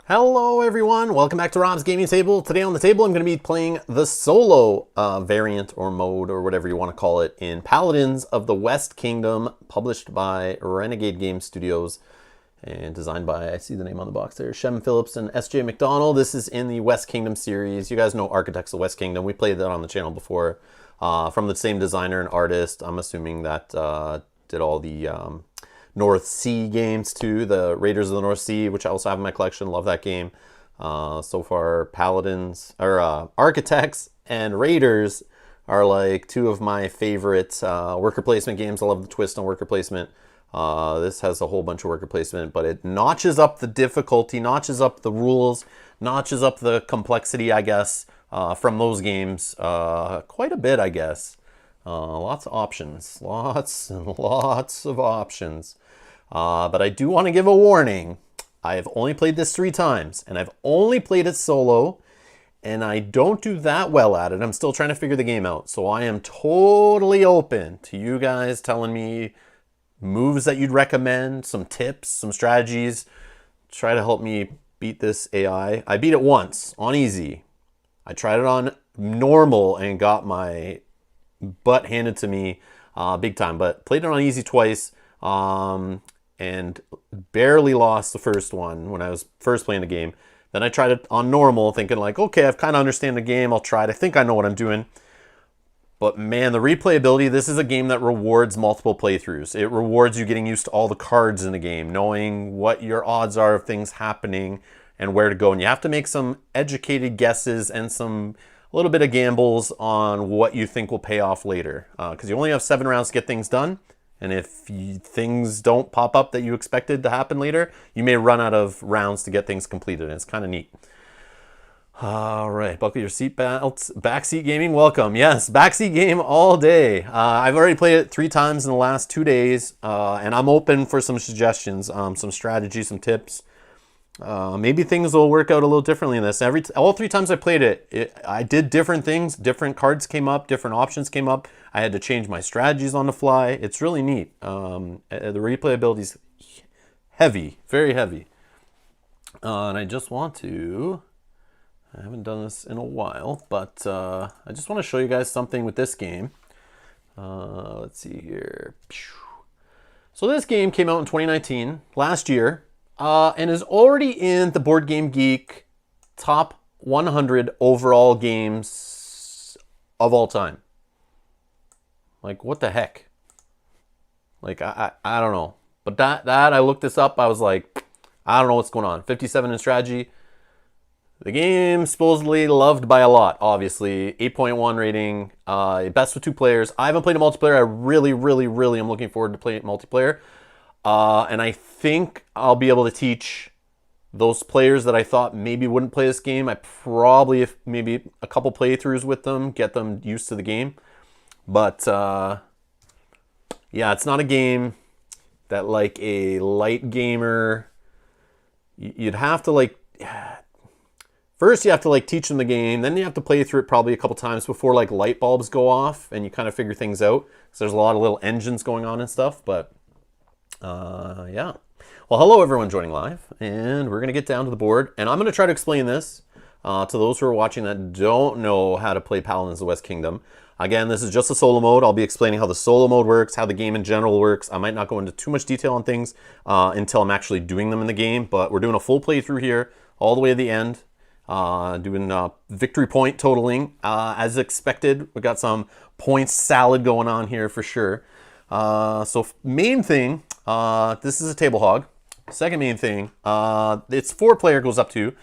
Hello everyone, welcome back to Rob's Gaming Table. Today on the table I'm going to be playing the solo variant or mode or whatever you want to call it in Paladins of the West Kingdom, published by Renegade Game Studios and designed by, I see the name on the box there, Shem Phillips and S.J. McDonald. This is in the West Kingdom series. You guys know Architects of West Kingdom. We played that on the channel before from the same designer and artist. I'm assuming that did all the North Sea games too, the Raiders of the North Sea, which I also have in my collection. Love that game. So far, Paladins, or Architects and Raiders are like two of my favorite worker placement games. I love the twist on worker placement. This has a whole bunch of worker placement, but it notches up the difficulty, notches up the rules, notches up the complexity, I guess, from those games quite a bit, I guess. Lots of options, lots and lots of options. But I do want to give a warning. I have only played this 3 times, and I've only played it solo, and I don't do that well at it. I'm still trying to figure the game out. So I am totally open to you guys telling me moves that you'd recommend, some tips, some strategies. Try to help me beat this AI. I beat it once on easy. I tried it on normal and got my butt handed to me big time, but played it on easy twice and barely lost the first one when I was first playing the game. Then I tried it on normal thinking like, okay, I've kind of understand the game, I'll try it, I think I know what I'm doing. But man, the replayability, this is a game that rewards multiple playthroughs. It rewards you getting used to all the cards in the game, knowing what your odds are of things happening and where to go. And you have to make some educated guesses and a little bit of gambles on what you think will pay off later. Because you only have 7 rounds to get things done. And if things don't pop up that you expected to happen later, you may run out of rounds to get things completed. And it's kind of neat. All right, buckle your seatbelts. Backseat gaming, welcome. Yes, backseat game all day. I've already played it 3 times in the last 2 days. And I'm open for some suggestions, some strategies, some tips. Maybe things will work out a little differently in this. All 3 times I played it, I did different things. Different cards came up, different options came up. I had to change my strategies on the fly. It's really neat. The replayability is heavy, very heavy. And I just want to, I haven't done this in a while, but I just want to show you guys something with this game. Let's see here. So this game came out in 2019, last year. And is already in the Board Game Geek top 100 overall games of all time. Like, what the heck? Like, I don't know. But that I looked this up. I was like, I don't know what's going on. 57 in strategy. The game supposedly loved by a lot, obviously. 8.1 rating. Best with 2 players. I haven't played a multiplayer. I really, really, really am looking forward to playing multiplayer. And I think I'll be able to teach those players that I thought maybe wouldn't play this game. I probably, if maybe a couple playthroughs with them, get them used to the game. But yeah, it's not a game that like a light gamer, you'd have to like, first you have to like teach them the game, then you have to play through it probably a couple times before like light bulbs go off and you kind of figure things out. So there's a lot of little engines going on and stuff, but yeah. Well, hello everyone joining live, and we're going to get down to the board, and I'm going to try to explain this to those who are watching that don't know how to play Paladins of the West Kingdom. Again, this is just a solo mode. I'll be explaining how the solo mode works, how the game in general works. I might not go into too much detail on things until I'm actually doing them in the game, but we're doing a full playthrough here, all the way to the end, doing victory point totaling. As expected, we got some points salad going on here for sure. So main thing, this is a table hog. Second main thing, it's 4-player goes up to.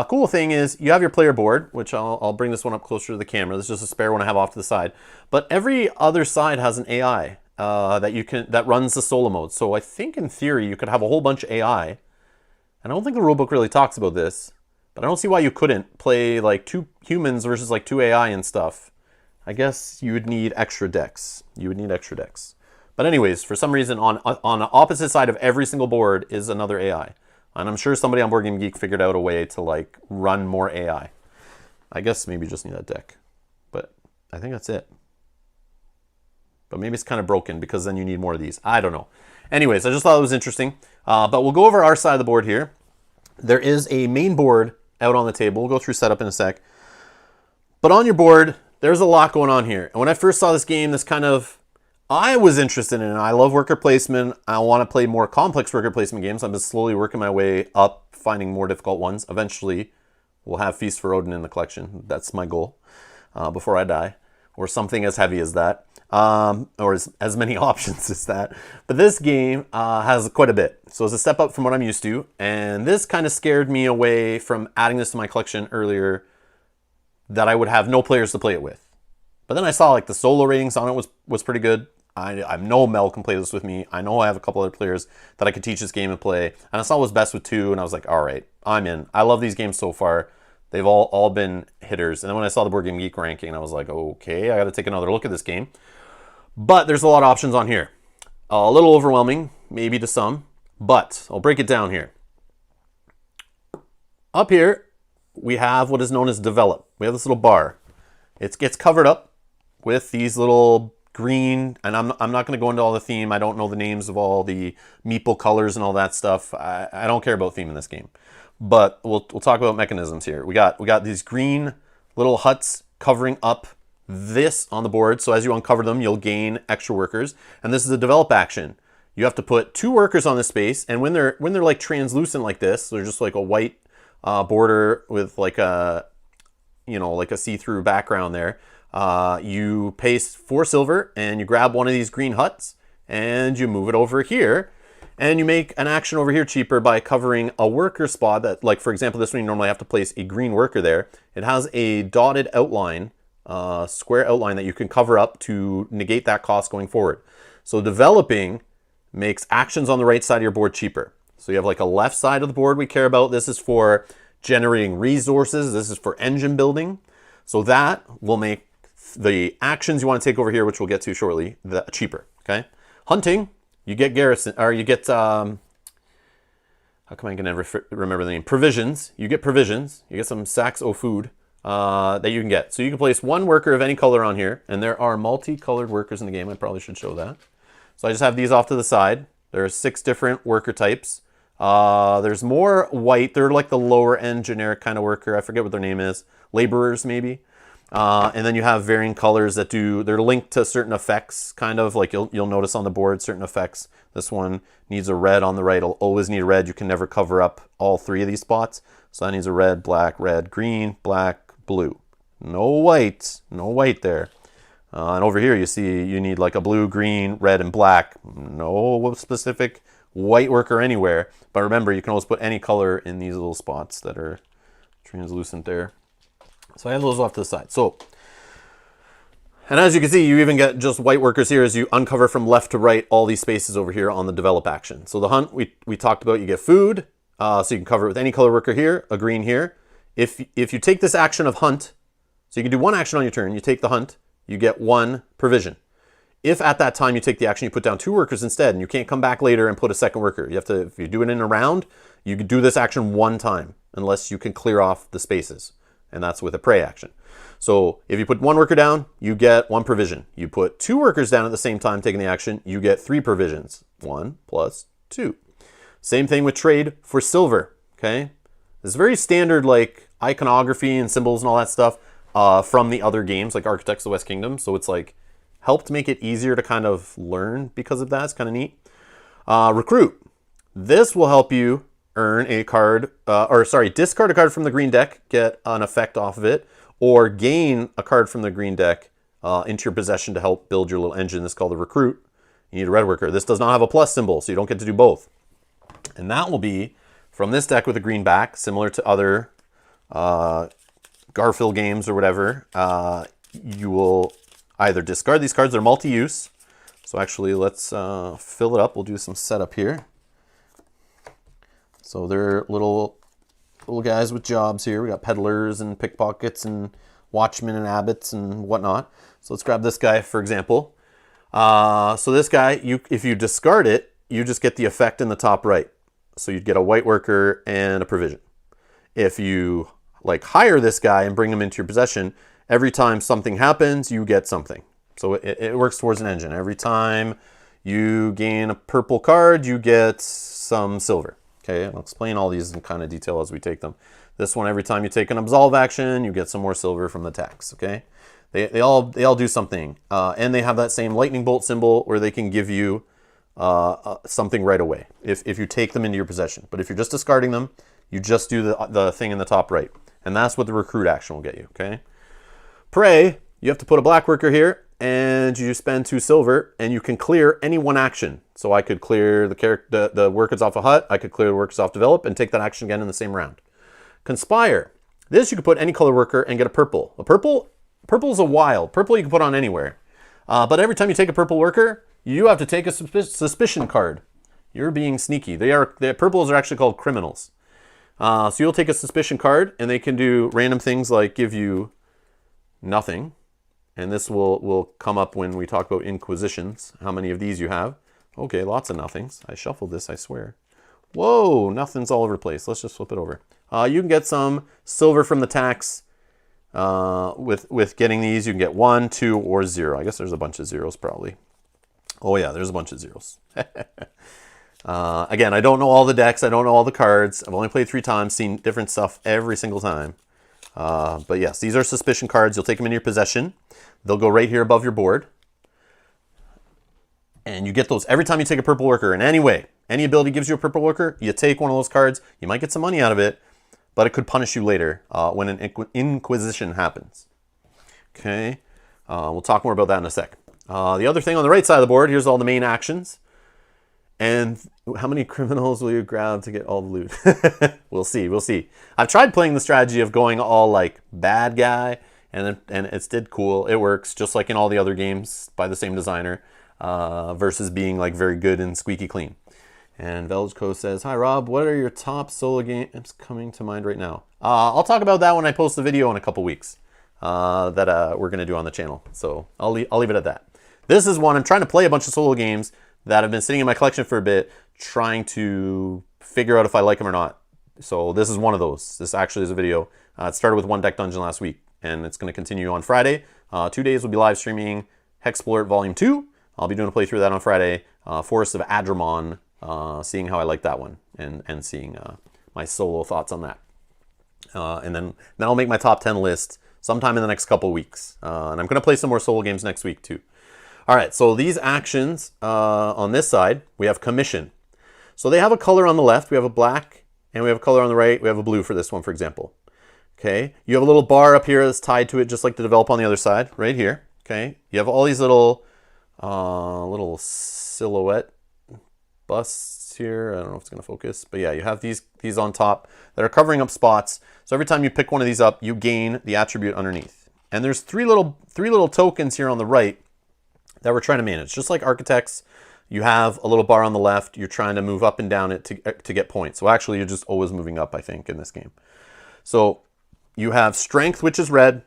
Cool thing is you have your player board, which I'll bring this one up closer to the camera. This is just a spare one I have off to the side. But every other side has an AI that runs the solo mode. So I think in theory you could have a whole bunch of AI. And I don't think the rulebook really talks about this, but I don't see why you couldn't play like 2 humans versus like 2 AI and stuff. I guess you would need extra decks. But anyways, for some reason, on the opposite side of every single board is another AI. And I'm sure somebody on Board Game Geek figured out a way to like run more AI. I guess maybe you just need that deck. But I think that's it. But maybe it's kind of broken because then you need more of these. I don't know. Anyways, I just thought it was interesting. But we'll go over our side of the board here. There is a main board out on the table. We'll go through setup in a sec. But on your board, there's a lot going on here. And when I first saw this game, I was interested in it. I love worker placement. I want to play more complex worker placement games. I'm just slowly working my way up, finding more difficult ones. Eventually, we'll have Feast for Odin in the collection. That's my goal before I die. Or something as heavy as that. Or as many options as that. But this game has quite a bit. So it's a step up from what I'm used to. And this kind of scared me away from adding this to my collection earlier, that I would have no players to play it with. But then I saw like the solo ratings on it was pretty good. I know Mel can play this with me. I know I have a couple other players that I could teach this game and play. And I saw it was best with 2, and I was like, all right, I'm in. I love these games so far. They've all been hitters. And then when I saw the Board Game Geek ranking, I was like, okay, I got to take another look at this game. But there's a lot of options on here. A little overwhelming, maybe to some, but I'll break it down here. Up here, we have what is known as develop. We have this little bar. It gets covered up with these little green, and I'm not going to go into all the theme. I don't know the names of all the meeple colors and all that stuff. I don't care about theme in this game. But we'll talk about mechanisms here. We got these green little huts covering up this on the board. So as you uncover them, you'll gain extra workers. And this is a develop action. You have to put 2 workers on this space, and when they're like translucent like this, they're just like a white border with like a see-through background there. You pay 4 silver and you grab one of these green huts and you move it over here, and you make an action over here cheaper by covering a worker spot that, like for example, this one you normally have to place a green worker there. It has a dotted outline, square outline that you can cover up to negate that cost going forward. So developing makes actions on the right side of your board cheaper. So you have like a left side of the board we care about. This is for generating resources. This is for engine building. So that will make the actions you want to take over here, which we'll get to shortly, cheaper. Okay. Hunting, you get garrison, or you get how come I can never remember the name? Provisions. You get provisions. You get some sacks of food that you can get. So you can place 1 worker of any color on here, and there are multicolored workers in the game. I probably should show that. So I just have these off to the side. There are 6 different worker types. There's more white. They're like the lower end generic kind of worker. I forget what their name is. Laborers maybe. And then you have varying colors that they're linked to certain effects, kind of like you'll notice on the board certain effects. This one needs a red on the right. It'll always need a red. You can never cover up all 3 of these spots. So that needs a red, black, red, green, black, blue. No white there. And over here you see you need like a blue, green, red, and black. No specific white worker anywhere. But remember, you can always put any color in these little spots that are translucent there. So I have those off to the side. So, and as you can see, you even get just white workers here as you uncover from left to right all these spaces over here on the develop action. So the hunt we talked about, you get food. So you can cover it with any color worker here, a green here. If you take this action of hunt, so you can do 1 action on your turn, you take the hunt, you get 1 provision. If at that time you take the action, you put down 2 workers instead, and you can't come back later and put a second worker. You have to, if you do it in a round, you can do this action 1 time, unless you can clear off the spaces. And that's with a prey action. So if you put 1 worker down, you get 1 provision. You put 2 workers down at the same time taking the action, you get 3 provisions. 1 plus 2. Same thing with trade for silver. Okay, this is very standard, like iconography and symbols and all that stuff from the other games, like Architects of the West Kingdom. So it's like helped make it easier to kind of learn because of that. It's kind of neat. Recruit. This will help you earn a card, discard a card from the green deck, get an effect off of it, or gain a card from the green deck into your possession to help build your little engine. This is called the recruit. You need a red worker. This does not have a plus symbol, so you don't get to do both. And that will be from this deck with a green back, similar to other Garphill games or whatever. You will either discard these cards, they're multi-use. So actually, let's fill it up. We'll do some setup here. So they're little guys with jobs here. We got peddlers and pickpockets and watchmen and abbots and whatnot. So let's grab this guy, for example. So this guy, if you discard it, you just get the effect in the top right. So you'd get a white worker and a provision. If you like hire this guy and bring him into your possession, every time something happens, you get something. So it works towards an engine. Every time you gain a purple card, you get some silver. Okay, I'll explain all these in kind of detail as we take them. This one, every time you take an absolve action, you get some more silver from the tax. Okay, they all do something, and they have that same lightning bolt symbol where they can give you something right away if you take them into your possession. But if you're just discarding them, you just do the thing in the top right, and that's what the recruit action will get you. Okay, pray. You have to put a black worker here, and you spend 2 silver, and you can clear any one action. So I could clear the workers off a hut, I could clear the workers off develop, and take that action again in the same round. Conspire. This you could put any color worker and get a purple. Purple is a wild. Purple you can put on anywhere. But every time you take a purple worker, you have to take a suspicion card. You're being sneaky. The purples are actually called criminals. So you'll take a suspicion card, and they can do random things like give you nothing. And this will come up when we talk about inquisitions, how many of these you have. Okay, lots of nothings. I shuffled this, I swear. Whoa, nothing's all over the place. Let's just flip it over. You can get some silver from the tax. With getting these, you can get 1, 2, or 0. I guess there's a bunch of zeros probably. Oh yeah, there's a bunch of zeros. Again, I don't know all the decks. I don't know all the cards. I've only played 3 times, seen different stuff every single time. But yes, these are suspicion cards. You'll take them into your possession. They'll go right here above your board. And you get those every time you take a purple worker in any way. Any ability gives you a purple worker, you take one of those cards. You might get some money out of it, but it could punish you later when an inquisition happens. Okay, we'll talk more about that in a sec. The other thing on the right side of the board, here's all the main actions. And how many criminals will you grab to get all the loot? We'll see, we'll see. I've tried playing the strategy of going all like bad guy, and it's did cool. It works just like in all the other games by the same designer, versus being like very good and squeaky clean. And Veljko says, hi Rob, what are your top solo games coming to mind right now? I'll talk about that when I post the video in a couple weeks that we're going to do on the channel. So I'll leave it at that. This is one, I'm trying to play a bunch of solo games that have been sitting in my collection for a bit, trying to figure out if I like them or not. So this is one of those. This actually is a video. It started with one deck dungeon last week, and it's going to continue on Friday. 2 days we'll be live streaming Hexplore Volume 2. I'll be doing a playthrough of that on Friday. Forest of Adramon, seeing how I like that one, and seeing my solo thoughts on that. And then I'll make my top 10 list sometime in the next couple weeks. And I'm going to play some more solo games next week too. All right, so these actions on this side, we have commission. So they have a color on the left. We have a black, and we have a color on the right. We have a blue for this one, for example. Okay, you have a little bar up here that's tied to it, just like the develop on the other side, right here. Okay, you have all these little silhouette busts here. I don't know if it's going to focus, but yeah, you have these on top that are covering up spots. So every time you pick one of these up, you gain the attribute underneath. And there's three little tokens here on the right that we're trying to manage. Just like architects, you have a little bar on the left. You're trying to move up and down it to get points. So actually, you're just always moving up, I think, in this game. So you have strength, which is red,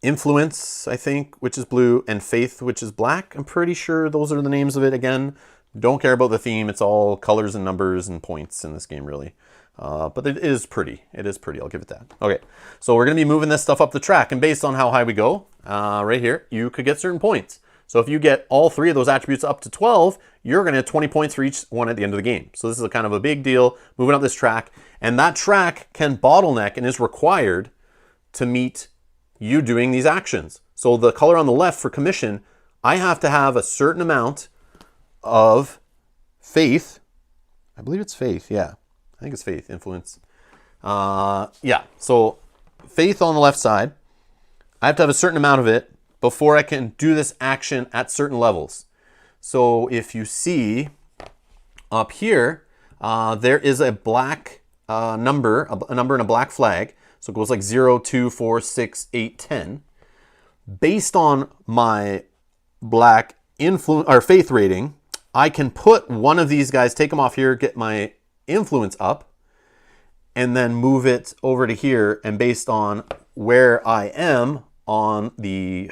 influence, I think, which is blue, and faith, which is black. I'm pretty sure those are the names of it. Again, don't care about the theme. It's all colors and numbers and points in this game, really. But it is pretty. It is pretty. I'll give it that. Okay, so we're going to be moving this stuff up the track. And based on how high we go, right here, you could get certain points. So if you get all 3 of those attributes up to 12, you're going to have 20 points for each one at the end of the game. So this is a kind of a big deal, moving up this track. And that track can bottleneck and is required to meet you doing these actions. So the color on the left for commission, I have to have a certain amount of faith. I believe it's faith, yeah. I think it's faith, influence. Yeah, so faith on the left side. I have to have a certain amount of it before I can do this action at certain levels. So if you see up here, there is a black number, a number in a black flag. So it goes like 0, 2, 4, 6, 8, 10. Based on my black influence or faith rating, I can put one of these guys, take them off here, get my influence up, and then move it over to here. And based on where I am on the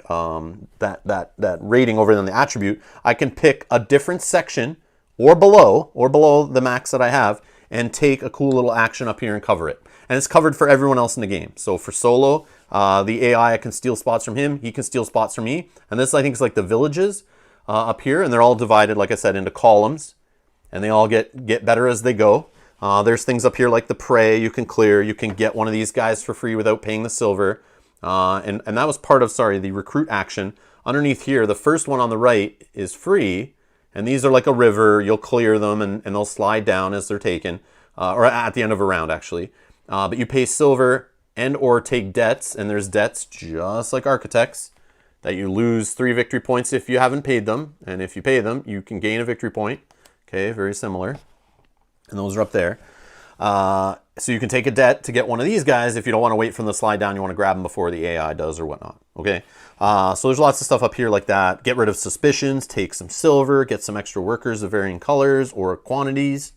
that rating over in the attribute, I can pick a different section or below the max that I have, and take a cool little action up here and cover it. And it's covered for everyone else in the game. So for solo, the AI, I can steal spots from him. He can steal spots from me. And this, I think, is like the villages up here. And they're all divided, like I said, into columns. And they all get better as they go. There's things up here like the prey you can clear. You can get one of these guys for free without paying the silver. And that was part of, sorry, the recruit action. Underneath here, the first one on the right is free. And these are like a river. You'll clear them and they'll slide down as they're taken. Or at the end of a round, actually. But you pay silver and or take debts. And there's debts just like architects that you lose 3 victory points if you haven't paid them. And if you pay them, you can gain a victory point. Okay, very similar. And those are up there. So you can take a debt to get one of these guys. If you don't want to wait for them to slide down, you want to grab them before the AI does or whatnot. Okay, so there's lots of stuff up here like that. Get rid of suspicions, take some silver, get some extra workers of varying colors or quantities.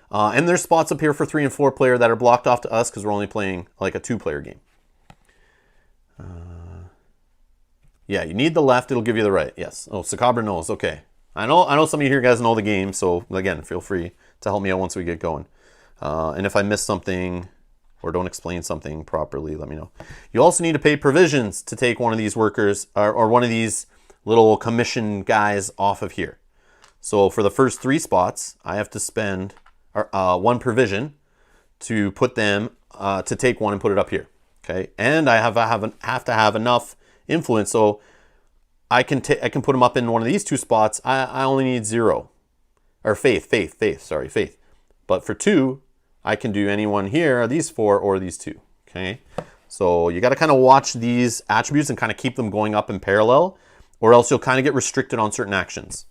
And there's spots up here for 3 and 4 player that are blocked off to us because we're only playing like a 2-player game. Yeah, you need the left, it'll give you the right. Yes. Oh, Sakabra knows. Okay. I know some of you here guys know the game, so again, feel free to help me out once we get going. And if I miss something or don't explain something properly, let me know. You also need to pay provisions to take one of these workers or one of these little commission guys off of here. So for the first 3 spots, I have to spend 1 provision to put them, to take one and put it up here. Okay, and I have to have enough influence, so I can put them up in one of these 2 spots. I only need 0, or faith. But for 2, I can do any one here, these 4, or these 2. Okay, so you got to kind of watch these attributes and kind of keep them going up in parallel, or else you'll kind of get restricted on certain actions.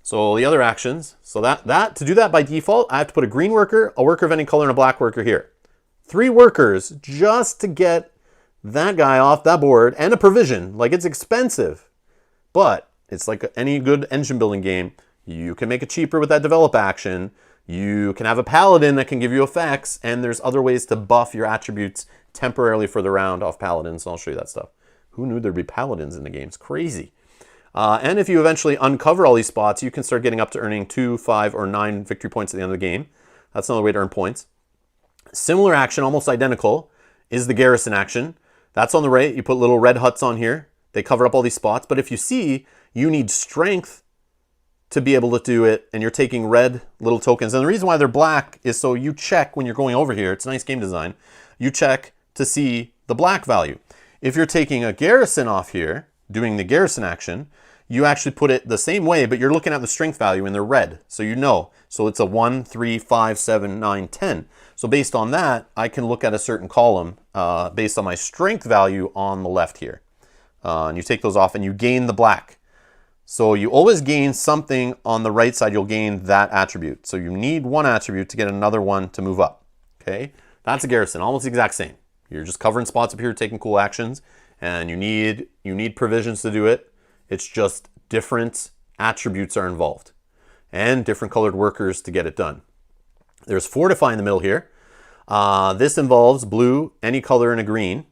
So the other actions, so that to do that by default, I have to put a green worker, a worker of any color, and a black worker here. 3 workers just to get that guy off that board, and a provision. Like, it's expensive, but it's like any good engine building game. You can make it cheaper with that develop action. You can have a paladin that can give you effects, and there's other ways to buff your attributes temporarily for the round off paladins. I'll show you that stuff. Who knew there'd be paladins in the game? It's crazy. And if you eventually uncover all these spots, you can start getting up to earning 2, 5, or 9 victory points at the end of the game. That's another way to earn points. Similar action, almost identical, is the garrison action. That's on the right. You put little red huts on here. They cover up all these spots. But if you see, you need strength to be able to do it, and you're taking red little tokens. And the reason why they're black is so you check when you're going over here. It's nice game design. You check to see the black value. If you're taking a garrison off here, doing the garrison action, you actually put it the same way, but you're looking at the strength value and they're red. So you know. So it's a 1, 3, 5, 7, 9, 10. So based on that, I can look at a certain column based on my strength value on the left here. And you take those off and you gain the black. So you always gain something on the right side. You'll gain that attribute. So you need 1 attribute to get another one to move up. Okay, that's a garrison, almost the exact same. You're just covering spots up here, taking cool actions, and you need provisions to do it. It's just different attributes are involved and different colored workers to get it done. There's fortify in the middle here. This involves blue, any color, and a green.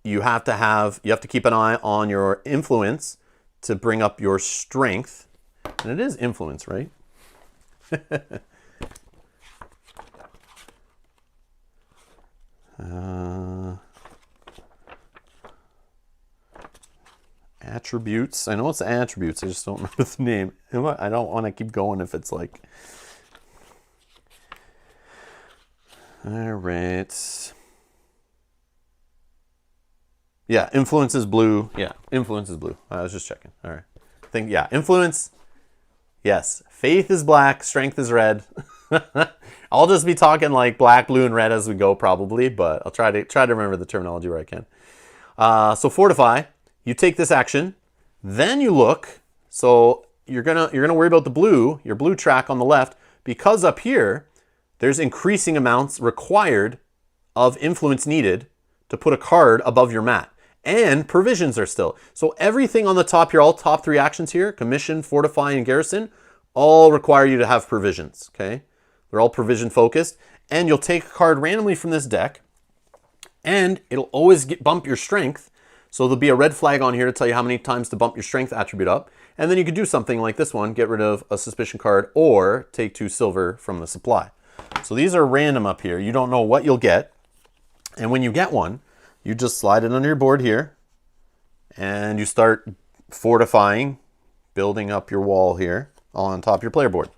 You have to keep an eye on your influence to bring up your strength. And it is influence, right? Attributes. I know it's attributes. I just don't remember the name. I don't want to keep going if it's like... All right. Yeah, influence is blue. Yeah, influence is blue. I was just checking. All right. Yeah, influence. Yes. Faith is black. Strength is red. I'll just be talking like black, blue, and red as we go probably, but I'll try to remember the terminology where I can. So fortify. You take this action, then you look. So you're gonna worry about the blue, your blue track on the left, because up here there's increasing amounts required of influence needed to put a card above your mat. And provisions are still. So everything on the top here, all top 3 actions here, commission, fortify, and garrison, all require you to have provisions, okay? They're all provision focused. And you'll take a card randomly from this deck, and it'll always bump your strength. So there'll be a red flag on here to tell you how many times to bump your strength attribute up. And then you could do something like this one, get rid of a suspicion card, or take 2 silver from the supply. So these are random up here. You don't know what you'll get. And when you get one, you just slide it under your board here, and you start fortifying, building up your wall here on top of your player board.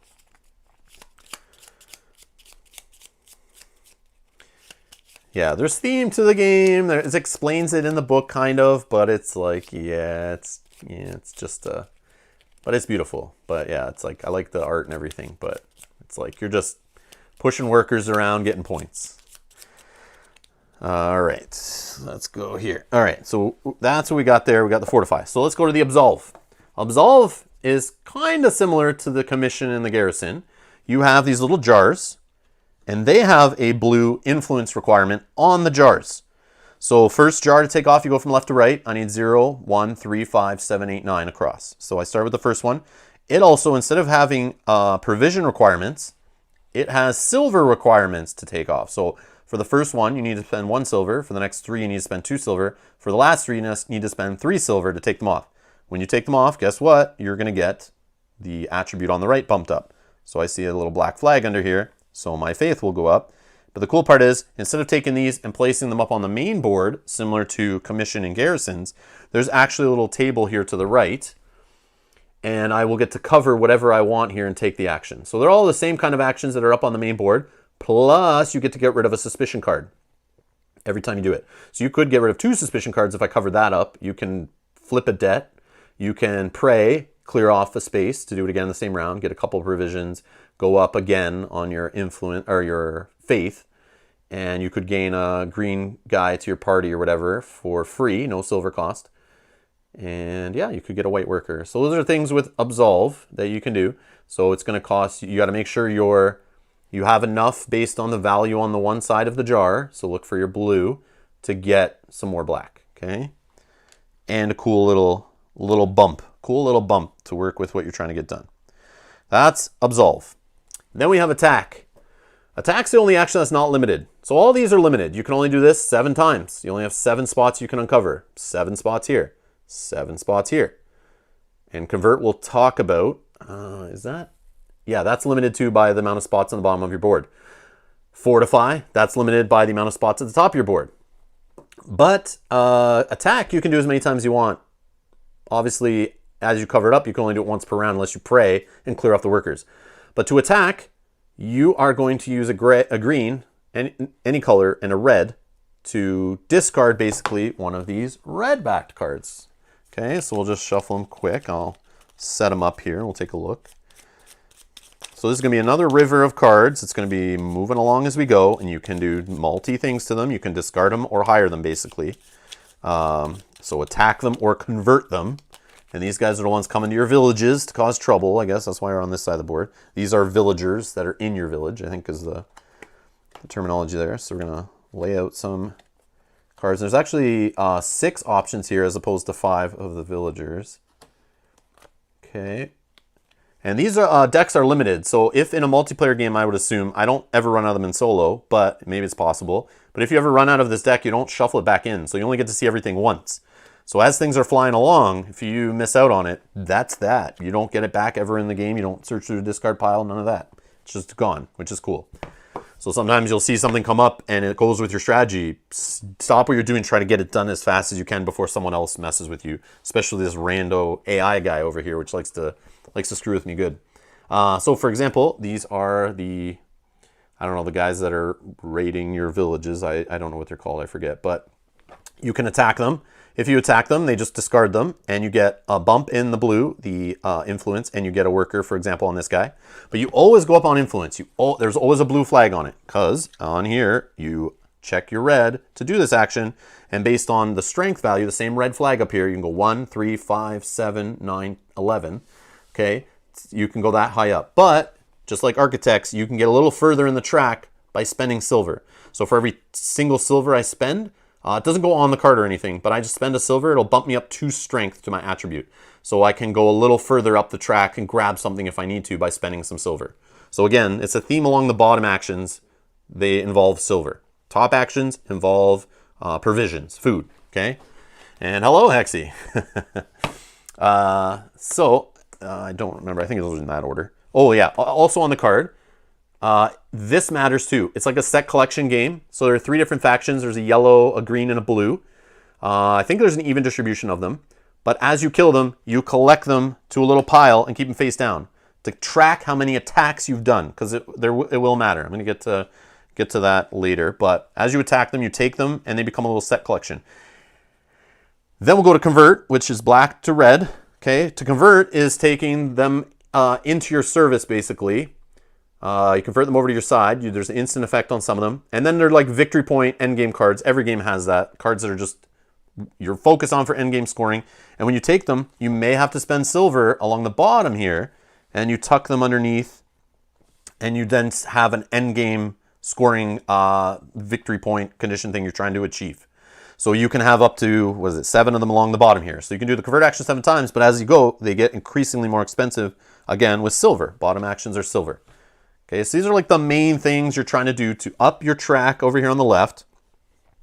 Yeah, there's theme to the game. It explains it in the book, kind of, but it's like, it's just but it's beautiful. But yeah, it's like, I like the art and everything, but it's like you're just pushing workers around, getting points. All right, let's go here. All right, so that's what we got there. We got the Fortify. So let's go to the Absolve. Absolve is kind of similar to the Commission and the Garrison. You have these little jars, and they have a blue influence requirement on the jars. So first jar to take off, you go from left to right. I need 0, 1, 3, 5, 7, 8, 9 across. So I start with the first one. It also, instead of having provision requirements, it has silver requirements to take off. So for the first one, you need to spend 1 silver. For the next 3, you need to spend 2 silver. For the last 3, you need to spend 3 silver to take them off. When you take them off, guess what? You're going to get the attribute on the right bumped up. So I see a little black flag under here. So my faith will go up. But the cool part is, instead of taking these and placing them up on the main board, similar to Commission and Garrisons, there's actually a little table here to the right. And I will get to cover whatever I want here and take the action. So they're all the same kind of actions that are up on the main board. Plus, you get to get rid of a suspicion card every time you do it. So you could get rid of 2 suspicion cards if I covered that up. You can flip a debt. You can pray, clear off a space to do it again in the same round, get a couple of provisions, go up again on your influence or your faith, and you could gain a green guy to your party or whatever for free, no silver cost. And yeah, you could get a white worker. So those are things with Absolve that you can do. So it's going to cost you got to make sure you have enough based on the value on the one side of the jar. So look for your blue to get some more black. Okay, and a cool little bump to work with what you're trying to get done. That's Absolve. Then we have Attack. Attack's the only action that's not limited. So all these are limited. You can only do this 7 times. You only have 7 spots you can uncover. 7 spots here. 7 spots here. And Convert we'll talk about. Is that? Yeah, that's limited to by the amount of spots on the bottom of your board. Fortify, that's limited by the amount of spots at the top of your board. But Attack, you can do as many times as you want. Obviously, as you cover it up, you can only do it once per round unless you pray and clear off the workers. But to attack, you are going to use a green, any color, and a red to discard basically one of these red-backed cards. Okay, so we'll just shuffle them quick. I'll set them up here. We'll take a look. So this is going to be another river of cards. It's going to be moving along as we go, and you can do multi-things to them. You can discard them or hire them, basically. So attack them or convert them. And these guys are the ones coming to your villages to cause trouble, I guess. That's why you're on this side of the board. These are villagers that are in your village, I think is the terminology there. So we're going to lay out some cards. There's actually 6 options here as opposed to 5 of the villagers. Okay. And these are, decks are limited. So if in a multiplayer game, I would assume, I don't ever run out of them in solo, but maybe it's possible. But if you ever run out of this deck, you don't shuffle it back in. So you only get to see everything once. So as things are flying along, if you miss out on it, that's that. You don't get it back ever in the game. You don't search through the discard pile, none of that. It's just gone, which is cool. So sometimes you'll see something come up and it goes with your strategy. Stop what you're doing, try to get it done as fast as you can before someone else messes with you. Especially this rando AI guy over here, which likes to screw with me good. So for example, these are the, I don't know, the guys that are raiding your villages. I don't know what they're called, I forget. But you can attack them. If you attack them, they just discard them, and you get a bump in the blue, the influence, and you get a worker, for example, on this guy. But you always go up on influence. There's always a blue flag on it, because on here, you check your red to do this action, and based on the strength value, the same red flag up here, you can go 1, 3, 5, 7, 9, 11. Okay, you can go that high up. But, just like Architects, you can get a little further in the track by spending silver. So for every single silver I spend, it doesn't go on the card or anything, but I just spend a silver, it'll bump me up 2 strength to my attribute. So I can go a little further up the track and grab something if I need to by spending some silver. So again, it's a theme along the bottom actions. They involve silver. Top actions involve provisions, food, okay? And hello, Hexy. I don't remember. I think it was in that order. Oh, yeah. Also on the card, this matters too. It's like a set collection game. So there are 3 different factions. There's a yellow, a green, and a blue. I think there's an even distribution of them. But as you kill them, you collect them to a little pile and keep them face down to track how many attacks you've done, because it will matter. I'm going to Get to that later. But as you attack them, you take them, and they become a little set collection. Then we'll go to convert, which is black to red. Okay, to convert is taking them into your service, basically. You convert them over to your side. There's an instant effect on some of them. And then they're like victory point endgame cards. Every game has that. Cards that are just you're focused on for endgame scoring. And when you take them, you may have to spend silver along the bottom here. And you tuck them underneath. And you then have an endgame scoring victory point condition thing you're trying to achieve. So you can have up to, what is it, 7 of them along the bottom here. So you can do the convert action 7 times, but as you go, they get increasingly more expensive, again, with silver. Bottom actions are silver. Okay, so these are like the main things you're trying to do to up your track over here on the left.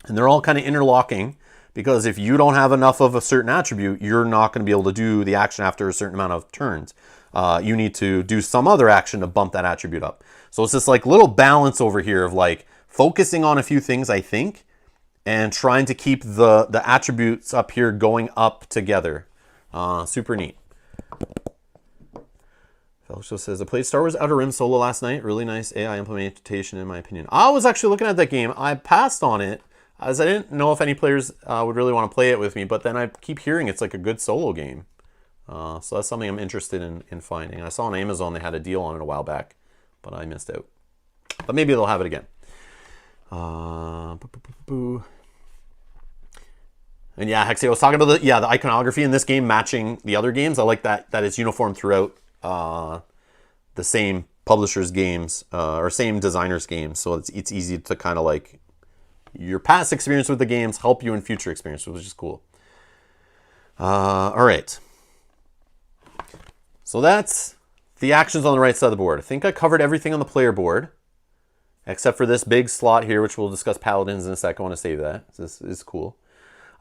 And they're all kind of interlocking, because if you don't have enough of a certain attribute, you're not going to be able to do the action after a certain amount of turns. You need to do some other action to bump that attribute up. So it's this like little balance over here of like focusing on a few things, I think, and trying to keep the attributes up here going up together. Super neat. Fellowship says, I played Star Wars Outer Rim solo last night. Really nice AI implementation, in my opinion. I was actually looking at that game. I passed on it, as I didn't know if any players would really want to play it with me, but then I keep hearing it's like a good solo game. So that's something I'm interested in finding. I saw on Amazon they had a deal on it a while back, but I missed out. But maybe they'll have it again. And yeah, Hexy, I was talking about the iconography in this game matching the other games. I like that it's uniform throughout the same publisher's games or same designer's games. So it's easy to kind of like your past experience with the games help you in future experience, which is cool. All right. So that's the actions on the right side of the board. I think I covered everything on the player board, except for this big slot here, which we'll discuss Paladins in a sec. I want to save that. This is cool.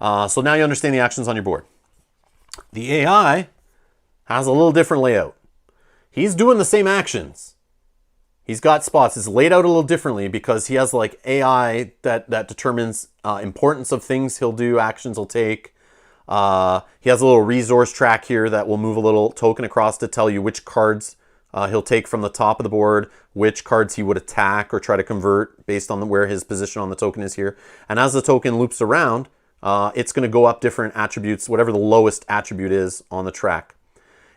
So now you understand the actions on your board. The AI has a little different layout. He's doing the same actions. He's got spots. It's laid out a little differently because he has like AI that determines importance of things he'll do, actions he'll take. He has a little resource track here that will move a little token across to tell you which cards he'll take from the top of the board, which cards he would attack or try to convert based on where his position on the token is here. And as the token loops around, it's going to go up different attributes, whatever the lowest attribute is on the track.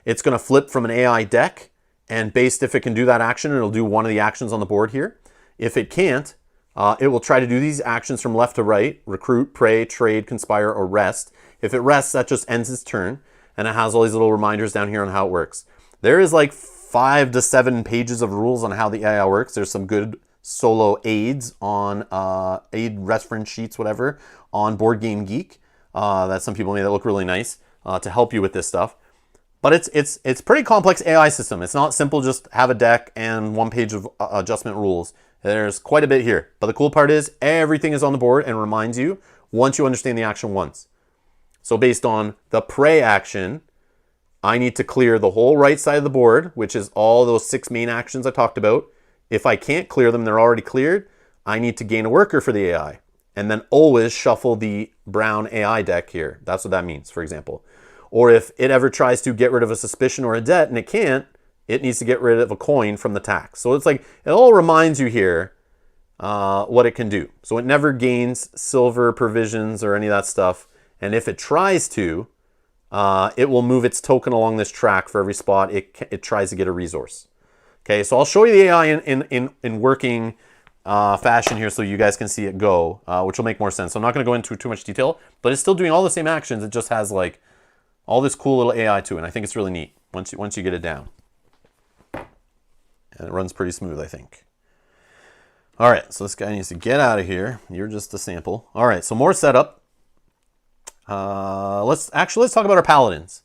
It's going to flip from an AI deck, and based if it can do that action, it'll do one of the actions on the board here. If it can't, it will try to do these actions from left to right: recruit, pray, trade, conspire, or rest. If it rests, that just ends its turn, and it has all these little reminders down here on how it works. There is like 5 to 7 pages of rules on how the AI works. There's some good solo aids on aid reference sheets, whatever, on Board Game Geek that some people made that look really nice to help you with this stuff. But it's pretty complex AI system. It's not simple, just have a deck and 1 page of adjustment rules. There's quite a bit here. But the cool part is everything is on the board and reminds you once you understand the action once. So based on the pray action, I need to clear the whole right side of the board, which is all those 6 main actions I talked about. If I can't clear them, they're already cleared, I need to gain a worker for the AI. And then always shuffle the brown AI deck here. That's what that means, for example. Or if it ever tries to get rid of a suspicion or a debt and it can't, it needs to get rid of a coin from the tax. So it's like, it all reminds you here what it can do. So it never gains silver provisions or any of that stuff. And if it tries to, it will move its token along this track for every spot it tries to get a resource. Okay, so I'll show you the AI in working fashion here so you guys can see it go, which will make more sense. So I'm not going to go into too much detail, but it's still doing all the same actions. It just has like all this cool little AI to it. And I think it's really neat once you get it down. And it runs pretty smooth, I think. All right, so this guy needs to get out of here. You're just a sample. All right, so more setup. Let's talk about our Paladins.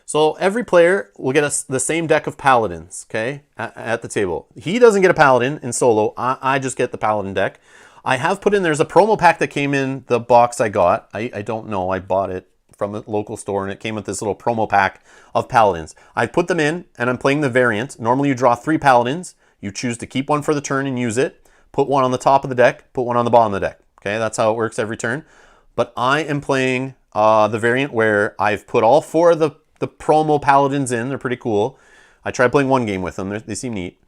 So every player will get the same deck of Paladins, okay, at the table. He doesn't get a Paladin in solo. I just get the Paladin deck. I have put in, there's a promo pack that came in the box I got. I don't know, I bought it from a local store and it came with this little promo pack of Paladins. I put them in and I'm playing the variant. Normally you draw 3 Paladins. You choose to keep one for the turn and use it. Put one on the top of the deck, put one on the bottom of the deck. Okay, that's how it works every turn. But I am playing the variant where I've put all 4 of the promo Paladins in. They're pretty cool. I tried playing one game with them. They seem neat.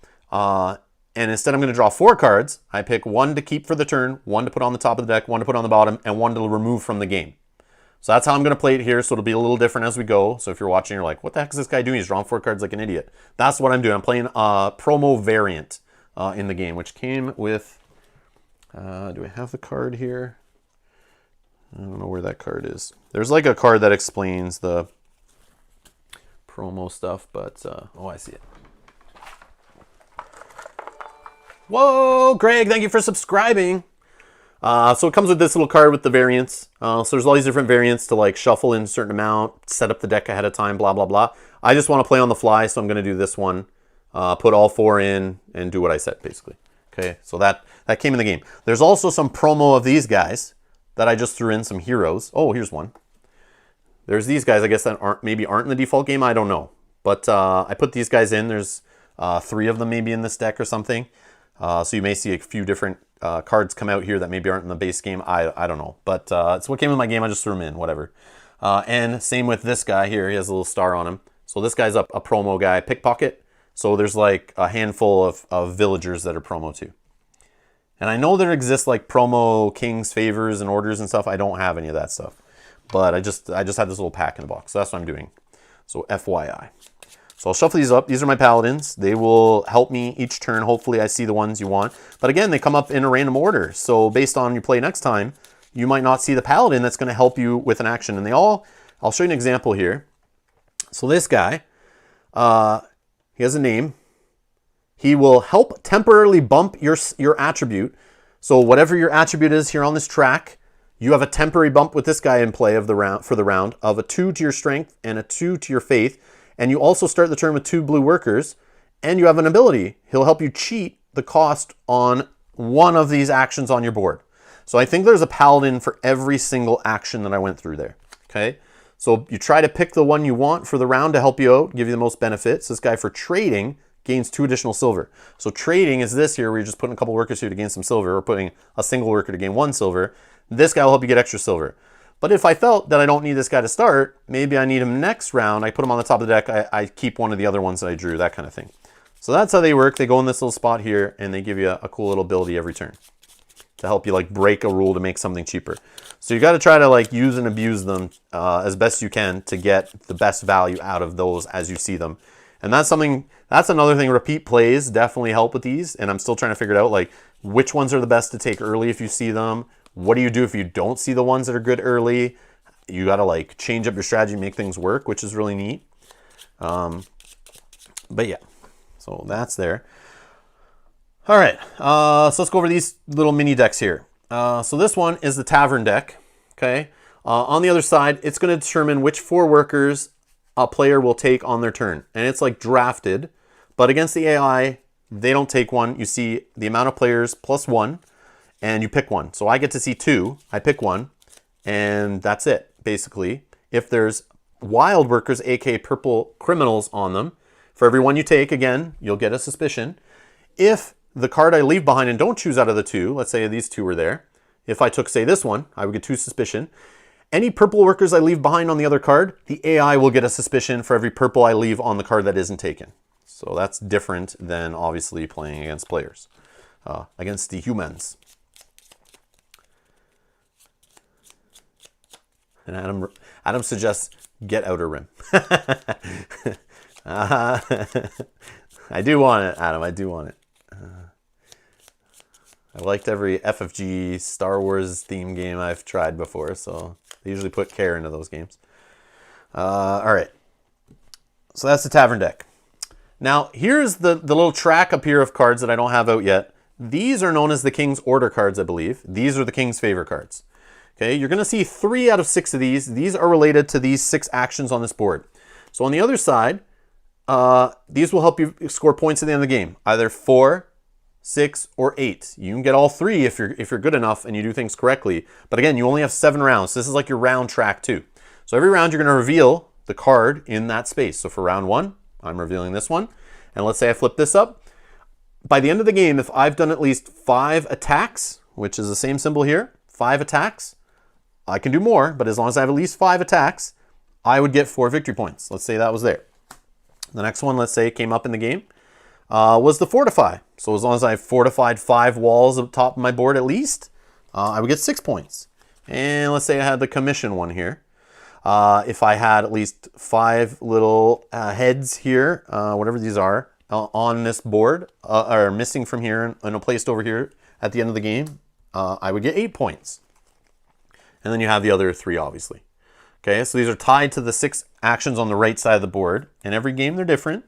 And instead I'm going to draw 4 cards. I pick 1 to keep for the turn, 1 to put on the top of the deck, 1 to put on the bottom, and 1 to remove from the game. So that's how I'm going to play it here. So it'll be a little different as we go. So if you're watching, you're like, what the heck is this guy doing? He's drawing 4 cards like an idiot. That's what I'm doing. I'm playing a promo variant in the game, which came with, do I have the card here? I don't know where that card is. There's like a card that explains the promo stuff, but, oh, I see it. Whoa, Greg, thank you for subscribing. So it comes with this little card with the variants. So there's all these different variants to like shuffle in a certain amount, set up the deck ahead of time, blah, blah, blah. I just want to play on the fly, so I'm going to do this one. Put all 4 in and do what I said, basically. Okay, so that came in the game. There's also some promo of these guys that I just threw in, some heroes. Oh, here's one. There's these guys, I guess, that maybe aren't in the default game. I don't know. But I put these guys in. There's 3 of them maybe in this deck or something. So you may see a few different cards come out here that maybe aren't in the base game. I don't know. But it's what came in my game. I just threw them in, whatever. And same with this guy here. He has a little star on him. So this guy's a promo guy, Pickpocket. So there's like a handful of villagers that are promo too. And I know there exists like promo kings, favors, and orders and stuff. I don't have any of that stuff. But I just had this little pack in the box. So that's what I'm doing. So FYI. So I'll shuffle these up. These are my Paladins. They will help me each turn. Hopefully I see the ones you want. But again, they come up in a random order. So based on your play next time, you might not see the Paladin that's going to help you with an action. And I'll show you an example here. So this guy, he has a name. He will help temporarily bump your attribute. So whatever your attribute is here on this track, you have a temporary bump with this guy in play of the round for the round of a 2 to your strength and a 2 to your faith. And you also start the turn with 2 blue workers, and you have an ability. He'll help you cheat the cost on one of these actions on your board. So I think there's a Paladin for every single action that I went through there. Okay, so you try to pick the one you want for the round to help you out, give you the most benefits. This guy for trading gains 2 additional silver. So trading is this here, where you're just putting a couple workers here to gain some silver, or putting a single worker to gain 1 silver. This guy will help you get extra silver. But if I felt that I don't need this guy to start, maybe I need him next round, I put him on the top of the deck, I keep one of the other ones that I drew, that kind of thing. So that's how they work. They go in this little spot here, and they give you a cool little ability every turn to help you like break a rule to make something cheaper. So you got to try to like use and abuse them as best you can to get the best value out of those as you see them. And that's another thing. Repeat plays definitely help with these, and I'm still trying to figure it out, like which ones are the best to take early if you see them. What do you do if you don't see the ones that are good early? You got to like change up your strategy, make things work, which is really neat. But yeah, so that's there. All right, so let's go over these little mini decks here. So this one is the Tavern deck, okay? On the other side, it's going to determine which 4 workers a player will take on their turn. And it's like drafted, but against the AI, they don't take one. You see the amount of players plus 1. And you pick one. So I get to see 2, I pick 1, and that's it, basically. If there's wild workers, aka purple criminals on them, for every one you take, again, you'll get a suspicion. If the card I leave behind and don't choose out of the 2, let's say these 2 were there, if I took, say, this one, I would get 2 suspicion. Any purple workers I leave behind on the other card, the AI will get a suspicion for every purple I leave on the card that isn't taken. So that's different than, obviously, playing against players, against the humans. And Adam suggests get Outer Rim. I do want it, Adam. I do want it. I liked every FFG Star Wars theme game I've tried before, so they usually put care into those games. All right. So that's the Tavern deck. Now, here's the little track up here of cards that I don't have out yet. These are known as the King's Order cards, I believe. These are the King's Favor cards. Okay, you're going to see 3 out of 6 of these. These are related to these 6 actions on this board. So on the other side, these will help you score points at the end of the game. Either 4, 6, or 8. You can get all 3 if you're good enough and you do things correctly. But again, you only have 7 rounds. So this is like your round track too. So every round you're going to reveal the card in that space. So for round 1, I'm revealing this one. And let's say I flip this up. By the end of the game, if I've done at least 5 attacks, which is the same symbol here, 5 attacks, I can do more, but as long as I have at least 5 attacks, I would get 4 victory points. Let's say that was there. The next one, let's say, came up in the game. was the Fortify. So as long as I fortified 5 walls at the top of my board at least, I would get 6 points. And let's say I had the Commission one here. If I had at least 5 little heads here, whatever these are, on this board, or missing from here and placed over here at the end of the game, I would get 8 points. And then you have the other 3, obviously. Okay, so these are tied to the 6 actions on the right side of the board. And every game they're different.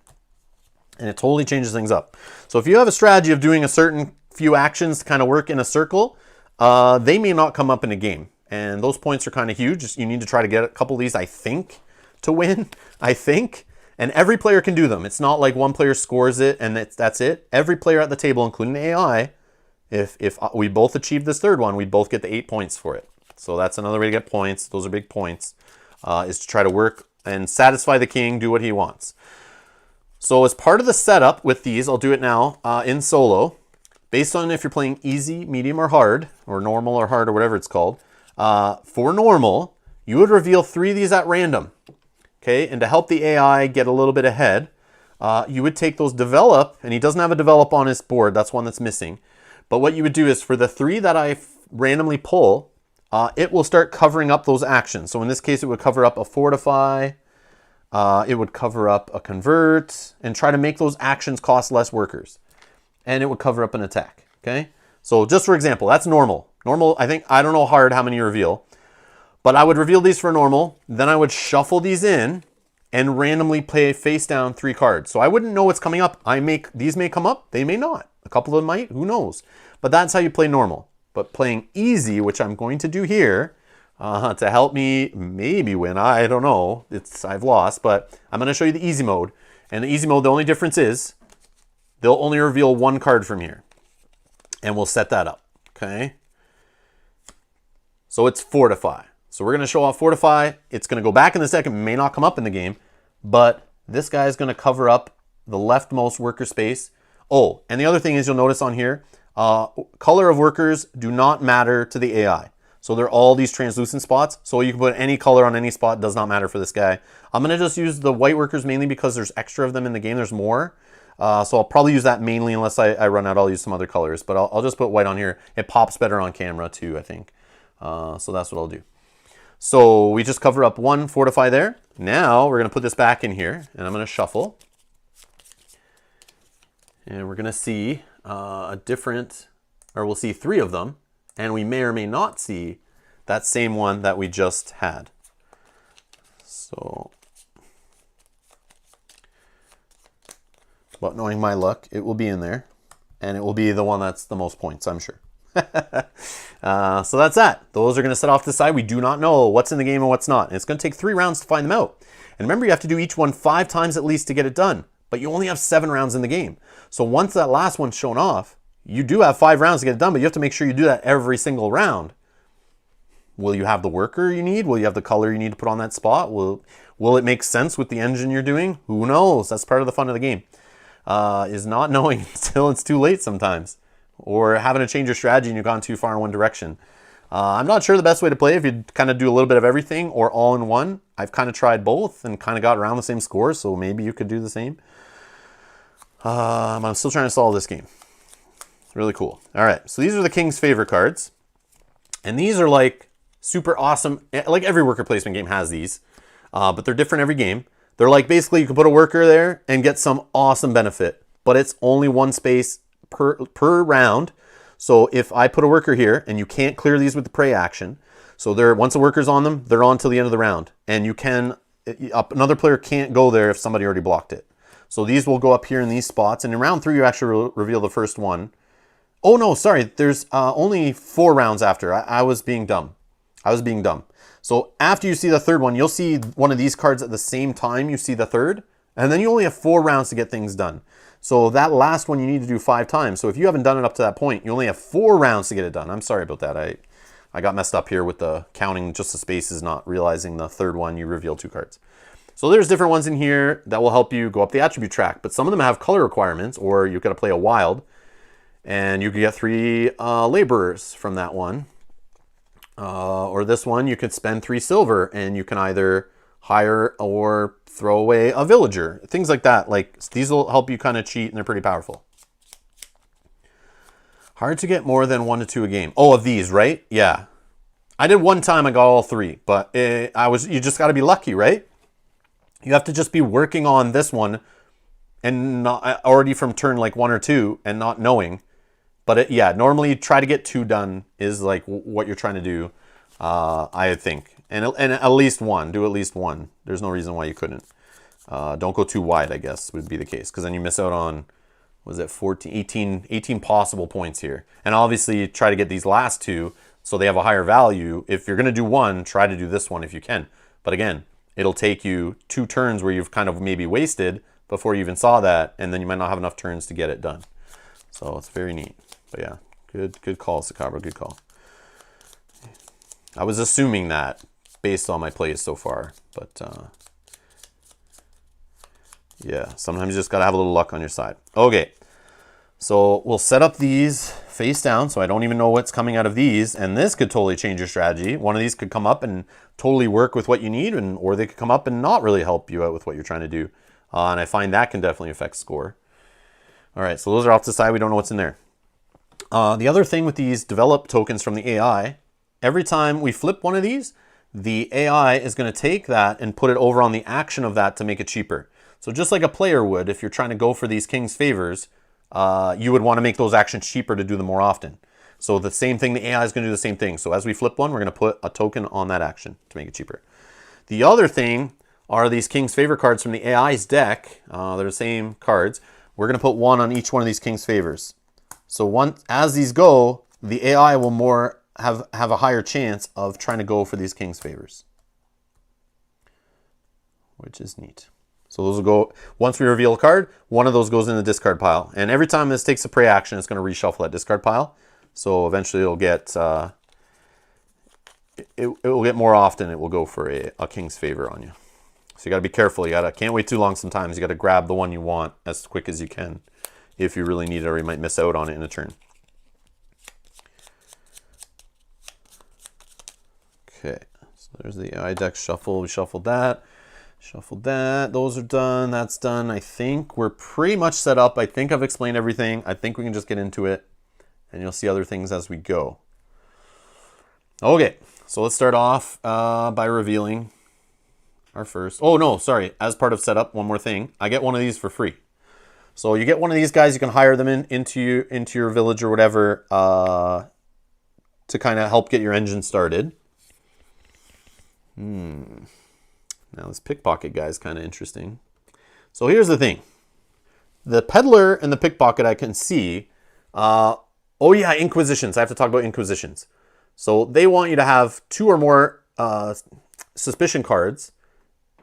And it totally changes things up. So if you have a strategy of doing a certain few actions to kind of work in a circle, they may not come up in a game. And those points are kind of huge. You need to try to get a couple of these, I think, to win. I think. And every player can do them. It's not like one player scores it and that's it. Every player at the table, including the AI, if we both achieve this third one, we both get the 8 points for it. So that's another way to get points. Those are big points, is to try to work and satisfy the king, do what he wants. So as part of the setup with these, I'll do it now in solo. Based on if you're playing easy, medium, or hard, or normal or hard, or whatever it's called. For normal, you would reveal 3 of these at random. Okay, and to help the AI get a little bit ahead, you would take those develop, and he doesn't have a develop on his board, that's one that's missing. But what you would do is for the 3 that I randomly pull, it will start covering up those actions. So in this case, it would cover up a Fortify, it would cover up a Convert, and try to make those actions cost less workers. And it would cover up an attack, okay? So just for example, that's normal. Normal, I don't know hard how many you reveal, but I would reveal these for normal, then I would shuffle these in and randomly play face down 3 cards. So I wouldn't know what's coming up. These may come up, they may not. A couple of them might, who knows? But that's how you play normal. But playing easy, which I'm going to do here, to help me maybe win, I don't know, I've lost, but I'm gonna show you the easy mode. And the easy mode, the only difference is, they'll only reveal 1 card from here. And we'll set that up, okay? So it's Fortify. So we're going to show off Fortify. It's going to go back in a second. It may not come up in the game. But this guy is going to cover up the leftmost worker space. Oh, and the other thing is you'll notice on here, color of workers do not matter to the AI. So they're all these translucent spots. So you can put any color on any spot. Does not matter for this guy. I'm going to just use the white workers mainly because there's extra of them in the game. There's more. So I'll probably use that mainly unless I run out. I'll use some other colors. But I'll just put white on here. It pops better on camera too, I think. So that's what I'll do. So we just cover up 1 Fortify there. Now we're going to put this back in here. And I'm going to shuffle. And we're going to see we'll see 3 of them. And we may or may not see that same one that we just had. So, but knowing my luck, it will be in there. And it will be the one that's the most points, I'm sure. So that's that. Those are going to set off to the side. We do not know what's in the game and what's not. And it's going to take 3 rounds to find them out. And remember, you have to do each one 5 times at least to get it done. But you only have 7 rounds in the game. So once that last one's shown off, you do have 5 rounds to get it done, but you have to make sure you do that every single round. Will you have the worker you need? Will you have the color you need to put on that spot? Will it make sense with the engine you're doing? Who knows? That's part of the fun of the game. Is not knowing until it's too late sometimes. Or having to change your strategy and you've gone too far in one direction. I'm not sure the best way to play if you kind of do a little bit of everything or all in one. I've kind of tried both and kind of got around the same score, so maybe you could do the same. I'm still trying to solve this game. Really cool. All right, so these are the King's favorite cards. And these are like super awesome. Like every worker placement game has these, but they're different every game. They're like basically you can put a worker there and get some awesome benefit, but it's only 1 space per round. So if I put a worker here and you can't clear these with the prey action, so once a worker's on them, they're on till the end of the round. And another player can't go there if somebody already blocked it. So these will go up here in these spots. And in round 3, you actually reveal the first one. Oh no, sorry, there's only 4 rounds after. I was being dumb. So after you see the third one, you'll see one of these cards at the same time you see the third. And then you only have 4 rounds to get things done. So that last one you need to do 5 times. So if you haven't done it up to that point, you only have 4 rounds to get it done. I'm sorry about that. I got messed up here with the counting just the spaces, not realizing the third one you reveal 2 cards. So there's different ones in here that will help you go up the attribute track. But some of them have color requirements, or you've got to play a wild. And you could get 3 laborers from that one. Or this one, you could spend 3 silver and you can either hire or throw away a villager. Things like that. Like, these will help you kind of cheat, and they're pretty powerful. Hard to get more than 1 to 2 a game. Oh, of these, right? Yeah. I did one time, I got all 3, but you just got to be lucky, right? You have to just be working on this one and not already from turn like 1 or 2 and not knowing. But yeah, normally try to get 2 done is like what you're trying to do, I think. And at least 1, do at least 1. There's no reason why you couldn't. Don't go too wide, I guess, would be the case. Because then you miss out on, was it 18 possible points here. And obviously try to get these last 2 so they have a higher value. If you're going to do 1, try to do this one if you can. But again, it'll take you 2 turns where you've kind of maybe wasted before you even saw that, and then you might not have enough turns to get it done. So it's very neat. But yeah, good call, Sakabra, good call. I was assuming that based on my plays so far, but yeah, sometimes you just gotta have a little luck on your side. Okay, so we'll set up these face down, so I don't even know what's coming out of these, and this could totally change your strategy. One of these could come up and totally work with what you need, or they could come up and not really help you out with what you're trying to do. And I find that can definitely affect score. All right, so those are off to the side. We don't know what's in there. The other thing with these develop tokens from the AI, every time we flip one of these, the AI is going to take that and put it over on the action of that to make it cheaper. So just like a player would, if you're trying to go for these King's Favors, you would want to make those actions cheaper to do them more often. So the same thing, the AI is going to do the same thing. So as we flip one, we're going to put a token on that action to make it cheaper. The other thing are these King's Favor cards from the AI's deck. They're the same cards. We're going to put 1 on each one of these King's Favors. So as these go, the AI will have a higher chance of trying to go for these King's Favors, which is neat. So those will go, once we reveal a card, one of those goes in the discard pile. And every time this takes a prey action, it's going to reshuffle that discard pile. So eventually it'll get, it will get more often, it will go for a King's Favor on you. So you got to be careful. Can't wait too long sometimes. You got to grab the one you want as quick as you can if you really need it, or you might miss out on it in a turn. Okay, so there's the AI deck shuffle. We shuffled that. Shuffled that. Those are done. That's done. I think we're pretty much set up. I think I've explained everything. I think we can just get into it, and you'll see other things as we go. Okay, so let's start off by revealing our first. Oh, no, sorry. As part of setup, one more thing. I get one of these for free. So you get one of these guys. You can hire them into your village or whatever to kind of help get your engine started. Now this pickpocket guy is kind of interesting. So here's the thing. The peddler and the pickpocket I can see. Oh yeah, Inquisitions. I have to talk about Inquisitions. So they want you to have 2 or more suspicion cards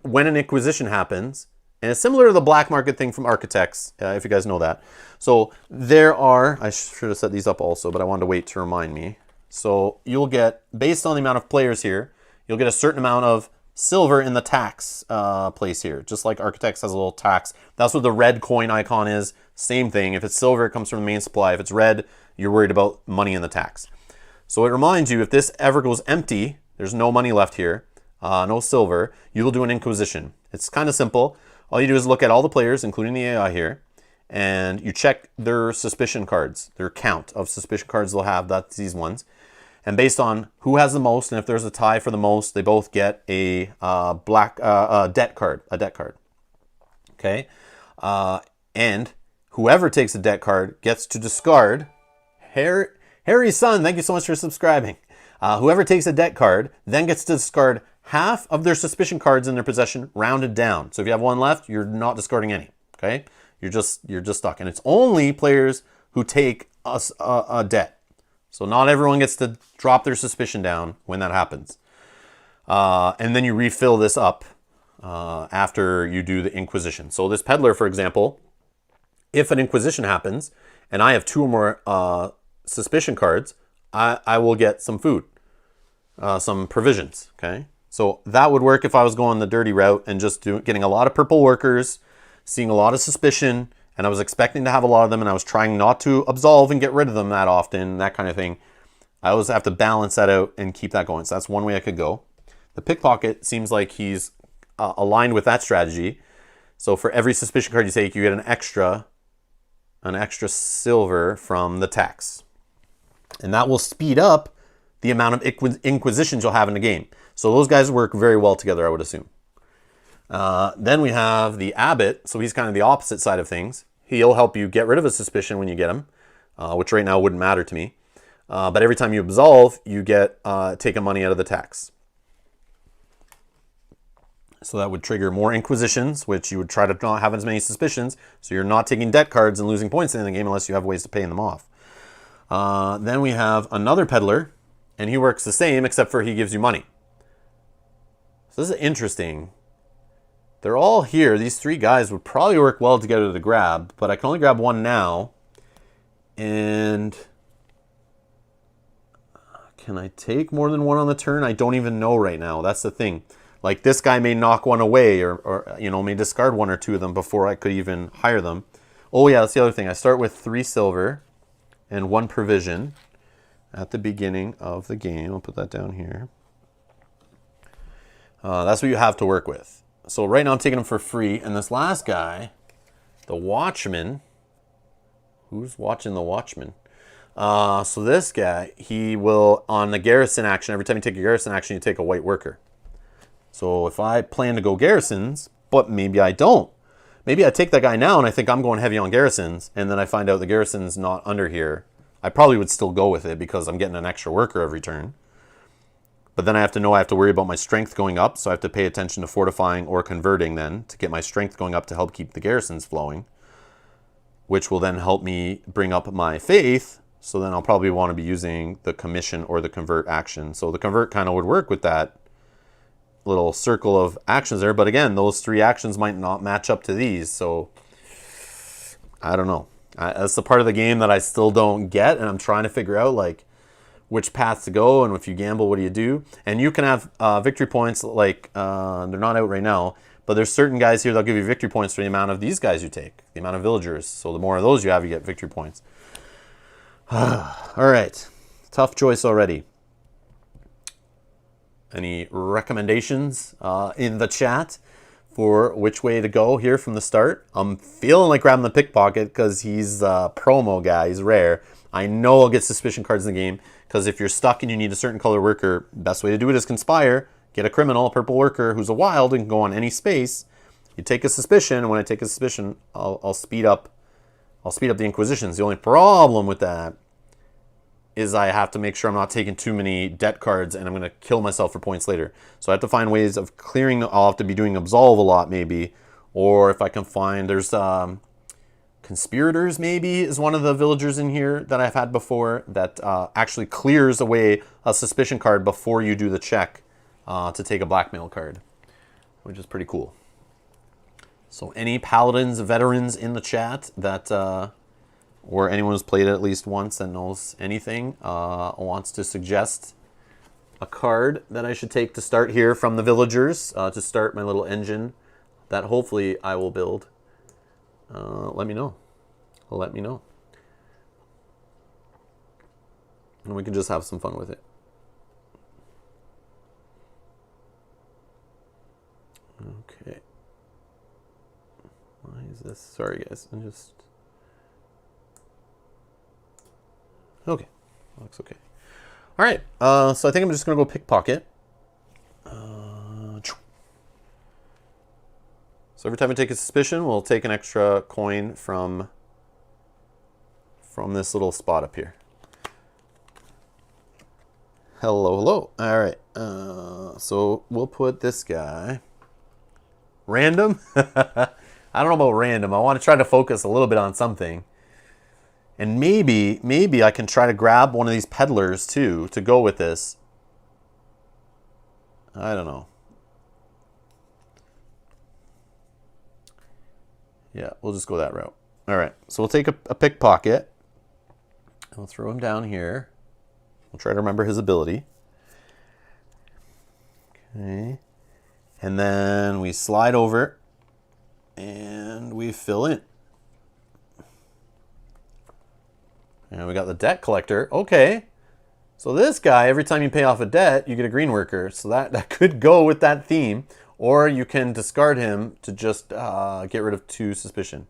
when an Inquisition happens. And it's similar to the black market thing from Architects, if you guys know that. So there are, I should have set these up also, but I wanted to wait to remind me. So you'll get, based on the amount of players here, you'll get a certain amount of silver in the tax place here. Just like Architects has a little tax. That's what the red coin icon is. Same thing. If it's silver, it comes from the main supply. If it's red, you're worried about money in the tax. So it reminds you, if this ever goes empty, there's no money left here, no silver, you will do an Inquisition. It's kind of simple. All you do is look at all the players, including the AI here, and you check their suspicion cards, their count of suspicion cards they'll have. That's these ones. And based on who has the most, and if there's a tie for the most, they both get a debt card, Okay, and whoever takes a debt card gets to discard. Harry's son, thank you so much for subscribing. Whoever takes a debt card then gets to discard half of their suspicion cards in their possession, rounded down. So if you have 1 left, you're not discarding any. Okay, you're just stuck, and it's only players who take a debt. So not everyone gets to drop their suspicion down when that happens. And then you refill this up after you do the Inquisition. So this peddler, for example, if an Inquisition happens and I have 2 or more suspicion cards, I will get some food, some provisions, okay? So that would work if I was going the dirty route and just getting a lot of purple workers, seeing a lot of suspicion, and I was expecting to have a lot of them, and I was trying not to absolve and get rid of them that often, that kind of thing. I always have to balance that out and keep that going. So that's one way I could go. The pickpocket seems like he's aligned with that strategy. So for every suspicion card you take, you get an extra silver from the tax. And that will speed up the amount of inquisitions you'll have in the game. So those guys work very well together, I would assume. Then we have the abbot. So he's kind of the opposite side of things. He'll help you get rid of a suspicion when you get him, which right now wouldn't matter to me. But every time you absolve, you get taken money out of the tax. So that would trigger more inquisitions, which you would try to not have as many suspicions. So you're not taking debt cards and losing points in the game unless you have ways to pay them off. Then we have another peddler, and he works the same, except for he gives you money. So this is interesting. They're all here. These three guys would probably work well together to grab, but I can only grab one now. And can I take more than one on the turn? I don't even know right now. That's the thing. Like this guy may knock one away or you know, may discard one or two of them before I could even hire them. Oh yeah, that's the other thing. I start with 3 silver and 1 provision at the beginning of the game. I'll put that down here. That's what you have to work with. So right now I'm taking them for free. And this last guy, the Watchman, who's watching the Watchman? So this guy, he will, on the garrison action, every time you take a garrison action, you take a white worker. So if I plan to go garrisons, but maybe I don't. Maybe I take that guy now and I think I'm going heavy on garrisons, and then I find out the garrison's not under here. I probably would still go with it because I'm getting an extra worker every turn. But then I have to worry about my strength going up, so I have to pay attention to fortifying or converting then to get my strength going up to help keep the garrisons flowing, which will then help me bring up my faith. So then I'll probably want to be using the commission or the convert action. So the convert kind of would work with that little circle of actions there. But again, those 3 actions might not match up to these. So I don't know. That's the part of the game that I still don't get. And I'm trying to figure out like which path to go. And if you gamble, what do you do? And you can have victory points like they're not out right now. But there's certain guys here that'll give you victory points for the amount of these guys you take. The amount of villagers. So the more of those you have, you get victory points. All right. Tough choice already. Any recommendations in the chat for which way to go here from the start? I'm feeling like grabbing the pickpocket because he's a promo guy. He's rare. I know I'll get suspicion cards in the game because if you're stuck and you need a certain color worker, best way to do it is conspire. Get a criminal, a purple worker who's a wild and can go on any space. You take a suspicion, and when I take a suspicion, I'll speed up the inquisitions. The only problem with that is I have to make sure I'm not taking too many debt cards and I'm going to kill myself for points later. So I have to find ways of clearing. I'll have to be doing absolve a lot maybe. Or if I can find, there's conspirators maybe is one of the villagers in here that I've had before that actually clears away a suspicion card before you do the check to take a blackmail card, which is pretty cool. So any Paladins veterans in the chat that... or anyone who's played it at least once and knows anything, wants to suggest a card that I should take to start here from the villagers, to start my little engine that hopefully I will build, let me know. Let me know. And we can just have some fun with it. Okay. Why is this? Sorry guys, I'm just... Okay, looks okay. All right, so I think I'm just gonna go pickpocket. So every time I take a suspicion, we'll take an extra coin from this little spot up here. Hello, hello. All right, so we'll put this guy. Random? I don't know about random. I want to try to focus a little bit on something. And maybe I can try to grab one of these peddlers too to go with this. I don't know. Yeah, we'll just go that route. All right, so we'll take a pickpocket. We'll throw him down here. We'll try to remember his ability. Okay. And then we slide over and we fill in. And we got the debt collector. Okay. So this guy, every time you pay off a debt, you get a green worker. So that could go with that theme. or you can discard him to just get rid of 2 suspicion.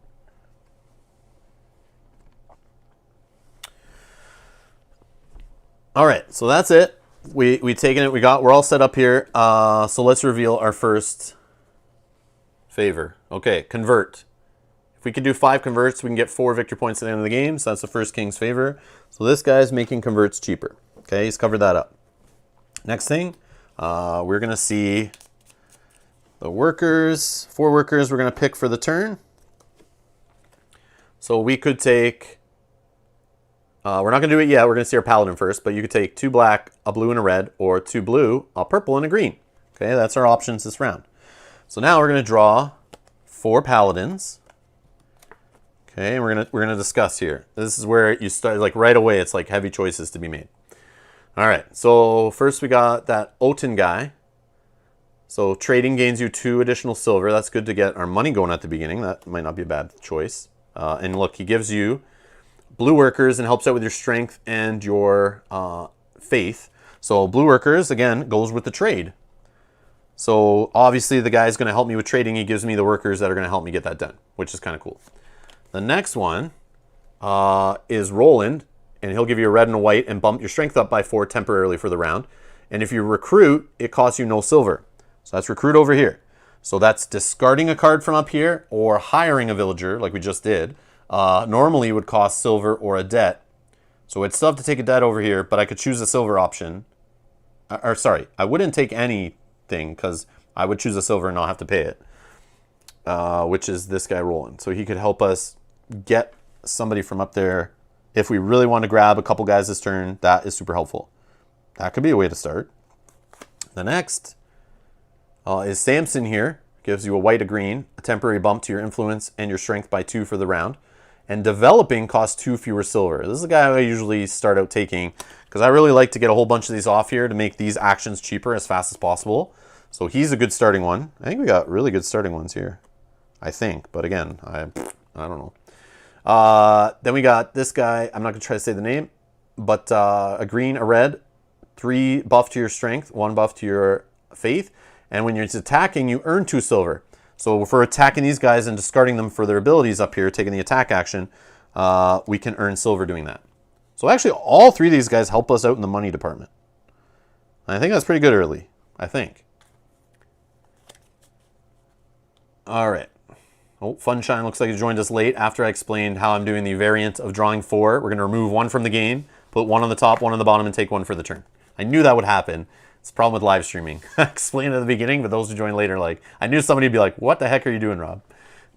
All right, so that's it. We taken it. We're all set up here. So let's reveal our first favor. Okay, convert. If we could do 5 converts, we can get 4 victory points at the end of the game. So that's the first king's favor. So this guy's making converts cheaper. Okay, he's covered that up. Next thing, we're going to see the workers. 4 workers we're going to pick for the turn. So we could take... we're not going to do it yet. We're going to see our paladin first. But you could take 2 black, a blue, and a red, or 2 blue, a purple, and a green. Okay, that's our options this round. So now we're going to draw 4 paladins. Okay, and we're gonna discuss here. This is where you start, like right away. It's like heavy choices to be made. All right. So first we got that Oten guy. So trading gains you 2 additional silver. That's good to get our money going at the beginning. That might not be a bad choice. And look, he gives you blue workers and helps out with your strength and your faith. So blue workers, again, goes with the trade. So obviously the guy's going to help me with trading. He gives me the workers that are going to help me get that done, which is kind of cool. The next one is Roland, and he'll give you a red and a white and bump your strength up by 4 temporarily for the round. And if you recruit, it costs you no silver. So that's recruit over here. So that's discarding a card from up here or hiring a villager like we just did. Normally would cost silver or a debt. So I'd still have to take a debt over here, but I could choose a silver option. Or sorry, I wouldn't take anything because I would choose a silver and not have to pay it. Which is this guy Roland. So he could help us get somebody from up there. If we really want to grab a couple guys this turn, that is super helpful. That could be a way to start. The next is Samson here. Gives you a white, a green, a temporary bump to your influence and your strength by 2 for the round. And developing costs 2 fewer silver. This is a guy I usually start out taking because I really like to get a whole bunch of these off here to make these actions cheaper as fast as possible. So he's a good starting one. I think we got really good starting ones here. I think, but again, I don't know. Then we got this guy. I'm not going to try to say the name, but a green, a red, 3 buff to your strength, 1 buff to your faith. And when you're attacking, you earn 2 silver. So for attacking these guys and discarding them for their abilities up here, taking the attack action, we can earn silver doing that. So actually, all 3 of these guys help us out in the money department. I think that's pretty good early, I think. All right. Oh, Funshine looks like he joined us late after I explained how I'm doing the variant of drawing 4. We're going to remove 1 from the game, put 1 on the top, 1 on the bottom, and take 1 for the turn. I knew that would happen. It's a problem with live streaming. I explained at the beginning, but those who join later, like, I knew somebody would be like, what the heck are you doing, Rob?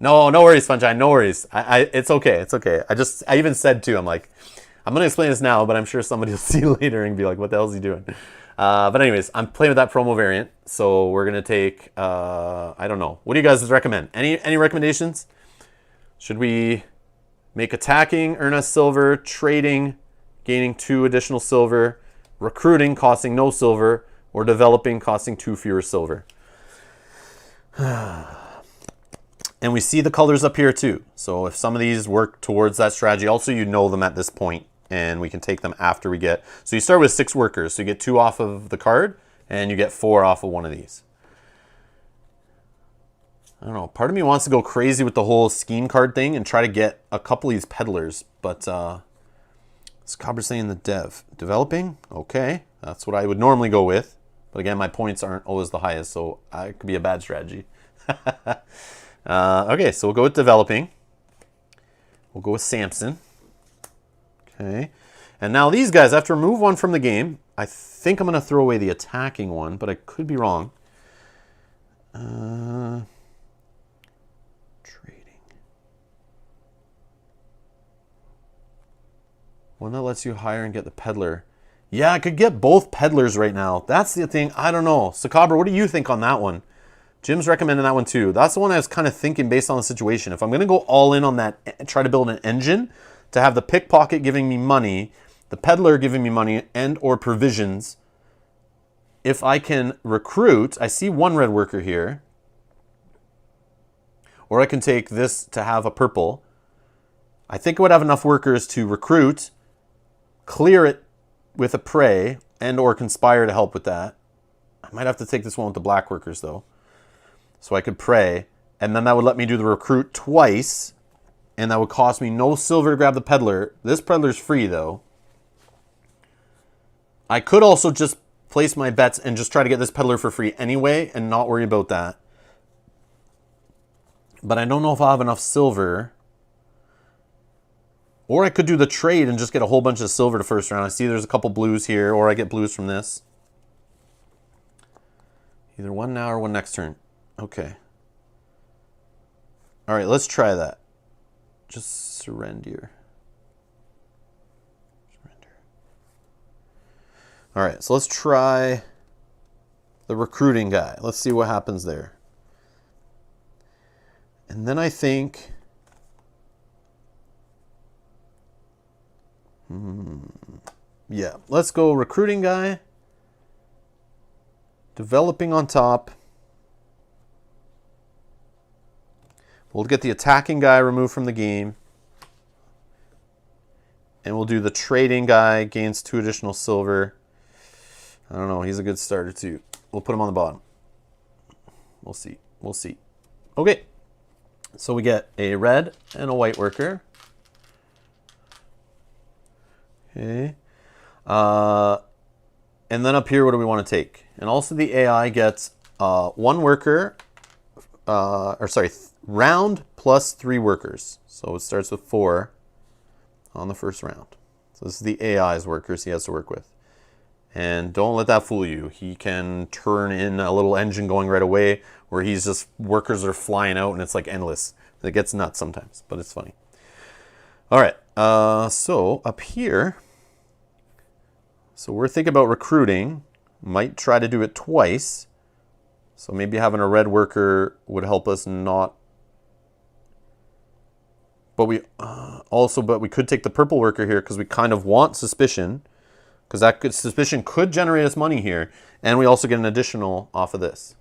No worries, Funshine, no worries. It's okay, it's okay. I even said, too, I'm like, I'm going to explain this now, but I'm sure somebody will see later and be like, what the hell is he doing? But anyways, I'm playing with that promo variant, so we're going to take, I don't know. What do you guys recommend? Any recommendations? Should we make attacking, earn us silver, trading, gaining 2 additional silver, recruiting, costing no silver, or developing, costing 2 fewer silver? And we see the colors up here too. So if some of these work towards that strategy, also you know them at this point, and we can take them after we get... So you start with 6 workers, so you get 2 off of the card, and you get 4 off of one of these. I don't know, part of me wants to go crazy with the whole scheme card thing and try to get a couple of these peddlers, but Scobra's saying the developing, okay, that's what I would normally go with, but again, my points aren't always the highest, so it could be a bad strategy. Okay, so we'll go with developing. We'll go with Samson. Okay, and now these guys, I have to remove 1 from the game. I think I'm going to throw away the attacking one, but I could be wrong. Trading. One that lets you hire and get the peddler. Yeah, I could get both peddlers right now. That's the thing. I don't know. Sakabra, what do you think on that one? Jim's recommending that one too. That's the one I was kind of thinking based on the situation. If I'm going to go all in on that, try to build an engine to have the pickpocket giving me money, the peddler giving me money and or provisions. If I can recruit, I see 1 red worker here. Or I can take this to have a purple. I think I would have enough workers to recruit, clear it with a prey, and or conspire to help with that. I might have to take this one with the black workers though. So I could pray, and then that would let me do the recruit twice, and that would cost me no silver to grab the peddler. This peddler's free, though. I could also just place my bets and just try to get this peddler for free anyway and not worry about that. But I don't know if I'll have enough silver. Or I could do the trade and just get a whole bunch of silver to first round. I see there's a couple blues here, or I get blues from this. Either one now or one next turn. Okay. All right, let's try that. Just surrender. All right, so let's try the recruiting guy. Let's see what happens there. And then I think... yeah, let's go recruiting guy. Developing on top. We'll get the attacking guy removed from the game. And we'll do the trading guy, gains 2 additional silver. I don't know, he's a good starter too. We'll put him on the bottom. We'll see. We'll see. Okay. So we get a red and a white worker. Okay. And then up here, what do we want to take? And also the AI gets 1 worker, round plus 3 workers. So it starts with 4 on the first round. So this is the AI's workers he has to work with. And don't let that fool you. He can turn in a little engine going right away where he's just, workers are flying out and it's like endless. It gets nuts sometimes, but it's funny. All right, so up here, so we're thinking about recruiting. Might try to do it twice. So maybe having a red worker would help us not. But we but we could take the purple worker here because we kind of want suspicion. Because that suspicion could generate us money here. And we also get an additional off of this.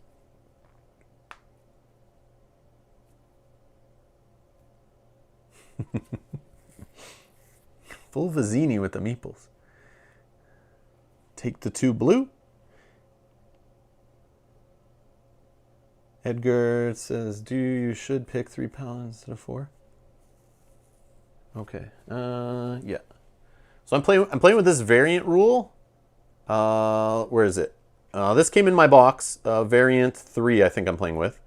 Full Vizzini with the meeples. Take the 2 blue. Edgar says, you should pick 3 Paladins instead of 4. Okay. Yeah. So I'm playing with this variant rule. Where is it? This came in my box. Variant 3, I think I'm playing with.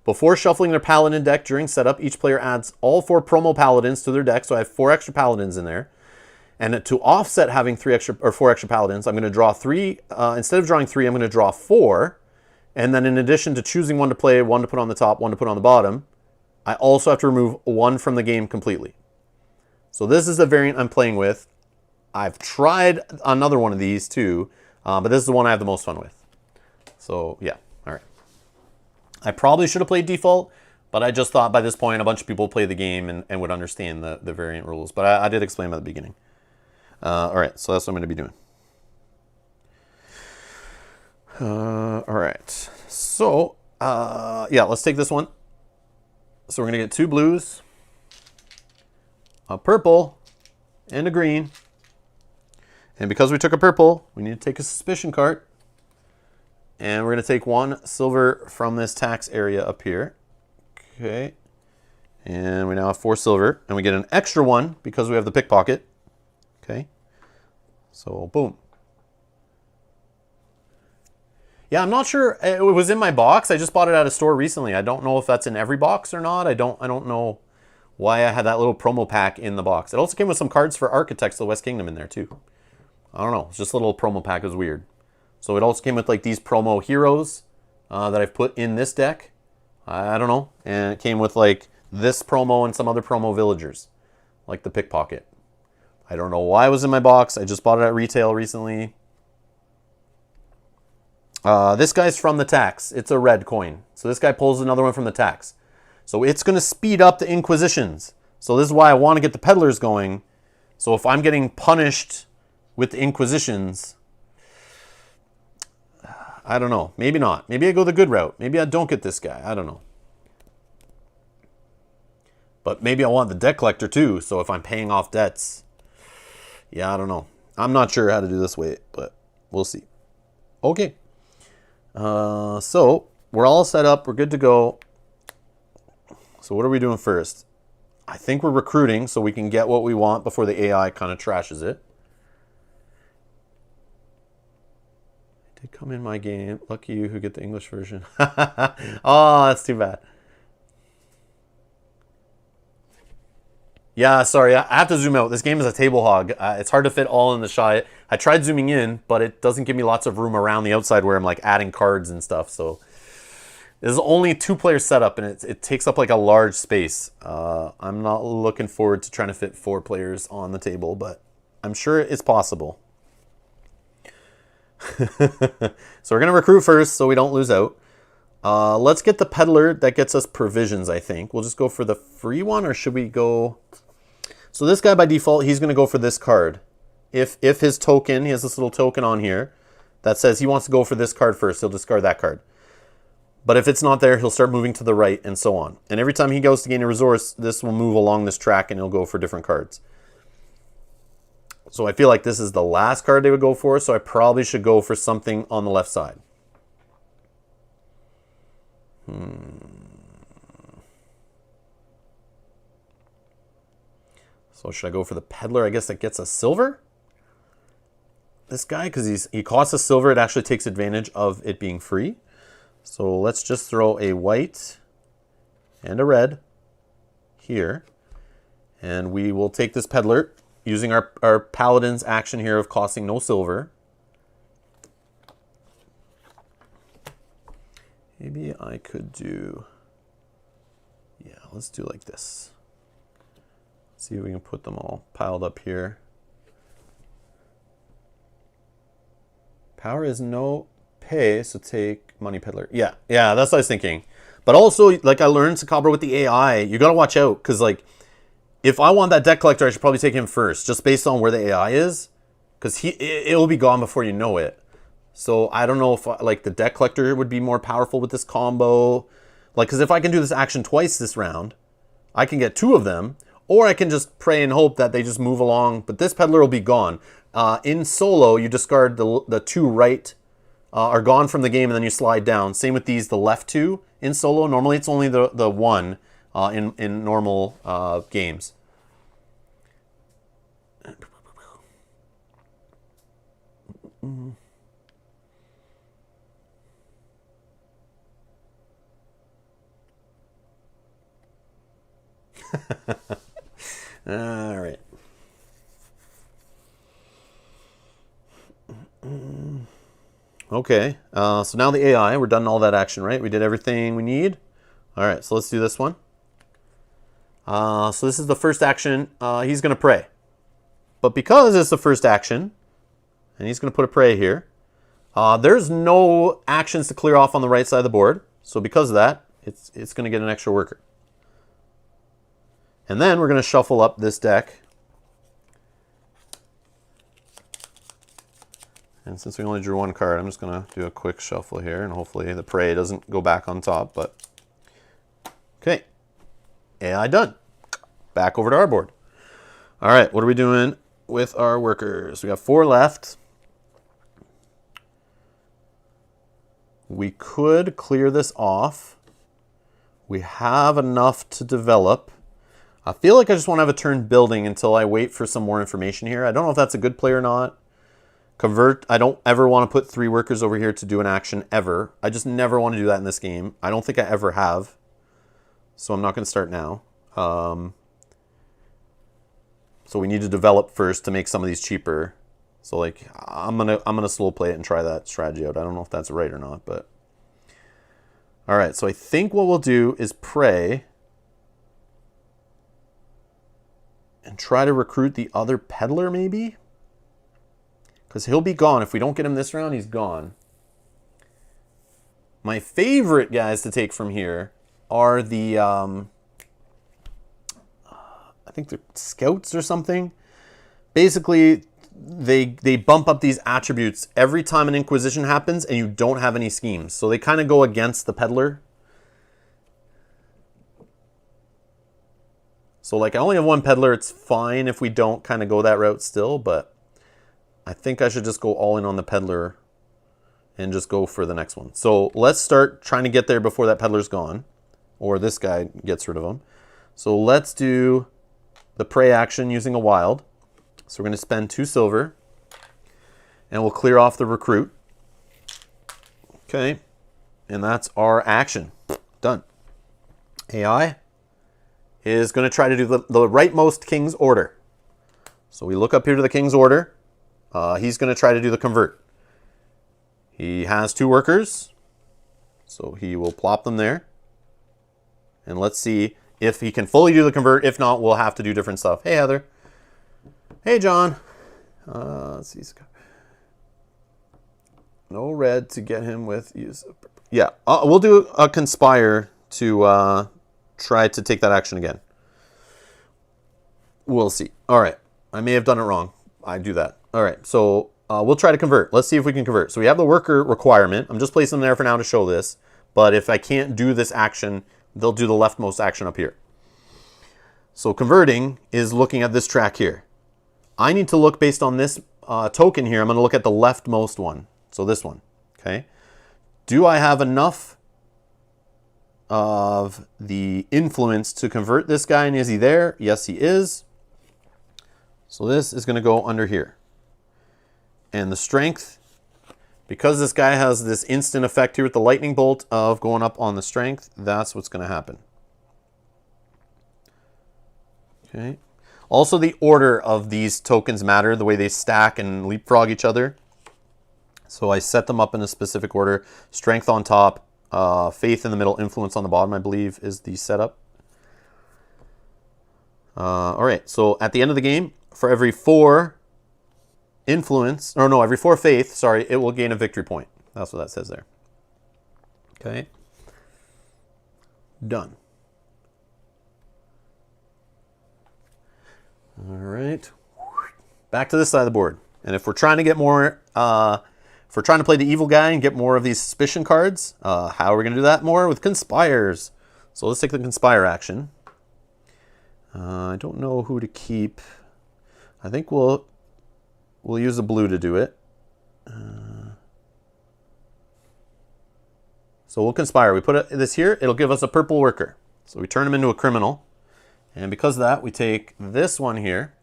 Before shuffling their Paladin deck during setup, each player adds all 4 promo Paladins to their deck. So I have 4 extra Paladins in there. And to offset having 4 extra Paladins, I'm going to draw 3. Instead of drawing 3, I'm going to draw 4. And then in addition to choosing 1 to play, 1 to put on the top, 1 to put on the bottom, I also have to remove 1 from the game completely. So this is the variant I'm playing with. I've tried another one of these too, but this is the one I have the most fun with. So yeah, all right. I probably should have played default, but I just thought by this point a bunch of people play the game and would understand the variant rules. But I did explain them at the beginning. All right, so that's what I'm going to be doing. All right, so yeah, let's take this one. So we're going to get 2 blues, a purple, and a green. And because we took a purple, we need to take a suspicion card. And we're going to take 1 silver from this tax area up here. Okay. And we now have 4 silver. And we get an extra 1 because we have the pickpocket. Okay. So, boom. Yeah, I'm not sure. It was in my box. I just bought it at a store recently. I don't know if that's in every box or not. I don't know why I had that little promo pack in the box. It also came with some cards for Architects of the West Kingdom in there too. I don't know. It's just a little promo pack. It was weird. So it also came with like these promo heroes that I've put in this deck. I don't know. And it came with like this promo and some other promo villagers, like the pickpocket. I don't know why it was in my box. I just bought it at retail recently. This guy's from the tax. It's a red coin. So this guy pulls another one from the tax. So it's going to speed up the Inquisitions. So this is why I want to get the peddlers going. So if I'm getting punished with the Inquisitions, I don't know. Maybe not. Maybe I go the good route. Maybe I don't get this guy. I don't know. But maybe I want the debt collector too. So if I'm paying off debts, yeah, I don't know. I'm not sure how to do this way, but we'll see. Okay. So we're all set up. We're good to go. So what are we doing first? I think we're recruiting so we can get what we want before the AI kind of trashes it. It did come in my game. Lucky you who get the English version. Oh, that's too bad. Yeah, sorry, I have to zoom out. This game is a table hog. It's hard to fit all in the shot. I tried zooming in, but it doesn't give me lots of room around the outside where I'm like adding cards and stuff. So there's only 2-player setup, and it takes up like a large space. I'm not looking forward to trying to fit 4 players on the table, but I'm sure it's possible. So we're going to recruit first so we don't lose out. Let's get the peddler that gets us provisions, I think. We'll just go for the free one, or should we go... So this guy by default, he's going to go for this card. If his token, he has this little token on here that says he wants to go for this card first, he'll discard that card. But if it's not there, he'll start moving to the right and so on. And every time he goes to gain a resource, this will move along this track and he'll go for different cards. So I feel like this is the last card they would go for, so I probably should go for something on the left side. So should I go for the peddler? I guess that gets a silver? This guy, because he costs a silver, it actually takes advantage of it being free. So let's just throw a white and a red here. And we will take this peddler using our Paladins action here of costing no silver. Maybe I could do... Yeah, let's do like this. See if we can put them all piled up here. Power is no pay, so take money peddler. Yeah, that's what I was thinking. But also, like I learned to Cabra with the AI, you gotta watch out, because like, if I want that deck collector, I should probably take him first, just based on where the AI is, because it will be gone before you know it. So I don't know if like the deck collector would be more powerful with this combo, like because if I can do this action twice this round, I can get 2 of them. Or I can just pray and hope that they just move along, but this peddler will be gone. In solo, you discard the 2 right are gone from the game, and then you slide down. Same with these, the left 2 in solo. Normally it's only the 1 in normal games. All right. Okay, so now the AI, we're done all that action, right? We did everything we need. All right, so let's do this one. So this is the first action. He's going to pray. But because it's the first action, and he's going to put a pray here, there's no actions to clear off on the right side of the board. So because of that, it's going to get an extra worker. And then we're going to shuffle up this deck. And since we only drew 1 card, I'm just going to do a quick shuffle here, and hopefully the prey doesn't go back on top. But okay, AI done. Back over to our board. All right, what are we doing with our workers? We got 4 left. We could clear this off. We have enough to develop. I feel like I just want to have a turn building until I wait for some more information here. I don't know if that's a good play or not. Convert, I don't ever want to put 3 workers over here to do an action ever. I just never want to do that in this game. I don't think I ever have. So I'm not going to start now. So we need to develop first to make some of these cheaper. So like I'm gonna slow play it and try that strategy out. I don't know if that's right or not, but all right. So I think what we'll do is pray and try to recruit the other peddler maybe, because he'll be gone if we don't get him this round. He's gone. My favorite guys to take from here are the I think they're scouts or something. Basically, they bump up these attributes every time an Inquisition happens and you don't have any schemes. So they kind of go against the peddler. So like I only have 1 peddler. It's fine if we don't kind of go that route still, but I think I should just go all in on the peddler and just go for the next one. So let's start trying to get there before that peddler's gone, or this guy gets rid of him. So let's do the prey action using a wild. So we're going to spend 2 silver, and we'll clear off the recruit. Okay, and that's our action. Done. AI is going to try to do the rightmost king's order. So we look up here to the king's order. He's going to try to do the convert. He has 2 workers, so he will plop them there. And let's see if he can fully do the convert. If not, we'll have to do different stuff. Hey, Heather. Hey, John. Let's see. No red to get him with use. Yeah, we'll do a conspire to try to take that action again. We'll see. All right. I may have done it wrong. I do that. All right. So we'll try to convert. Let's see if we can convert. So we have the worker requirement. I'm just placing them there for now to show this. But if I can't do this action, they'll do the leftmost action up here. So converting is looking at this track here. I need to look based on this token here. I'm going to look at the leftmost one. So this one. Okay. Do I have enough of the influence to convert this guy? And is he there? Yes, he is. So this is going to go under here. And the strength, because this guy has this instant effect here with the lightning bolt of going up on the strength, that's what's going to happen. Okay. Also, the order of these tokens matter, the way they stack and leapfrog each other. So I set them up in a specific order. Strength on top, faith in the middle, influence on the bottom, I believe, is the setup. All right, so at the end of the game, for every 4 influence, or no, every 4 faith, sorry, it will gain a victory point. That's what that says there. Okay. Done. All right. Back to this side of the board. And if we're trying to get more, if we're trying to play the evil guy and get more of these suspicion cards, how are we going to do that? More with conspires. So let's take the conspire action. I don't know who to keep. I think we'll use a blue to do it. So we'll conspire. We put this here. It'll give us a purple worker. So we turn him into a criminal. And because of that, we take this one here,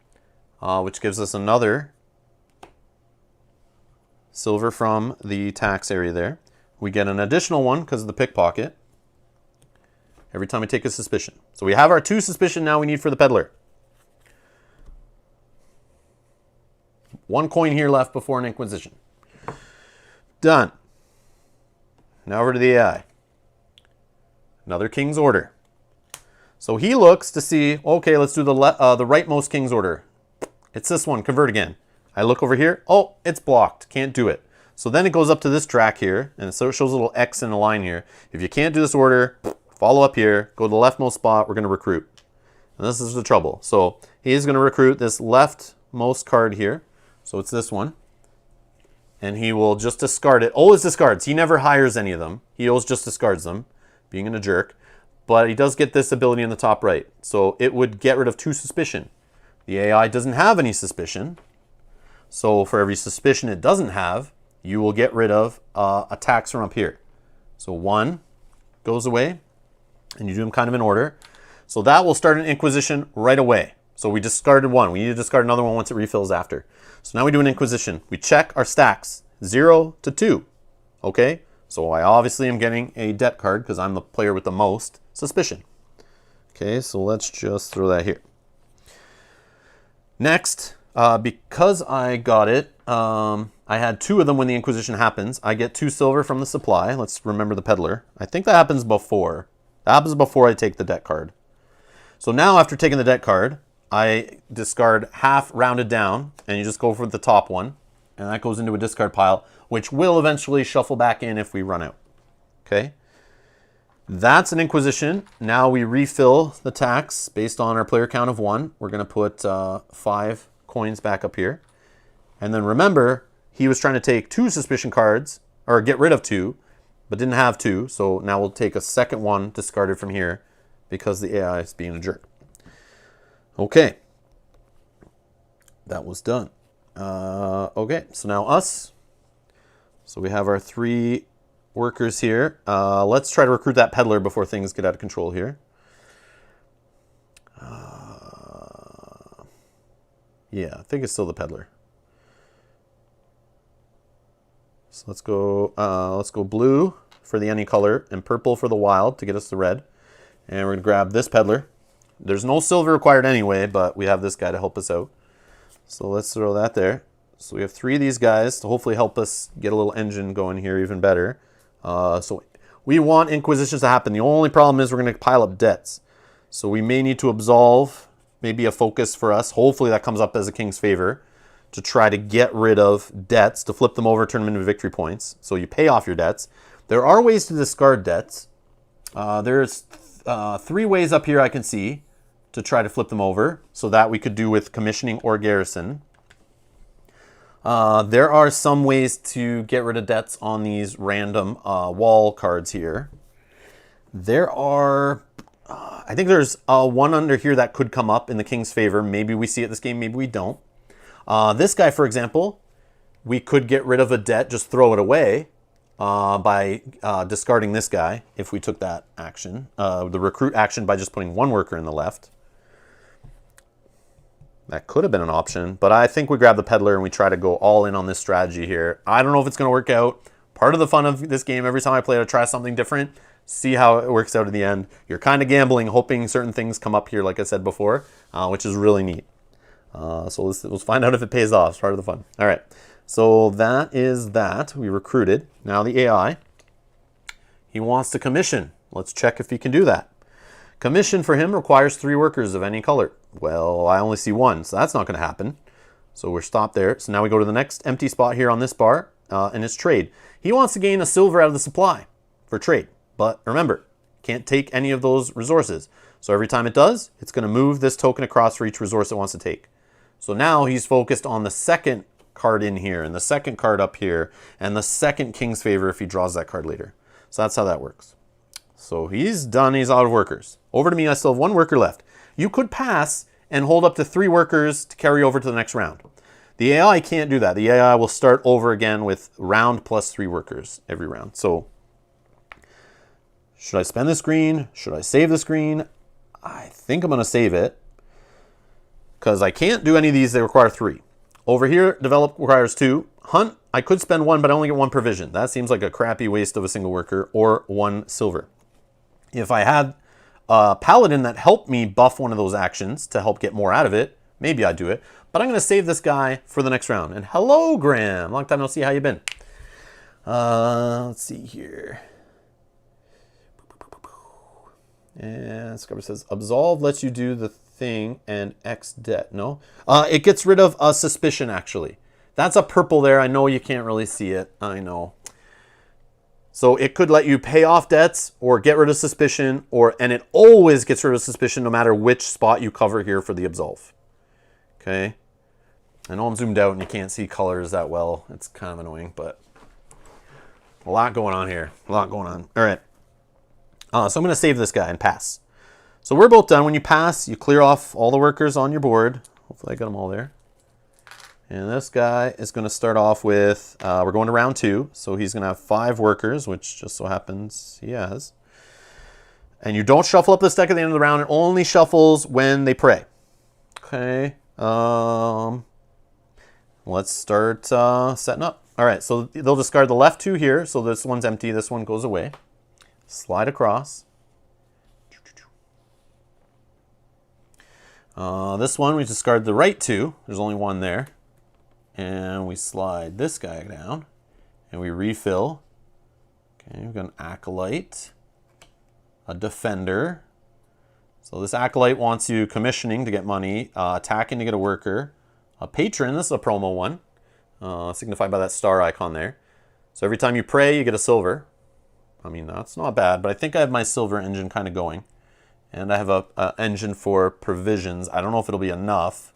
which gives us another silver from the tax area there. We get an additional one because of the pickpocket every time we take a suspicion. So we have our 2 suspicion now we need for the peddler. 1 coin here left before an inquisition. Done. Now over to the AI. Another king's order. So he looks to see, okay, let's do the rightmost king's order. It's this one, convert again. I look over here, oh, it's blocked, can't do it. So then it goes up to this track here, and so it shows a little X in a line here. If you can't do this order, follow up here, go to the leftmost spot, we're going to recruit. And this is the trouble. So he is going to recruit this leftmost card here. So it's this one. And he will just discard it. Always discards. He never hires any of them. He always just discards them, being a jerk. But he does get this ability in the top right. So it would get rid of 2 suspicion. The AI doesn't have any suspicion. So for every suspicion it doesn't have, you will get rid of a tax from up here. So 1 goes away, and you do them kind of in order. So that will start an inquisition right away. So we discarded 1. We need to discard another one once it refills after. So now we do an inquisition. We check our stacks, 0 to 2. Okay? So I obviously am getting a debt card because I'm the player with the most suspicion. Okay, so let's just throw that here. Next, because I got it, I had 2 of them when the inquisition happens. I get 2 silver from the supply. Let's remember the peddler. I think that happens before. That happens before I take the debt card. So now after taking the debt card, I discard half rounded down, and you just go for the top one, and that goes into a discard pile, which will eventually shuffle back in if we run out. Okay? That's an inquisition. Now we refill the tax based on our player count of 1. We're going to put 5 coins back up here. And then remember, he was trying to take 2 suspicion cards, or get rid of 2, but didn't have 2. So now we'll take a second one discarded from here because the AI is being a jerk. Okay. That was done. Okay, so now us. So we have our 3 workers here. Let's try to recruit that peddler before things get out of control here. Yeah, I think it's still the peddler. So let's go blue for the any color and purple for the wild to get us the red. And we're gonna grab this peddler. There's no silver required anyway, but we have this guy to help us out. So let's throw that there. So we have 3 of these guys to hopefully help us get a little engine going here even better. So we want inquisitions to happen. The only problem is we're going to pile up debts. So we may need to absolve, maybe a focus for us. Hopefully that comes up as a king's favor to try to get rid of debts, to flip them over, turn them into victory points. So you pay off your debts. There are ways to discard debts. There's 3 ways up here I can see to try to flip them over. So that we could do with commissioning or garrison. There are some ways to get rid of debts on these random wall cards here. There are, I think there's one under here that could come up in the king's favor. Maybe we see it this game, maybe we don't. This guy, for example, we could get rid of a debt, just throw it away by discarding this guy if we took that action. The recruit action by just putting 1 worker in the left. That could have been an option, but I think we grab the peddler and we try to go all in on this strategy here. I don't know if it's going to work out. Part of the fun of this game, every time I play it, I try something different, see how it works out at the end. You're kind of gambling, hoping certain things come up here, like I said before, which is really neat. So let's find out if it pays off. It's part of the fun. All right, so that is that. We recruited. Now the AI, he wants to commission. Let's check if he can do that. Commission for him requires 3 workers of any color. Well, I only see 1, so that's not going to happen. So we're stopped there. So now we go to the next empty spot here on this bar, and it's trade. He wants to gain a silver out of the supply for trade. But remember, can't take any of those resources. So every time it does, it's going to move this token across for each resource it wants to take. So now he's focused on the second card in here, and the second card up here, and the second king's favor if he draws that card later. So that's how that works. So he's done, he's out of workers. Over to me, I still have 1 worker left. You could pass and hold up to 3 workers to carry over to the next round. The AI can't do that. The AI will start over again with round plus 3 workers every round. So should I spend this green? Should I save this green? I think I'm going to save it because I can't do any of these. They require 3. Over here, develop requires 2. Hunt, I could spend 1, but I only get 1 provision. That seems like a crappy waste of a single worker or 1 silver. If I had a paladin that helped me buff one of those actions to help get more out of it, maybe I'd do it. But I'm going to save this guy for the next round. And hello, Graham. Long time no see. How you been? Let's see here. And Scrubber says, absolve lets you do the thing and X debt. No? It gets rid of a suspicion, actually. That's a purple there. I know you can't really see it. I know. So it could let you pay off debts or get rid of suspicion, and it always gets rid of suspicion no matter which spot you cover here for the absolve. Okay. I know I'm zoomed out and you can't see colors that well. It's kind of annoying, but a lot going on here. A lot going on. All right. So I'm going to save this guy and pass. So we're both done. When you pass, you clear off all the workers on your board. Hopefully I got them all there. And this guy is going to start off with, we're going to round 2. So he's going to have 5 workers, which just so happens he has. And you don't shuffle up this deck at the end of the round. It only shuffles when they pray. Okay. Let's start setting up. All right, so they'll discard the left 2 here. So this one's empty. This one goes away. Slide across. This one, we discard the right 2. There's only 1 there. And we slide this guy down. And we refill. Okay, we've got an Acolyte. A Defender. So this Acolyte wants you commissioning to get money. Attacking to get a worker. A Patron, this is a promo one. Signified by that star icon there. So every time you pray, you get a silver. I mean, that's not bad, but I think I have my silver engine kind of going. And I have a engine for provisions. I don't know if it'll be enough.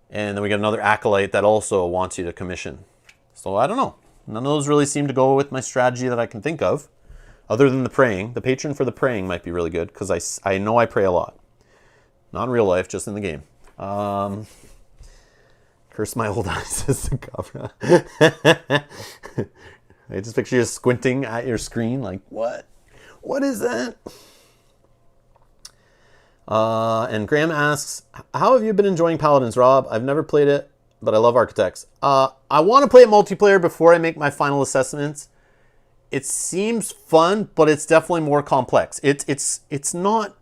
And then we got another Acolyte that also wants you to commission. So I don't know. None of those really seem to go with my strategy that I can think of. Other than the praying. The Patron for the praying might be really good because I know I pray a lot. Not in real life, just in the game. Curse my old eyes, says the Cabra. I just picture you squinting at your screen like, what? What is that? And Graham asks, how have you been enjoying Paladins, Rob? I've never played it, but I love Architects. I want to play it multiplayer before I make my final assessments. It seems fun, but it's definitely more complex. It's not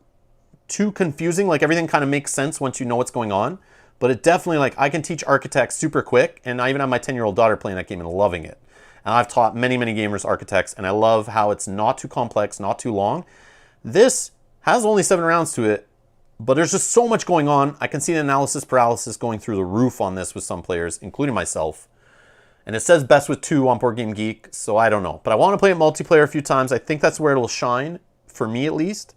too confusing. Like, everything kind of makes sense once you know what's going on. But it definitely, like, I can teach Architects super quick. And I even have my 10-year-old daughter playing that game and loving it. And I've taught many, many gamers Architects. And I love how it's not too complex, not too long. This has only 7 rounds to it. But there's just so much going on. I can see the analysis paralysis going through the roof on this with some players, including myself. And it says best with 2 on Board Game Geek, so I don't know. But I want to play it multiplayer a few times. I think that's where it'll shine, for me at least.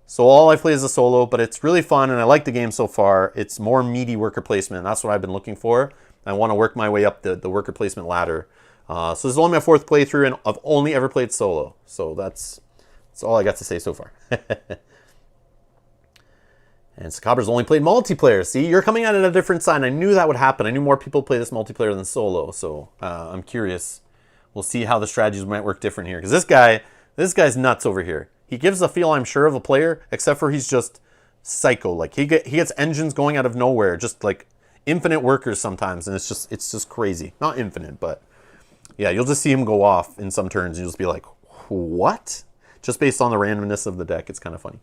So all I play is a solo, but it's really fun, and I like the game so far. It's more meaty worker placement. That's what I've been looking for. I want to work my way up the worker placement ladder. So this is only my 4th playthrough, and I've only ever played solo. So that's all I got to say so far. And Scabra's only played multiplayer. See, you're coming at it a different side. I knew that would happen. I knew more people play this multiplayer than solo. So I'm curious. We'll see how the strategies might work different here. Because this guy's nuts over here. He gives a feel, I'm sure, of a player, except for he's just psycho. Like, he gets engines going out of nowhere. Just like infinite workers sometimes. And it's just crazy. Not infinite, but yeah, you'll just see him go off in some turns. You'll just be like, what? Just based on the randomness of the deck. It's kind of funny.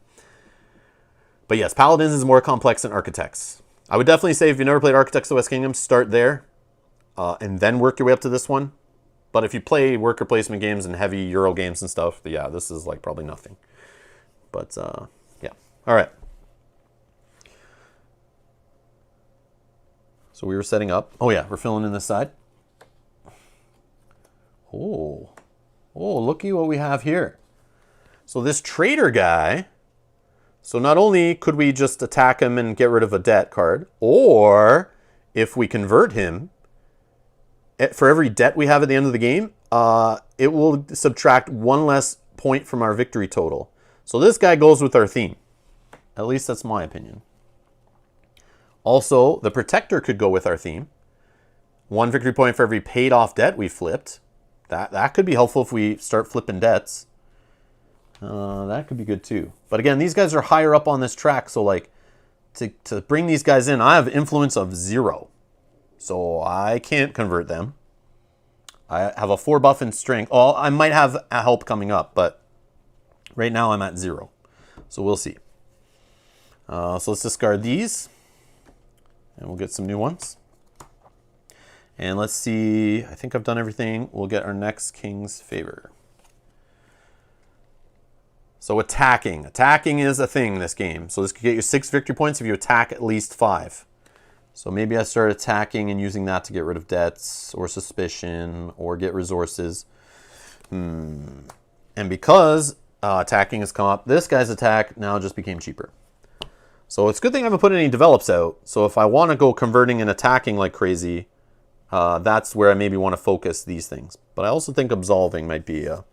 But yes, Paladins is more complex than Architects. I would definitely say if you've never played Architects of the West Kingdom, start there and then work your way up to this one. But if you play worker placement games and heavy Euro games and stuff, yeah, this is like probably nothing. But yeah, all right. So we were setting up. Oh yeah, we're filling in this side. Oh, looky what we have here. So this trader guy. So not only could we just attack him and get rid of a debt card, or if we convert him, for every debt we have at the end of the game, it will subtract 1 less point from our victory total. So this guy goes with our theme. At least that's my opinion. Also, the Protector could go with our theme. 1 victory point for every paid off debt we flipped. That could be helpful if we start flipping debts. That could be good too. But again, these guys are higher up on this track, so like to bring these guys in, I have influence of 0. So I can't convert them. I have a 4 buff in strength. Oh, I might have a help coming up, but right now I'm at 0. So we'll see. So let's discard these. And we'll get some new ones. And let's see. I think I've done everything. We'll get our next King's Favor. So attacking. Attacking is a thing in this game. So this could get you 6 victory points if you attack at least 5. So maybe I start attacking and using that to get rid of debts or suspicion or get resources. And because attacking has come up, this guy's attack now just became cheaper. So it's a good thing I haven't put any develops out. So if I want to go converting and attacking like crazy, that's where I maybe want to focus these things. But I also think absolving might be a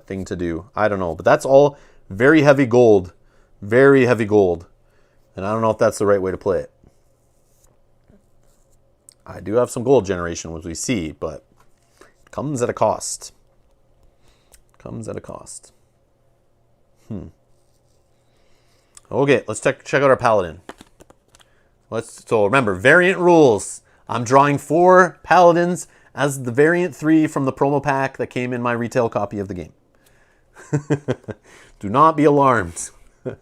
thing to do. I don't know. But that's all very heavy gold. Very heavy gold. And I don't know if that's the right way to play it. I do have some gold generation, as we see, but it comes at a cost. Comes at a cost. Okay, let's check out our Paladin. So remember, variant rules. I'm drawing 4 Paladins as the variant 3 from the promo pack that came in my retail copy of the game. Do not be alarmed. All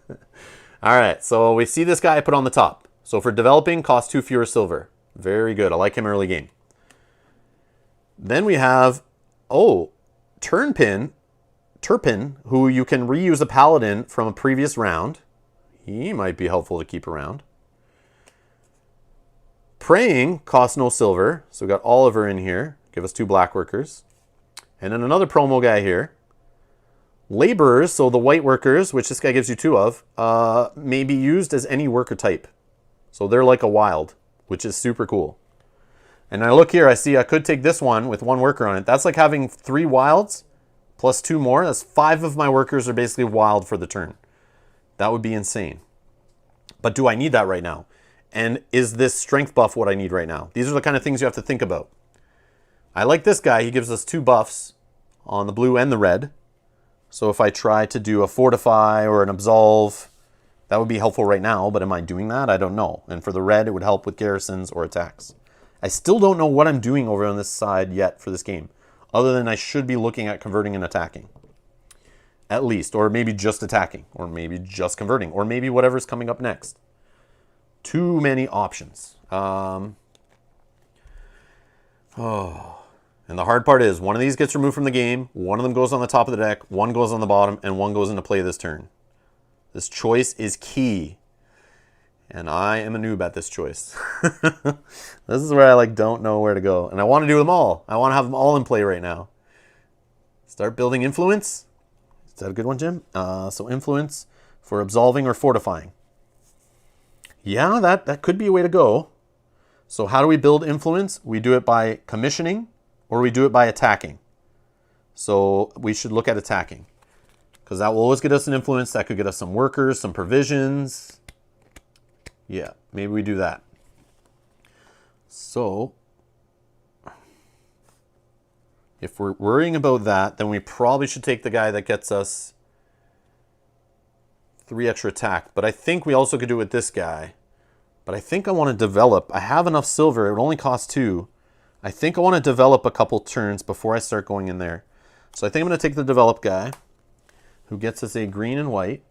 right, so we see this guy I put on the top. So for developing, cost 2 fewer silver. Very good. I like him early game. Then we have, Turpin, who you can reuse a Paladin from a previous round. He might be helpful to keep around. Praying costs no silver. So we got Oliver in here. Give us 2 black workers. And then another promo guy here. Laborers, so the white workers, which this guy gives you 2 of, may be used as any worker type. So they're like a wild, which is super cool. And I look here, I see I could take this one with 1 worker on it. That's like having 3 wilds plus 2 more. That's 5 of my workers are basically wild for the turn. That would be insane. But do I need that right now? And is this strength buff what I need right now? These are the kind of things you have to think about. I like this guy. He gives us 2 buffs on the blue and the red. So if I try to do a fortify or an absolve, that would be helpful right now. But am I doing that? I don't know. And for the red, it would help with garrisons or attacks. I still don't know what I'm doing over on this side yet for this game, other than I should be looking at converting and attacking. At least. Or maybe just attacking. Or maybe just converting. Or maybe whatever's coming up next. Too many options. And the hard part is, one of these gets removed from the game, one of them goes on the top of the deck, one goes on the bottom, and one goes into play this turn. This choice is key. And I am a noob at this choice. This is where I don't know where to go. And I want to do them all. I want to have them all in play right now. Start building influence. Is that a good one, Jim? So influence for absolving or fortifying. Yeah, that could be a way to go. So how do we build influence? We do it by commissioning or we do it by attacking. So we should look at attacking because that will always get us an influence. That could get us some workers, some provisions. Yeah, maybe we do that. So if we're worrying about that, then we probably should take the guy that gets us 3 extra attack. But I think we also could do it with this guy. But I think I want to develop. I have enough silver. It would only cost 2. I think I want to develop a couple turns before I start going in there. So I think I'm going to take the develop guy, who gets us a green and white.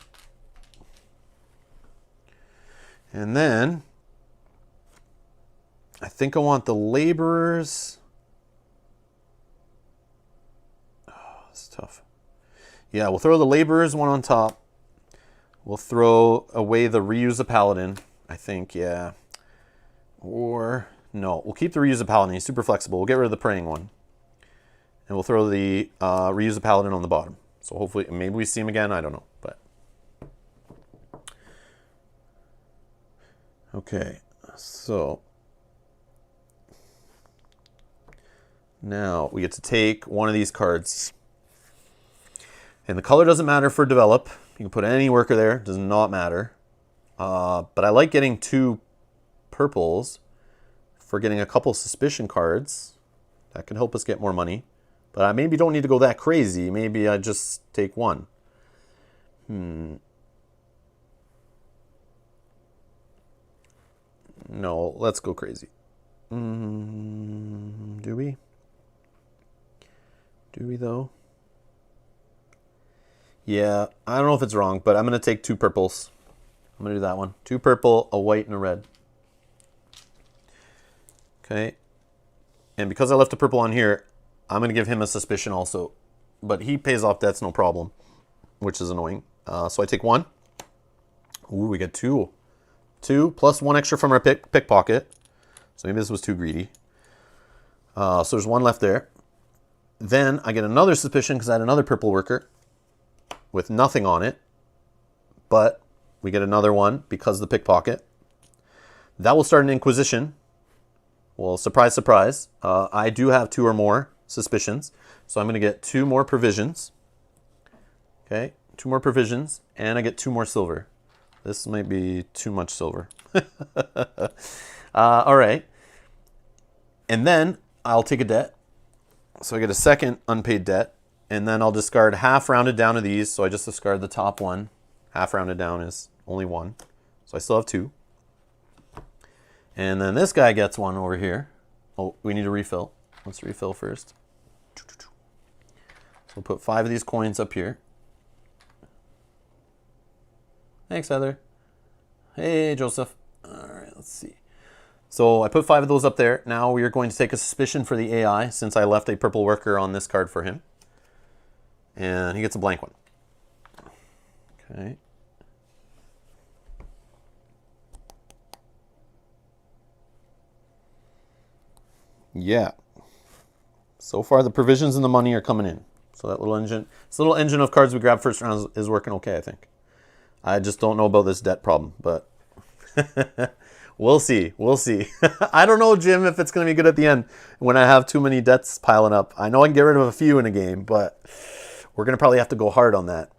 And then I think I want the laborers. Oh, it's tough. Yeah, we'll throw the laborers one on top. We'll throw away the reuse a paladin, I think, yeah. Or, no, we'll keep the reuse a paladin. He's super flexible. We'll get rid of the praying one. And we'll throw the reuse a paladin on the bottom. So hopefully, maybe we see him again. I don't know, but. Okay, so. Now we get to take one of these cards. And the color doesn't matter for develop. You can put any worker there. Does not matter. But I like getting 2 purples for getting a couple suspicion cards. That can help us get more money. But I maybe don't need to go that crazy. Maybe I just take 1. No, let's go crazy. Do we? Do we though? Yeah, I don't know if it's wrong, but I'm going to take 2 purples. I'm going to do that one. 2 purple, a white, and a red. Okay. And because I left a purple on here, I'm going to give him a suspicion also. But he pays off debts, no problem, which is annoying. So I take 1. Ooh, we get 2. 2 plus 1 extra from our pickpocket. So maybe this was too greedy. So there's 1 left there. Then I get another suspicion because I had another purple worker with nothing on it. But we get another one because of the pickpocket. That will start an inquisition. Well, surprise, surprise. I do have 2 or more suspicions. So I'm going to get 2 more provisions. Okay, 2 more provisions. And I get 2 more silver. This might be too much silver. All right. And then I'll take a debt. So I get a second unpaid debt. And then I'll discard half rounded down of these. So I just discard the top one. Half rounded down is only 1. So I still have 2. And then this guy gets 1 over here. Oh, we need to refill. Let's refill first. So we'll put 5 of these coins up here. Thanks, Heather. Hey, Joseph. All right, let's see. So I put 5 of those up there. Now we are going to take a suspicion for the AI since I left a purple worker on this card for him. And he gets a blank one. Okay. Yeah. So far the provisions and the money are coming in. So that little engine, this little engine of cards we grabbed first round is working okay, I think. I just don't know about this debt problem, but we'll see. We'll see. I don't know, Jim, if it's going to be good at the end when I have too many debts piling up. I know I can get rid of a few in a game, but we're going to probably have to go hard on that.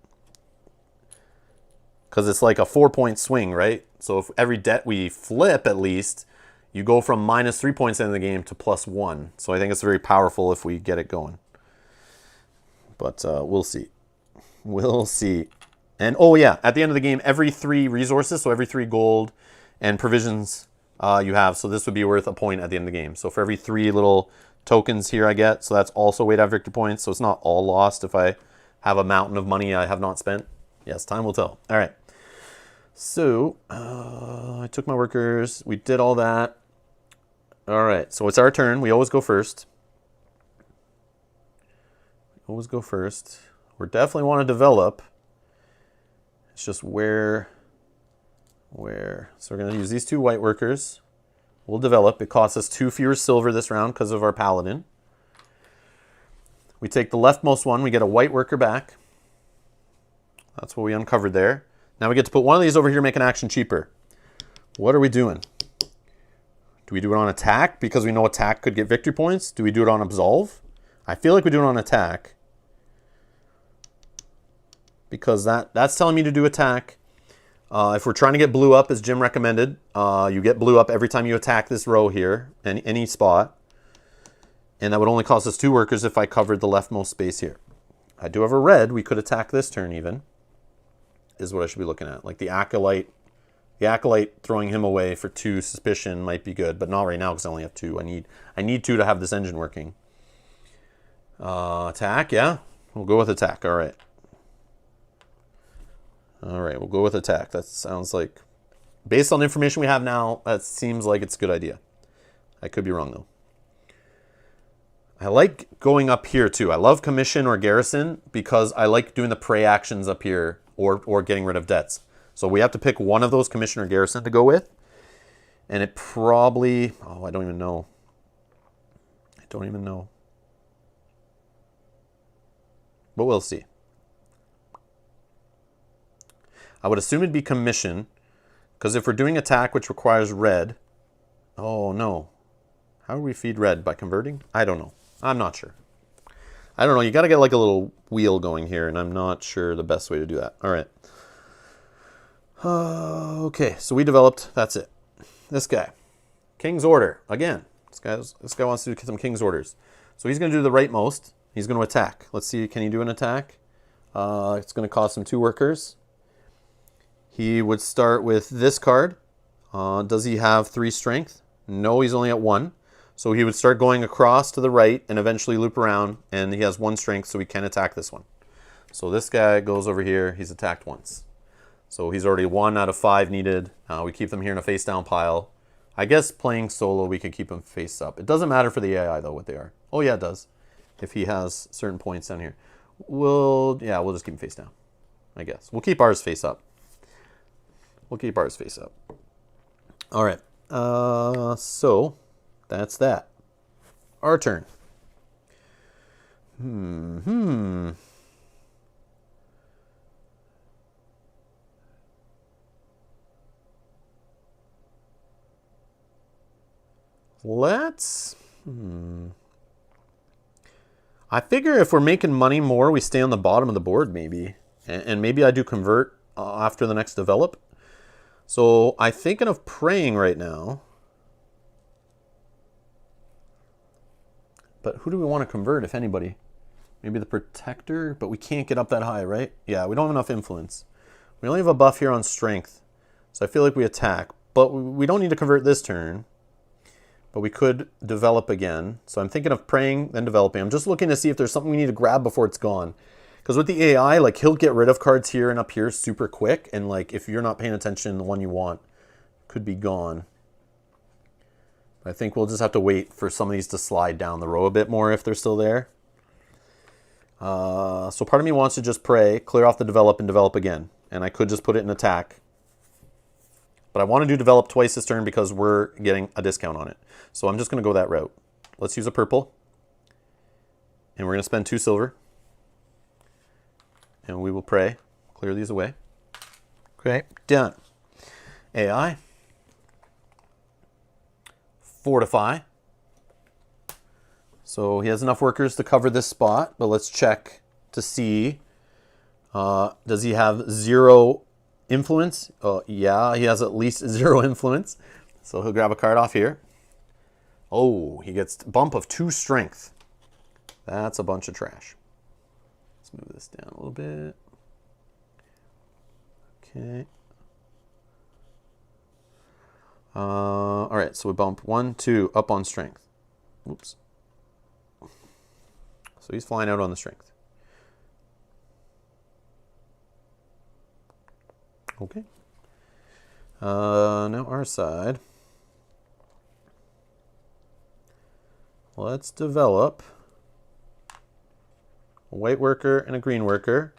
because it's like a 4-point swing, right? So if every debt we flip, at least, you go from -3 points in the game to +1. So I think it's very powerful if we get it going. But we'll see. We'll see. And oh yeah, at the end of the game, every 3 resources, so every 3 gold and provisions you have, so this would be worth a point at the end of the game. So for every 3 little tokens here I get, so that's also weight out victory points, so it's not all lost if I have a mountain of money I have not spent. Yes, time will tell. All right. So I took my workers. We did all that. All right, so it's our turn. We always go first. Always go first. We definitely want to develop. It's just where. So we're going to use these 2 white workers. We'll develop. It costs us 2 fewer silver this round because of our paladin. We take the leftmost one. We get a white worker back. That's what we uncovered there. Now we get to put one of these over here, make an action cheaper. What are we doing? Do we do it on attack because we know attack could get victory points? Do we do it on absolve? I feel like we do it on attack because that's telling me to do attack. If we're trying to get blue up, as Jim recommended, you get blue up every time you attack this row here, any spot. And that would only cost us 2 workers if I covered the leftmost space here. I do have a red. We could attack this turn even, is what I should be looking at. Like the Acolyte. The Acolyte, throwing him away for 2 suspicion might be good, but not right now because I only have 2. I need 2 to have this engine working. Attack, yeah. We'll go with attack, all right. All right, we'll go with attack. That sounds like, based on the information we have now, that seems like it's a good idea. I could be wrong, though. I like going up here, too. I love commission or garrison because I like doing the prey actions up here or getting rid of debts. So we have to pick one of those, commission or garrison, to go with. And it probably, oh, I don't even know. I don't even know. But we'll see. I would assume it'd be commission, because if we're doing attack, which requires red, oh no. How do we feed red? By converting? I don't know. I'm not sure. I don't know. You got to get like a little wheel going here, and I'm not sure the best way to do that. All right. Okay, so we developed. That's it. This guy. King's Order. Again, this guy wants to do some King's Orders. So he's going to do the rightmost. He's going to attack. Let's see, can he do an attack? It's going to cost him 2 workers. He would start with this card. Does he have 3 strength? No, he's only at 1. So he would start going across to the right and eventually loop around, and he has 1 strength, so he can attack this one. So this guy goes over here. He's attacked once. So he's already 1 out of 5 needed. We keep them here in a face-down pile. I guess playing solo, we could keep them face up. It doesn't matter for the AI, though, what they are. Oh, yeah, it does. If he has certain points down here. We'll just keep him face down, I guess. We'll keep ours face up. We'll keep ours face up. All right. So that's that. Our turn. Let's... I figure if we're making money more, we stay on the bottom of the board maybe. And maybe I do convert after the next develop. So I'm thinking of praying right now. But who do we want to convert, if anybody? Maybe the Protector, but we can't get up that high, right? Yeah, we don't have enough influence. We only have a buff here on strength. So I feel like we attack. But we don't need to convert this turn. But we could develop again. So I'm thinking of praying, then developing. I'm just looking to see if there's something we need to grab before it's gone. Because with the AI, like, he'll get rid of cards here and up here super quick. And, like, if you're not paying attention, the one you want could be gone. I think we'll just have to wait for some of these to slide down the row a bit more if they're still there. So part of me wants to just pray, clear off the develop, and develop again. And I could just put it in attack. But I want to do develop twice this turn because we're getting a discount on it. So I'm just going to go that route. Let's use a purple. And we're going to spend 2 silver. And we will pray. Clear these away. Okay, done. AI. Fortify. So he has enough workers to cover this spot, but let's check to see. Does he have 0 Influence. Oh, yeah, he has at least 0 influence. So he'll grab a card off here. Oh, he gets bump of 2 strength. That's a bunch of trash. Let's move this down a little bit. Okay. All right, so we bump 1, 2 up on strength. Oops. So he's flying out on the strength. Okay. Now our side. Let's develop a white worker and a green worker.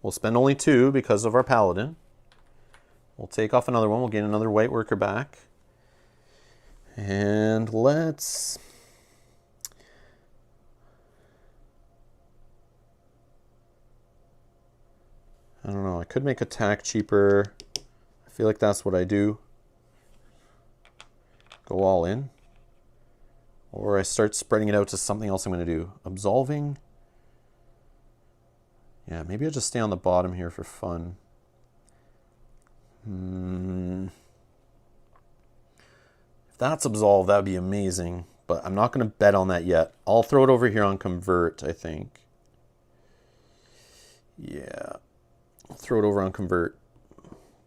We'll spend only 2 because of our paladin. We'll take off another one. We'll gain another white worker back. And let's... I don't know. I could make attack cheaper. I feel like that's what I do. Go all in. Or I start spreading it out to something else I'm going to do. Absolving. Yeah, maybe I'll just stay on the bottom here for fun. If that's absolved, that would be amazing. But I'm not going to bet on that yet. I'll throw it over here on convert, I think. Yeah. I'll throw it over on convert.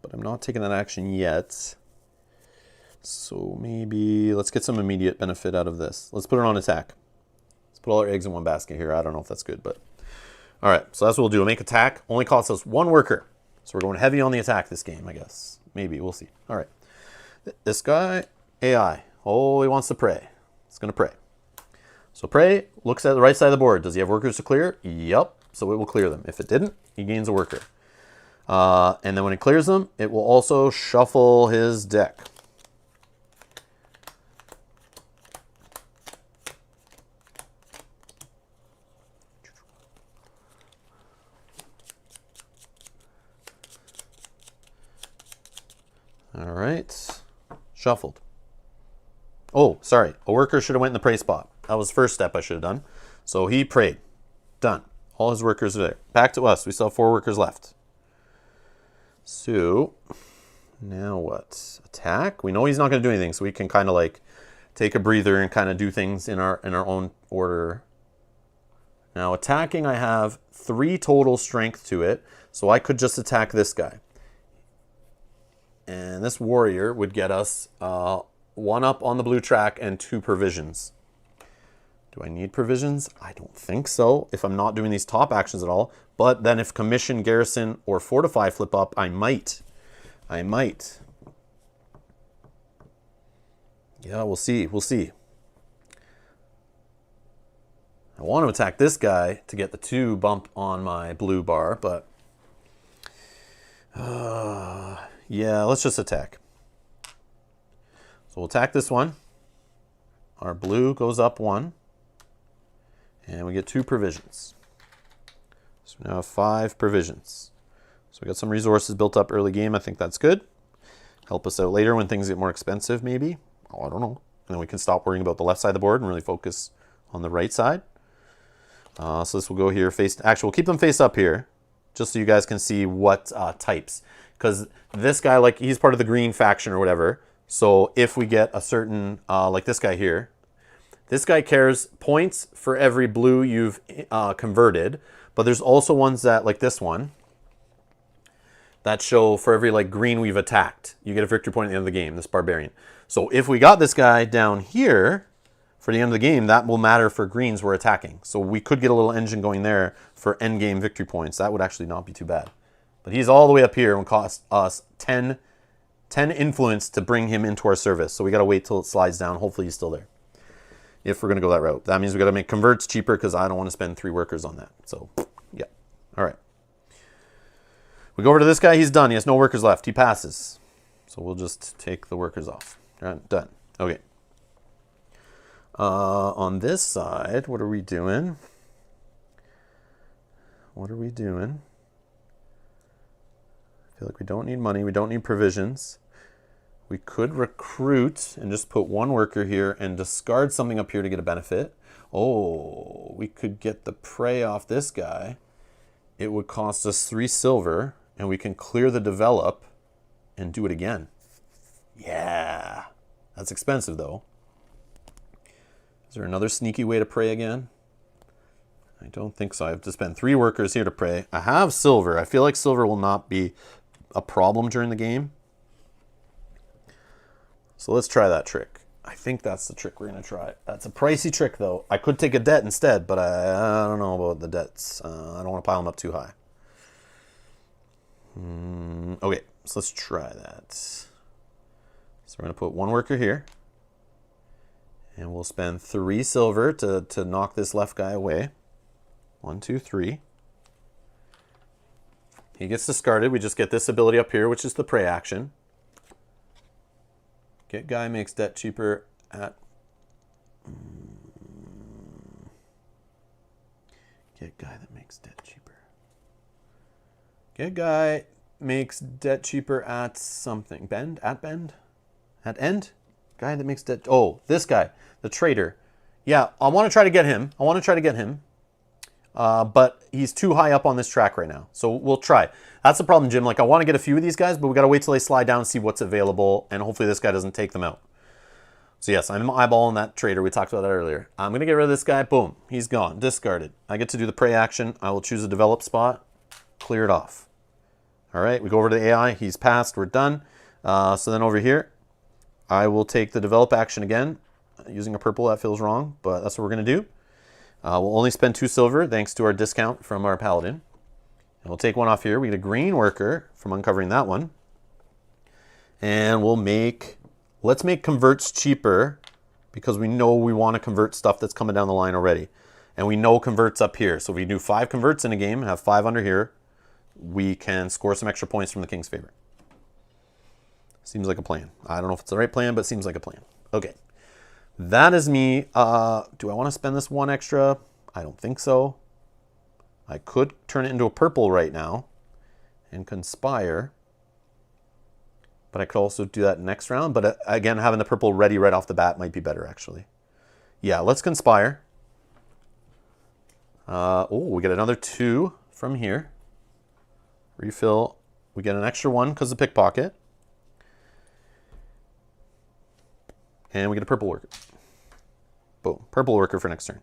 But I'm not taking that action yet. So maybe let's get some immediate benefit out of this. Let's put it on attack. Let's put all our eggs in one basket here. I don't know if that's good, but... All right, so that's what we'll do. We'll make attack. Only costs us 1 worker. So we're going heavy on the attack this game, I guess. Maybe. We'll see. All right. This guy, AI. Oh, he wants to pray. It's going to pray. So pray looks at the right side of the board. Does he have workers to clear? Yep. So it will clear them. If it didn't, he gains a worker. And then when it clears them, it will also shuffle his deck. All right, shuffled. Oh, sorry, a worker should have went in the pray spot. That was the first step I should have done. So he prayed. Done. All his workers are there. Back to us. We still have 4 workers left. So now what? Attack. We know he's not going to do anything, so we can kind of like take a breather and kind of do things in our own order. Now attacking, I have 3 total strength to it, so I could just attack this guy. And this warrior would get us 1 up on the blue track and 2 provisions. Do I need provisions? I don't think so, if I'm not doing these top actions at all. But then if commission, garrison, or fortify flip up, I might. I might. Yeah, we'll see. We'll see. I want to attack this guy to get the 2 bump on my blue bar, but... yeah, let's just attack. So we'll attack this one. Our blue goes up 1. And we get 2 provisions. So we now have 5 provisions. So we got some resources built up early game. I think that's good. Help us out later when things get more expensive, maybe. Oh, I don't know. And then we can stop worrying about the left side of the board and really focus on the right side. So this will go here face... Actually, we'll keep them face up here, just so you guys can see what types. Because this guy, like, he's part of the green faction or whatever. So if we get a certain, like this guy here, this guy cares points for every blue you've converted. But there's also ones that, like this one, that show for every like green we've attacked. You get a victory point at the end of the game, this barbarian. So if we got this guy down here for the end of the game, that will matter for greens we're attacking. So we could get a little engine going there for end game victory points. That would actually not be too bad. But he's all the way up here and cost us 10 influence to bring him into our service. So we got to wait till it slides down. Hopefully he's still there. If we're going to go that route. That means we got to make converts cheaper because I don't want to spend 3 workers on that. So, yeah. All right. We go over to this guy. He's done. He has no workers left. He passes. So we'll just take the workers off. Done. Okay. On this side, what are we doing? What are we doing? I feel like we don't need money. We don't need provisions. We could recruit and just put 1 worker here and discard something up here to get a benefit. Oh, we could get the prey off this guy. It would cost us 3 silver and we can clear the develop and do it again. Yeah. That's expensive, though. Is there another sneaky way to pray again? I don't think so. I have to spend 3 workers here to pray. I have silver. I feel like silver will not be a problem during the game. So let's try that trick. I think that's the trick we're going to try. That's a pricey trick, though. I could take a debt instead, but I don't know about the debts. I don't want to pile them up too high. Okay, so let's try that. So we're going to put 1 worker here. And we'll spend 3 silver to knock this left guy away. 1, 2, 3. He gets discarded. We just get this ability up here, which is the pray action. Get guy makes debt cheaper at... Get guy that makes debt cheaper. Get guy makes debt cheaper at something. Bend? At bend? At end? Guy that makes debt... Oh, this guy. The trader. Yeah, I want to try to get him. But he's too high up on this track right now. So we'll try. That's the problem, Jim. Like, I want to get a few of these guys, but we got to wait till they slide down and see what's available. And hopefully this guy doesn't take them out. So yes, I'm eyeballing that trader. We talked about that earlier. I'm going to get rid of this guy. Boom. He's gone. Discarded. I get to do the prey action. I will choose a develop spot. Clear it off. All right. We go over to the AI. He's passed. We're done. So then over here, I will take the develop action again. Using a purple, that feels wrong, but that's what we're going to do. We'll only spend 2 silver thanks to our discount from our paladin. And we'll take 1 off here. We get a green worker from uncovering that one. And we'll make, let's make converts cheaper because we know we want to convert stuff that's coming down the line already. And we know converts up here. So if we do 5 converts in a game and have 5 under here, we can score some extra points from the king's favor. Seems like a plan. I don't know if it's the right plan, but it seems like a plan. Okay. That is me. Do I want to spend this 1 extra? I don't think so. I could turn it into a purple right now and conspire. But I could also do that next round. But again, having the purple ready right off the bat might be better, actually. Yeah, let's conspire. Oh, we get another 2 from here. Refill. We get an extra 1 because of pickpocket. And we get a purple worker. Boom. Purple worker for next turn.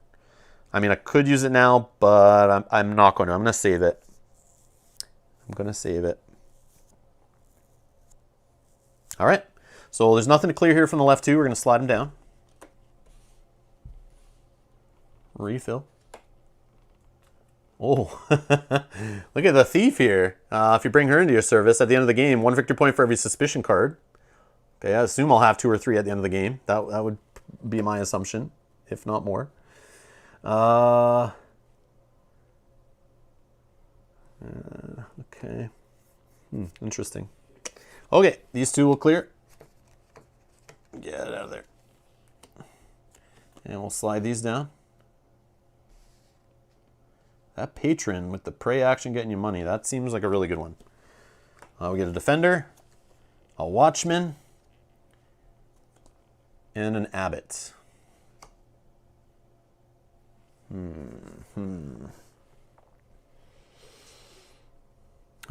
I mean, I could use it now, but I'm not going to. I'm going to save it. All right. So there's nothing to clear here from the left 2. We're going to slide them down. Refill. Oh, look at the thief here. If you bring her into your service at the end of the game, 1 victory point for every suspicion card. Okay, I assume I'll have 2 or 3 at the end of the game. That would be my assumption, if not more. Okay. Interesting. Okay, these 2 will clear. Get it out of there. And we'll slide these down. That patron with the prey action getting you money, that seems like a really good one. We get a defender, a watchman, and an abbot.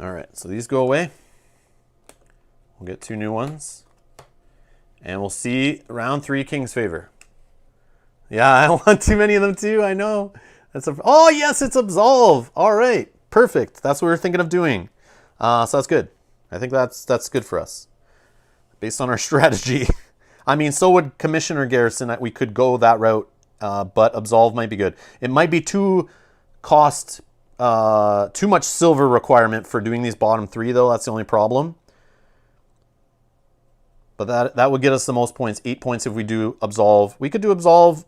All right, so these go away. We'll get 2 new ones. And we'll see round 3 King's Favor. Yeah, I want too many of them too, I know. Oh yes, it's Absolve. All right, perfect. That's what we were thinking of doing. So that's good. I think that's good for us. Based on our strategy. I mean, so would Commission or Garrison. We could go that route, but Absolve might be good. It might be too much silver requirement for doing these bottom 3, though. That's the only problem. But that would get us the most points, 8 points if we do Absolve. We could do Absolve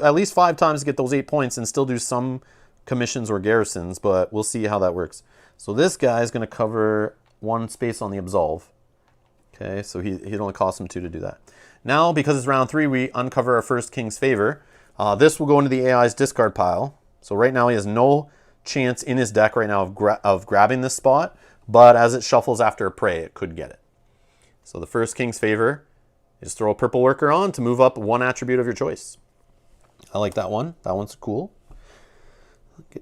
at least 5 times to get those 8 points and still do some commissions or garrisons, but we'll see how that works. So this guy is going to cover 1 space on the Absolve. Okay, so he'd only cost him 2 to do that. Now, because it's round 3, we uncover our first King's Favor. This will go into the AI's discard pile. So right now he has no chance in his deck right now of grabbing this spot, but as it shuffles after a prey, it could get it. So the first King's Favor is throw a purple worker on to move up 1 attribute of your choice. I like that one. That one's cool.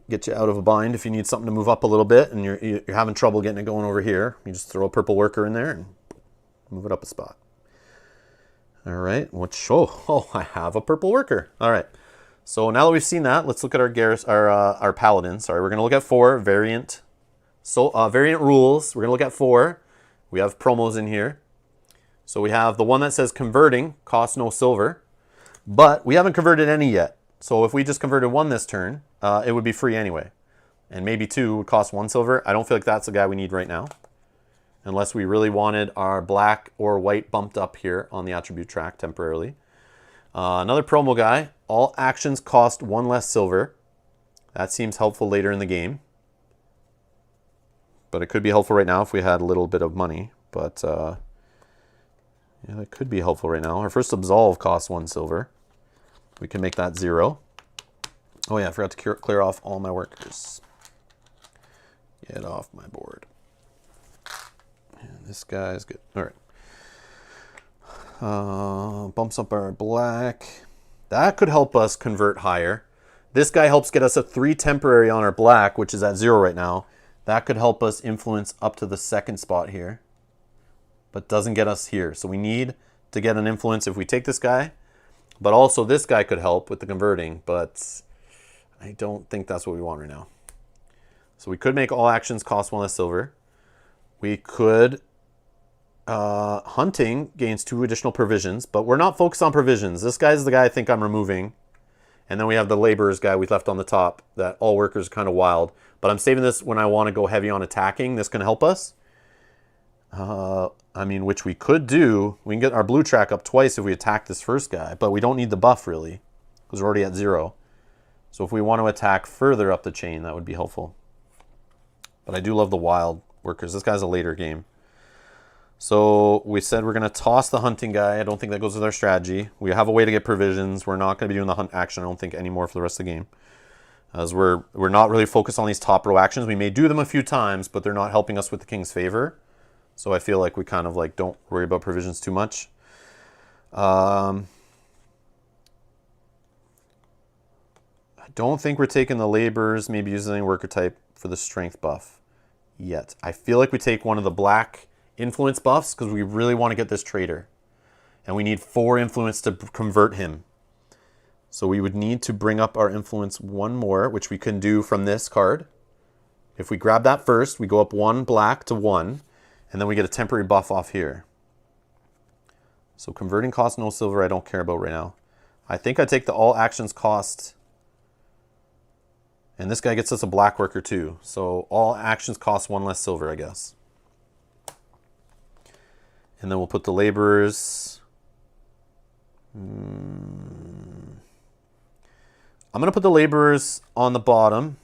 Get you out of a bind if you need something to move up a little bit and you're having trouble getting it going over here. You just throw a purple worker in there and move it up a spot. All right, oh, I have a purple worker. All right, so now that we've seen that, let's look at our Paladins. Sorry, we're gonna look at 4 variant rules. We're gonna look at 4. We have promos in here. So we have the one that says converting costs no silver, but we haven't converted any yet. So if we just converted 1 this turn, it would be free anyway. And maybe 2 would cost 1 silver. I don't feel like that's the guy we need right now, unless we really wanted our black or white bumped up here on the attribute track temporarily. Another promo guy, all actions cost 1 less silver. That seems helpful later in the game. But it could be helpful right now if we had a little bit of money. But yeah, that could be helpful right now. Our first absolve costs 1 silver. We can make that 0. Oh yeah, I forgot to clear off all my workers. Get off my board. And this guy's good. All right. Bumps up our black. That could help us convert higher. This guy helps get us a 3 temporary on our black, which is at 0 right now. That could help us influence up to the 2nd spot here, but doesn't get us here. So we need to get an influence if we take this guy, but also this guy could help with the converting, but I don't think that's what we want right now. So we could make all actions cost 1 less silver. We could, hunting gains 2 additional provisions, but we're not focused on provisions. This guy's the guy I think I'm removing. And then we have the laborers guy we left on the top, that all workers are kind of wild. But I'm saving this when I want to go heavy on attacking. This can help us. I mean, which we could do. We can get our blue track up twice if we attack this first guy, but we don't need the buff really, because we're already at 0. So if we want to attack further up the chain, that would be helpful. But I do love the wild workers. This guy's a later game. So we said we're going to toss the hunting guy. I don't think that goes with our strategy. We have a way to get provisions. We're not going to be doing the hunt action, I don't think, anymore for the rest of the game. As we're not really focused on these top row actions. We may do them a few times, but they're not helping us with the king's favor. So I feel like we kind of like don't worry about provisions too much. I don't think we're taking the laborers, maybe using worker type for the strength buff yet. I feel like we take one of the black influence buffs because we really want to get this trader. And we need 4 influence to convert him. So we would need to bring up our influence 1 more, which we can do from this card. If we grab that first, we go up 1 black to 1, and then we get a temporary buff off here. So converting costs no silver, I don't care about right now. I think I take the all actions cost, and this guy gets us a black worker too. So all actions cost 1 less silver, I guess. And then we'll put the laborers. I'm going to put the laborers on the bottom,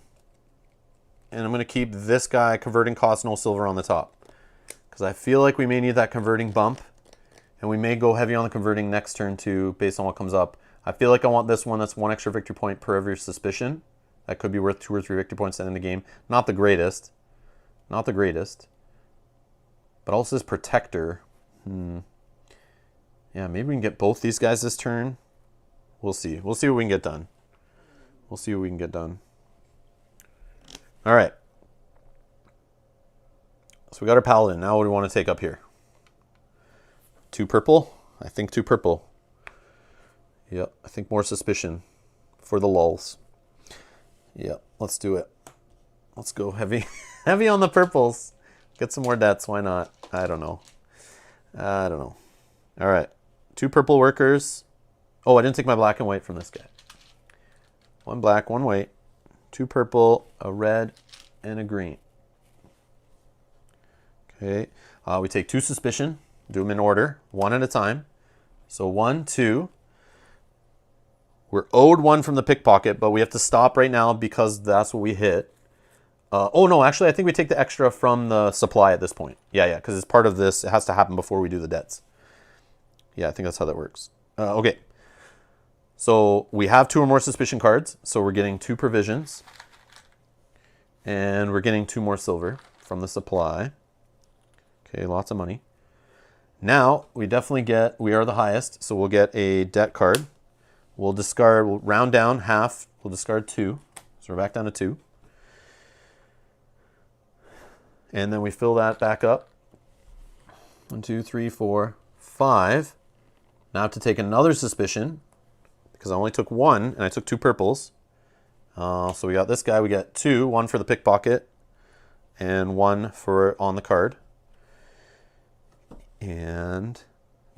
and I'm going to keep this guy converting cost no silver on the top, because I feel like we may need that converting bump, and we may go heavy on the converting next turn too, based on what comes up. I feel like I want this one that's 1 extra victory point per every suspicion. That could be worth 2 or 3 victory points at the end of the game. Not the greatest. Not the greatest. But also this protector. Yeah, maybe we can get both these guys this turn. We'll see. We'll see what we can get done. We'll see what we can get done. All right. So we got our paladin. Now what do we want to take up here? 2 purple? I think 2 purple. Yep, I think more suspicion for the lulls. Yep, let's do it. Let's go heavy. Heavy on the purples. Get some more debts. Why not? I don't know. I don't know. All right. 2 purple workers. Oh, I didn't take my black and white from this guy. 1 black, 1 white, 2 purple, a red, and a green. Okay. We take 2 suspicion. Do them in order, 1 at a time. So 1, 2. We're owed 1 from the pickpocket, but we have to stop right now because that's what we hit. Oh, no, actually, I think we take the extra from the supply at this point. Yeah, because it's part of this. It has to happen before we do the debts. Yeah, I think that's how that works. Okay. So we have 2 or more suspicion cards. So we're getting 2 provisions. And we're getting 2 more silver from the supply. Okay, lots of money. Now, we definitely get, we are the highest, so we'll get a debt card. We'll discard, we'll round down half, we'll discard 2. So So we're back down to 2. And then we fill that back up. 1, 2, 3, 4, 5. Now I have to take another suspicion because I only took 1 and I took 2 purples. So we got this guy. We got 2, 1 for the pickpocket and 1 for on the card. And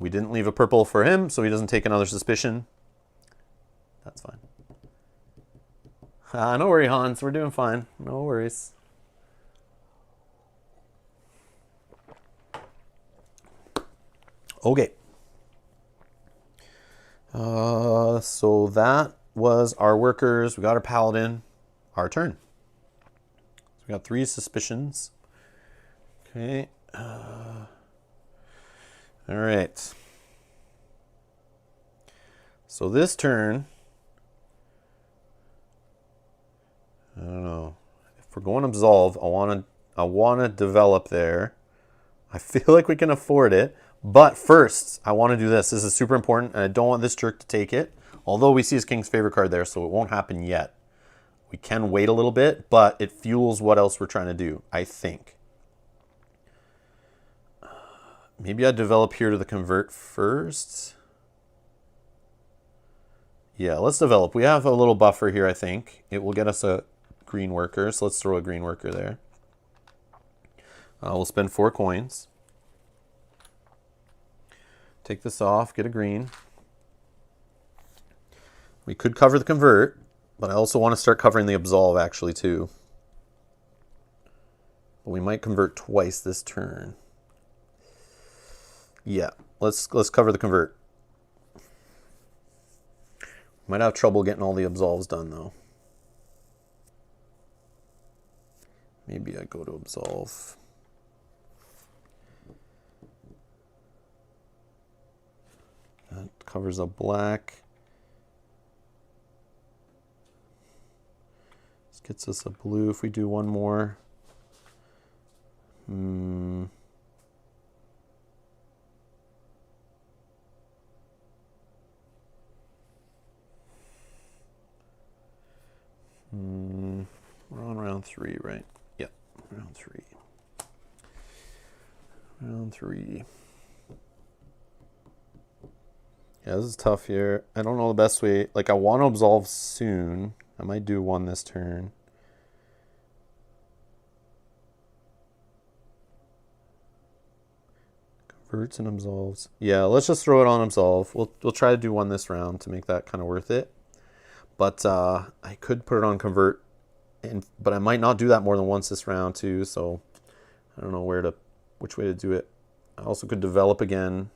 we didn't leave a purple for him, so he doesn't take another suspicion. That's fine. No worry, Hans. We're doing fine. No worries. Okay. So that was our workers. We got our paladin. Our turn. So we got 3 suspicions. Okay. All right. So this turn, I don't know. If we're going absolve, I want to develop there. I feel like we can afford it. But first, I want to do this. This is super important, and I don't want this jerk to take it. Although we see his king's favorite card there, so it won't happen yet. We can wait a little bit, but it fuels what else we're trying to do, I think. Maybe I develop here to the convert first. Yeah, let's develop. We have a little buffer here, I think. It will get us a green worker, so let's throw a green worker there. We'll spend 4 coins. Take this off, get a green. We could cover the convert, but I also want to start covering the absolve actually too. But we might convert twice this turn. Yeah, let's cover the convert. Might have trouble getting all the absolves done though. Maybe I go to absolve. That covers a black. This gets us a blue if we do one more. We're on round 3, right? Yep, round 3. Round 3. Yeah, this is tough here. I don't know the best way. Like, I want to absolve soon. I might do 1 this turn. Converts and absolves. Yeah, let's just throw it on absolve. We'll try to do 1 this round to make that kind of worth it. But I could put it on convert, but I might not do that more than once this round too. So I don't know which way to do it. I also could develop again.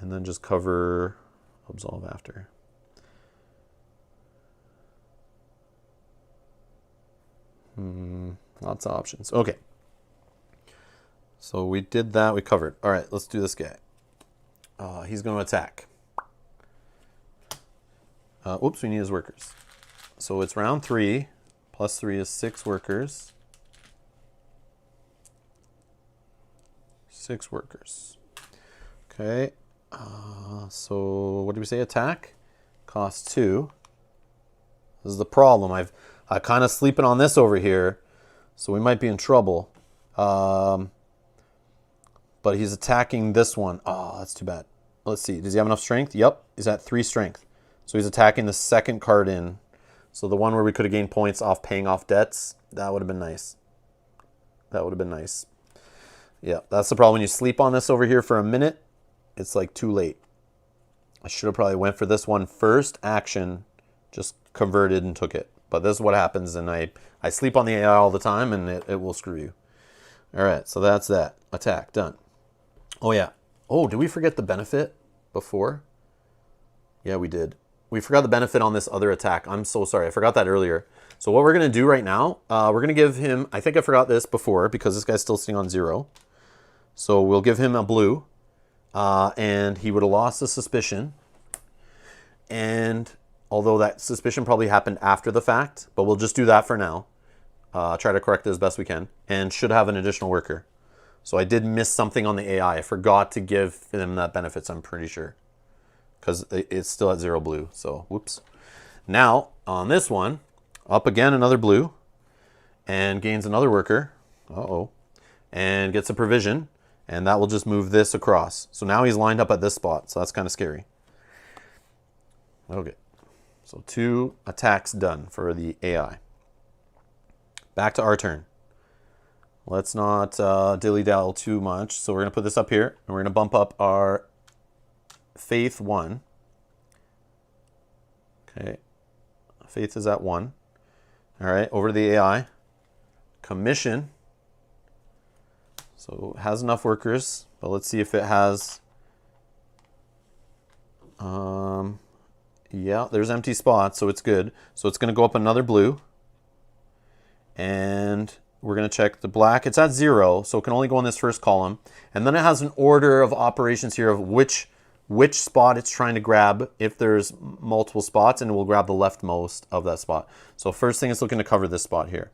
And then just cover absolve after. Lots of options. Okay. So we did that. We covered. All right, let's do this guy. He's going to attack. Oops, we need his workers. So it's round 3. Plus 3 is 6 workers. 6 workers. Okay. So what did we say? Attack costs 2. This is the problem. I'm kind of sleeping on this over here, so we might be in trouble. But he's attacking this one. Oh, that's too bad. Let's see. Does he have enough strength? Yep. He's at 3 strength. So he's attacking the second card in. So the one where we could have gained points off paying off debts. That would have been nice. That would have been nice. Yeah, that's the problem. When you sleep on this over here for a minute, it's like too late. I should have probably went for this one first. Action, just converted and took it. But this is what happens, and I sleep on the AI all the time, and it will screw you. All right, so that's that. Attack, done. Oh, yeah. Oh, did we forget the benefit before? Yeah, we did. We forgot the benefit on this other attack. I'm so sorry. I forgot that earlier. So what we're going to do right now, we're going to give him, I think I forgot this before because this guy's still sitting on 0. So we'll give him a blue. And he would have lost the suspicion. And although that suspicion probably happened after the fact, but we'll just do that for now. Try to correct it as best we can. And should have an additional worker. So I did miss something on the AI. I forgot to give them that benefits, I'm pretty sure. Because it's still at 0 blue. So, whoops. Now, on this one, up again another blue, and gains another worker. Uh-oh. And gets a provision, and that will just move this across. So now he's lined up at this spot, so that's kind of scary. Okay. So 2 attacks done for the AI. Back to our turn. Let's not dilly-dally too much. So we're going to put this up here, and we're going to bump up our Faith 1. Okay. Faith is at 1. All right, over to the AI. Commission. So it has enough workers, but let's see if it has... yeah, there's empty spots, so it's good. So it's going to go up another blue. And we're going to check the black. It's at 0, so it can only go in this first column. And then it has an order of operations here of which spot it's trying to grab if there's multiple spots, and it will grab the leftmost of that spot. So first thing, it's looking to cover this spot here.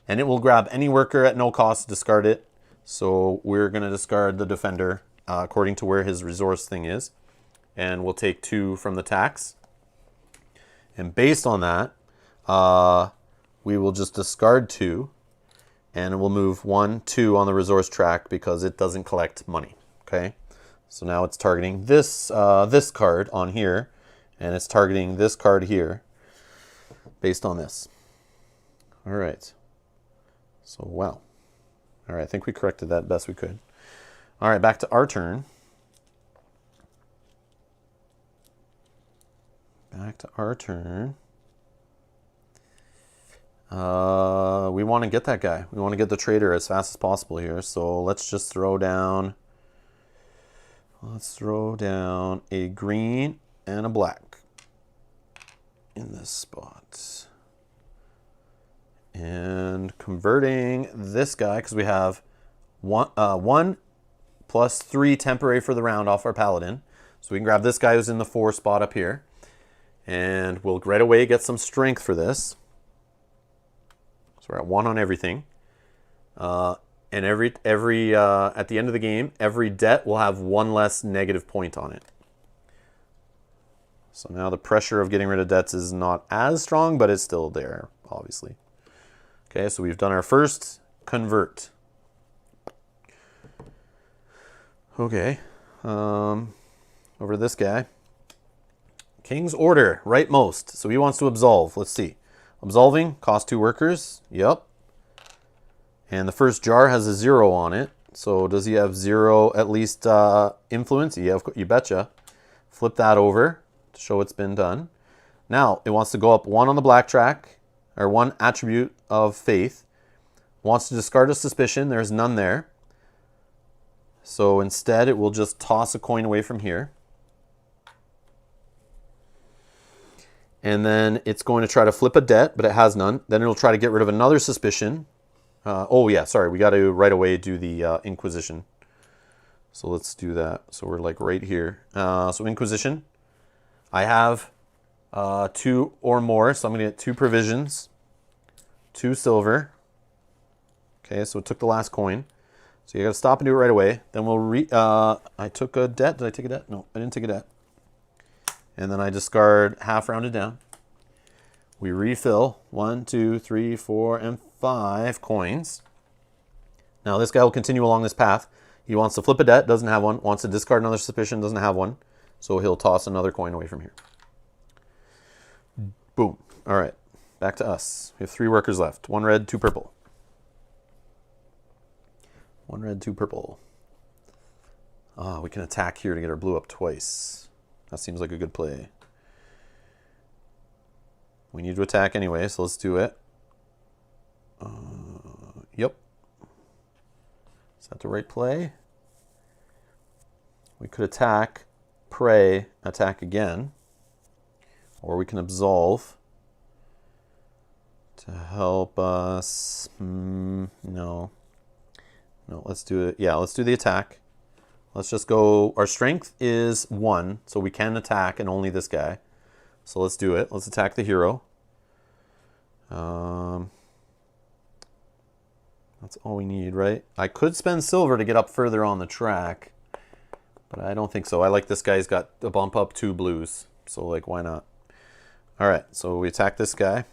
And it will grab any worker at no cost, discard it. So we're going to discard the defender according to where his resource thing is. And we'll take 2 from the tax. And based on that, we will just discard 2. And we'll move 1, 2 on the resource track because it doesn't collect money. Okay. So now it's targeting this, this card on here. And it's targeting this card here based on this. All right. So, wow. All right, I think we corrected that best we could. All right, back to our turn. Back to our turn. We want to get that guy. We want to get the trader as fast as possible here. So let's just throw down... Let's throw down a green and a black in this spot. And converting this guy, because we have 1 plus 3 temporary for the round off our Paladin. So we can grab this guy who's in the 4 spot up here. And we'll right away get some strength for this. So we're at 1 on everything. And at the end of the game, every debt will have 1 less negative point on it. So now the pressure of getting rid of debts is not as strong, but it's still there, obviously. Okay, so we've done our first convert. Okay, over to this guy. King's Order, rightmost. So he wants to absolve. Let's see. Absolving, cost 2 workers. Yep. And the first jar has a 0 on it. So does he have 0 at least influence? Yeah, you betcha. Flip that over to show it's been done. Now, it wants to go up 1 on the black track, or 1 attribute of faith. Wants to discard a suspicion. There's none there. So instead, it will just toss a coin away from here. And then it's going to try to flip a debt, but it has none. Then it'll try to get rid of another suspicion. Oh yeah, sorry, we got to right away do the Inquisition. So let's do that. So we're like right here. So Inquisition. I have 2 or more, so I'm going to get 2 provisions, 2 silver. Okay, so it took the last coin. So you got to stop and do it right away. Then we'll I took a debt. Did I take a debt? No, I didn't take a debt. And then I discard half rounded down. We refill 1, 2, 3, 4, and 5 coins. Now this guy will continue along this path. He wants to flip a debt, doesn't have one. Wants to discard another suspicion, doesn't have one. So he'll toss another coin away from here. Boom. All right, back to us. We have 3 workers left. 1 red, 2 purple. 1 red, 2 purple. We can attack here to get our blue up twice. That seems like a good play. We need to attack anyway, so let's do it. Yep. Is that the right play? We could attack, pray, attack again. Or we can absolve to help us. No. No, let's do it. Yeah, let's do the attack. Let's just go. Our strength is 1, so we can attack and only this guy. So let's do it. Let's attack the hero. That's all we need, right? I could spend silver to get up further on the track, but I don't think so. I like this guy's got a bump up 2 blues, so like why not? All right, so we attack this guy.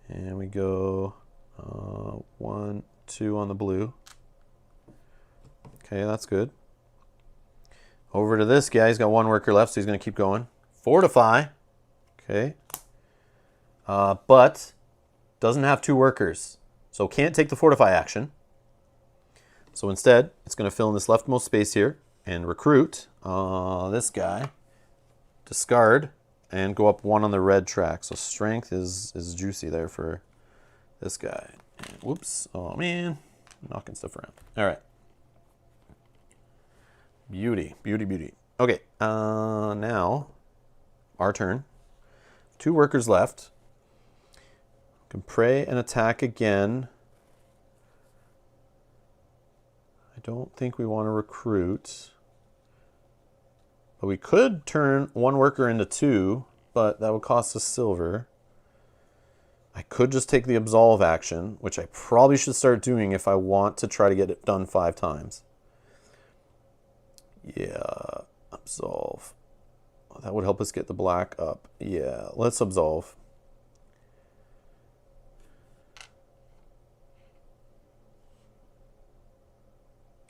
And we go 1, 2 on the blue. Okay, that's good. Over to this guy. He's got 1 worker left, so he's going to keep going. Fortify. Okay. But doesn't have 2 workers. So can't take the fortify action. So instead, it's going to fill in this leftmost space here and recruit this guy. Discard and go up 1 on the red track. So strength is juicy there for this guy. And whoops. Oh, man. Knocking stuff around. All right. Beauty. Beauty, beauty. Okay. Now, our turn. 2 workers left. Can pray and attack again. I don't think we want to recruit. But we could turn 1 worker into 2, but that would cost us silver. I could just take the absolve action, which I probably should start doing if I want to try to get it done 5 times. Yeah, absolve. That would help us get the black up. Yeah, let's absolve.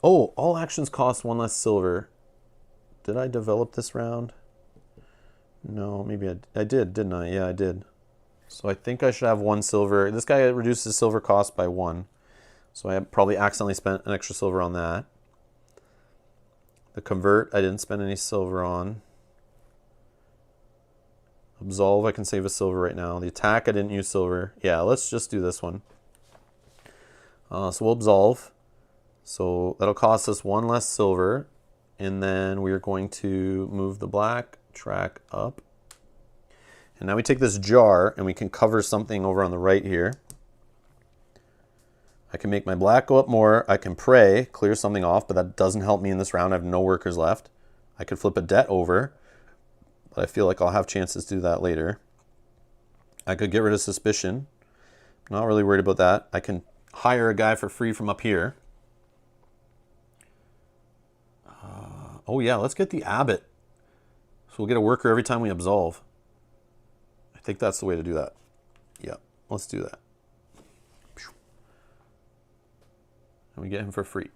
Oh, all actions cost 1 less silver. Did I develop this round? No, maybe I did, didn't I? Yeah, I did. So I think I should have 1 silver. This guy reduces silver cost by 1. So I probably accidentally spent an extra silver on that. The convert, I didn't spend any silver on. Absolve, I can save a silver right now. The attack, I didn't use silver. Yeah, let's just do this one. So we'll absolve. So that'll cost us 1 less silver. And then we're going to move the black track up. And now we take this jar and we can cover something over on the right here. I can make my black go up more. I can pray, clear something off, but that doesn't help me in this round. I have no workers left. I could flip a debt over, but I feel like I'll have chances to do that later. I could get rid of suspicion. Not really worried about that. I can hire a guy for free from up here. Oh yeah, let's get the abbot. So we'll get a worker every time we absolve. I think that's the way to do that. Yeah, let's do that. And we get him for free.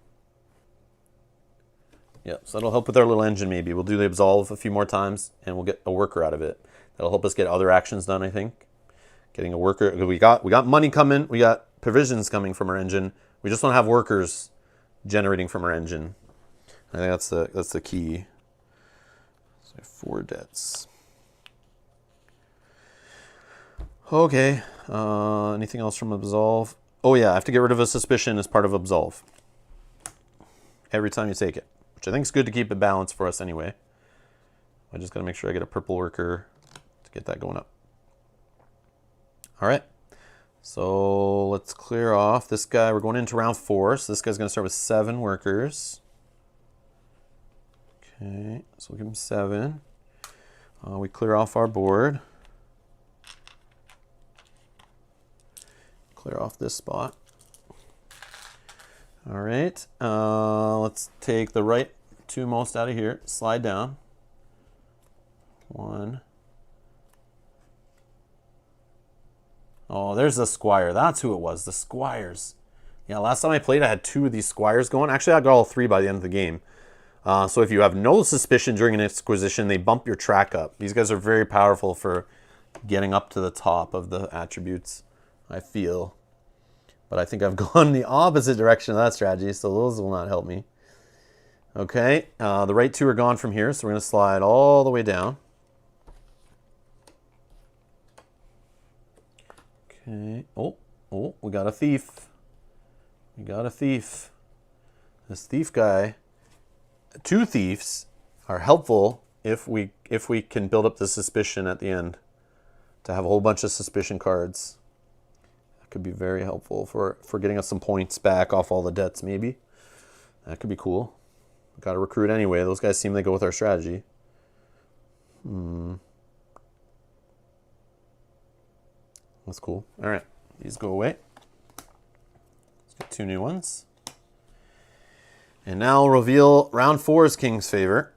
Yeah, so that'll help with our little engine maybe. We'll do the absolve a few more times and we'll get a worker out of it. That'll help us get other actions done, I think. Getting a worker. We got money coming. We got provisions coming from our engine. We just don't have workers generating from our engine. I think that's the key. So 4 debts. Okay. Anything else from absolve? Oh yeah, I have to get rid of a suspicion as part of absolve. Every time you take it. Which I think is good to keep it balanced for us anyway. I just got to make sure I get a purple worker to get that going up. All right. So let's clear off this guy. We're going into round 4. So this guy's going to start with 7 workers. Okay, so we'll give him 7. We clear off our board. Clear off this spot. All right, let's take the right 2 most out of here. Slide down. 1. Oh, there's the squire. That's who it was, the squires. Yeah, last time I played, I had 2 of these squires going. Actually, I got all 3 by the end of the game. So if you have no suspicion during an exquisition, they bump your track up. These guys are very powerful for getting up to the top of the attributes, I feel. But I think I've gone the opposite direction of that strategy, so those will not help me. Okay, the right 2 are gone from here, so we're going to slide all the way down. Okay, oh, we got a thief. We got a thief. This thief guy... 2 thieves are helpful if we can build up the suspicion at the end to have a whole bunch of suspicion cards. That could be very helpful for getting us some points back off all the debts maybe. That could be cool. Got to recruit anyway. Those guys seem to go with our strategy. That's cool. All right, these go away. Let's get 2 new ones. And now I'll reveal round 4's King's Favor.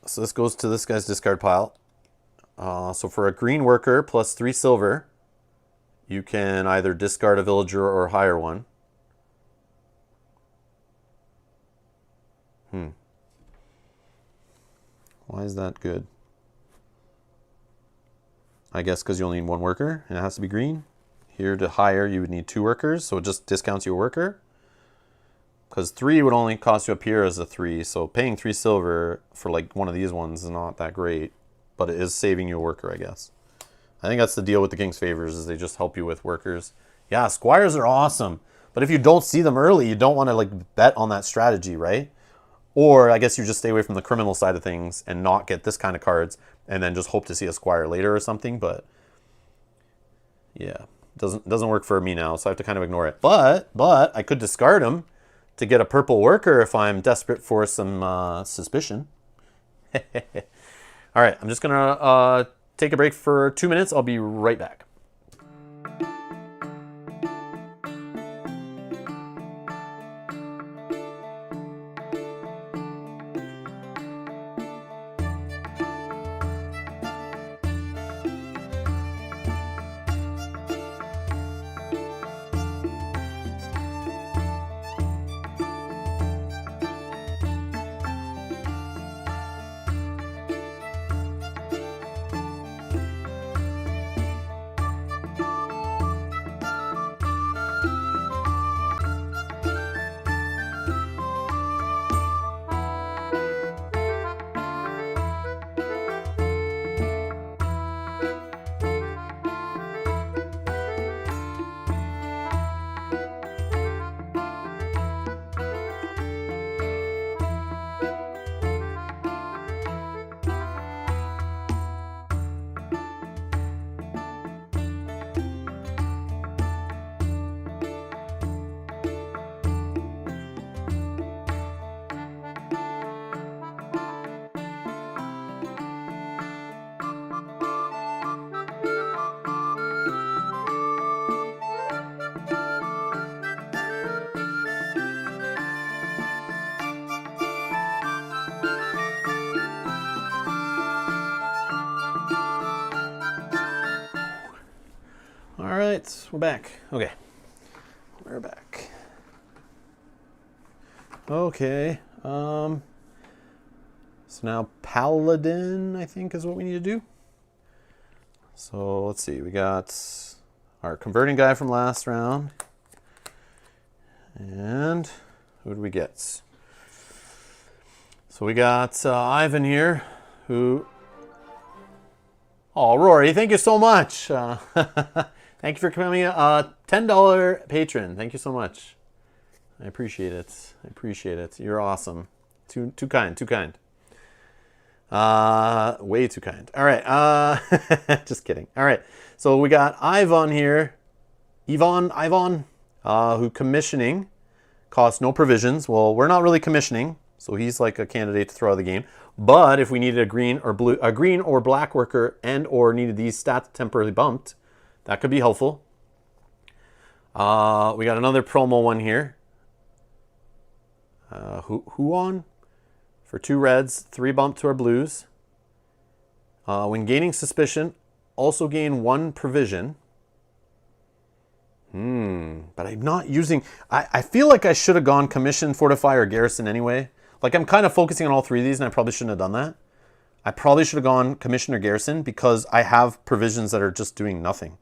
So this goes to this guy's discard pile. So for a green worker plus 3 silver, you can either discard a villager or hire one. Why is that good? I guess because you only need 1 worker and it has to be green. Here to hire, you would need 2 workers, so it just discounts your worker. Because 3 would only cost you up here as a 3, so paying 3 silver for like one of these ones is not that great, but it is saving you a worker, I guess. I think that's the deal with the King's Favors, is they just help you with workers. Yeah, squires are awesome, but if you don't see them early, you don't want to like bet on that strategy, right? Or I guess you just stay away from the criminal side of things and not get this kind of cards and then just hope to see a squire later or something, but yeah, doesn't work for me now, so I have to kind of ignore it. But I could discard him to get a purple worker if I'm desperate for some suspicion. All right, I'm just gonna take a break for 2 minutes. I'll be right back. All right, we're back. Okay, we're back. Okay, so now Paladin, I think, is what we need to do. So let's see, we got our converting guy from last round. And who do we get? So we got Ivan here, who... Oh, Rory, thank you so much. Thank you for becoming a $10 patron. Thank you so much. I appreciate it. I appreciate it. You're awesome. Too kind. Too kind. Way too kind. All right. Just kidding. All right. So we got Ivan here. Ivan, who commissioning costs no provisions. Well, we're not really commissioning, so he's like a candidate to throw out of the game. But if we needed a green or black worker and or needed these stats temporarily bumped, that could be helpful. We got another promo one here. Huon for 2 reds, 3 bump to our blues. When gaining suspicion, also gain 1 provision. But I'm not using... I feel like I should have gone commission, fortify, or garrison anyway. Like, I'm kind of focusing on all 3 of these, and I probably shouldn't have done that. I probably should have gone commission or garrison because I have provisions that are just doing nothing.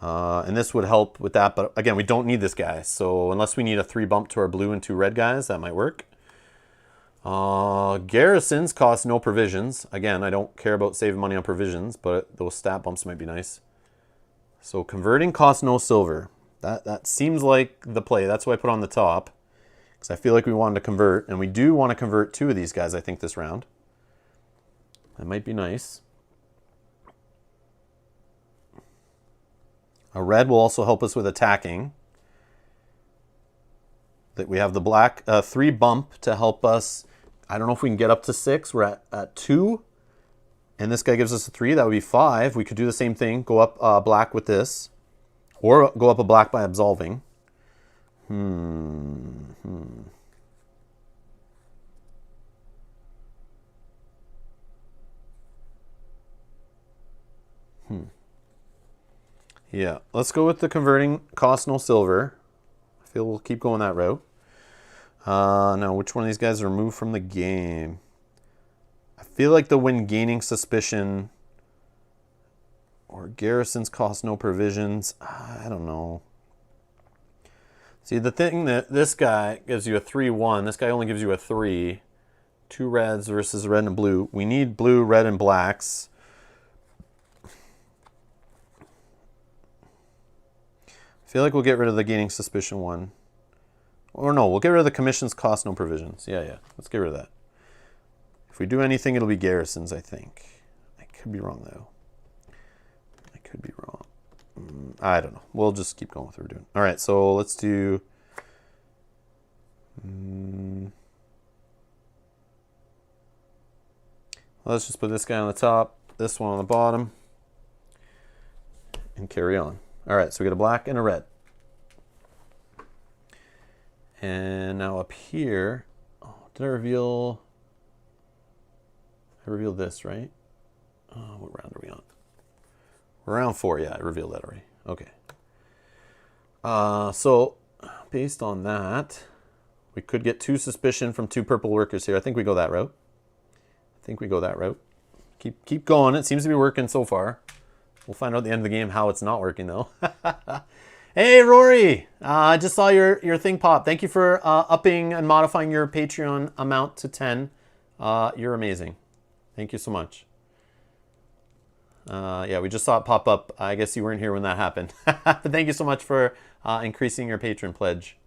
And this would help with that, but again, we don't need this guy. So unless we need a 3 bump to our blue and 2 red guys, that might work. Garrisons cost no provisions. Again, I don't care about saving money on provisions, but those stat bumps might be nice. So converting costs no silver. That seems like the play. That's what I put on the top, because I feel like we wanted to convert, and we do want to convert 2 of these guys, I think, this round. That might be nice. A red will also help us with attacking. That we have the black 3 bump to help us. I don't know if we can get up to 6. We're at 2. And this guy gives us a 3. That would be 5. We could do the same thing. Go up black with this. Or go up a black by absolving. Yeah, let's go with the converting cost no silver. I feel we'll keep going that route. Now, which one of these guys are removed from the game? I feel like the when gaining suspicion or garrisons cost no provisions. I don't know. See, the thing that this guy gives you a 3-1. This guy only gives you a 3. 2 reds versus red and blue. We need blue, red, and blacks. I feel like we'll get rid of the gaining suspicion one. Or no, we'll get rid of the commissions cost no provisions. Yeah. Let's get rid of that. If we do anything, it'll be garrisons, I think. I could be wrong, though. I could be wrong. I don't know. We'll just keep going with what we're doing. All right, so let's do... let's just put this guy on the top, this one on the bottom, and carry on. All right, so we get a black and a red. And now up here, did I reveal? I revealed this, right? What round are we on? We're round 4, yeah, I revealed that already. Okay. So based on that, we could get 2 suspicion from 2 purple workers here. I think we go that route. Keep going. It seems to be working so far. We'll find out at the end of the game how it's not working, though. Hey, Rory! I just saw your thing pop. Thank you for upping and modifying your Patreon amount to 10. You're amazing. Thank you so much. Yeah, we just saw it pop up. I guess you weren't here when that happened. But thank you so much for increasing your patron pledge.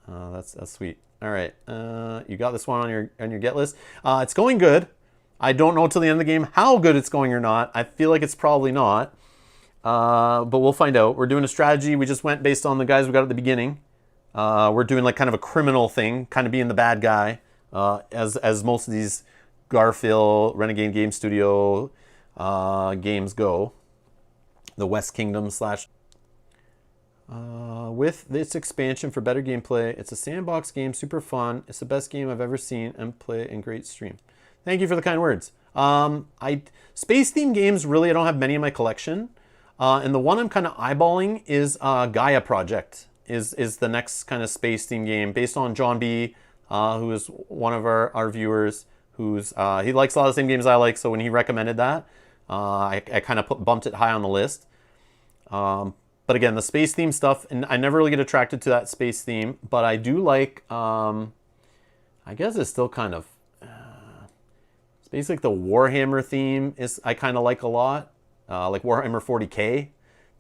That's sweet. All right, you got this one on your get list. It's going good. I don't know till the end of the game how good it's going or not. I feel like it's probably not, but we'll find out. We're doing a strategy. We just went based on the guys we got at the beginning. We're doing like kind of a criminal thing, kind of being the bad guy, as most of these Garphill, Renegade Game Studio games go. The West Kingdom slash... with this expansion for better gameplay, it's a sandbox game, super fun. It's the best game I've ever seen and play and great stream. Thank you for the kind words. Space themed games, really, I don't have many in my collection. And the one I'm kind of eyeballing is Gaia Project, is the next kind of space themed game based on John B., who is one of our viewers, he likes a lot of the same games I like, so when he recommended that, I kind of bumped it high on the list. But again, the space theme stuff, and I never really get attracted to that space theme, but I do like, I guess it's still kind of, it's basically the Warhammer theme I kind of like a lot, like Warhammer 40K.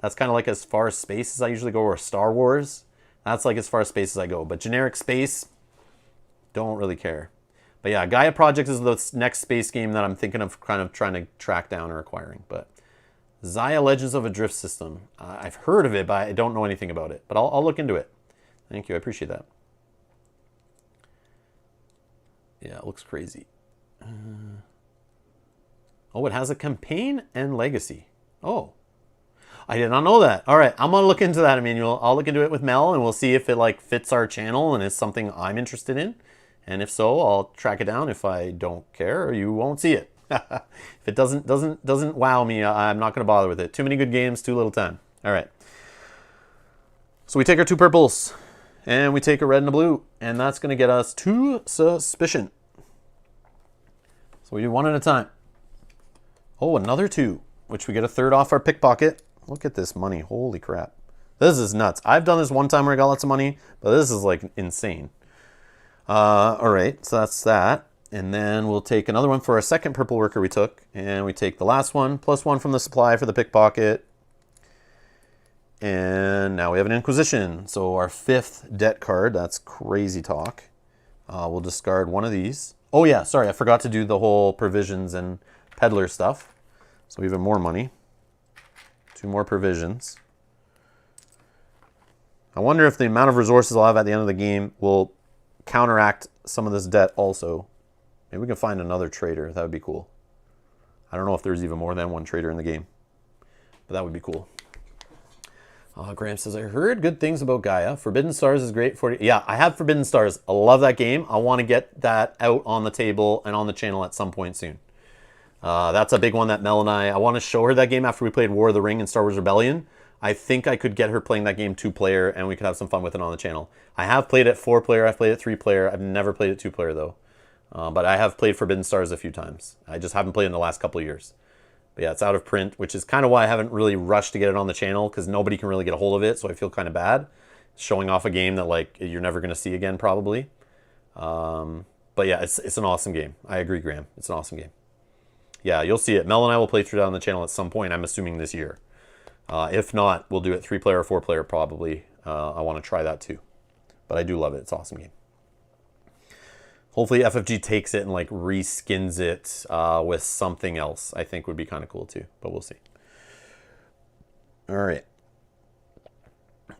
That's kind of like as far as space as I usually go, or Star Wars. That's like as far as space as I go, but generic space, don't really care. But yeah, Gaia Project is the next space game that I'm thinking of kind of trying to track down or acquiring, but Zaya Legends of a Drift System. I've heard of it, but I don't know anything about it. But I'll look into it. Thank you. I appreciate that. Yeah, it looks crazy. Oh, it has a campaign and legacy. Oh, I did not know that. All right, I'm going to look into that, Emmanuel. I'll look into it with Mel, and we'll see if it like fits our channel and is something I'm interested in. And if so, I'll track it down. If I don't care, you won't see it. If it doesn't wow me, I'm not going to bother with it. Too many good games, too little time. All right. So we take our 2 purples, and we take a red and a blue, and that's going to get us 2 suspicion. So we do 1 at a time. Oh, another 2, which we get a 3rd off our pickpocket. Look at this money. Holy crap. This is nuts. I've done this one time where I got lots of money, but this is like insane. All right, so that's that. And then we'll take another one for our 2nd purple worker we took. And we take the last one, plus 1 from the supply for the pickpocket. And now we have an Inquisition. So our 5th debt card, that's crazy talk. We'll discard one of these. Oh yeah, sorry, I forgot to do the whole provisions and peddler stuff. So even more money. 2 more provisions. I wonder if the amount of resources I'll have at the end of the game will counteract some of this debt also. Maybe we can find another trader. That would be cool. I don't know if there's even more than one trader in the game, but that would be cool. Graham says, I heard good things about Gaia. Forbidden Stars is great for... Yeah, I have Forbidden Stars. I love that game. I want to get that out on the table and on the channel at some point soon. That's a big one that Mel and I want to show her that game after we played War of the Ring and Star Wars Rebellion. I think I could get her playing that game 2-player, and we could have some fun with it on the channel. I have played it 4-player, I've played it 3-player. I've never played it 2-player, though. But I have played Forbidden Stars a few times. I just haven't played it in the last couple of years. But yeah, it's out of print, which is kind of why I haven't really rushed to get it on the channel, because nobody can really get a hold of it, so I feel kind of bad showing off a game that like you're never going to see again, probably. But yeah, it's an awesome game. I agree, Graham. It's an awesome game. Yeah, you'll see it. Mel and I will play through that on the channel at some point, I'm assuming this year. If not, we'll do it 3-player or 4-player probably. I want to try that too. But I do love it. It's an awesome game. Hopefully FFG takes it and like reskins it with something else. I think would be kind of cool too, but we'll see. All right.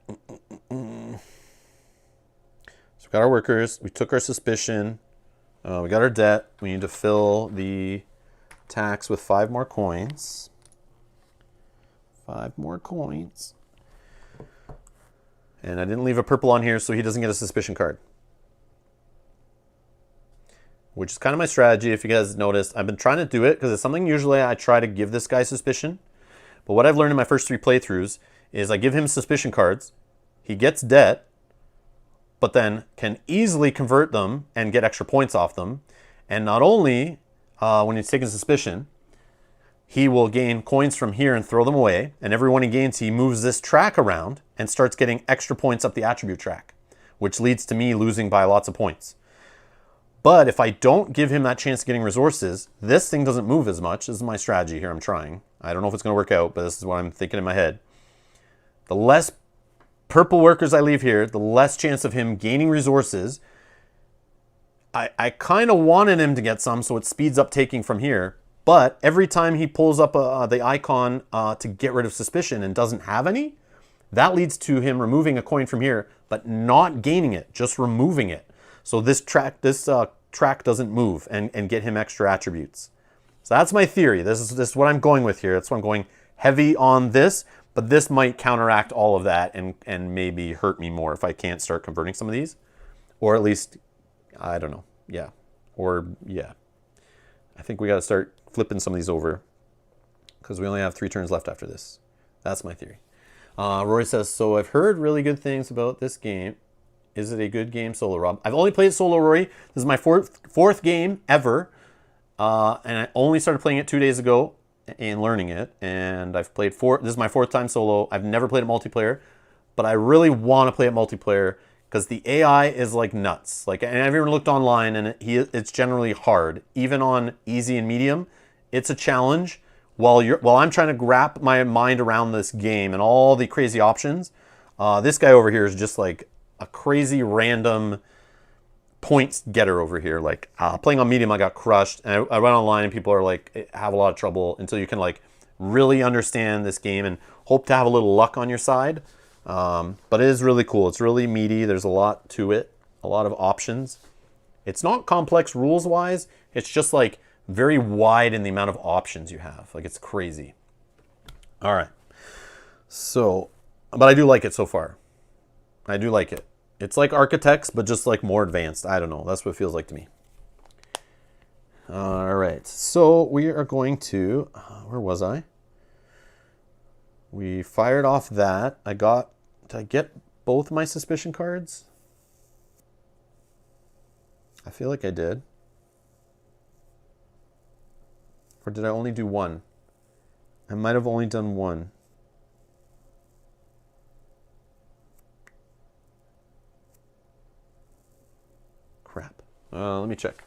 So we got our workers. We took our suspicion. We got our debt. We need to fill the tax with 5 more coins. 5 more coins. And I didn't leave a purple on here, so he doesn't get a suspicion card. Which is kind of my strategy, if you guys noticed. I've been trying to do it, because it's something usually I try to give this guy suspicion. But what I've learned in my first 3 playthroughs is I give him suspicion cards, he gets debt, but then can easily convert them and get extra points off them. And not only when he's taking suspicion, he will gain coins from here and throw them away. And every one he gains, he moves this track around and starts getting extra points up the attribute track, which leads to me losing by lots of points. But if I don't give him that chance of getting resources, this thing doesn't move as much. This is my strategy here. I'm trying. I don't know if it's going to work out, but this is what I'm thinking in my head. The less purple workers I leave here, the less chance of him gaining resources. I kind of wanted him to get some, so it speeds up taking from here. But every time he pulls up the icon to get rid of suspicion and doesn't have any, that leads to him removing a coin from here, but not gaining it, just removing it. So this track doesn't move and get him extra attributes. So that's my theory. This is what I'm going with here. That's why I'm going heavy on this, but this might counteract all of that and maybe hurt me more if I can't start converting some of these. Or at least, I don't know. Yeah. Or, yeah. I think we got to start flipping some of these over because we only have 3 turns left after this. That's my theory. Roy says, so I've heard really good things about this game. Is it a good game solo, Rob? I've only played solo, Rory. This is my fourth game ever. And I only started playing it 2 days ago and learning it. And I've played this is my 4th time solo. I've never played it multiplayer, but I really want to play it multiplayer because the AI is like nuts. Like, and I've even looked online and it's generally hard. Even on easy and medium, it's a challenge. While I'm trying to wrap my mind around this game and all the crazy options, this guy over here is just like a crazy random points getter over here. Like playing on medium, I got crushed. And I went online and people are like, have a lot of trouble until you can like really understand this game and hope to have a little luck on your side. But it is really cool. It's really meaty. There's a lot to it, a lot of options. It's not complex rules wise. It's just like very wide in the amount of options you have. Like it's crazy. All right. So, but I do like it so far. I do like it. It's like Architects, but just like more advanced. I don't know. That's what it feels like to me. All right. So we are going to, where was I? We fired off that. Did I get both my suspicion cards? I feel like I did. Or did I only do one? I might have only done one. Crap. Let me check.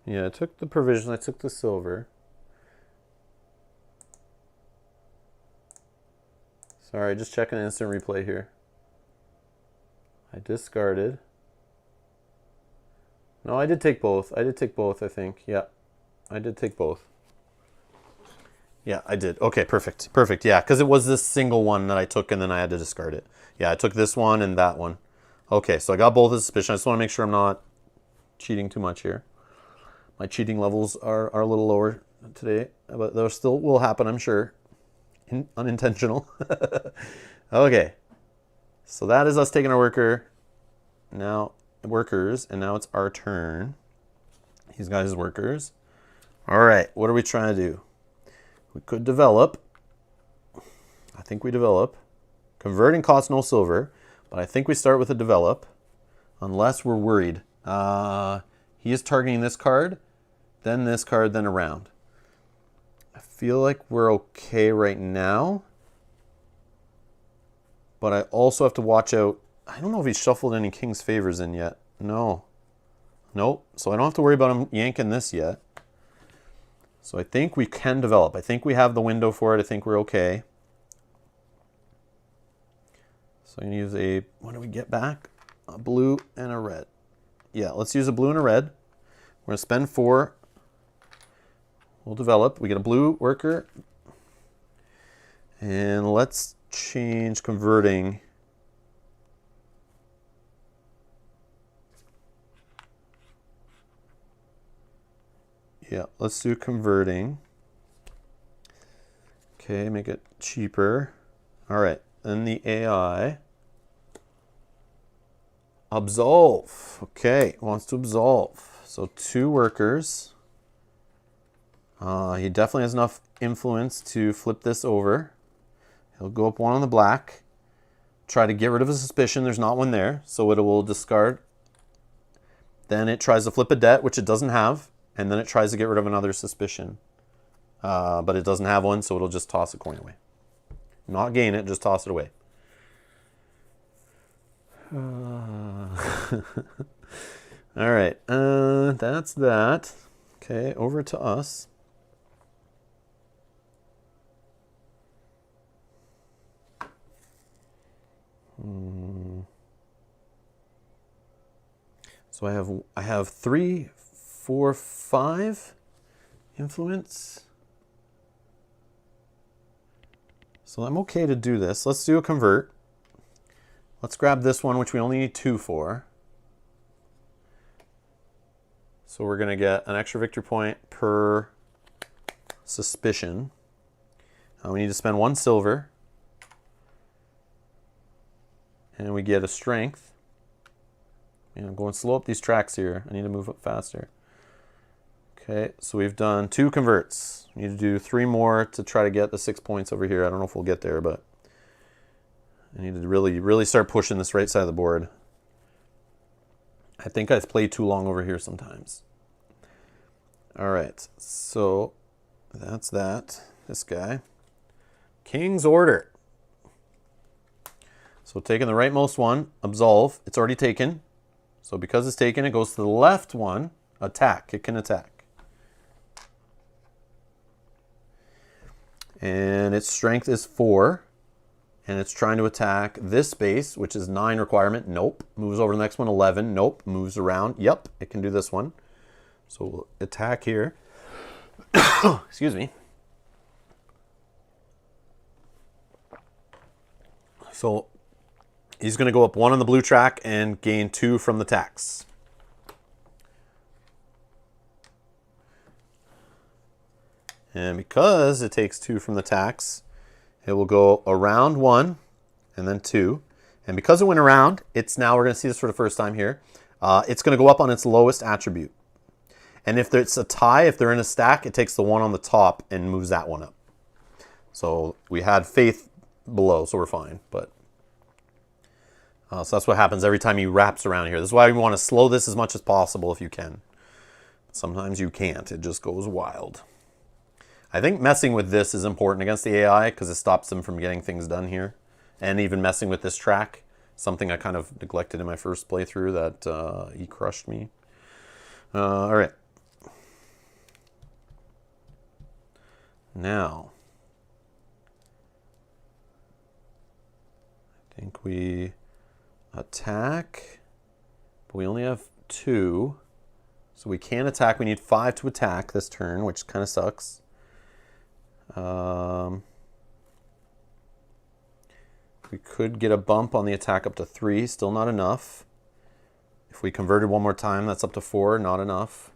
Yeah, I took the provision, I took the silver. Sorry, just checking an instant replay here. I discarded. No, I did take both. I did take both, I think. Yeah, I did take both. Yeah, I did. Okay, perfect. Perfect, yeah, because it was this single one that I took and then I had to discard it. Yeah, I took this one and that one. Okay, so I got both of suspicion. I just want to make sure I'm not cheating too much here. My cheating levels are a little lower today, but those still will happen, I'm sure. Unintentional. Okay, so that is us taking our workers, and now it's our turn. He's got his workers. All right, what are we trying to do? We could develop. I think we develop. Converting costs no silver, but I think we start with a develop, unless we're worried. He is targeting this card, then this card, then around. I feel like we're okay right now, but I also have to watch out. I don't know if he's shuffled any King's Favors in yet. No. Nope. So I don't have to worry about him yanking this yet. So I think we can develop. I think we have the window for it. I think we're okay. So I'm going to use a, what do we get back? A blue and a red. Yeah, let's use a blue and a red. We're going to spend 4. We'll develop. We get a blue worker. And let's change converting. Yeah, let's do converting. Okay, make it cheaper. All right, then the AI. Absolve. Okay, wants to absolve. So 2 workers. He definitely has enough influence to flip this over. He'll go up 1 on the black. Try to get rid of a suspicion. There's not one there, so it will discard. Then it tries to flip a debt, which it doesn't have. And then it tries to get rid of another suspicion. But it doesn't have one, so it'll just toss a coin away. Not gain it, just toss it away. All right, that's that. Okay, over to us. So I have 3, 4, 5 influence. So I'm okay to do this. Let's do a convert. Let's grab this one, which we only need 2 for. So we're going to get an extra victory point per suspicion. We need to spend 1 silver. And we get a strength. I'm going slow up these tracks here. I need to move up faster. Okay, so we've done 2 converts. We need to do 3 more to try to get the 6 points over here. I don't know if we'll get there, but I need to really start pushing this right side of the board. I think I've played too long over here sometimes. All right, so that's that. This guy. King's Order. So taking the rightmost one, absolve. It's already taken. So because it's taken, it goes to the left one, attack. It can attack. And its strength is 4. And it's trying to attack this space, which is 9 requirement. Nope. Moves over to the next one, 11. Nope. Moves around. Yep, it can do this one. So we'll attack here. Excuse me. So he's going to go up 1 on the blue track and gain 2 from the tax. And because it takes 2 from the tax, it will go around 1 and then 2. And because it went around, it's now, we're going to see this for the first time here, it's going to go up on its lowest attribute. And if it's a tie, if they're in a stack, it takes the one on the top and moves that one up. So we had faith below, so we're fine. But so that's what happens every time he wraps around here. This is why we want to slow this as much as possible if you can. Sometimes you can't. It just goes wild. I think messing with this is important against the AI because it stops them from getting things done here. And even messing with this track, something I kind of neglected in my first playthrough that he crushed me. All right. Now, I think we attack, but we only have 2. So we can attack. We need 5 to attack this turn, which kind of sucks. We could get a bump on the attack up to 3, still not enough. If we converted one more time, that's up to 4, not enough.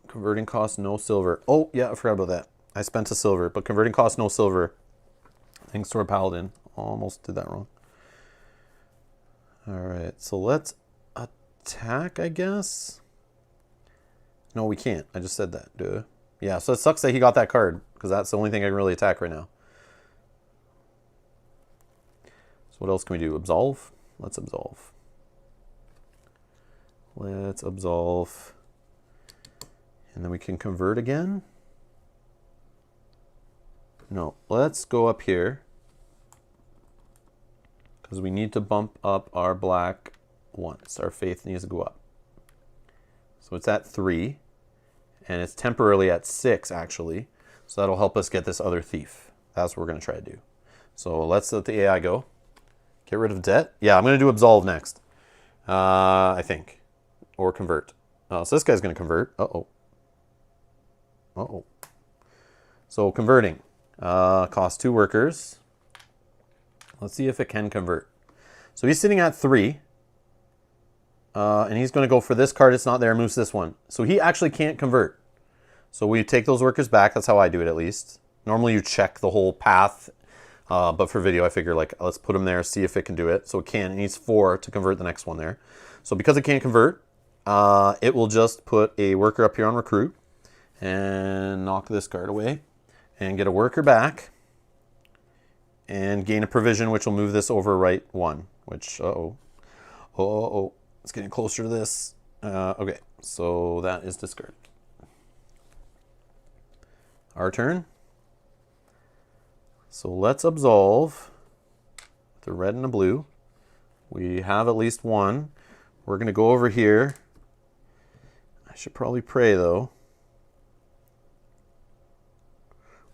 Converting cost, no silver. Oh, yeah, I forgot about that. I spent a silver, but converting cost, no silver. Thanks to our Paladin. Almost did that wrong. All right, so let's attack, I guess. No, we can't. I just said that. Duh. Yeah, so it sucks that he got that card, because that's the only thing I can really attack right now. So what else can we do? Absolve? Let's absolve. Let's absolve. And then we can convert again. No, let's go up here. Because we need to bump up our black once. Our faith needs to go up. So it's at 3. And it's temporarily at 6, actually. So that'll help us get this other thief. That's what we're going to try to do. So let's let the AI go. Get rid of debt. Yeah, I'm going to do absolve next. I think. Or convert. So this guy's going to convert. Uh-oh. Uh-oh. So converting. Costs 2 workers. Let's see if it can convert. So he's sitting at 3. And he's going to go for this card. It's not there. Moves this one. So he actually can't convert. So we take those workers back. That's how I do it, at least. Normally you check the whole path. But for video, I figure, like, let's put him there, see if it can do it. So it can. It needs 4 to convert the next one there. So because it can't convert, it will just put a worker up here on recruit. And knock this card away. And get a worker back. And gain a provision, which will move this over right 1. Which, uh-oh. Uh-oh. It's getting closer to this. Okay, so that is discarded. Our turn. So let's absolve the red and the blue. We have at least 1. We're going to go over here. I should probably pray, though.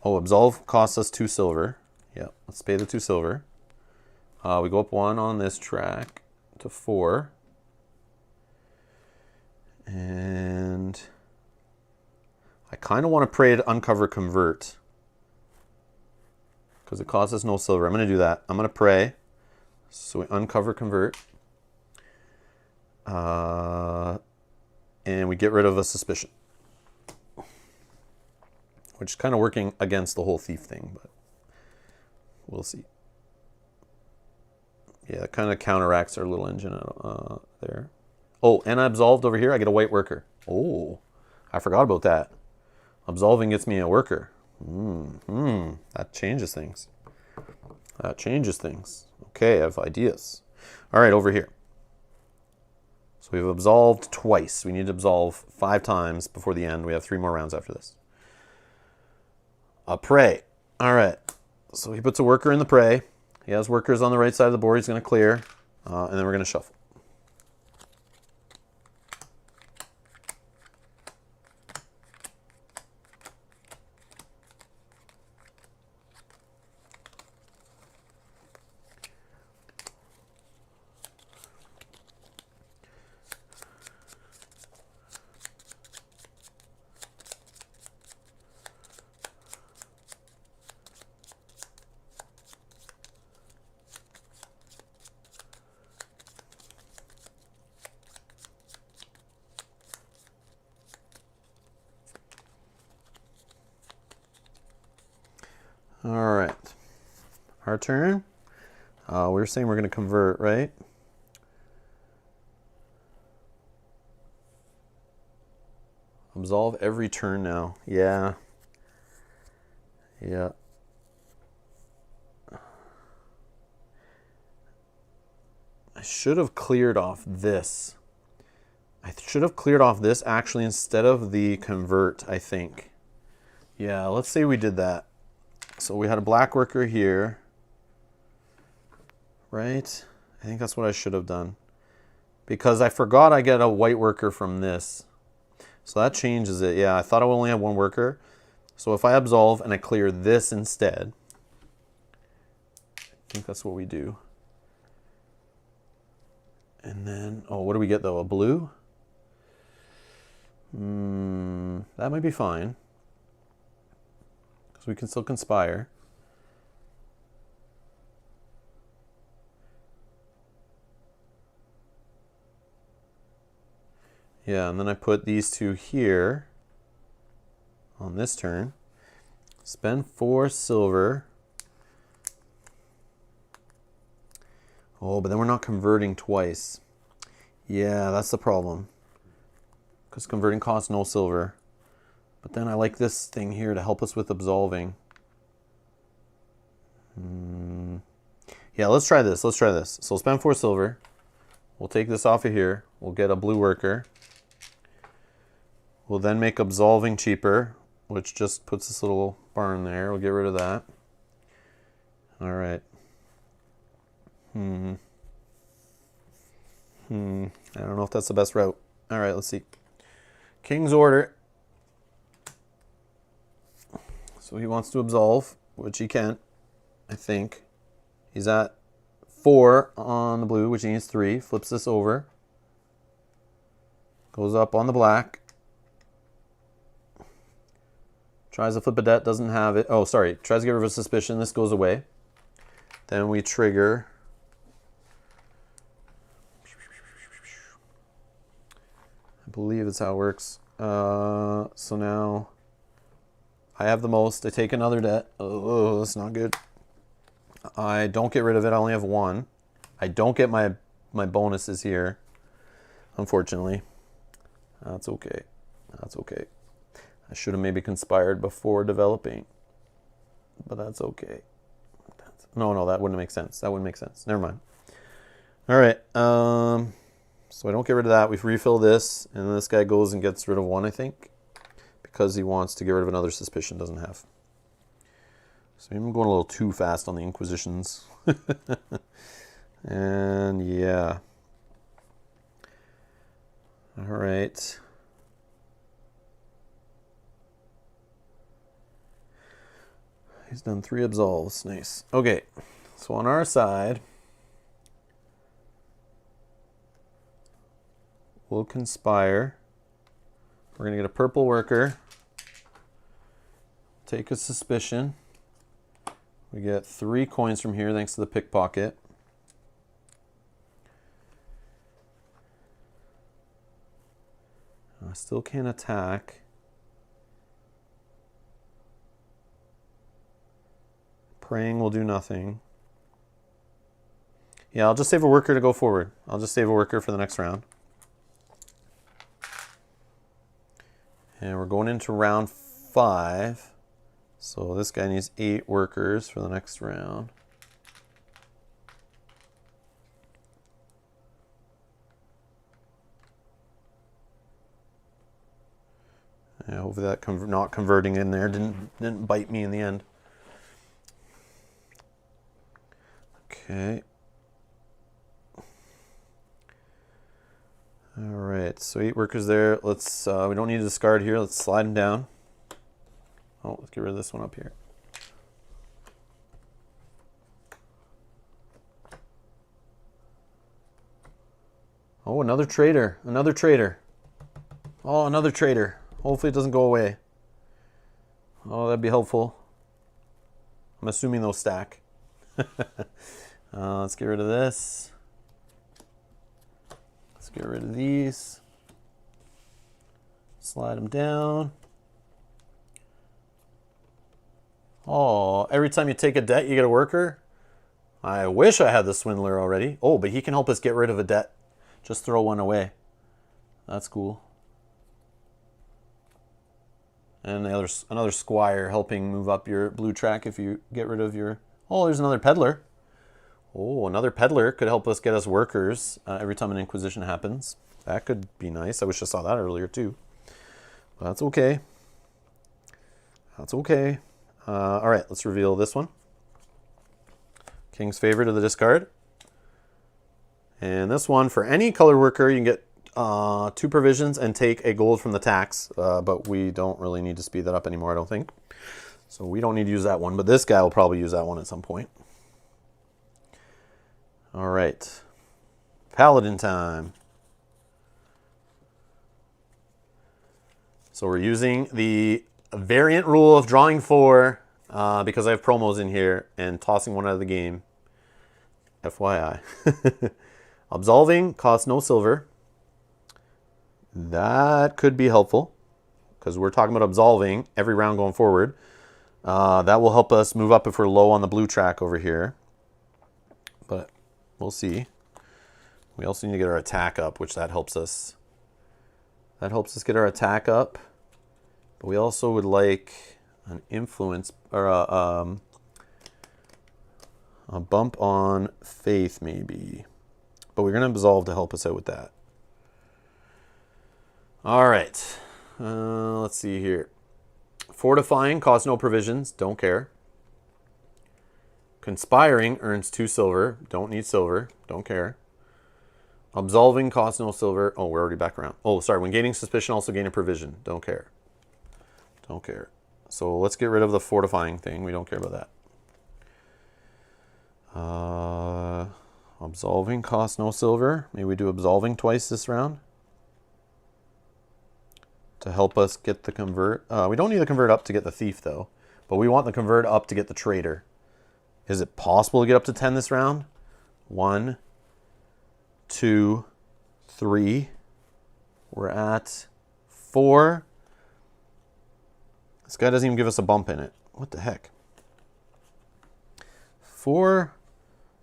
Oh, absolve costs us 2 silver. Yeah, let's pay the 2 silver. We go up 1 on this track to 4. And I kind of want to pray to uncover convert. Because it costs us no silver. I'm going to do that. I'm going to pray. So we uncover convert. And we get rid of a suspicion. Which is kind of working against the whole thief thing, but we'll see. Yeah, it kind of counteracts our little engine there. Oh, and I absolved over here. I get a white worker. Oh, I forgot about that. Absolving gets me a worker. That changes things. That changes things. Okay, I have ideas. All right, over here. So we've absolved twice. We need to absolve 5 times before the end. We have 3 more rounds after this. A prey. All right. So he puts a worker in the prey. He has workers on the right side of the board. He's going to clear. And then we're going to shuffle. All right, our turn. We were saying we're going to convert, right? Absolve every turn now. Yeah. Yeah. I should have cleared off this. I should have cleared off this actually instead of the convert, I think. Yeah, let's say we did that. So we had a black worker here, right? I think that's what I should have done. Because I forgot I get a white worker from this. So that changes it. Yeah, I thought I would only have 1 worker. So if I absolve and I clear this instead, I think that's what we do. And then, oh, what do we get though? A blue? That might be fine. Because we can still conspire. Yeah, and then I put these two here on this turn. Spend 4 silver. Oh, but then we're not converting twice. Yeah, that's the problem. Because converting costs no silver. But then I like this thing here to help us with absolving. Yeah, let's try this. Let's try this. So spend 4 silver. We'll take this off of here. We'll get a blue worker. We'll then make absolving cheaper, which just puts this little barn there. We'll get rid of that. All right. I don't know if that's the best route. All right, let's see. King's order. So he wants to absolve, which he can't, I think. He's at 4 on the blue, which he needs 3. Flips this over. Goes up on the black. Tries to flip a debt, doesn't have it. Oh, sorry. Tries to get rid of a suspicion. This goes away. Then we trigger. I believe it's how it works. So now I have the most. I take another debt. Oh, that's not good. I don't get rid of it. I only have 1. I don't get my bonuses here, unfortunately. That's okay. That's okay. I should have maybe conspired before developing, but that's okay. No, that wouldn't make sense. That wouldn't make sense. Never mind. All right. So I don't get rid of that. We refill this, and then this guy goes and gets rid of 1, I think, because he wants to get rid of another suspicion. Doesn't have. So I'm going a little too fast on the Inquisitions. And yeah. All right. He's done 3 absolves. Nice. Okay. So on our side, we'll conspire. We're going to get a purple worker. Take a suspicion. We get 3 coins from here thanks to the pickpocket. I still can't attack. Praying will do nothing. Yeah, I'll just save a worker to go forward. I'll just save a worker for the next round. And we're going into round 5. So this guy needs 8 workers for the next round. Yeah, hopefully that not converting in there didn't bite me in the end. Okay. All right, so 8 workers there. Let's, we don't need to discard here. Let's slide them down. Oh, let's get rid of this one up here. Oh, another traitor. Another traitor. Oh, another traitor. Hopefully it doesn't go away. Oh, that'd be helpful. I'm assuming they'll stack. Let's get rid of this. Let's get rid of these. Slide them down. Oh, every time you take a debt, you get a worker? I wish I had the swindler already. Oh, but he can help us get rid of a debt. Just throw 1 away. That's cool. And another squire helping move up your blue track if you get rid of your... Oh, there's another peddler. Oh, another peddler could help us get us workers every time an inquisition happens. That could be nice. I wish I saw that earlier too. But that's okay. That's okay. All right, let's reveal this one. King's favorite of the discard. And this one, for any color worker, you can get 2 provisions and take a gold from the tax. But we don't really need to speed that up anymore, I don't think. So we don't need to use that one. But this guy will probably use that one at some point. All right. Paladin time. So we're using the variant rule of drawing 4 because I have promos in here and tossing 1 out of the game. FYI. Absolving costs no silver. That could be helpful because we're talking about absolving every round going forward. That will help us move up if we're low on the blue track over here. But we'll see. We also need to get our attack up, which that helps us. That helps us get our attack up. But we also would like an influence or a bump on faith maybe. But we're going to absolve to help us out with that. All right. Let's see here. Fortifying costs no provisions. Don't care. Conspiring earns 2 silver. Don't need silver. Don't care. Absolving costs no silver. Oh, we're already back around. Oh, sorry. When gaining suspicion, also gain a provision. Don't care. Don't care. So let's get rid of the fortifying thing. We don't care about that. Absolving costs no silver. Maybe we do absolving twice this round to help us get the convert. We don't need the convert up to get the thief though, but we want the convert up to get the traitor. Is it possible to get up to 10 this round? 1, 2, 3. We're at 4. This guy doesn't even give us a bump in it. What the heck? 4,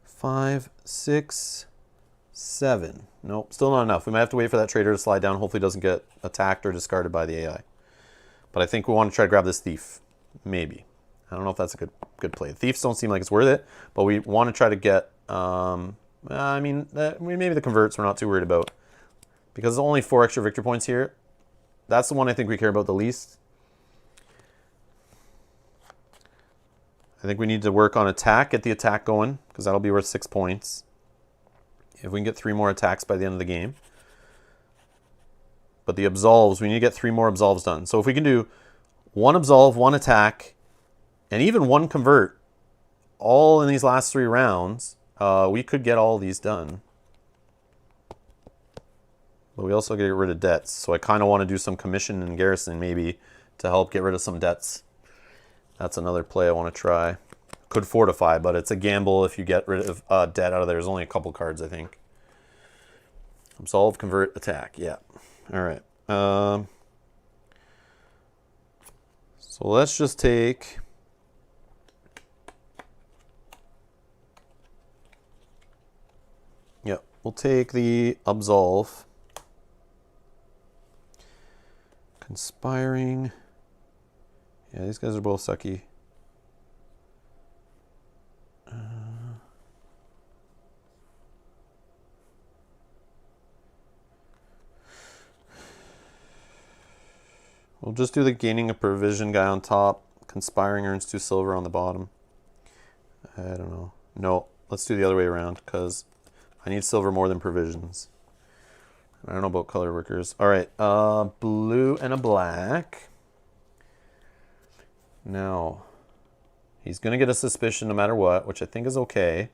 5, 6, 7. Nope, still not enough. We might have to wait for that traitor to slide down. Hopefully it doesn't get attacked or discarded by the AI. But I think we want to try to grab this thief. Maybe. I don't know if that's a good play. Thieves don't seem like it's worth it, but we want to try to get... maybe the converts we're not too worried about. Because there's only 4 extra victory points here. That's the one I think we care about the least. I think we need to work on attack, get the attack going, because that'll be worth 6 points. If we can get 3 more attacks by the end of the game. But the absolves, we need to get 3 more absolves done. So if we can do 1 absolve, 1 attack, and even 1 convert, all in these last 3 rounds, we could get all these done. But we also get rid of debts. So I kind of want to do some commission and garrison maybe to help get rid of some debts. That's another play I want to try. Could fortify, but it's a gamble if you get rid of debt out of there. There's only a couple cards, I think. Absolve, convert, attack. Yeah. All right. So let's just take... Yeah, we'll take the absolve. Conspiring. Yeah, these guys are both sucky. We'll just do the gaining a provision guy on top. Conspiring earns 2 silver on the bottom. I don't know. No, let's do the other way around because I need silver more than provisions. I don't know about color workers. All right, blue and a black. Now, he's going to get a suspicion no matter what, which I think is okay.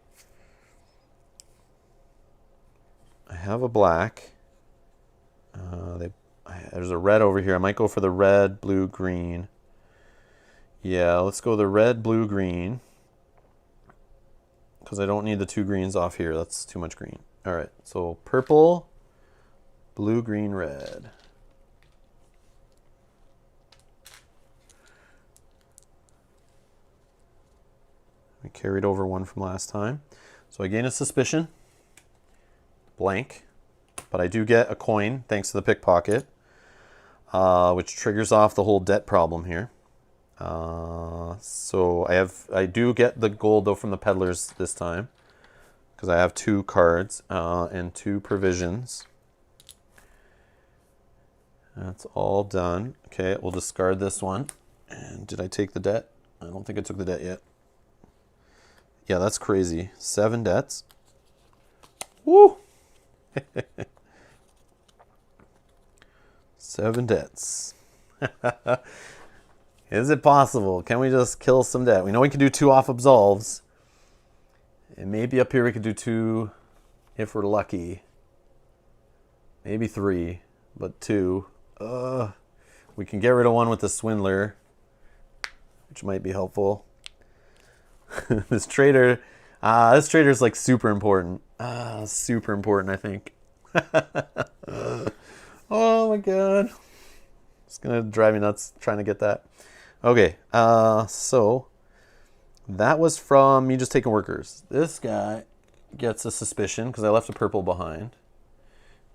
I have a black. There's a red over here. I might go for the red, blue, green. Yeah, let's go the red, blue, green. Because I don't need the 2 greens off here. That's too much green. All right, so purple, blue, green, red. We carried over 1 from last time. So I gain a suspicion. Blank. But I do get a coin thanks to the pickpocket. Which triggers off the whole debt problem here. So I do get the gold though from the peddlers this time. Because I have 2 cards and 2 provisions. That's all done. Okay, we'll discard this one. And did I take the debt? I don't think I took the debt yet. Yeah, that's crazy. 7 debts. Woo! 7 debts. Is it possible? Can we just kill some debt? We know we can do 2 off absolves. And maybe up here we could do 2 if we're lucky. Maybe 3, but 2. We can get rid of 1 with the swindler, which might be helpful. This trader is like super important. Super important, I think. Oh my god. It's gonna drive me nuts trying to get that. Okay, so that was from me just taking workers. This guy gets a suspicion because I left a purple behind.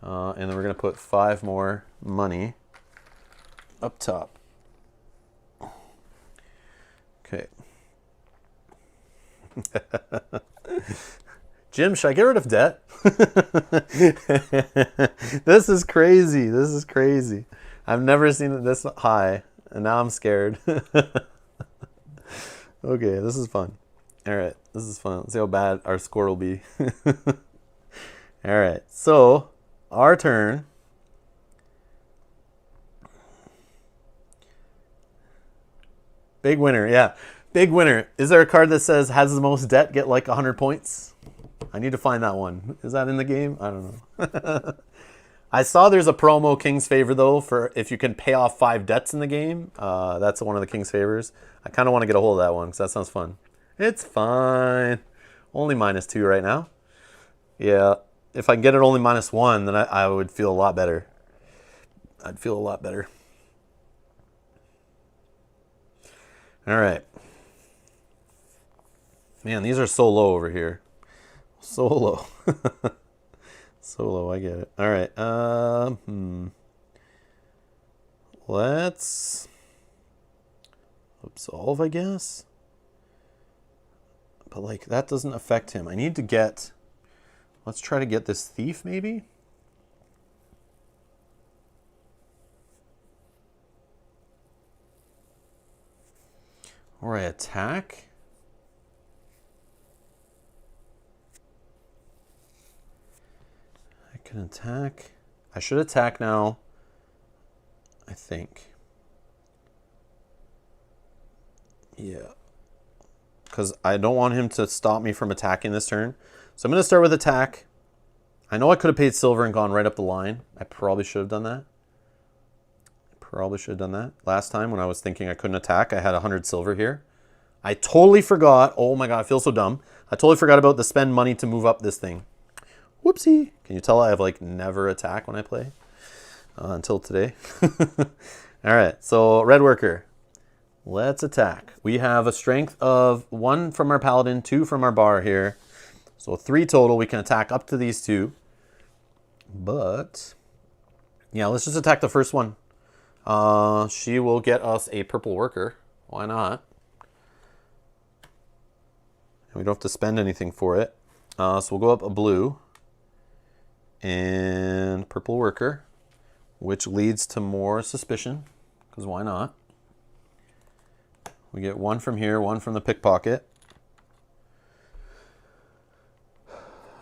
And then we're gonna put 5 more money up top. Okay. Jim, should I get rid of debt? This is crazy. This is crazy. I've never seen it this high, and now I'm scared. Okay, this is fun. All right, this is fun. Let's see how bad our score will be. All right, so our turn. Big winner, yeah. Big winner. Is there a card that says has the most debt, get like 100 points? I need to find that one. Is that in the game? I don't know. I saw there's a promo King's Favor though for if you can pay off 5 debts in the game. That's one of the King's Favors. I kind of want to get a hold of that one because that sounds fun. It's fine. Only -2 right now. Yeah. If I can get it only -1, then I would feel a lot better. I'd feel a lot better. All right. Man, these are so low over here. So low. So low, I get it. All right. Let's absolve, I guess. But like that doesn't affect him. I need to get. Let's try to get this thief maybe. Or I attack. I can attack. I should attack now. I think. Yeah. Because I don't want him to stop me from attacking this turn. So I'm going to start with attack. I know I could have paid silver and gone right up the line. I probably should have done that. Probably should have done that. Last time when I was thinking I couldn't attack, I had 100 silver here. I totally forgot. Oh my god, I feel so dumb. I totally forgot about the spend money to move up this thing. Whoopsie. Can you tell I have like never attack when I play? Until today. All right, so red worker. Let's attack. We have a strength of 1 from our paladin, 2 from our bar here. So 3 total. We can attack up to these 2. But yeah, let's just attack the first one. She will get us a purple worker. Why not? We don't have to spend anything for it. So we'll go up a blue and purple worker, which leads to more suspicion, because why not? We get 1 from here, 1 from the pickpocket.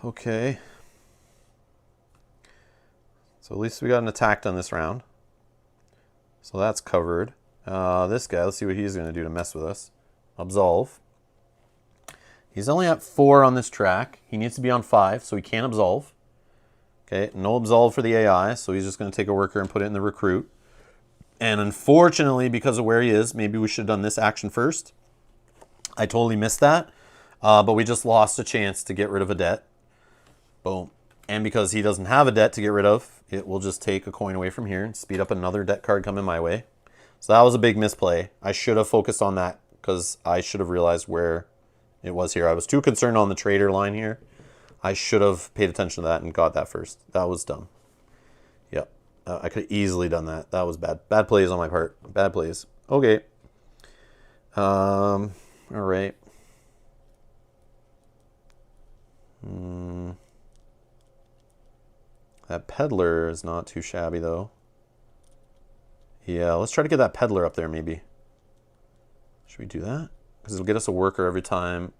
Okay. So at least we got an attack done this round. So that's covered. This guy, let's see what he's going to do to mess with us. Absolve. He's only at 4 on this track. He needs to be on 5, so he can't absolve. Okay, no absolve for the AI, so he's just going to take a worker and put it in the recruit. And unfortunately, because of where he is, maybe we should have done this action first. I totally missed that. But we just lost a chance to get rid of a debt. Boom. And because he doesn't have a debt to get rid of, it will just take a coin away from here and speed up another debt card coming my way. So that was a big misplay. I should have focused on that because I should have realized where it was here. I was too concerned on the trader line here. I should have paid attention to that and got that first. That was dumb. Yep. I could have easily done that. That was bad. Bad plays on my part. Bad plays. Okay. All right. That peddler is not too shabby, though. Yeah, let's try to get that peddler up there, maybe. Should we do that? Because it'll get us a worker every time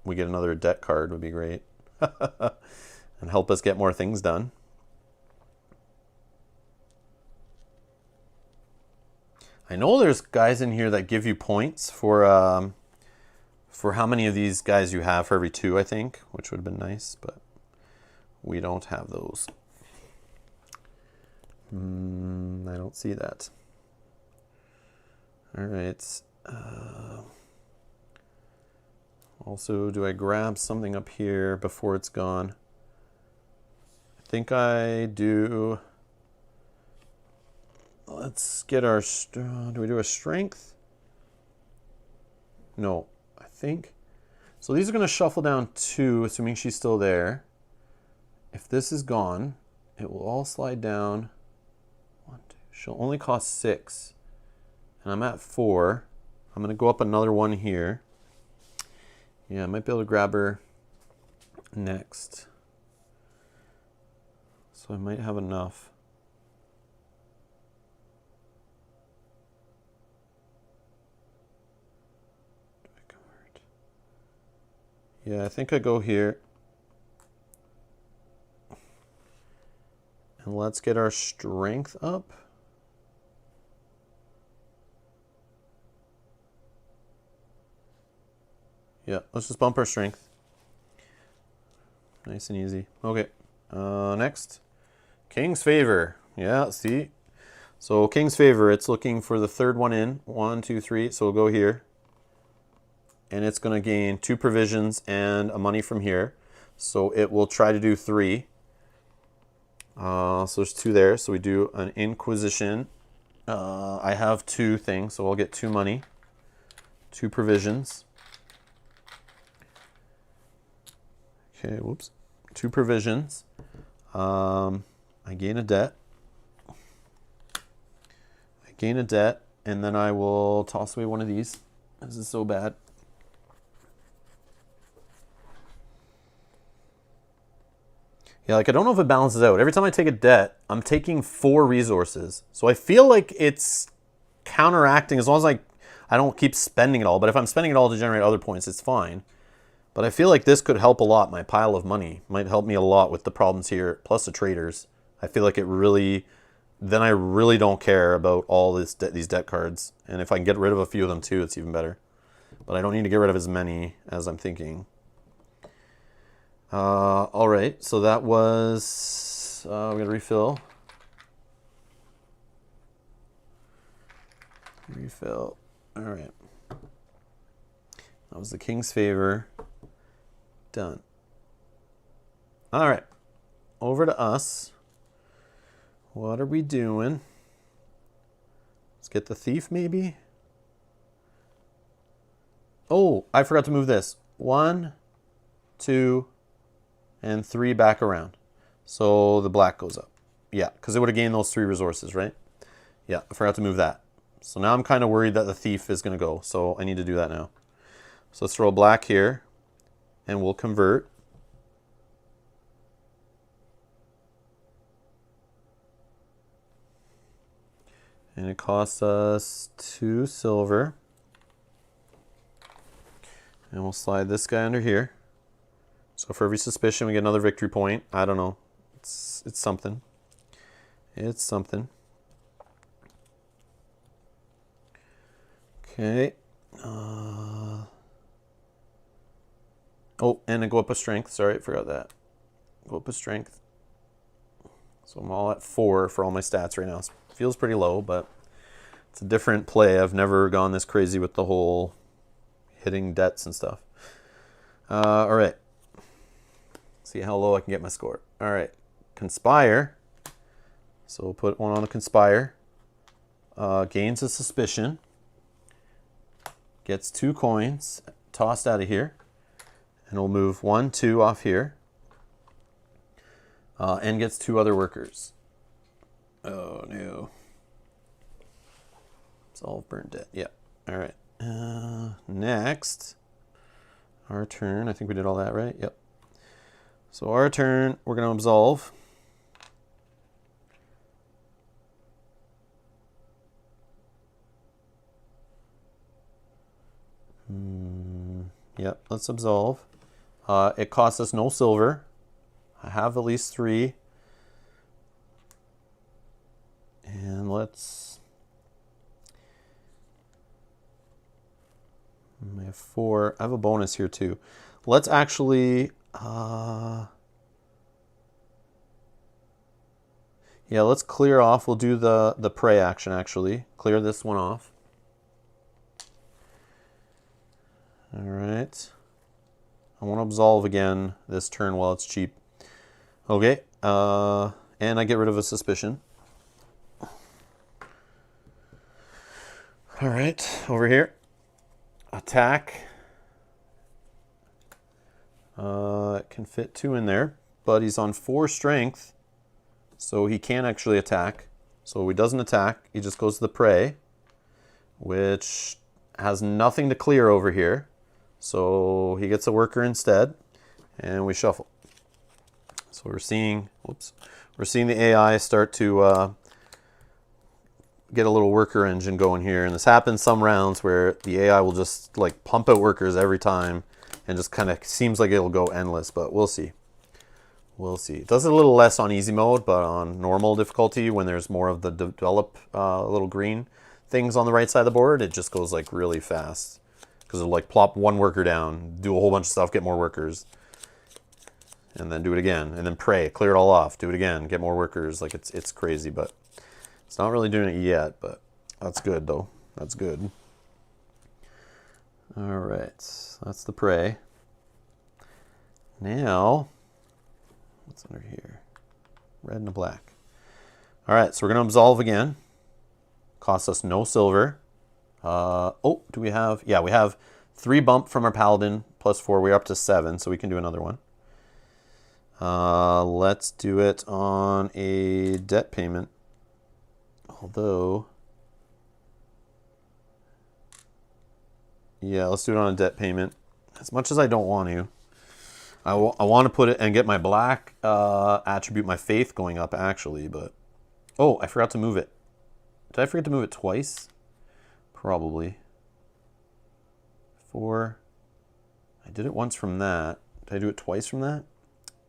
we get another debt card would be great. And help us get more things done. I know there's guys in here that give you points for how many of these guys you have for every 2, I think, which would have been nice, but we don't have those. I don't see that. All right. Also, do I grab something up here before it's gone? I think I do. Let's get our... do we do a strength? No, I think... So these are going to shuffle down 2, assuming she's still there. If this is gone, it will all slide down. 1, 2. She'll only cost 6. And I'm at 4. I'm going to go up another 1 here. Yeah, I might be able to grab her next. So I might have enough. Yeah, I think I go here. And let's get our strength up. Yeah, let's just bump our strength. Nice and easy. Okay, next. King's Favor. Yeah, see? So King's Favor, it's looking for the third one in. 1, 2, 3, so we'll go here. And it's going to gain 2 provisions and a money from here. So it will try to do 3. So there's 2 there. So we do an Inquisition. I have 2 things, so I'll get 2 money, 2 provisions. Okay, whoops. 2 provisions. I gain a debt. And then I will toss away one of these. This is so bad. Yeah, like I don't know if it balances out. Every time I take a debt, I'm taking 4 resources. So I feel like it's counteracting as long as I don't keep spending it all. But if I'm spending it all to generate other points, it's fine. But I feel like this could help a lot. My pile of money might help me a lot with the problems here, plus the traders. I feel like it really, then I really don't care about all these debt cards. And if I can get rid of a few of them too, it's even better. But I don't need to get rid of as many as I'm thinking. All right, so that was, we're going to refill. Refill. All right. That was the King's Favor. Done. All right. Over to us. What are we doing? Let's get the thief, maybe. Oh, I forgot to move this. 1, 2, and 3 back around. So the black goes up. Yeah, because it would have gained those 3 resources, right? Yeah, I forgot to move that. So now I'm kind of worried that the thief is going to go. So I need to do that now. So let's throw a black here. And we'll convert. And it costs us 2 silver. And we'll slide this guy under here. So for every suspicion, we get another victory point. I don't know. It's something. It's something. Okay. Oh, and I go up a strength. Sorry, I forgot that. Go up a strength. So I'm all at 4 for all my stats right now. It feels pretty low, but it's a different play. I've never gone this crazy with the whole hitting debts and stuff. All right. See how low I can get my score. All right. Conspire. So we'll put one on the Conspire. Gains a suspicion. Gets 2 coins tossed out of here. And we'll move 1, 2 off here. And gets 2 other workers. Oh, no. Solve burnt debt. Yeah. All right. Next. Our turn. I think we did all that, right? Yep. So our turn, we're going to absolve. Yep, let's absolve. It costs us no silver. I have at least 3. And let's... I have 4. I have a bonus here too. Let's actually... yeah, let's clear off. We'll do the prey action actually. Clear this one off. All right. I want to absolve again this turn while it's cheap. Okay. And I get rid of a suspicion. All right, over here. Attack. It can fit 2 in there, but he's on 4 strength, so he can't actually attack. So he doesn't attack, he just goes to the prey, which has nothing to clear over here. So he gets a worker instead, and we shuffle. So we're seeing, we're seeing the AI start to get a little worker engine going here. And this happens some rounds where the AI will just like pump out workers every time and just kind of seems like it'll go endless, but we'll see. We'll see. It does it a little less on easy mode, but on normal difficulty, when there's more of the develop little green things on the right side of the board, it just goes like really fast. Because it'll like plop 1 worker down, do a whole bunch of stuff, get more workers, and then do it again, and then pray, clear it all off, do it again, get more workers. Like it's crazy, but it's not really doing it yet, but that's good though. That's good. All right, that's the prey. Now, what's under here? Red and a black. All right, so we're gonna absolve again. Costs us no silver. Oh, do we have? Yeah, we have 3 bump from our paladin plus 4. We're up to 7, so we can do another one. Let's do it on a debt payment. Although, yeah, let's do it on a debt payment. As much as I don't want to, I want to put it and get my black attribute, my faith, going up actually. But oh, I forgot to move it. Did I forget to move it twice? Probably. 4. I did it once from that. Did I do it twice from that?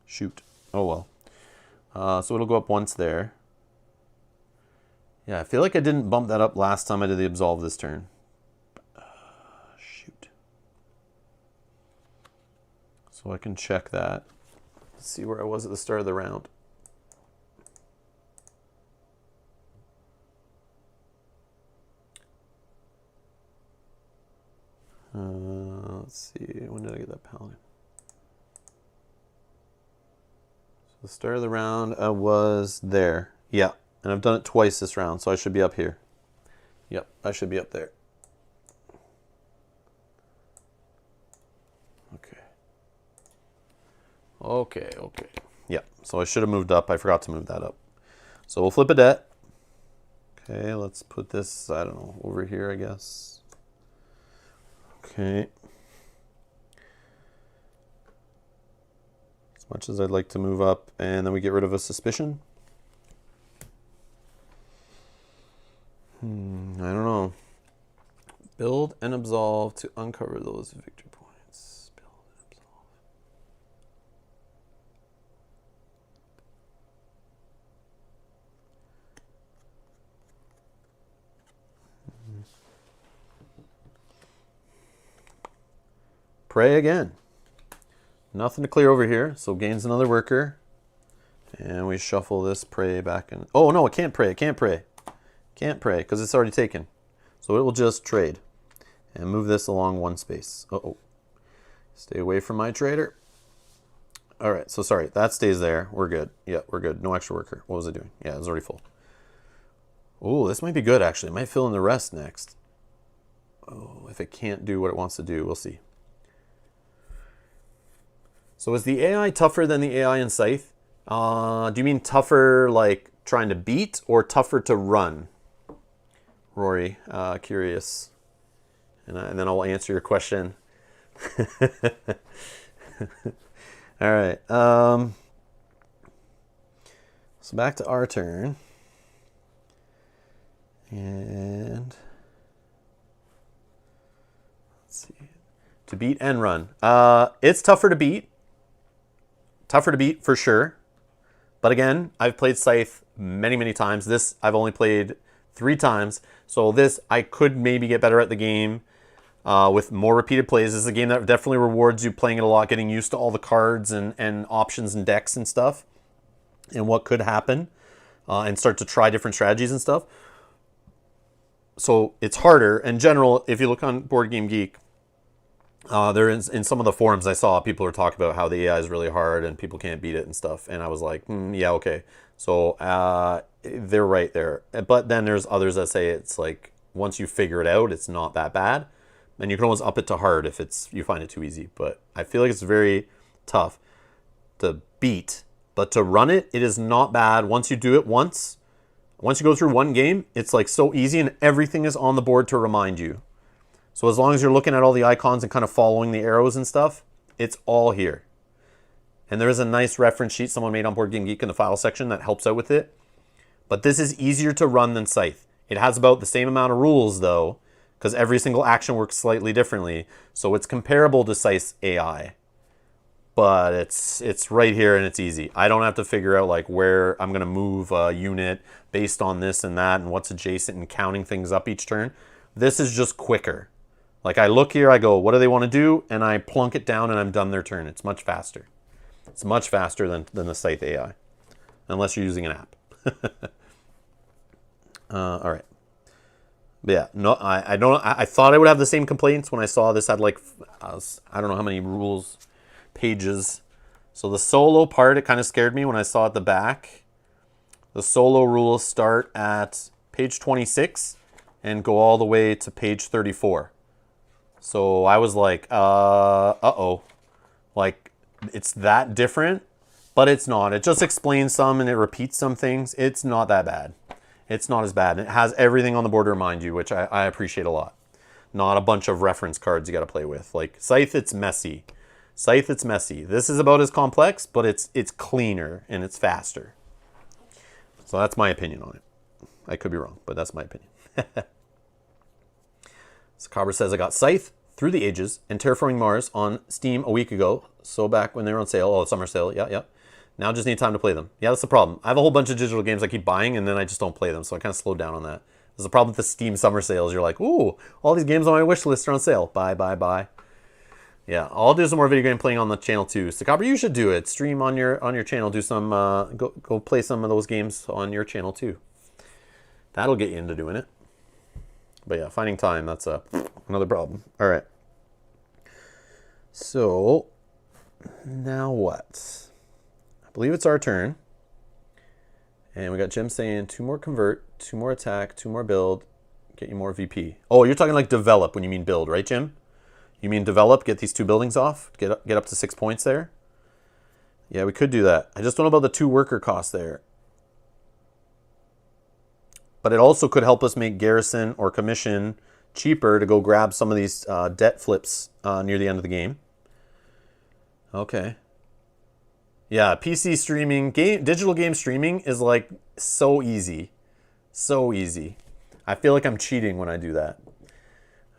Shoot. Oh well. So it'll go up once there. Yeah, I feel like I didn't bump that up last time I did the absolve this turn. Shoot. So I can check that. See where I was at the start of the round. Let's see, when did I get that paladin? So the start of the round was there. Yeah, and I've done it twice this round, so I should be up here. Yep, I should be up there. Okay. Okay. Yeah, so I should have moved up. I forgot to move that up. So we'll flip a debt. Okay, let's put this, I don't know, over here, I guess. Okay. As much as I'd like to move up, and then we get rid of a suspicion. I don't know. Build and absolve to uncover those victory points. Build and absolve. Pray again. Nothing to clear over here, so gains another worker. And we shuffle this prey back in. Oh no, it can't pray, it can't pray. Can't pray, because it's already taken. So it will just trade. And move this along 1 space. Uh-oh. Stay away from my trader. Alright, so sorry, that stays there. We're good. Yeah, we're good. No extra worker. What was I doing? Yeah, it was already full. Oh, this might be good actually. It might fill in the rest next. Oh, if it can't do what it wants to do, we'll see. So is the AI tougher than the AI in Scythe? Do you mean tougher like trying to beat or tougher to run? Rory, curious. And then I'll answer your question. All right. So back to our turn. And let's see. To beat and run. It's tougher to beat. Tougher to beat for sure. But again, I've played Scythe many times. This I've only played 3 times. So this, I could maybe get better at the game with more repeated plays. This is a game that definitely rewards you playing it a lot, getting used to all the cards and options and decks and stuff, and what could happen, and start to try different strategies and stuff. So it's harder. In general, if you look on Board Game Geek, there is, in some of the forums I saw, people were talking about how the AI is really hard and people can't beat it and stuff. And I was like, yeah, okay. So they're right there. But then there's others that say it's like once you figure it out, it's not that bad. And you can always up it to hard if you find it too easy. But I feel like it's very tough to beat. But to run it, it is not bad. Once you do it once you go through one game, it's like so easy and everything is on the board to remind you. So as long as you're looking at all the icons and kind of following the arrows and stuff, it's all here. And there is a nice reference sheet someone made on Board Game Geek in the file section that helps out with it. But this is easier to run than Scythe. It has about the same amount of rules though, because every single action works slightly differently. So it's comparable to Scythe's AI. But it's right here and it's easy. I don't have to figure out like where I'm going to move a unit based on this and that and what's adjacent and counting things up each turn. This is just quicker. Like I look here, I go, what do they want to do? And I plunk it down and I'm done their turn. It's much faster. It's much faster than the Scythe AI. Unless you're using an app. All right. But yeah, no, I thought I would have the same complaints when I saw this had like, I don't know how many rules pages. So the solo part, it kind of scared me when I saw at the back. The solo rules start at page 26 and go all the way to page 34. So I was like, uh-oh. Like, it's that different, but it's not. It just explains some and it repeats some things. It's not that bad. It's not as bad. It has everything on the board to remind you, which I appreciate a lot. Not a bunch of reference cards you got to play with. Like, Scythe, it's messy. Scythe, it's messy. This is about as complex, but it's cleaner and it's faster. So that's my opinion on it. I could be wrong, but that's my opinion. So Cobra says, I got Scythe, Through the Ages, and Terraforming Mars on Steam a week ago. So back when they were on sale. Oh, summer sale. Yeah, yeah. Now just need time to play them. Yeah, that's the problem. I have a whole bunch of digital games I keep buying, and then I just don't play them. So I kind of slowed down on that. There's a problem with the Steam summer sales. You're like, ooh, all these games on my wish list are on sale. Buy, buy, buy. Yeah, I'll do some more video game playing on the channel too. So Cobra, you should do it. Stream on your channel. Do some go play some of those games on your channel too. That'll get you into doing it. But yeah, finding time, that's another problem. All right. So now what? I believe it's our turn. And we got Jim saying 2 more convert, 2 more attack, 2 more build, get you more VP. Oh, you're talking like develop when you mean build, right, Jim? You mean develop, get these 2 buildings off, get up to 6 points there? Yeah, we could do that. I just don't know about the 2 worker costs there. But it also could help us make garrison or commission cheaper to go grab some of these debt flips near the end of the game. Okay. Yeah, PC streaming, digital game streaming is like so easy. So easy. I feel like I'm cheating when I do that.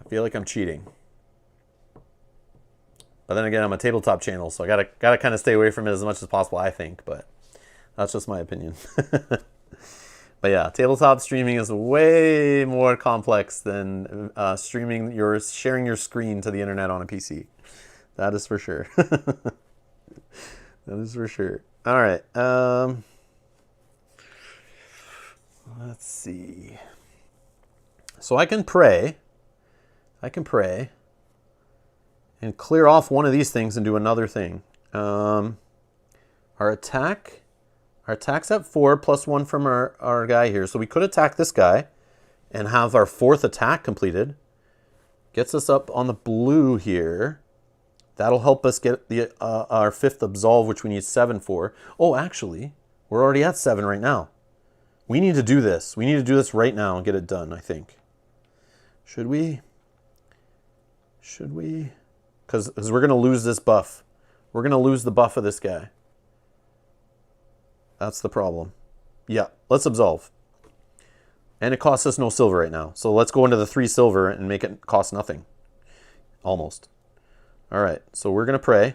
I feel like I'm cheating. But then again, I'm a tabletop channel, so I gotta kind of stay away from it as much as possible, I think. But that's just my opinion. But yeah, tabletop streaming is way more complex than sharing your screen to the internet on a PC. That is for sure. That is for sure. All right. Let's see. So I can pray. And clear off one of these things and do another thing. Our attack's at 4 plus 1 from our guy here. So we could attack this guy and have our 4th attack completed. Gets us up on the blue here. That'll help us get our 5th absolve, which we need 7 for. Oh, actually, we're already at 7 right now. We need to do this. We need to do this right now and get it done, I think. Should we? Because we're going to lose this buff. We're going to lose the buff of this guy. That's the problem. Yeah, let's absolve. And it costs us no silver right now. So let's go into the 3 silver and make it cost nothing. Almost. All right, so we're going to pray.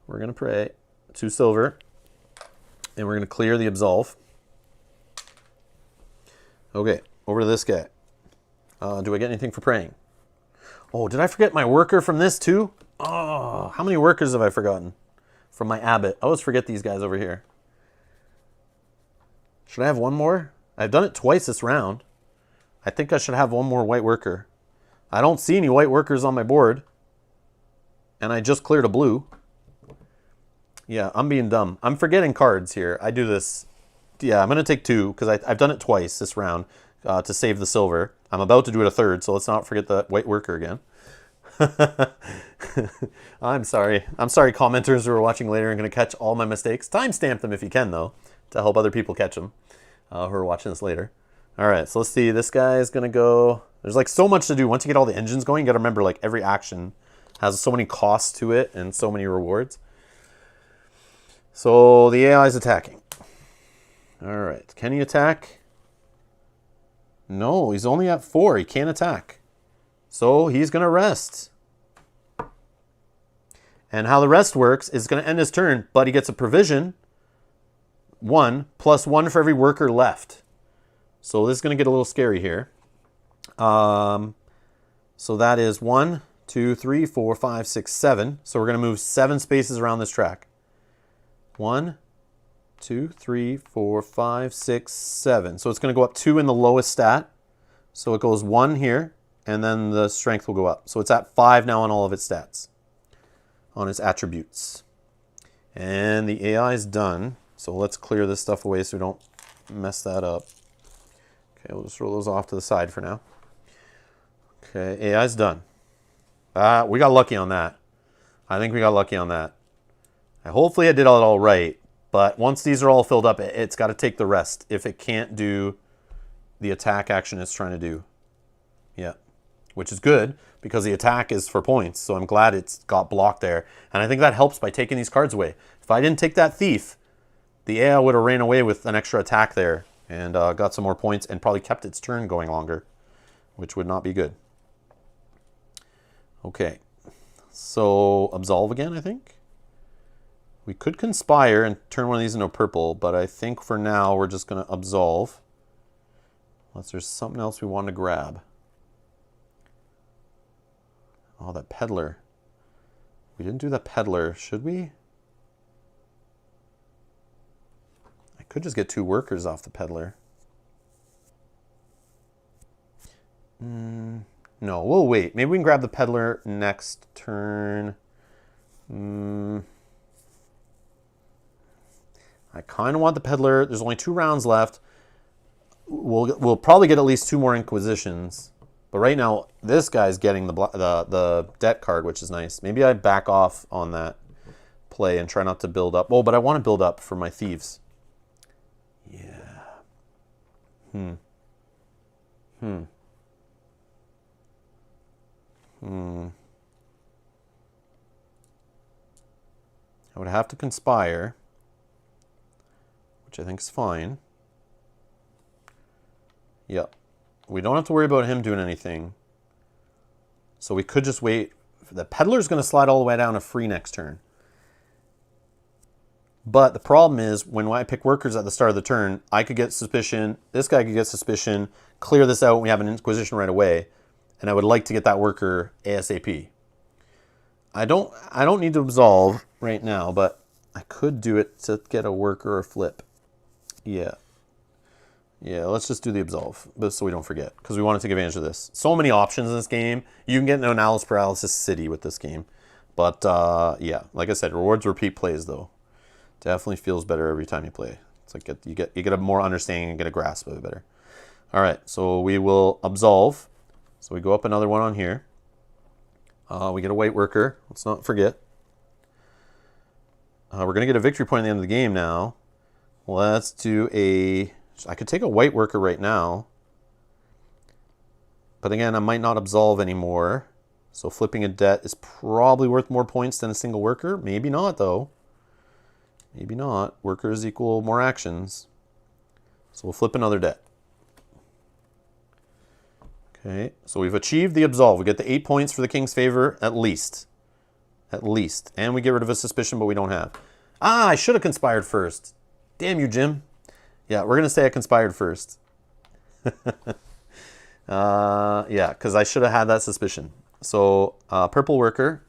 We're going to pray 2 silver. And we're going to clear the absolve. Okay, over to this guy. Do I get anything for praying? Oh, did I forget my worker from this too? Oh, how many workers have I forgotten from my abbot? I always forget these guys over here. Should I have one more? I've done it twice this round. I think I should have one more white worker. I don't see any white workers on my board. And I just cleared a blue. Yeah, I'm being dumb. I'm forgetting cards here. I do this. Yeah, I'm going to take 2 because I've done it twice this round. to save the silver. I'm about to do it a third, so let's not forget the white worker again. I'm sorry. I'm sorry, commenters who are watching later and going to catch all my mistakes. Timestamp them if you can, though, to help other people catch them who are watching this later. All right, so let's see. This guy is going to go... There's like so much to do. Once you get all the engines going, you got to remember like every action has so many costs to it and so many rewards. So the AI is attacking. All right, can he attack? No, he's only at 4. He can't attack. So he's going to rest. And how the rest works is going to end his turn, but he gets a provision, 1, plus 1 for every worker left. So this is going to get a little scary here. So that is 1, 2, 3, 4, 5, 6, 7. So we're going to move 7 spaces around this track. 1, 2, 3, 4, 5, 6, 7. So it's going to go up 2 in the lowest stat. So it goes 1 here, and then the strength will go up. So it's at 5 now on all of its stats, on its attributes. And the AI is done. So let's clear this stuff away so we don't mess that up. Okay, we'll just roll those off to the side for now. Okay, AI's done. We got lucky on that. I think we got lucky on that. Hopefully I did it all right, but once these are all filled up, it's got to take the rest if it can't do the attack action it's trying to do. Yeah, which is good because the attack is for points, so I'm glad it's got blocked there. And I think that helps by taking these cards away. If I didn't take that thief, the AI would have ran away with an extra attack there and got some more points and probably kept its turn going longer, which would not be good. Okay, so absolve again, I think. We could conspire and turn one of these into purple, but I think for now we're just going to absolve. Unless there's something else we want to grab. Oh, that peddler. We didn't do the peddler, should we? I could just get 2 workers off the peddler. No, we'll wait. Maybe we can grab the peddler next turn. I kind of want the peddler. There's only 2 rounds left. We'll probably get at least 2 more inquisitions. But right now, this guy's getting the debt card, which is nice. Maybe I back off on that play and try not to build up. Oh, but I want to build up for my thieves. Yeah. I would have to conspire, which I think is fine. Yep. We don't have to worry about him doing anything. So we could just wait. The peddler's going to slide all the way down to free next turn. But the problem is, when I pick workers at the start of the turn, I could get suspicion, this guy could get suspicion, clear this out, and we have an inquisition right away. And I would like to get that worker ASAP. I don't need to absolve right now, but I could do it to get a worker or flip. Yeah. Yeah, let's just do the absolve, but so we don't forget, because we want to take advantage of this. So many options in this game. You can get an analysis paralysis city with this game. But, yeah, like I said, rewards repeat plays, though. Definitely feels better every time you play. It's like you get a more understanding and get a grasp of it better. All right, so we will absolve. So we go up another one on here. We get a white worker. Let's not forget. We're going to get a victory point at the end of the game now. Let's do a... I could take a white worker right now. But again, I might not absolve anymore. So flipping a debt is probably worth more points than a single worker. Maybe not, though. Maybe not. Workers equal more actions. So we'll flip another debt. Okay, so we've achieved the absolve. We get the 8 points for the king's favor, at least. At least. And we get rid of a suspicion, but we don't have. Ah, I should have conspired first. Damn you, Jim. Yeah, we're going to say I conspired first. Yeah, because I should have had that suspicion. So, purple worker.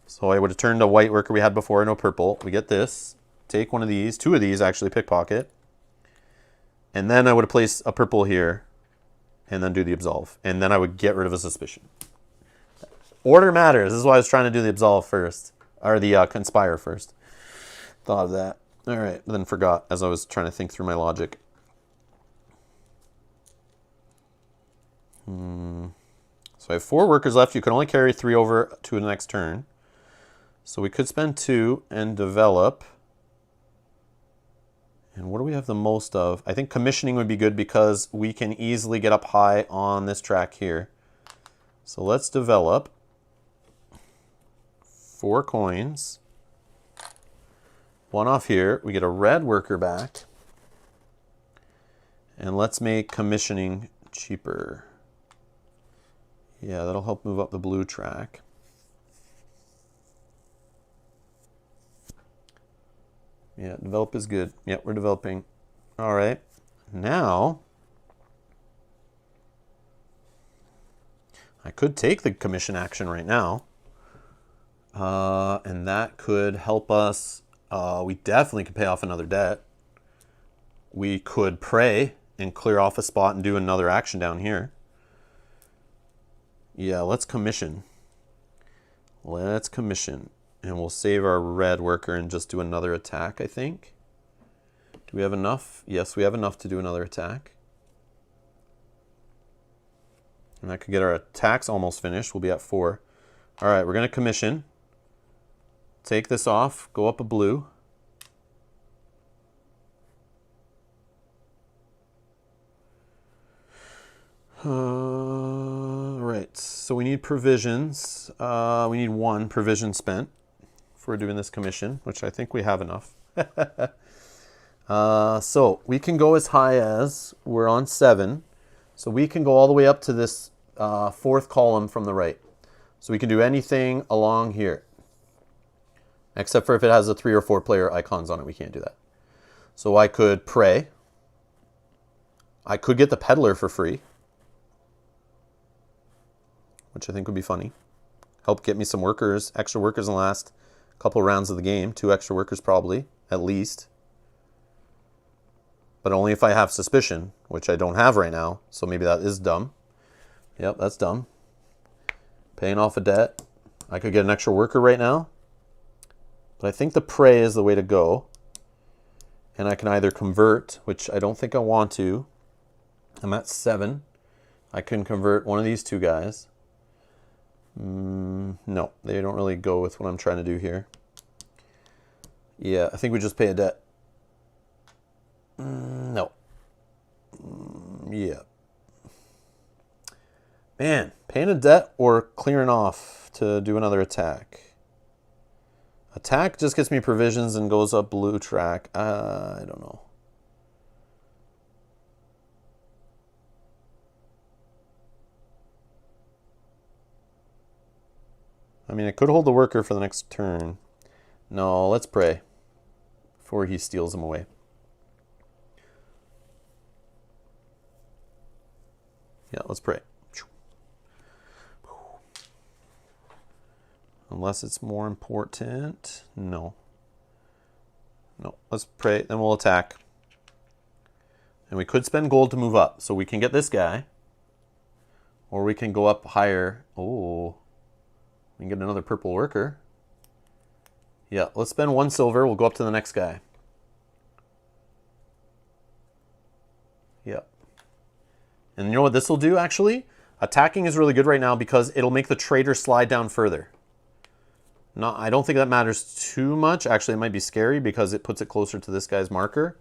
So I would have turned a white worker we had before, no purple. We get this. Take one of these. 2 of these, actually, pickpocket. And then I would have placed a purple here. And then do the absolve. And then I would get rid of a suspicion. Order matters. This is why I was trying to do the absolve first. Or the conspire first. Thought of that. All right, then forgot as I was trying to think through my logic. So I have 4 workers left. You can only carry 3 over to the next turn. So we could spend 2 and develop. And what do we have the most of? I think commissioning would be good because we can easily get up high on this track here. So let's develop 4 coins. 1 off here. We get a red worker back. And let's make commissioning cheaper. Yeah, that'll help move up the blue track. Yeah, develop is good. Yep, we're developing. All right. Now, I could take the commission action right now. And that could help us. We definitely could pay off another debt. We could pray and clear off a spot and do another action down here. Yeah, let's commission. Let's commission. And we'll save our red worker and just do another attack, I think. Do we have enough? Yes, we have enough to do another attack. And that could get our attacks almost finished. We'll be at 4. All right, we're going to commission. Take this off. Go up a blue. Right, so we need provisions. We need 1 provision spent for doing this commission, which I think we have enough. So we can go as high as, we're on 7. So we can go all the way up to this 4th column from the right. So we can do anything along here. Except for if it has a 3 or 4 player icons on it, we can't do that. So I could pray. I could get the peddler for free, which I think would be funny. Help get me some workers, extra workers in the last couple rounds of the game. 2 extra workers probably, at least. But only if I have suspicion, which I don't have right now. So maybe that is dumb. Yep, that's dumb. Paying off a debt. I could get an extra worker right now. But I think the prey is the way to go. And I can either convert, which I don't think I want to. I'm at 7. I can convert one of these 2 guys. No, they don't really go with what I'm trying to do here. Yeah, I think we just pay a debt. No. Yeah. Man, paying a debt or clearing off to do another attack. Attack just gets me provisions and goes up blue track. I don't know. I mean, I could hold the worker for the next turn. No, let's pray before he steals them away. Yeah, let's pray. Unless it's more important. No. No, let's pray. Then we'll attack. And we could spend gold to move up. So we can get this guy. Or we can go up higher. Oh. We can get another purple worker. Yeah, let's spend 1 silver. We'll go up to the next guy. Yeah. And you know what this will do, actually? Attacking is really good right now because it'll make the trader slide down further. No, I don't think that matters too much. Actually, it might be scary because it puts it closer to this guy's marker.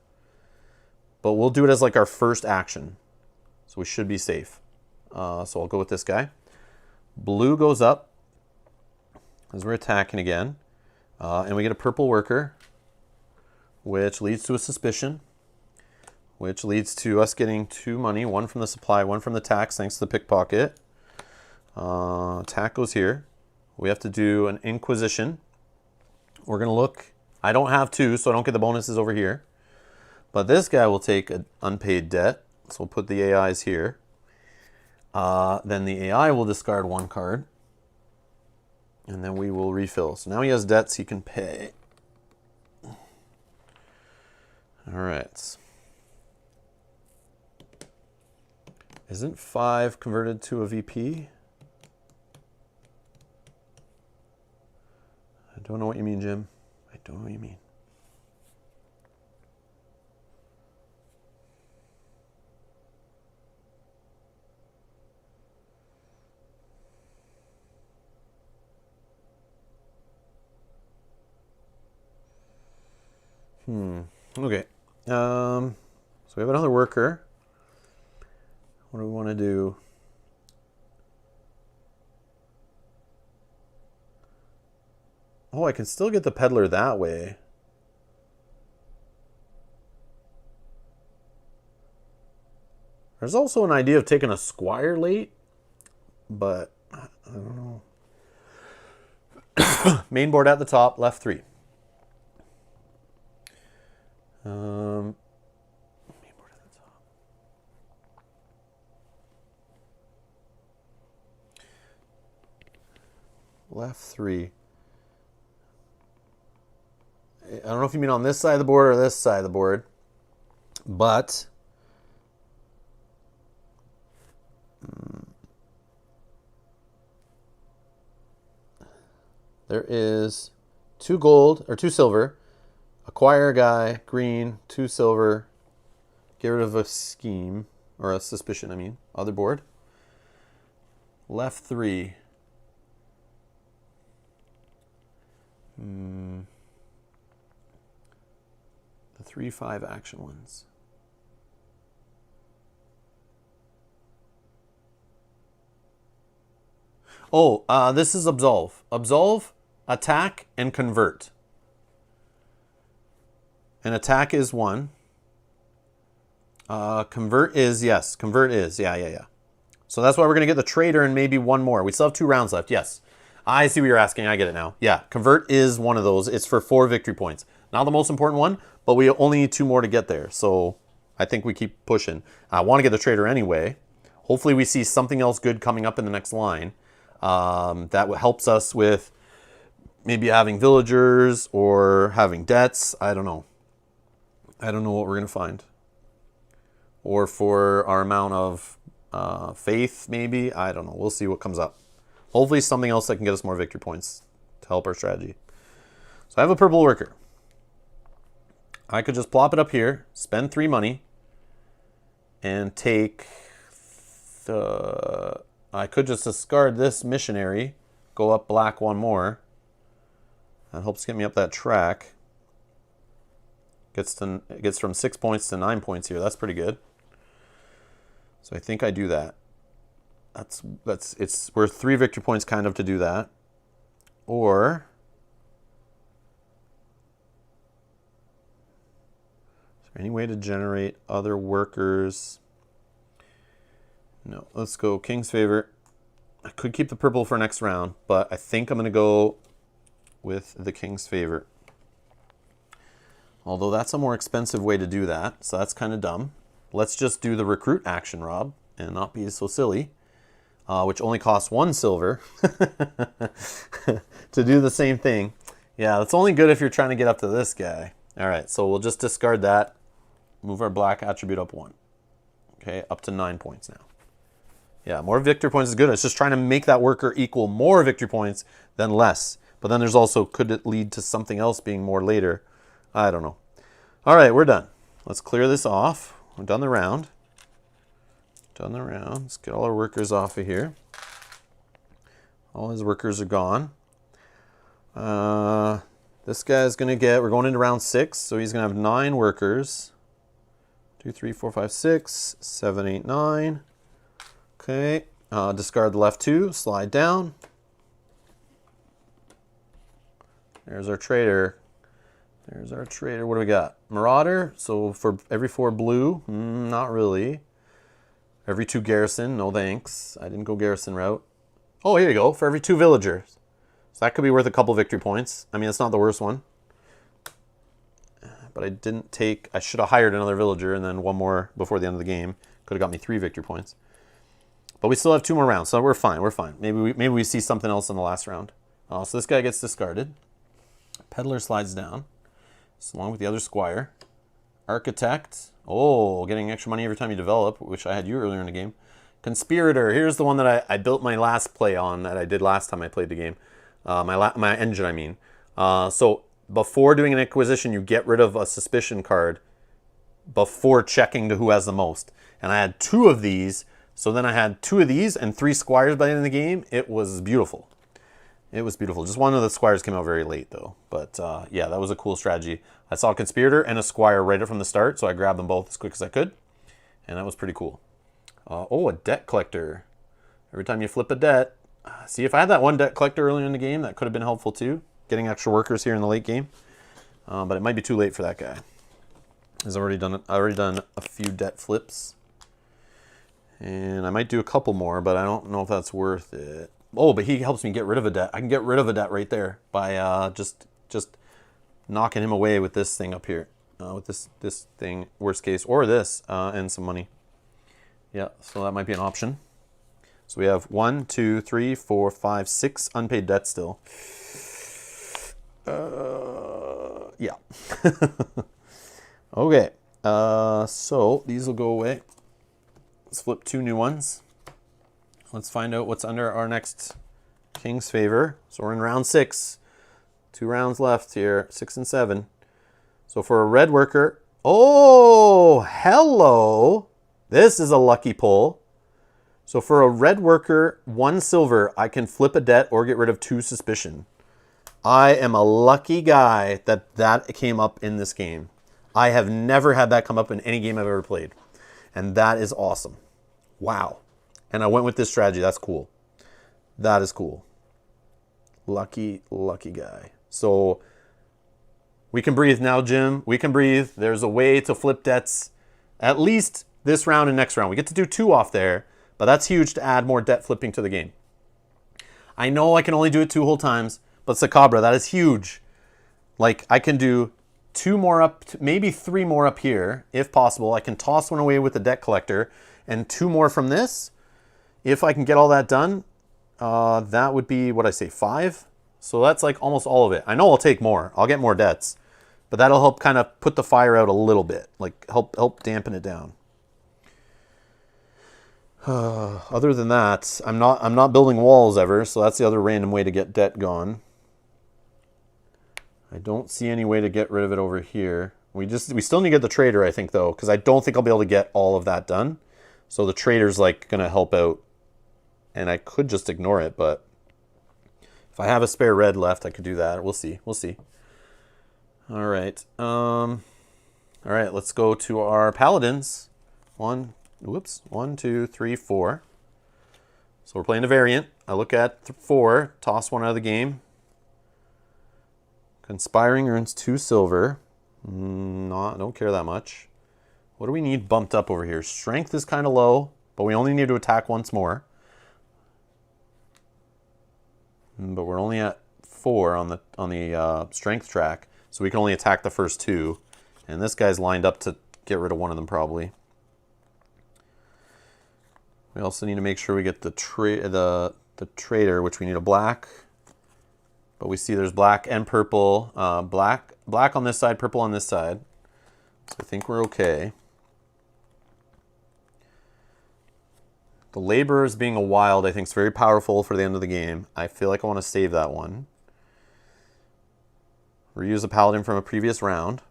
But we'll do it as like our first action. So we should be safe. So I'll go with this guy. Blue goes up as we're attacking again. And we get a purple worker, which leads to a suspicion, which leads to us getting 2 money, 1 from the supply, 1 from the tax, thanks to the pickpocket. Attack goes here. We have to do an inquisition. We're going to look. I don't have 2, so I don't get the bonuses over here. But this guy will take an unpaid debt. So we'll put the AIs here. Then the AI will discard 1 card. And then we will refill. So now he has debts he can pay. All right. Isn't 5 converted to a VP? I don't know what you mean, Jim. I don't know what you mean. Okay. So we have another worker. What do we want to do? Oh, I can still get the peddler that way. There's also an idea of taking a squire late, but I don't know. Main board at the top, left 3. Main board at the top. Left 3. I don't know if you mean on this side of the board or this side of the board, but there is 2 gold or 2 silver, acquire a guy, green, 2 silver, get rid of a scheme or a suspicion, I mean, other board. Left 3. The 3/5 action ones. Oh, this is absolve. Absolve, attack, and convert. And attack is 1. Convert is, yes. Convert is, yeah. So that's why we're going to get the trader and maybe 1 more. We still have 2 rounds left, yes. I see what you're asking. I get it now. Yeah, convert is one of those. It's for 4 victory points. Not the most important one, but we only need 2 more to get there. So I think we keep pushing. I want to get the trader anyway. Hopefully we see something else good coming up in the next line. That helps us with maybe having villagers or having debts. I don't know. I don't know what we're going to find. Or for our amount of faith, maybe. I don't know. We'll see what comes up. Hopefully something else that can get us more victory points to help our strategy. So I have a purple worker. I could just plop it up here, spend 3 money, and take the... I could just discard this missionary, go up black 1 more. That helps get me up that track. It gets from 6 points to 9 points here. That's pretty good. So I think I do that. It's worth 3 victory points kind of to do that. Or is there any way to generate other workers? No, let's go King's Favor. I could keep the purple for next round, but I think I'm going to go with the King's Favor. Although that's a more expensive way to do that, so that's kind of dumb. Let's just do the recruit action, Rob, and not be so silly, which only costs 1 silver to do the same thing. Yeah, that's only good if you're trying to get up to this guy. All right, so we'll just discard that, move our black attribute up 1. Okay, up to 9 points now. Yeah, more victory points is good. It's just trying to make that worker equal more victory points than less. But then there's also, could it lead to something else being more later? I don't know. All right, we're done. Let's clear this off. We're done the round. Done the round. Let's get all our workers off of here. All his workers are gone. This guy's going to get, we're going into round 6, so he's going to have 9 workers. 2, 3, 4, 5, 6, 7, 8, 9. Okay, discard the left 2, slide down. There's our trader. There's our trader. What do we got? Marauder. So for every 4 blue, not really. Every 2 garrison, no thanks. I didn't go garrison route. Oh, here you go. For every 2 villagers. So that could be worth a couple victory points. I mean, it's not the worst one. But I didn't take, I should have hired another villager and then 1 more before the end of the game. Could have got me 3 victory points. But we still have 2 more rounds, so we're fine. We're fine. Maybe we see something else in the last round. So this guy gets discarded. Peddler slides down, along with the other squire. Architect. Oh, getting extra money every time you develop, which I had you earlier in the game. Conspirator. Here's the one that I built my last play on that I did last time I played the game. My engine, I mean. So before doing an acquisition, you get rid of a suspicion card before checking to who has the most. And I had 2 of these. So then I had 2 of these and 3 squires by the end of the game. It was beautiful. It was beautiful. Just one of the squires came out very late, though. But yeah, that was a cool strategy. I saw a conspirator and a squire right from the start, so I grabbed them both as quick as I could. And that was pretty cool. Oh, a debt collector. Every time you flip a debt. See, if I had that one debt collector earlier in the game, that could have been helpful too. Getting extra workers here in the late game. But it might be too late for that guy. I've already done a few debt flips. And I might do a couple more, but I don't know if that's worth it. Oh, but he helps me get rid of a debt. I can get rid of a debt right there by just knocking him away with this thing up here. With this thing, worst case, or this, and some money. Yeah, so that might be an option. So we have 1, 2, 3, 4, 5, 6 unpaid debts still. Yeah. Okay, so these will go away. Let's flip 2 new ones. Let's find out what's under our next King's Favor. So we're in round 6. 2 rounds left here, 6 and 7. So for a red worker, oh, hello. This is a lucky pull. So for a red worker, 1 silver, I can flip a debt or get rid of 2 suspicion. I am a lucky guy that came up in this game. I have never had that come up in any game I've ever played. And that is awesome. Wow. And I went with this strategy. That's cool. That is cool. Lucky, lucky guy. So we can breathe now, Jim. We can breathe. There's a way to flip debts at least this round and next round. We get to do 2 off there, but that's huge to add more debt flipping to the game. I know I can only do it 2 whole times, but Sakabra, that is huge. Like, I can do 2 more up, maybe 3 more up here, if possible. I can toss one away with the debt collector, and 2 more from this. If I can get all that done, that would be, what I say, 5? So that's like almost all of it. I know I'll take more. I'll get more debts. But that'll help kind of put the fire out a little bit. Like, help dampen it down. Other than that, I'm not building walls ever, so that's the other random way to get debt gone. I don't see any way to get rid of it over here. We still need to get the trader, I think, though, because I don't think I'll be able to get all of that done. So the trader's like gonna help out, and I could just ignore it, but if I have a spare red left, I could do that. We'll see. We'll see. All right. All right. Let's go to our paladins. 1, 2, 3, 4. So we're playing a variant. I look at 4, toss 1 out of the game. Conspiring earns 2 silver. Don't care that much. What do we need bumped up over here? Strength is kind of low, but we only need to attack once more. But we're only at 4 on the strength track, so we can only attack the first 2. And this guy's lined up to get rid of one of them probably. We also need to make sure we get the trader, which we need a black. But we see there's black and purple. Black on this side, purple on this side. So I think we're okay. The laborers being a wild, I think, is very powerful for the end of the game. I feel like I want to save that one. Reuse a paladin from a previous round.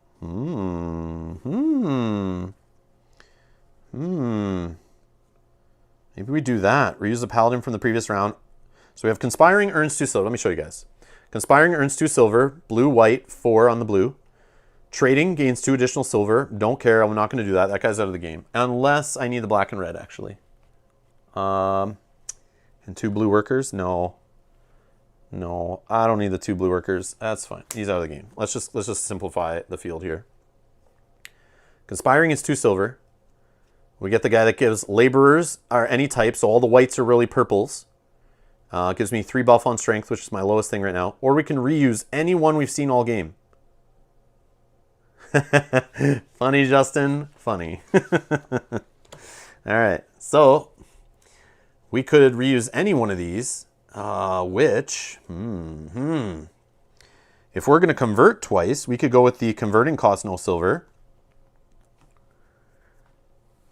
Maybe we do that. Reuse a paladin from the previous round. So we have conspiring earns 2 silver. Let me show you guys. Conspiring earns 2 silver. Blue, white, 4 on the blue. Trading gains 2 additional silver. Don't care. I'm not going to do that. That guy's out of the game. Unless I need the black and red, actually. And 2 blue workers? No. No, I don't need the 2 blue workers. That's fine. He's out of the game. Let's just simplify the field here. Conspiring is 2 silver. We get the guy that gives laborers are any type, so all the whites are really purples. It gives me 3 buff on strength, which is my lowest thing right now. Or we can reuse any one we've seen all game. Funny, Justin. Funny. All right. So we could reuse any one of these, which, if we're going to convert twice, we could go with the converting cost no silver.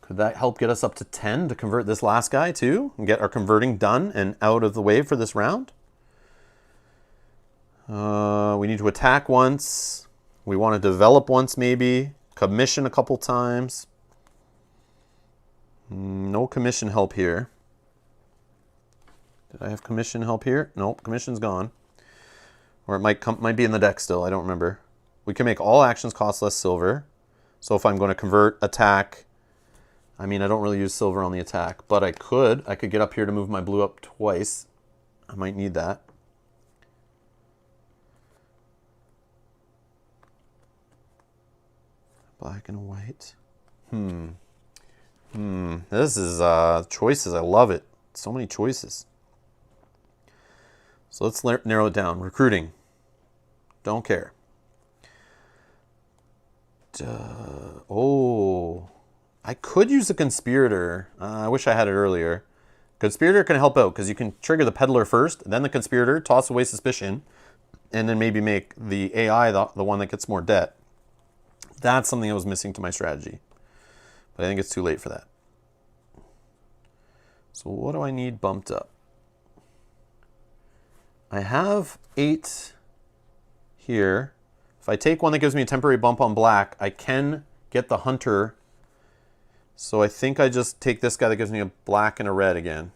Could that help get us up to 10 to convert this last guy too and get our converting done and out of the way for this round? We need to attack once. We want to develop once maybe. Commission a couple times. No commission help here. Did I have commission help here? Nope, commission's gone. Or it might be in the deck still. I don't remember. We can make all actions cost less silver. So if I'm going to convert attack, I mean, I don't really use silver on the attack, but I could get up here to move my blue up twice. I might need that. Black and white. This is choices. I love it. So many choices. So let's narrow it down. Recruiting. Don't care. Oh, I could use a conspirator. I wish I had it earlier. Conspirator can help out because you can trigger the peddler first, then the conspirator, toss away suspicion, and then maybe make the AI the one that gets more debt. That's something that was missing to my strategy. But I think it's too late for that. So what do I need bumped up? I have 8 here. If I take one that gives me a temporary bump on black, I can get the hunter. So I think I just take this guy that gives me a black and a red again.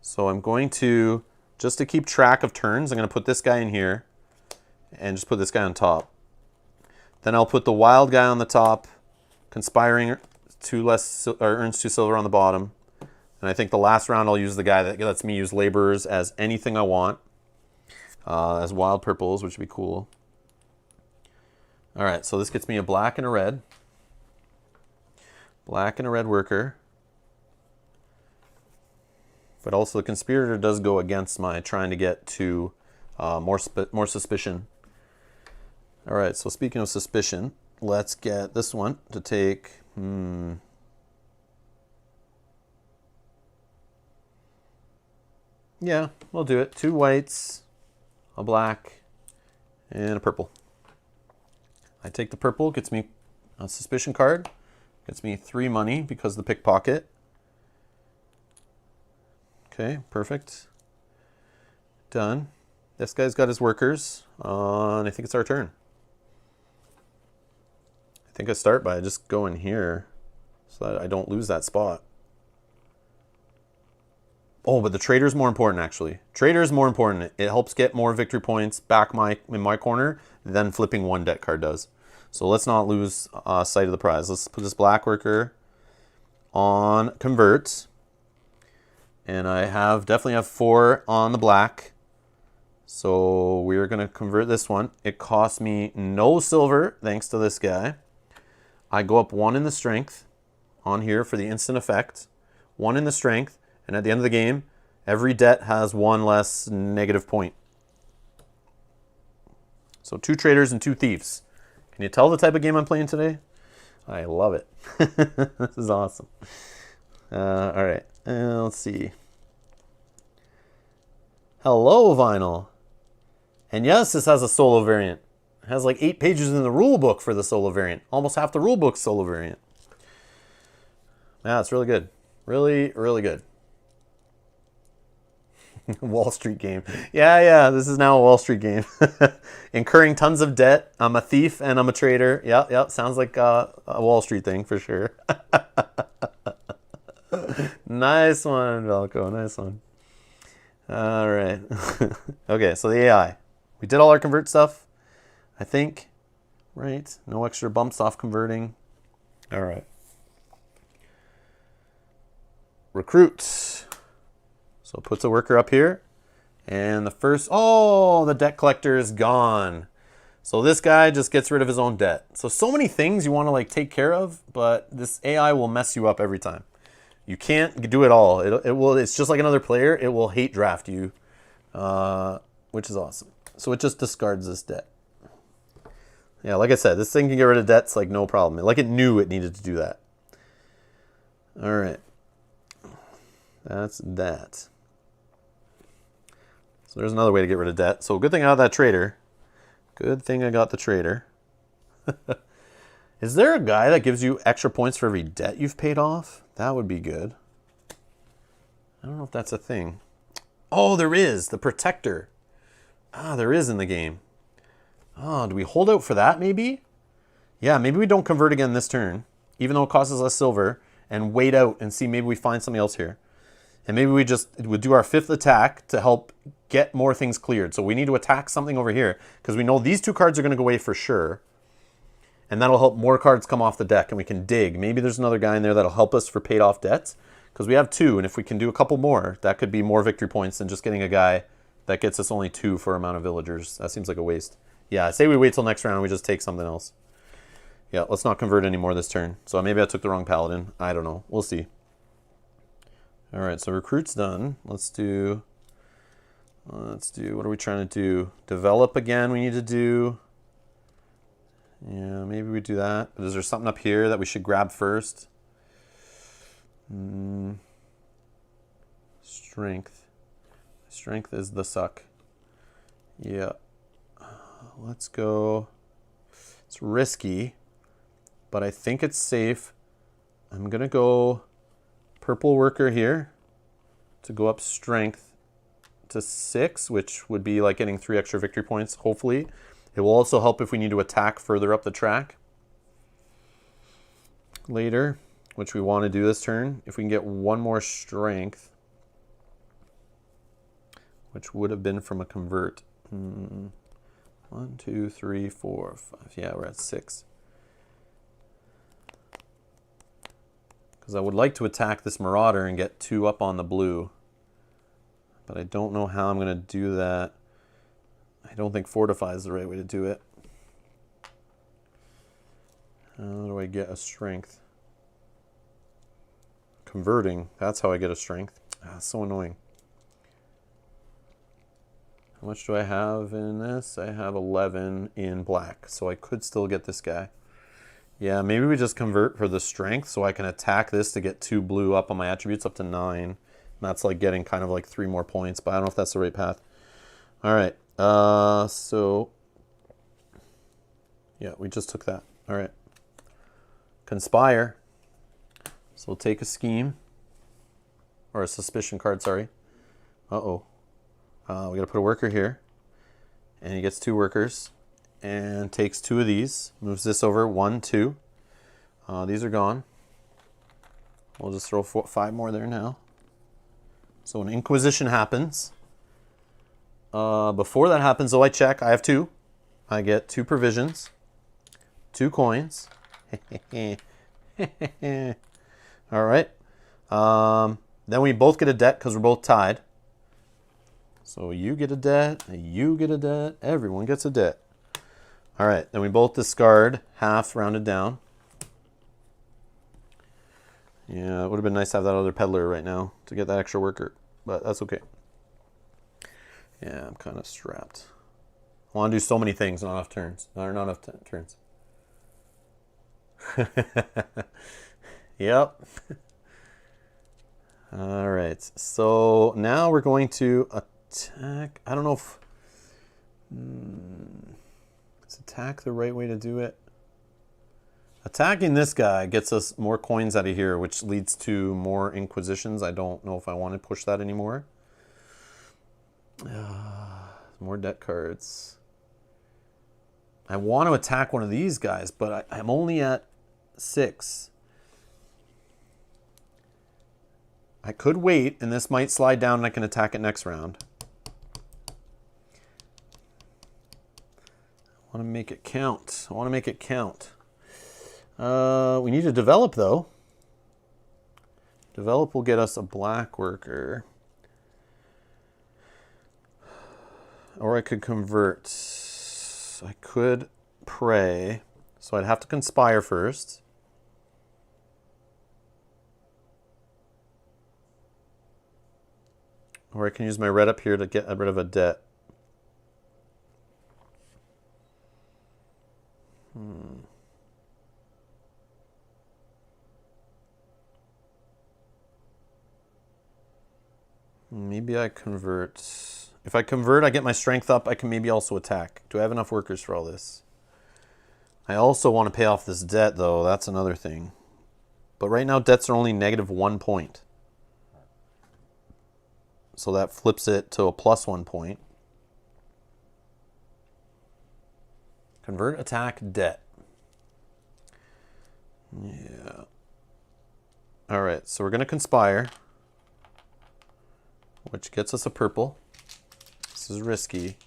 So I'm going to, just to keep track of turns, I'm going to put this guy in here and just put this guy on top. Then I'll put the wild guy on the top, conspiring earns 2 silver on the bottom. And I think the last round I'll use the guy that lets me use laborers as anything I want, as wild purples, which would be cool. All right, so this gets me a black and a red. Black and a red worker. But also the conspirator does go against my trying to get to more suspicion. All right, so speaking of suspicion, let's get this one to take... Yeah, we'll do it. 2 whites, a black, and a purple. I take the purple, gets me a suspicion card, gets me 3 money because of the pickpocket. Okay, perfect. Done. This guy's got his workers, and I think it's our turn. I think I start by just going here so that I don't lose that spot. Oh, but the trader is more important, actually. Trader is more important. It helps get more victory points back in my corner than flipping 1 debt card does. So let's not lose sight of the prize. Let's put this black worker on convert. And I definitely have 4 on the black. So we're going to convert this one. It costs me no silver, thanks to this guy. I go up 1 in the strength on here for the instant effect. 1 in the strength. And at the end of the game, every debt has 1 less negative point. So 2 traders and 2 thieves. Can you tell the type of game I'm playing today? I love it. This is awesome. All right, let's see. Hello, Vinyl. And yes, this has a solo variant. It has like 8 pages in the rule book for the solo variant. Almost half the rule book's solo variant. Yeah, it's really good. Really, really good. Wall Street game. Yeah, this is now a Wall Street game. Incurring tons of debt. I'm a thief and I'm a trader. Yep. Sounds like a Wall Street thing for sure. Nice one, Velco. Nice one. All right. Okay, so the AI. We did all our convert stuff, I think. Right? No extra bumps off converting. All right. Recruit. So it puts a worker up here. And the first, the debt collector is gone. So this guy just gets rid of his own debt. So many things you want to like take care of, but this AI will mess you up every time. You can't do it all. It's just like another player. It will hate draft you, which is awesome. So it just discards this debt. Yeah, like I said, this thing can get rid of debts like no problem. Like it knew it needed to do that. All right. That's that. So there's another way to get rid of debt. So good thing I got that trader. Good thing I got the trader. Is there a guy that gives you extra points for every debt you've paid off? That would be good. I don't know if that's a thing. Oh, there is. The protector. There is in the game. Do we hold out for that maybe? Yeah, maybe we don't convert again this turn, even though it costs us less silver, and wait out and see maybe we find something else here. And maybe we just would do our 5th attack to help get more things cleared. So we need to attack something over here because we know these 2 cards are going to go away for sure. And that'll help more cards come off the deck and we can dig. Maybe there's another guy in there that'll help us for paid off debts because we have 2. And if we can do a couple more, that could be more victory points than just getting a guy that gets us only 2 for amount of villagers. That seems like a waste. Yeah, I say we wait till next round and we just take something else. Yeah, let's not convert anymore this turn. So maybe I took the wrong paladin. I don't know. We'll see. All right, so recruit's done. Let's do, what are we trying to do? Develop again we need to do. Yeah, maybe we do that. Is there something up here that we should grab first? Strength. Strength is the suck. Yeah. Let's go. It's risky, but I think it's safe. I'm going to go purple worker here to go up strength to 6, which would be like getting 3 extra victory points, hopefully. It will also help if we need to attack further up the track later, which we want to do this turn. If we can get 1 more strength, which would have been from a convert. 1, 2, 3, 4, 5. Yeah, we're at 6. Because I would like to attack this Marauder and get 2 up on the blue. But I don't know how I'm going to do that. I don't think Fortify is the right way to do it. How do I get a strength? Converting. That's how I get a strength. Ah, so annoying. How much do I have in this? I have 11 in black. So I could still get this guy. Yeah, maybe we just convert for the strength so I can attack this to get 2 blue up on my attributes up to 9. And that's like getting kind of like 3 more points, but I don't know if that's the right path. All right. So yeah, we just took that. All right. Conspire. So we'll take a scheme or a suspicion card, sorry. Uh-oh. We got to put a worker here and he gets 2 workers and takes 2 of these, moves this over 1, 2. These are gone. We'll just throw 5 more there now. So an Inquisition happens. Before that happens, though, I check. I have 2. I get 2 provisions, 2 coins. All right. Then we both get a debt because we're both tied. So you get a debt, you get a debt, everyone gets a debt. All right. Then we both discard half rounded down. Yeah, it would have been nice to have that other peddler right now to get that extra worker, but that's okay. Yeah, I'm kind of strapped. I want to do so many things, not enough turns. Not enough turns. Yep. All right. So now we're going to attack. I don't know if... is attack the right way to do it? Attacking this guy gets us more coins out of here, which leads to more Inquisitions. I don't know if I want to push that anymore. More debt cards. I want to attack one of these guys, but I'm only at 6. I could wait, and this might slide down and I can attack it next round. I want to make it count. I want to make it count. We need to develop, though. Develop will get us a black worker. Or I could convert. I could pray. So I'd have to conspire first. Or I can use my red up here to get rid of a debt. Maybe I convert. If I convert, I get my strength up. I can maybe also attack. Do I have enough workers for all this? I also want to pay off this debt, though. That's another thing. But right now, debts are only -1 point. So that flips it to a +1 point. Convert, attack, debt. Yeah. All right, so we're going to conspire. which gets us a purple. This is risky.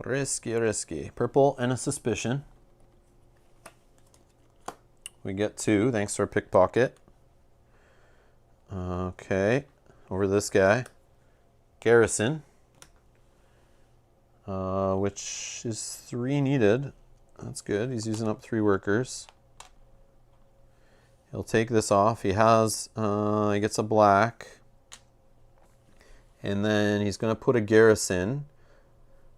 Risky. Purple and a suspicion. We get 2, thanks to our pickpocket. Okay, over this guy. Garrison. Which is 3 needed. That's good. He's using up 3 workers. He'll take this off. He has, he gets a black. And then he's going to put a garrison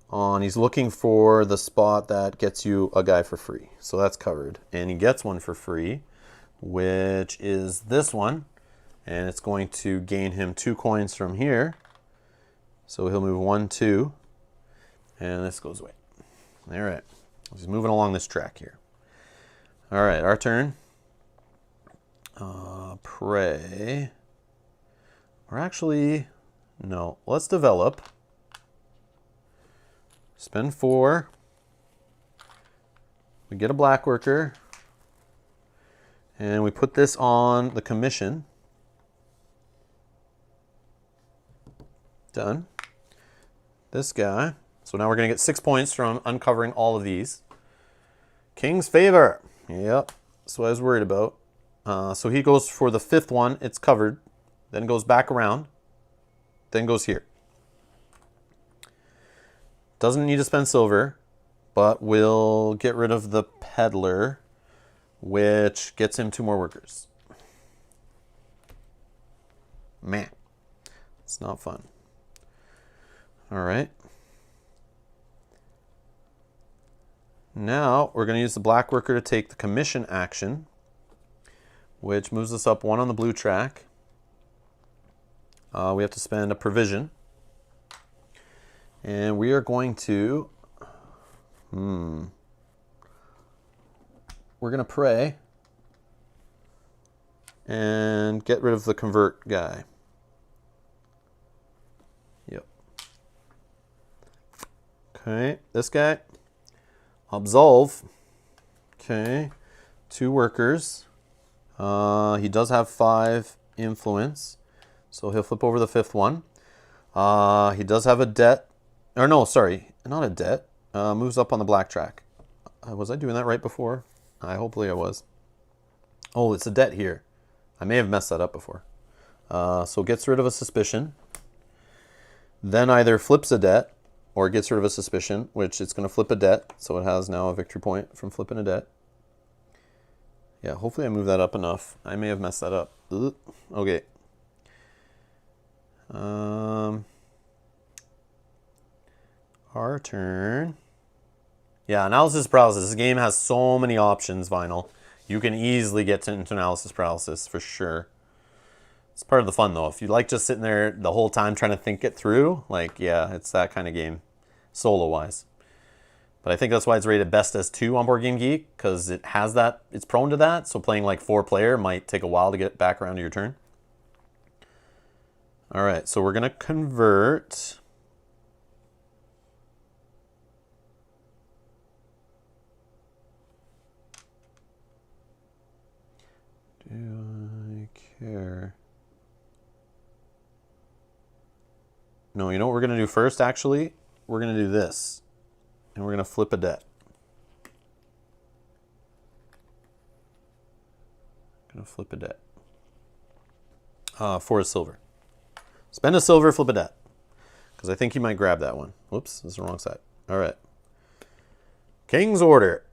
on. He's looking for the spot that gets you a guy for free. So that's covered. And he gets one for free, which is this one. And it's going to gain him 2 coins from here. So he'll move 1, 2. And this goes away. All right. He's moving along this track here. All right, our turn. Pray. Or actually, no. Let's develop. Spend 4. We get a black worker. And we put this on the commission. Done. This guy. So now we're going to get 6 points from uncovering all of these. King's favor. Yep. That's what I was worried about. So he goes for the 5th one. It's covered. Then goes back around. Then goes here. Doesn't need to spend silver, but will get rid of the peddler, which gets him 2 more workers. Man, it's not fun. All right. Now we're going to use the black worker to take the commission action, which moves us up 1 on the blue track. We have to spend a provision. And we are going to, we're going to pray and get rid of the convert guy. Yep. Okay, this guy. Absolve. Okay, 2 workers. He does have 5 influence, so he'll flip over the 5th one. He does have a debt. Or no, sorry, not a debt. Moves up on the black track. Was I doing that right before? Hopefully I was. Oh, it's a debt here. I may have messed that up before. So gets rid of a suspicion. Then either flips a debt or gets rid of a suspicion, which it's going to flip a debt. So it has now a victory point from flipping a debt. Yeah, hopefully I move that up enough. I may have messed that up. Ugh. Okay. Our turn. Yeah, analysis paralysis. This game has so many options, Vinyl. You can easily get into analysis paralysis for sure. It's part of the fun though. If you like just sitting there the whole time trying to think it through, like, yeah, it's that kind of game, solo-wise. But I think that's why it's rated best as 2 on Board Game Geek, because it has that, it's prone to that. So playing like 4-player might take a while to get back around to your turn. All right, so we're gonna convert. Do I care? No, you know what we're gonna do first, actually? We're gonna do this. And we're gonna flip a debt. Gonna flip a debt. For a silver. Spend a silver, flip a debt. Because I think he might grab that one. Whoops, this is the wrong side. All right. King's order.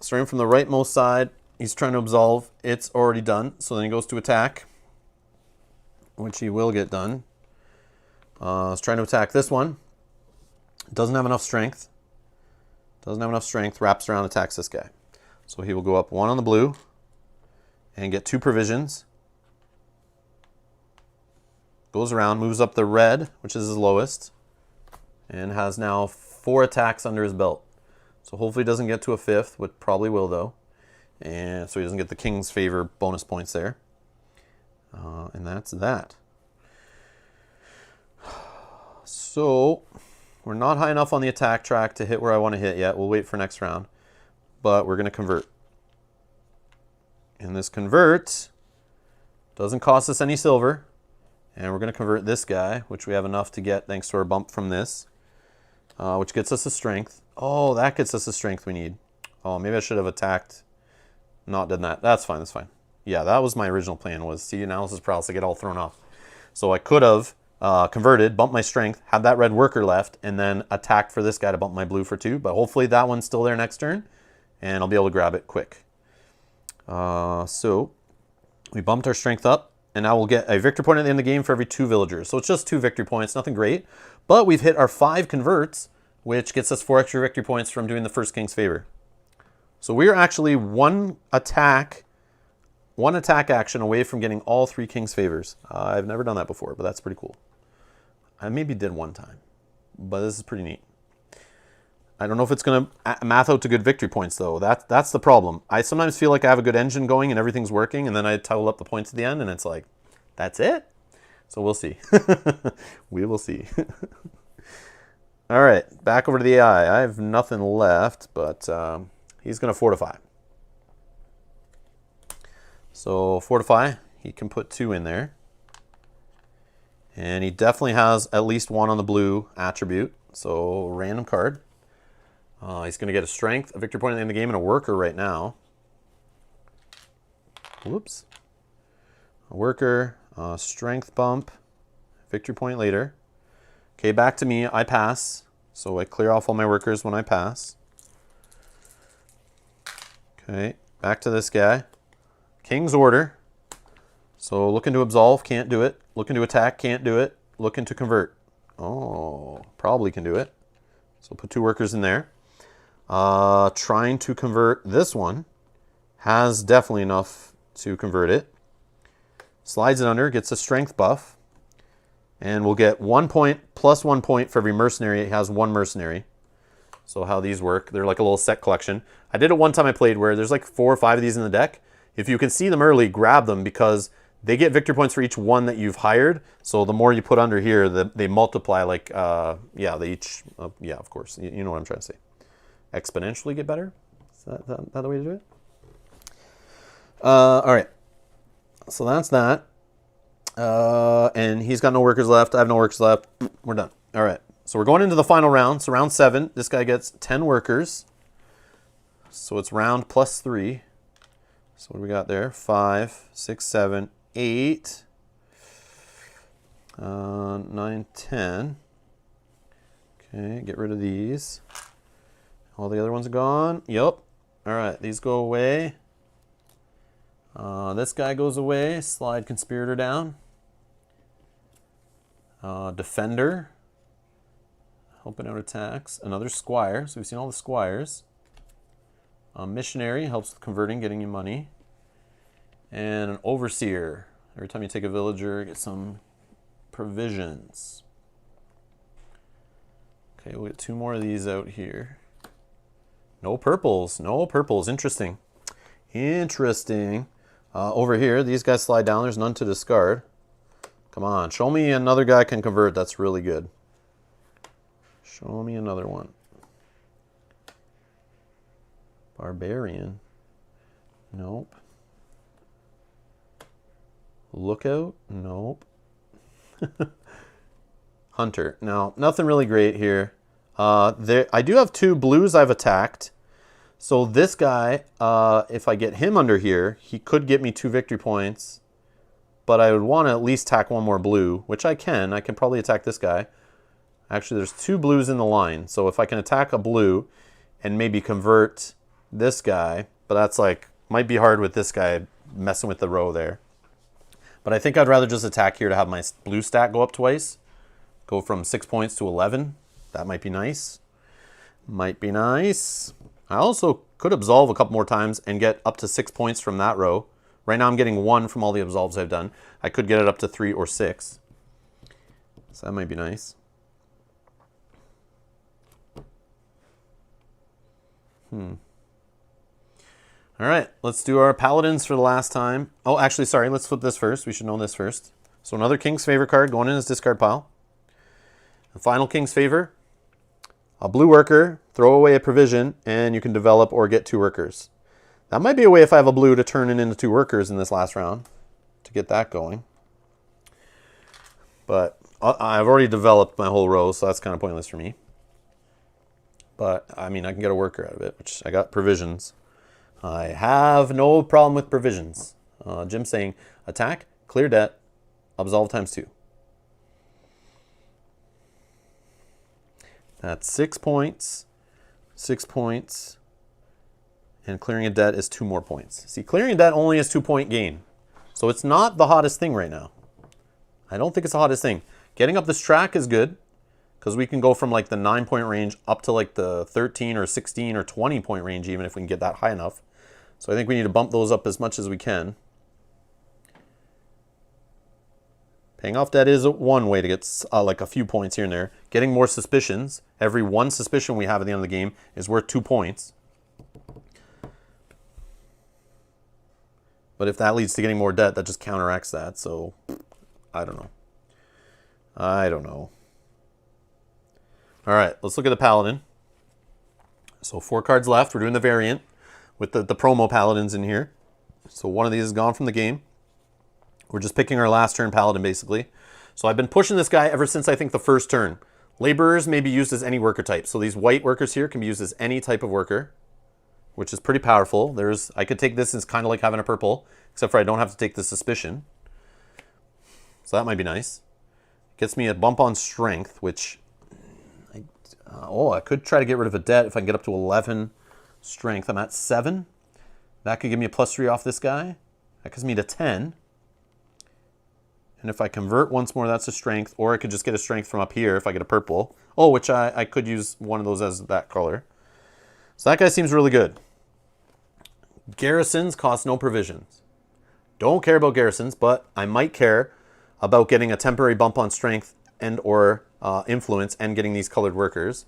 Starting from the rightmost side, he's trying to absolve. It's already done. So then he goes to attack, which he will get done. He's trying to attack this one. Doesn't have enough strength. Doesn't have enough strength. Wraps around, attacks this guy. So he will go up 1 on the blue and get 2 provisions. Goes around, moves up the red, which is his lowest, and has now 4 attacks under his belt. So hopefully he doesn't get to a 5th, which probably will though. And so he doesn't get the king's favor bonus points there. And that's that. So we're not high enough on the attack track to hit where I want to hit yet. We'll wait for next round. But we're going to convert. And this convert doesn't cost us any silver. And we're going to convert this guy, which we have enough to get thanks to our bump from this, which gets us a strength. Oh, that gets us the strength we need. Oh, maybe I should have attacked, not done that. That's fine, that's fine. Yeah, that was my original plan, was see analysis paralysis, get all thrown off. So I could have converted, bumped my strength, had that red worker left, and then attacked for this guy to bump my blue for 2. But hopefully that one's still there next turn, and I'll be able to grab it quick. So we bumped our strength up, and now we'll get a victory point at the end of the game for every 2 villagers. So it's just 2 victory points, nothing great. But we've hit our 5 converts, which gets us 4 extra victory points from doing the first King's Favor. So we're actually one attack action away from getting all 3 King's Favors. I've never done that before, but that's pretty cool. I maybe did one time, but this is pretty neat. I don't know if it's going to math out to good victory points, though. That's the problem. I sometimes feel like I have a good engine going and everything's working, and then I total up the points at the end, and it's like, that's it? So we'll see. We will see. All right, back over to the AI. I have nothing left, but he's going to fortify. So fortify, he can put 2 in there. And he definitely has at least 1 on the blue attribute. So random card. He's going to get a strength, a victory point at the end of the game, and a worker right now. Whoops. A worker, strength bump, victory point later. Okay, back to me. I pass. So I clear off all my workers when I pass. Okay, back to this guy. King's Order. So looking to absolve, can't do it. Looking to attack, can't do it. Looking to convert. Oh, probably can do it. So put 2 workers in there. Trying to convert this one. Has definitely enough to convert it. Slides it under, gets a strength buff. And we'll get 1 point plus 1 point for every mercenary. It has 1 mercenary. So how these work, they're like a little set collection. I did it one time I played where there's like 4 or 5 of these in the deck. If you can see them early, grab them because they get victory points for each one that you've hired. So the more you put under here, they multiply like, yeah, they each, yeah, of course. You know what I'm trying to say. Exponentially get better? Is that the way to do it? All right. So that's that. And he's got no workers left. I have no workers left. We're done. All right. So we're going into the final round. So round 7, this guy gets 10 workers. So it's round plus 3. So what do we got there? 5, 6, 7, 8, 9, 10. Okay, get rid of these. All the other ones are gone. Yep. All right, these go away. This guy goes away. Slide Conspirator down. Defender. Helping out attacks. Another Squire. So we've seen all the Squires. Missionary helps with converting, getting you money. And an Overseer. Every time you take a villager, get some provisions. Okay, we'll get 2 more of these out here. No purples. No purples. Interesting. Interesting. Over here, these guys slide down. There's none to discard. Come on. Show me another guy can convert. That's really good. Show me another one. Barbarian. Nope. Lookout. Nope. Hunter. No, nothing really great here. I do have 2 blues I've attacked. So this guy, if I get him under here, he could get me 2 victory points. But I would want to at least attack 1 more blue, which I can. I can probably attack this guy. Actually, there's 2 blues in the line. So if I can attack a blue and maybe convert this guy, but that's like, might be hard with this guy messing with the row there. But I think I'd rather just attack here to have my blue stat go up twice. Go from 6 points to 11. That might be nice. Might be nice. I also could absolve a couple more times and get up to 6 points from that row. Right now I'm getting 1 from all the absolves I've done. I could get it up to 3 or 6. So that might be nice. All right, let's do our Paladins for the last time. Oh, actually, sorry, let's flip this first. We should know this first. So another King's Favor card going in his discard pile. The final King's Favor. A blue worker, throw away a provision, and you can develop or get 2 workers. That might be a way if I have a blue to turn it into 2 workers in this last round to get that going. But I've already developed my whole row, so that's kind of pointless for me. But, I mean, I can get a worker out of it, which I got provisions. I have no problem with provisions. Jim's saying, attack, clear debt, absolve ×2. That's 6 points, 6 points, and clearing a debt is 2 more points. See, clearing a debt only is 2-point gain. So it's not the hottest thing right now. I don't think it's the hottest thing. Getting up this track is good, because we can go from like the 9-point range up to like the 13 or 16 or 20-point range, even if we can get that high enough. So I think we need to bump those up as much as we can. Paying off debt is one way to get like a few points here and there. Getting more suspicions. Every 1 suspicion we have at the end of the game is worth 2 points. But if that leads to getting more debt, that just counteracts that. So, I don't know. I don't know. All right, let's look at the Paladin. So 4 cards left. We're doing the variant with the promo Paladins in here. So one of these is gone from the game. We're just picking our last turn Paladin, basically. So I've been pushing this guy ever since, I think, the first turn. Laborers may be used as any worker type. So these white workers here can be used as any type of worker, which is pretty powerful. I could take this as kind of like having a purple, except for I don't have to take the suspicion. So that might be nice. Gets me a bump on strength, which... I could try to get rid of a debt if I can get up to 11 strength. I'm at 7. That could give me a +3 off this guy. That gives me to 10. And if I convert once more, that's a strength. Or I could just get a strength from up here if I get a purple. Oh, which I could use one of those as that color. So that guy seems really good. Garrisons cost no provisions. Don't care about garrisons, but I might care about getting a temporary bump on strength and or influence and getting these colored workers.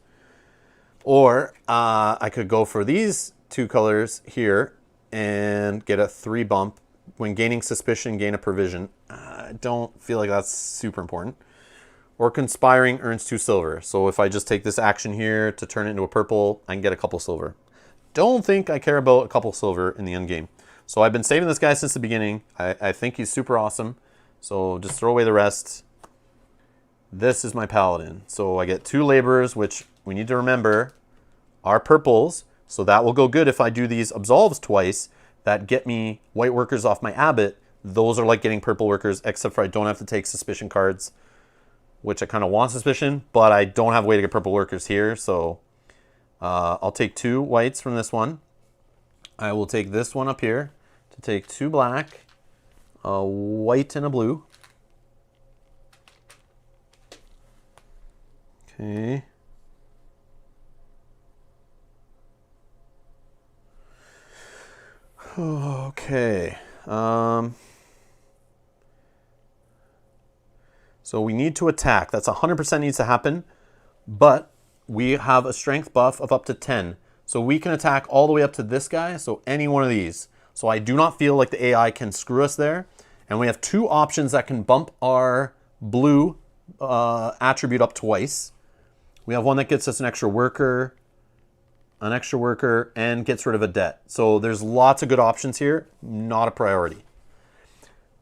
Or I could go for these 2 colors here and get a 3 bump. When gaining suspicion, gain a provision. I don't feel like that's super important. Or conspiring earns 2 silver. So if I just take this action here to turn it into a purple, I can get a couple silver. Don't think I care about a couple silver in the end game. So I've been saving this guy since the beginning. I think he's super awesome. So just throw away the rest. This is my Paladin. So I get 2 laborers, which we need to remember are purples. So that will go good if I do these absolves twice. That get me white workers off my abbot. Those are like getting purple workers, except for I don't have to take suspicion cards, which I kind of want suspicion, but I don't have a way to get purple workers here. So I'll take 2 whites from this one. I will take this one up here to take 2 black, a white and a blue. Okay. Okay. So we need to attack. That's 100% needs to happen, but we have a strength buff of up to 10. So we can attack all the way up to this guy, so any one of these. So I do not feel like the AI can screw us there. And we have 2 options that can bump our blue attribute up twice. We have one that gets us an extra worker, and gets rid of a debt. So there's lots of good options here, not a priority.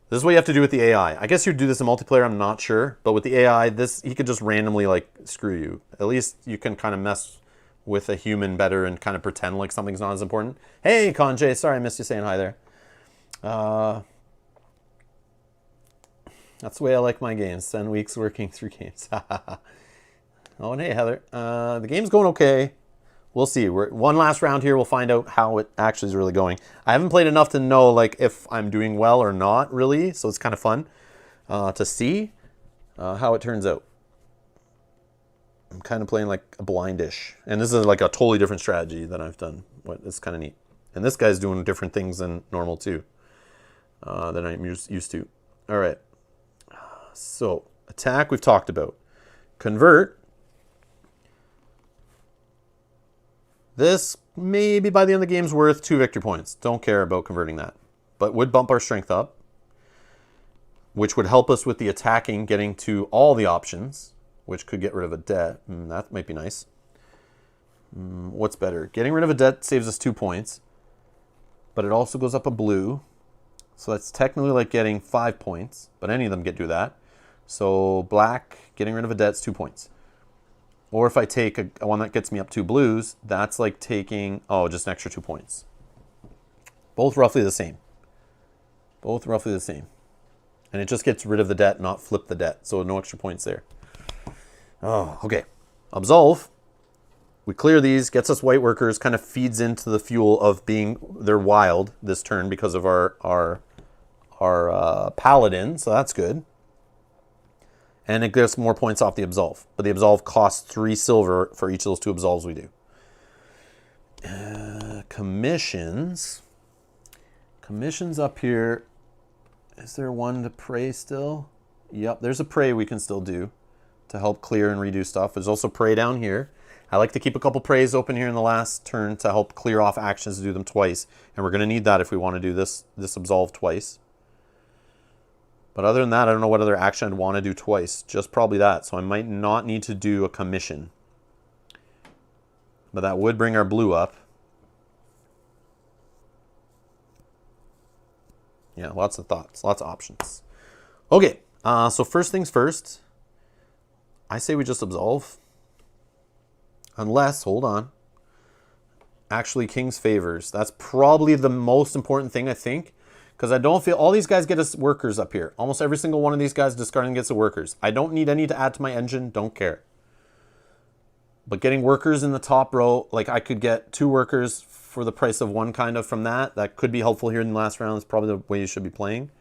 This is what you have to do with the AI. I guess you'd do this in multiplayer, I'm not sure. But with the AI, he could just randomly like screw you. At least you can kind of mess with a human better and kind of pretend like something's not as important. Hey, Conjay, sorry I missed you saying hi there. That's the way I like my games. 10 weeks working through games. Oh, and hey, Heather. The game's going okay. We'll see. One last round here. We'll find out how it actually is really going. I haven't played enough to know like if I'm doing well or not, really. So it's kind of fun to see how it turns out. I'm kind of playing like a blindish. And this is like a totally different strategy than I've done. It's kind of neat. And this guy's doing different things than normal too, than I'm used to. All right. So attack we've talked about. Convert. This maybe by the end of the game's worth 2 victory points. Don't care about converting that. But would bump our strength up, which would help us with the attacking, getting to all the options, which could get rid of a debt. That might be nice. What's better? Getting rid of a debt saves us 2 points, but it also goes up a blue. So that's technically like getting 5 points, but any of them do that. So black, getting rid of a debt's 2 points. Or if I take a one that gets me up 2 blues, that's like taking, oh, just an extra 2 points. Both roughly the same. Both roughly the same. And it just gets rid of the debt, not flip the debt. So no extra points there. Oh, okay. Absolve. We clear these, gets us white workers, kind of feeds into the fuel of being, they're wild this turn because of our paladin, so that's good. And it gives more points off the absolve. But the absolve costs 3 silver for each of those 2 absolves we do. Commissions. Commissions up here. Is there one to pray still? Yep, there's a pray we can still do to help clear and redo stuff. There's also pray down here. I like to keep a couple prays open here in the last turn to help clear off actions to do them twice. And we're going to need that if we want to do this absolve twice. But other than that, I don't know what other action I'd want to do twice. Just probably that. So I might not need to do a commission. But that would bring our blue up. Yeah, lots of thoughts, lots of options. Okay, so first things first. I say we just absolve. Unless, hold on. Actually, King's Favors. That's probably the most important thing, I think. Because I don't feel... All these guys get us workers up here. Almost every single one of these guys discarding gets the workers. I don't need any to add to my engine. Don't care. But getting workers in the top row... Like, I could get 2 workers for the price of 1 kind of from that. That could be helpful here in the last round. It's probably the way you should be playing.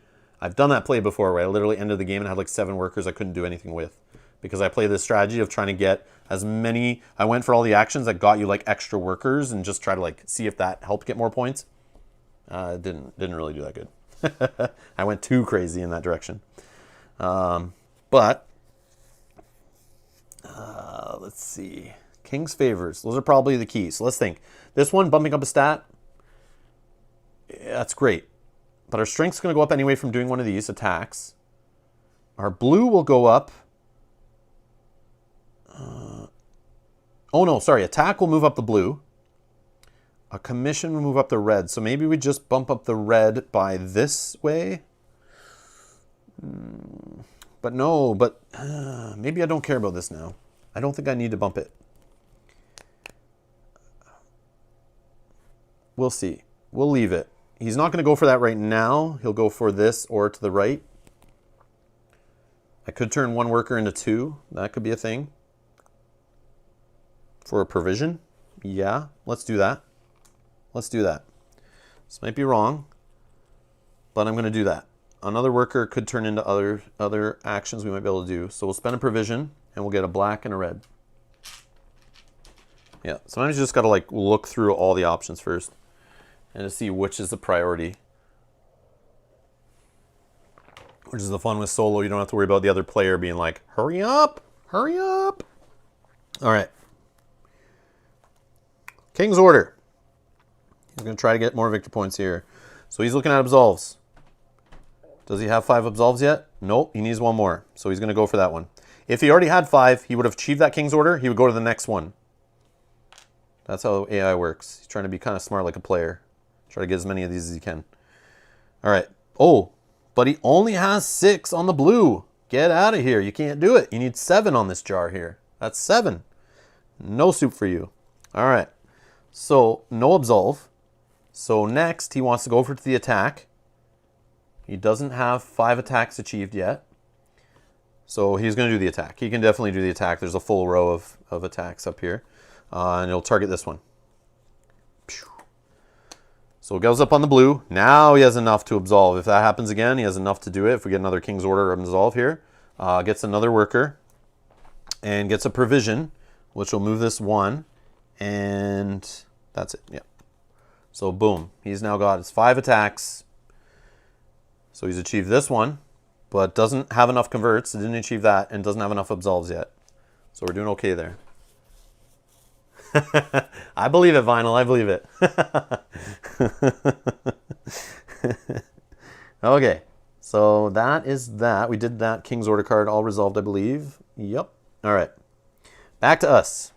I've done that play before where I literally ended the game and had like 7 workers I couldn't do anything with. Because I played this strategy of trying to get as many... I went for all the actions that got you like extra workers and just try to like see if that helped get more points. Didn't really do that good. I went too crazy in that direction. But let's see. King's Favors. Those are probably the keys. So let's think. This one, bumping up a stat, that's great. But our strength's going to go up anyway from doing one of these attacks. Our blue will go up. Oh no, sorry. Attack will move up the blue. A commission will move up the red. So maybe we just bump up the red by this way. But no, but maybe I don't care about this now. I don't think I need to bump it. We'll see. We'll leave it. He's not going to go for that right now. He'll go for this or to the right. I could turn 1 worker into 2. That could be a thing. For a provision. Yeah, let's do that. Let's do that. This might be wrong, but I'm going to do that. Another worker could turn into other actions we might be able to do. So we'll spend a provision, and we'll get a black and a red. Yeah, sometimes you just got to like look through all the options first and to see which is the priority. Which is the fun with solo. You don't have to worry about the other player being like, hurry up, hurry up. All right. King's Order. He's going to try to get more victor points here. So he's looking at absolves. Does he have 5 absolves yet? Nope, he needs 1 more. So he's going to go for that one. If he already had 5, he would have achieved that King's Order. He would go to the next one. That's how AI works. He's trying to be kind of smart like a player. Try to get as many of these as he can. All right. Oh, but he only has 6 on the blue. Get out of here. You can't do it. You need 7 on this jar here. That's 7. No soup for you. All right. So no absolve. So next he wants to go for the attack. He doesn't have 5 attacks achieved yet. So he's going to do the attack. He can definitely do the attack. There's a full row of attacks up here. And it'll target this one. So it goes up on the blue. Now he has enough to absolve. If that happens again, he has enough to do it. If we get another King's Order absolve here. Gets another worker. And gets a provision, which will move this 1. And that's it. Yeah. So boom. He's now got his 5 attacks. So he's achieved this one, but doesn't have enough converts. Didn't achieve that and doesn't have enough absolves yet. So we're doing okay there. I believe it, Vinyl. I believe it. Okay. So that is that. We did that King's Order card all resolved, I believe. Yep. All right. Back to us.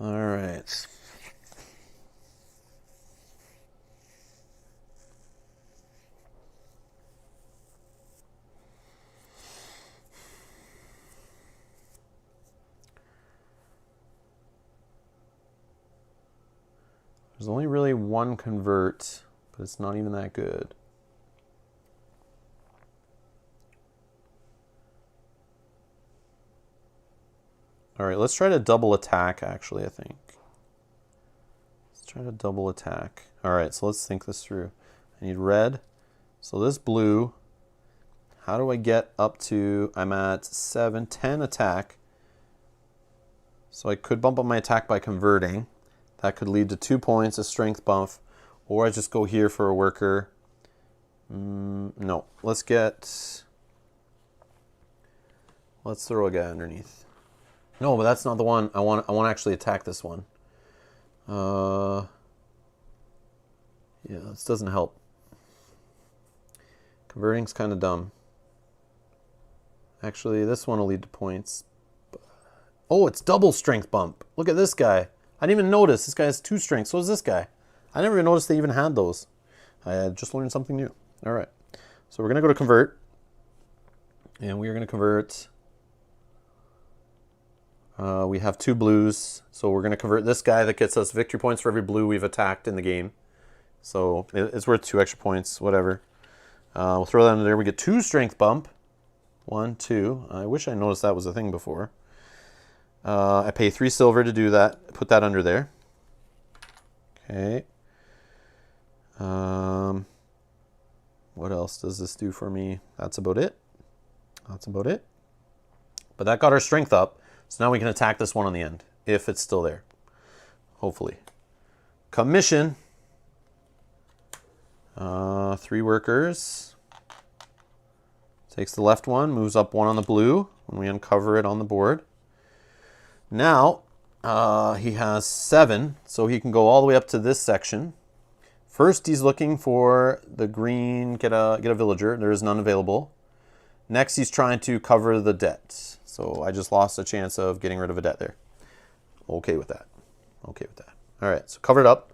All right. There's only really one convert, but it's not even that good. All right, let's try to double attack, actually, I think. Let's try to double attack. All right, so let's think this through. I need red. So this blue, how do I get up to, I'm at 7, 10 attack. So I could bump up my attack by converting. That could lead to 2 points, a strength buff. Or I just go here for a worker. No, let's throw a guy underneath. No, but that's not the one. I want to actually attack this one. Yeah, this doesn't help. Converting's kind of dumb. Actually, this one will lead to points. Oh, it's double strength bump. Look at this guy. I didn't even notice. This guy has 2 strengths. So does this guy. I never even noticed they even had those. I had just learned something new. All right. So we're going to go to convert. And we are going to convert. We have 2 blues. So we're going to convert this guy that gets us victory points for every blue we've attacked in the game. So it's worth 2 extra points, whatever. We'll throw that in there. We get 2 strength bump. 1, 2. I wish I noticed that was a thing before. I pay 3 silver to do that. Put that under there. Okay. What else does this do for me? That's about it. That's about it. But that got our strength up. So now we can attack this one on the end, if it's still there. Hopefully. Commission. 3 workers. Takes the left one, moves up 1 on the blue when we uncover it on the board. Now, he has 7, so he can go all the way up to this section. First, he's looking for the green, get a villager. There is none available. Next, he's trying to cover the debt. So I just lost a chance of getting rid of a debt there. Okay with that. Okay with that. All right, so covered up.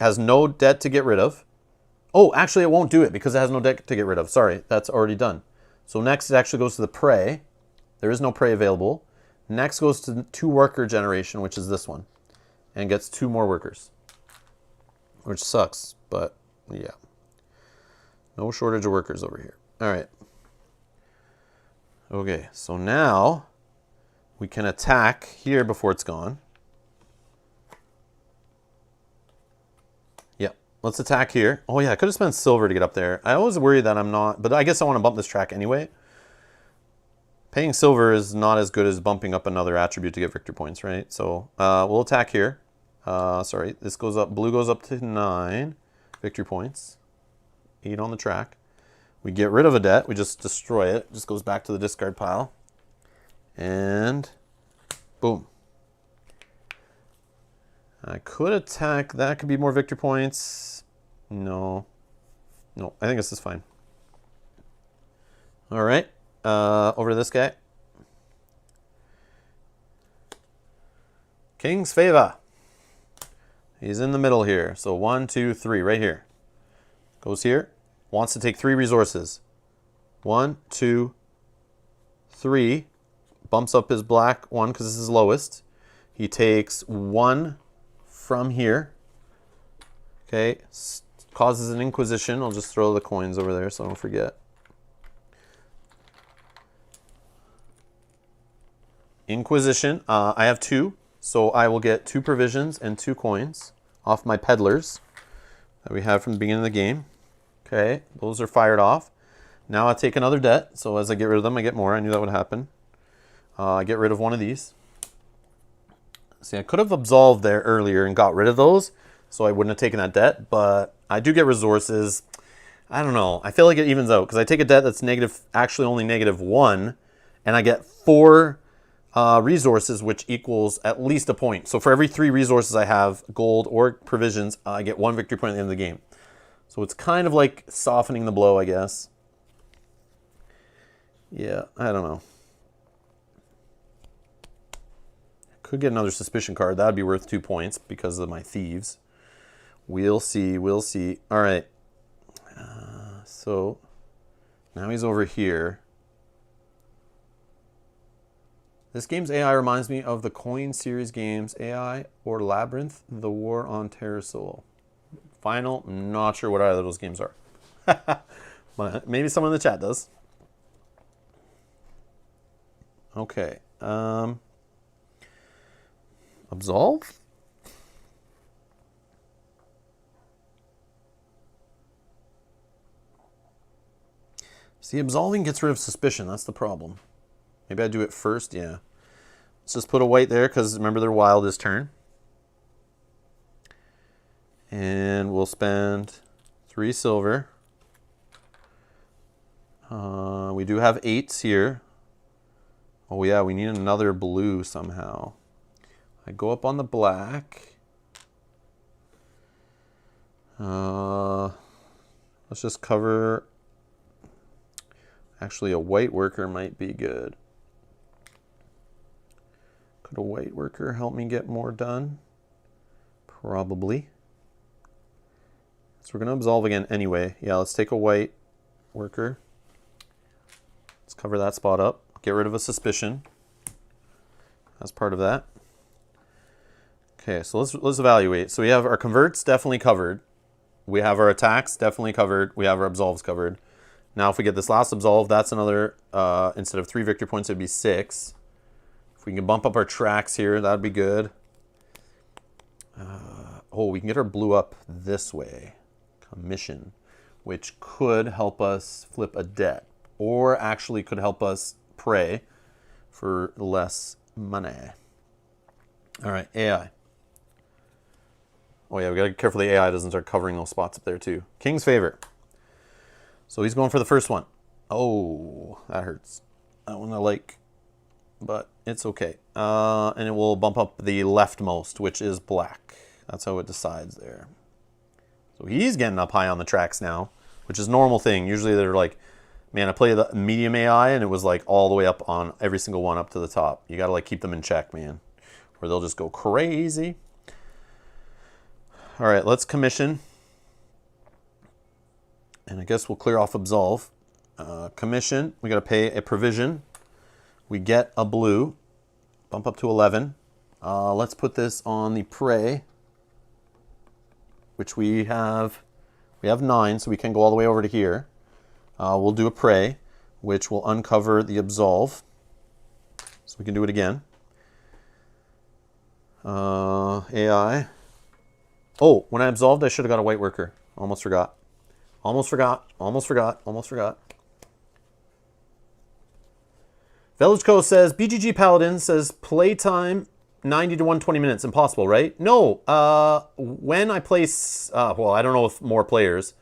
Has no debt to get rid of. Oh, actually, it won't do it because it has no debt to get rid of. Sorry, that's already done. So next, it actually goes to the prey. There is no prey available. Next goes to 2 worker generation, which is this one, and gets 2 more workers, which sucks, but yeah. No shortage of workers over here. All right. Okay, so now we can attack here before it's gone. Yeah, let's attack here. Oh yeah, I could have spent silver to get up there. I always worry that I'm not, but I guess I want to bump this track anyway. Paying silver is not as good as bumping up another attribute to get victory points, right? So we'll attack here. Sorry, this goes up, blue goes up to 9 victory points. 8 on the track. We get rid of a debt, we just destroy it. It just goes back to the discard pile. And boom. I could attack, that could be more victory points. No. No, I think this is fine. All right, over to this guy. King's favor. He's in the middle here. So 1, 2, 3, right here. Goes here. Wants to take 3 resources. 1, 2, 3. Bumps up his black one because this is lowest. He takes 1 from here. Okay. Causes an inquisition. I'll just throw the coins over there so I don't forget. Inquisition. I have 2. So I will get 2 provisions and 2 coins off my peddlers that we have from the beginning of the game. Okay, those are fired off. Now I take another debt. So as I get rid of them, I get more. I knew that would happen. I get rid of one of these. See, I could have absolved there earlier and got rid of those, so I wouldn't have taken that debt. But I do get resources. I don't know. I feel like it evens out because I take a debt that's negative, actually only -1, and I get 4 resources, which equals at least a point. So for every 3 resources I have, gold or provisions, I get 1 victory point at the end of the game. So it's kind of like softening the blow, I guess. Yeah, I don't know. Could get another suspicion card. That would be worth 2 points because of my thieves. We'll see. We'll see. All right. So now he's over here. This game's AI reminds me of the Coin series games AI or Labyrinth, The War on Terrasol. Final, not sure what either of those games are. But maybe someone in the chat does. Okay. Absolve? See, absolving gets rid of suspicion. That's the problem. Maybe I do it first. Yeah. Let's just put a white there because remember they're wild this turn. And we'll spend 3 silver. We do have 8s here. Oh yeah, we need another blue somehow. I go up on the black. Let's just cover. Actually, a white worker might be good. Could a white worker help me get more done? Probably. So we're going to absolve again anyway. Yeah, let's take a white worker. Let's cover that spot up. Get rid of a suspicion. That's part of that. Okay, so let's evaluate. So we have our converts definitely covered. We have our attacks definitely covered. We have our absolves covered. Now if we get this last absolve, that's another, instead of 3 victory points, it'd be 6. If we can bump up our tracks here, that'd be good. Oh, we can get our blue up this way. Commission, which could help us flip a debt. Or actually could help us pray for less money. All right, AI. Oh yeah, we gotta be careful the AI doesn't start covering those spots up there too. King's Favor. So he's going for the first one. Oh, that hurts. That one I like, but it's okay. And it will bump up the leftmost, which is black. That's how it decides there. So he's getting up high on the tracks now, which is a normal thing. Usually they're like, man, I played the medium AI and it was like all the way up on every single one up to the top. You gotta like keep them in check, man, or they'll just go crazy. All right, let's commission. And I guess we'll clear off absolve. Commission, we got to pay a provision. We get a blue, bump up to 11. Let's put this on the prey, which we have 9, so we can go all the way over to here. We'll do a prey, which will uncover the absolve. So we can do it again. AI. Oh, when I absolved, I should have got a white worker. Almost forgot. Almost forgot. Almost forgot. Almost forgot. Village Co says, BGG Paladin says, playtime 90 to 120 minutes. Impossible, right? No. When I place, well, I don't know if more players.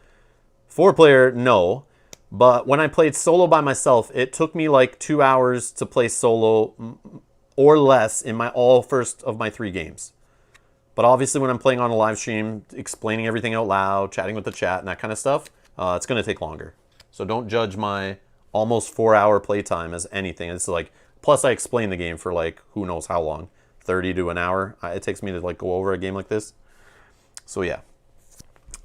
4-player, no. But when I played solo by myself, it took me like 2 hours to play solo or less in my first of my 3 games. But obviously when I'm playing on a live stream, explaining everything out loud, chatting with the chat and that kind of stuff, it's going to take longer. So don't judge my almost 4-hour playtime as anything. It's like, plus I explain the game for like, who knows how long, 30 to an hour. It takes me to like go over a game like this. So yeah.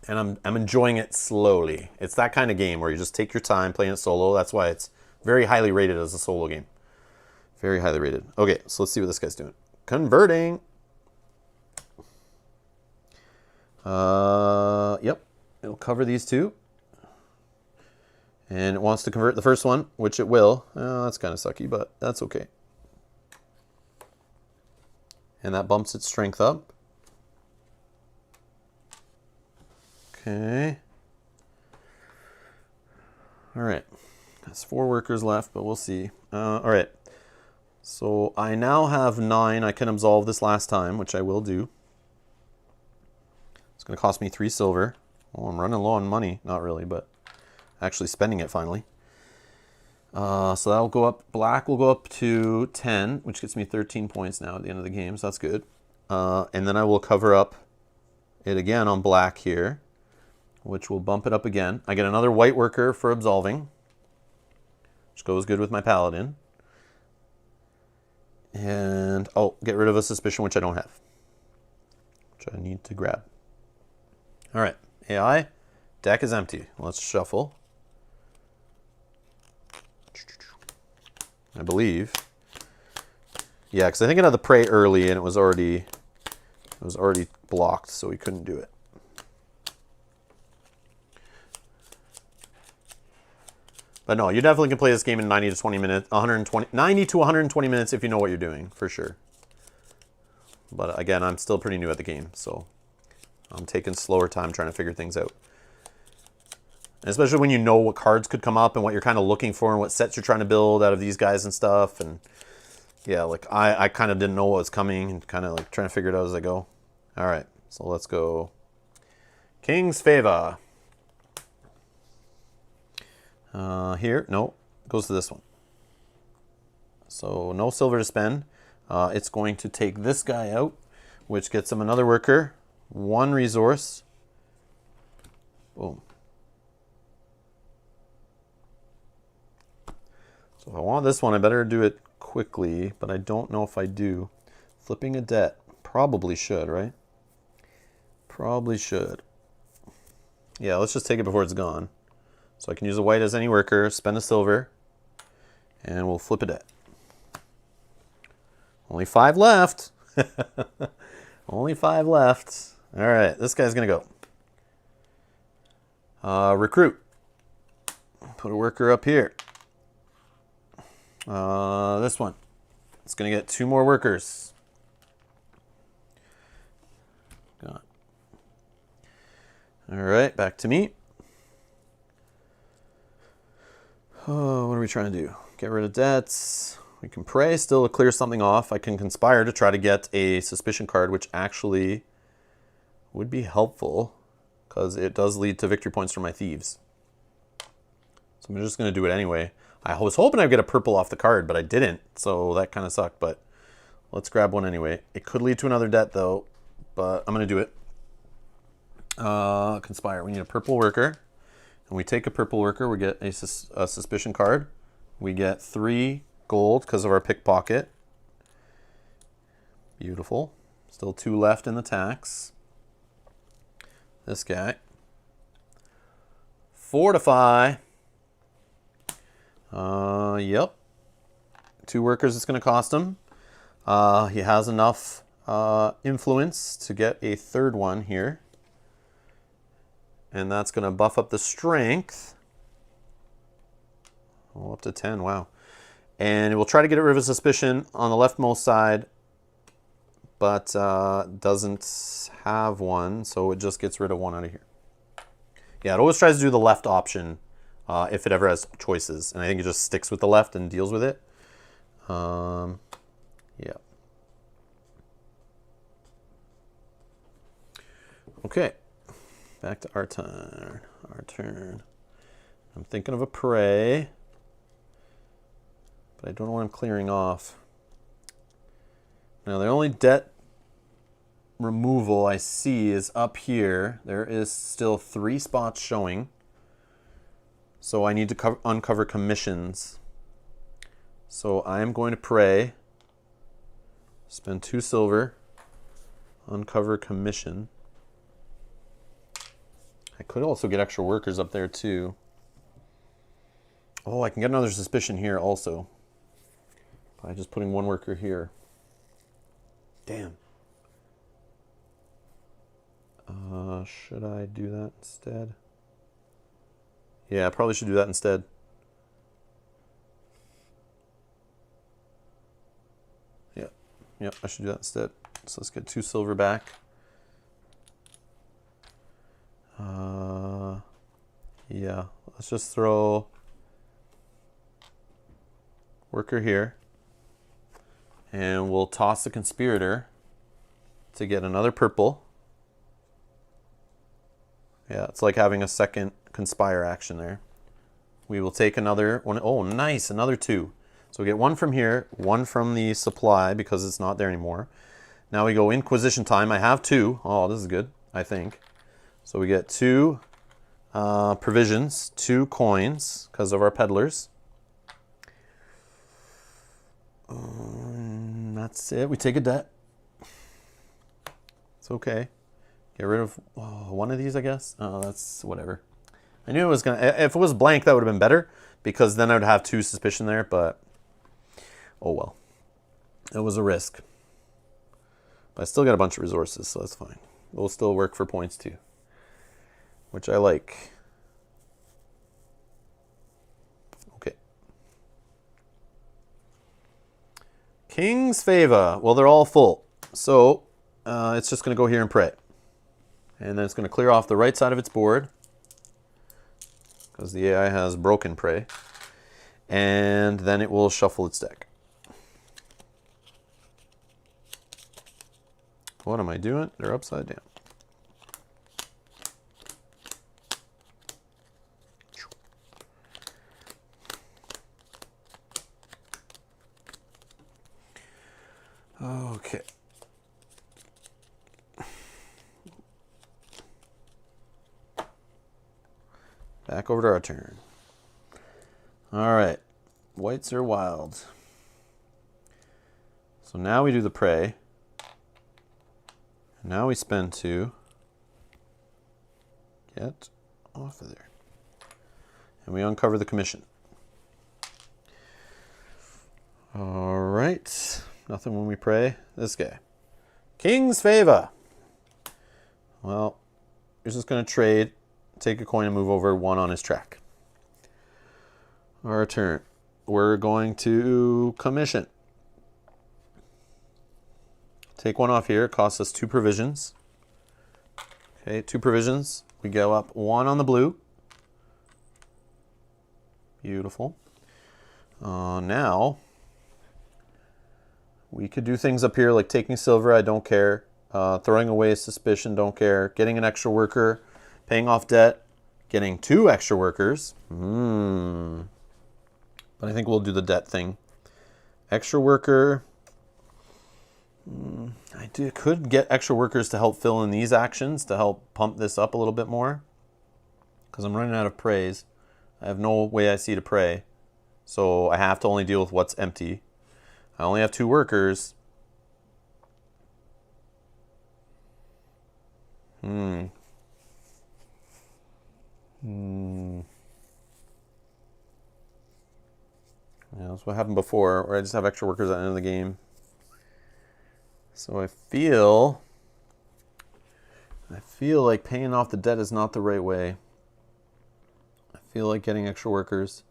And I'm enjoying it slowly. It's that kind of game where you just take your time playing it solo. That's why it's very highly rated as a solo game. Very highly rated. Okay, so let's see what this guy's doing. Converting. Yep, it'll cover these 2. And it wants to convert the first one, which it will. That's kind of sucky, but that's okay. And that bumps its strength up. Okay. All right. That's 4 workers left, but we'll see. All right. So I now have 9. I can absolve this last time, which I will do. It's going to cost me 3 silver. Oh, I'm running low on money. Not really, but actually spending it finally. So that'll go up. Black will go up to 10, which gets me 13 points now at the end of the game, so that's good. And then I will cover up it again on black here, which will bump it up again. I get another white worker for absolving, which goes good with my paladin. And, oh, get rid of a suspicion, which I don't have, which I need to grab. All right, AI, deck is empty. Let's shuffle. I believe Yeah, because I think it had the prey early and it was already blocked, so we couldn't do it. But no, you definitely can play this game in 90 to 20 minutes, 90 to 120 minutes if you know what you're doing, for sure. But again, I'm still pretty new at the game, so I'm taking slower time trying to figure things out. And especially when you know what cards could come up and what you're kind of looking for and what sets you're trying to build out of these guys and stuff. And yeah, like I kind of didn't know what was coming and kind of like trying to figure it out as I go. All right, so let's go King's Favor. Here, no, goes to this one. So no silver to spend. It's going to take this guy out, which gets him another worker, 1 resource. Boom. So if I want this one, I better do it quickly, but I don't know if I do. Flipping a debt. Probably should, right? Probably should. Yeah, let's just take it before it's gone. So I can use a white as any worker, spend a silver, and we'll flip a debt. Only 5 left. Only 5 left. All right, this guy's going to go. Recruit. Put a worker up here. This one. It's going to get 2 more workers. Got. All right, back to me. Oh, what are we trying to do? Get rid of debts. We can pray still to clear something off. I can conspire to try to get a suspicion card, which actually would be helpful because it does lead to victory points for my thieves. So I'm just going to do it anyway. I was hoping I'd get a purple off the card, but I didn't. So that kind of sucked, but let's grab one anyway. It could lead to another debt though, but I'm going to do it. Conspire. We need a purple worker. And we take a purple worker, we get a suspicion card. We get 3 gold because of our pickpocket. Beautiful. Still 2 left in the tax. This guy. Fortify. Yep. 2 workers it's going to cost him. He has enough influence to get a 3rd one here. And that's going to buff up the strength. Oh, up to 10, wow. And we'll try to get rid of suspicion on the leftmost side, but doesn't have one, so it just gets rid of 1 out of here. Yeah, it always tries to do the left option if it ever has choices, and I think it just sticks with the left and deals with it. Yeah. Okay. Back to our turn. I'm thinking of a prey, but I don't know what I'm clearing off. Now the only debt removal I see is up here. There is still 3 spots showing. So I need to uncover commissions. So I am going to pray. Spend 2 silver. Uncover commission. I could also get extra workers up there too. Oh, I can get another suspicion here also by just putting 1 worker here. Damn. Should I do that instead? Yeah, I probably should do that instead. Yep, I should do that instead. So let's get 2 silver back. Yeah, let's just throw worker here. And we'll toss the conspirator to get another purple. Yeah, it's like having a second conspire action there. We will take another one. Oh, nice, another 2. So we get 1 from here, 1 from the supply because it's not there anymore. Now we go Inquisition time. I have 2. Oh, this is good, I think. So we get 2 provisions, 2 coins because of our peddlers. That's it. We take a debt. It's okay. Get rid of 1 of these, I guess. Oh, that's whatever. I knew it was going to... If it was blank, that would have been better because then I would have 2 suspicion there, but... Oh, well. It was a risk. But I still got a bunch of resources, so that's fine. We'll still work for points too, which I like. Okay. King's Favor. Well, they're all full. So it's just going to go here and pray. And then it's going to clear off the right side of its board, because the AI has broken prey. And then it will shuffle its deck. What am I doing? They're upside down. Okay. Back over to our turn. All right. Whites are wild. So now we do the prey. Now we spend 2. Get off of there. And we uncover the commission. All right. Nothing when we pray. This guy. King's Favor. Well, he's just going to trade, take a coin and move over 1 on his track. Our turn. We're going to commission. Take 1 off here. It costs us 2 provisions. Okay, 2 provisions. We go up 1 on the blue. Beautiful. Now, we could do things up here like taking silver, I don't care. Throwing away suspicion, don't care. Getting an extra worker, paying off debt, getting 2 extra workers. But I think we'll do the debt thing. Extra worker. Could get extra workers to help fill in these actions, to help pump this up a little bit more. Because I'm running out of praise. I have no way I see to pray. So I have to only deal with what's empty. I only have 2 workers. Yeah, that's what happened before, where I just have extra workers at the end of the game. So I feel like paying off the debt is not the right way. I feel like getting extra workers.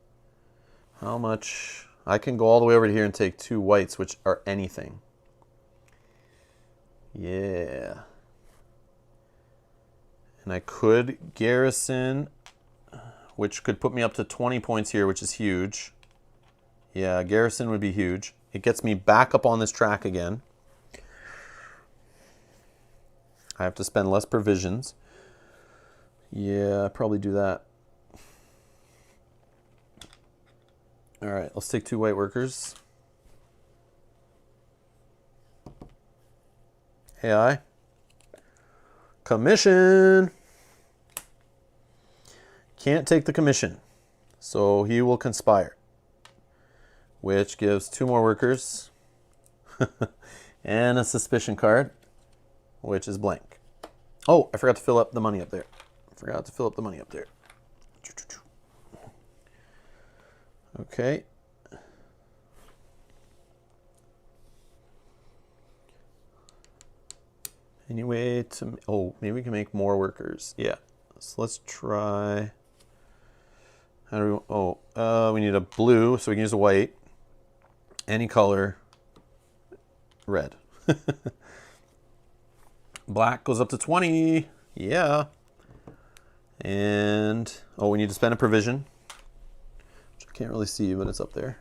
How much? I can go all the way over to here and take 2 whites, which are anything. Yeah. And I could garrison, which could put me up to 20 points here, which is huge. Yeah, garrison would be huge. It gets me back up on this track again. I have to spend less provisions. Yeah, I'll probably do that. All right, let's take 2 white workers. AI. Commission. Can't take the commission, so he will conspire, which gives 2 more workers and a suspicion card, which is blank. Oh, I forgot to fill up the money up there. Okay. Anyway, maybe we can make more workers. Yeah. So let's try. How do we? We need a blue, so we can use a white. Any color. Red. Black goes up to 20. Yeah. And we need to spend a provision. Which I can't really see, but it's up there.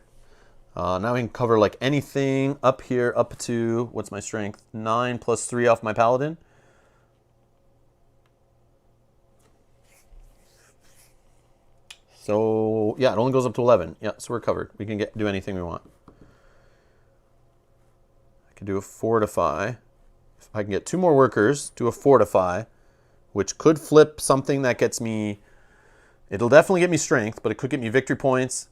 Now we can cover like anything up here, up to, what's my strength? 9 plus 3 off my Paladin. So, yeah, it only goes up to 11. Yeah, so we're covered. We can do anything we want. I could do a fortify. If I can get 2 more workers, do a fortify, which could flip something that gets me, it'll definitely get me strength, but it could get me victory points.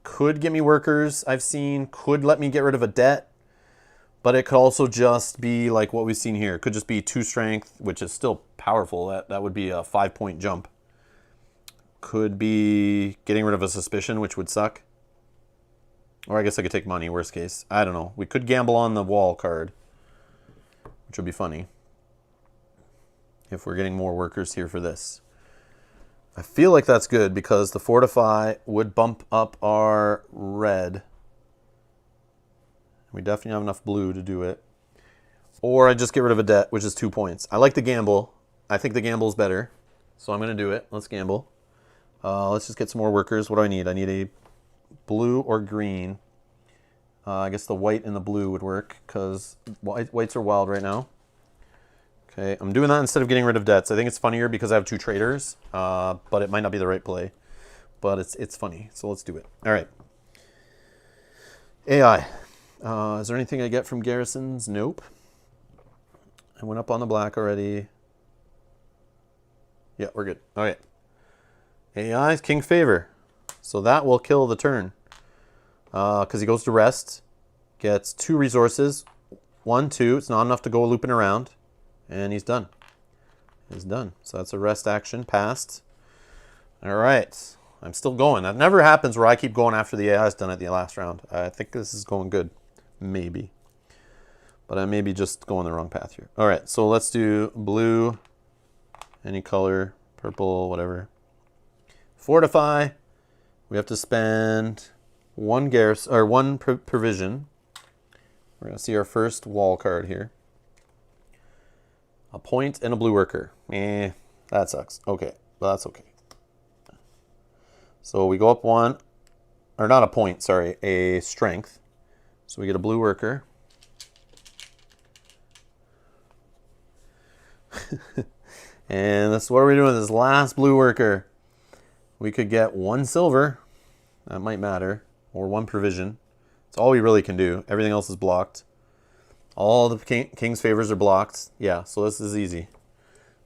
Could get me workers, I've seen. Could let me get rid of a debt. But it could also just be like what we've seen here. It could just be 2 strength, which is still powerful. That would be a 5-point jump. Could be getting rid of a suspicion, which would suck. Or I guess I could take money, worst case. I don't know. We could gamble on the wall card, which would be funny if we're getting more workers here for this. I feel like that's good because the fortify would bump up our red. We definitely have enough blue to do it. Or I just get rid of a debt, which is 2 points. I like the gamble. I think the gamble is better. So I'm going to do it. Let's gamble. Let's just get some more workers. What do I need? I need a blue or green. I guess the white and the blue would work because whites are wild right now. Okay, I'm doing that instead of getting rid of debts. I think it's funnier because I have 2 traders, but it might not be the right play. But it's funny, so let's do it. All right. AI. Is there anything I get from garrisons? Nope. I went up on the black already. Yeah, we're good. All right. AI is King Favor. So that will kill the turn. Because he goes to rest. Gets 2 resources. 1, 2. It's not enough to go looping around. And he's done. He's done. So that's a rest action. Passed. All right. I'm still going. That never happens where I keep going after the AI is done at the last round. I think this is going good. Maybe. But I may be just going the wrong path here. All right. So let's do blue. Any color. Purple. Whatever. Fortify. We have to spend 1 garrison or 1 provision. We're going to see our first wall card here. A point and a blue worker. That sucks. Okay, but that's okay. So we go up 1, or not a point, sorry, a strength. So we get a blue worker. And that's what are we doing with this last blue worker? We could get 1 silver. That might matter. Or 1 provision. It's all we really can do. Everything else is blocked. All the king's favors are blocked. Yeah, so this is easy.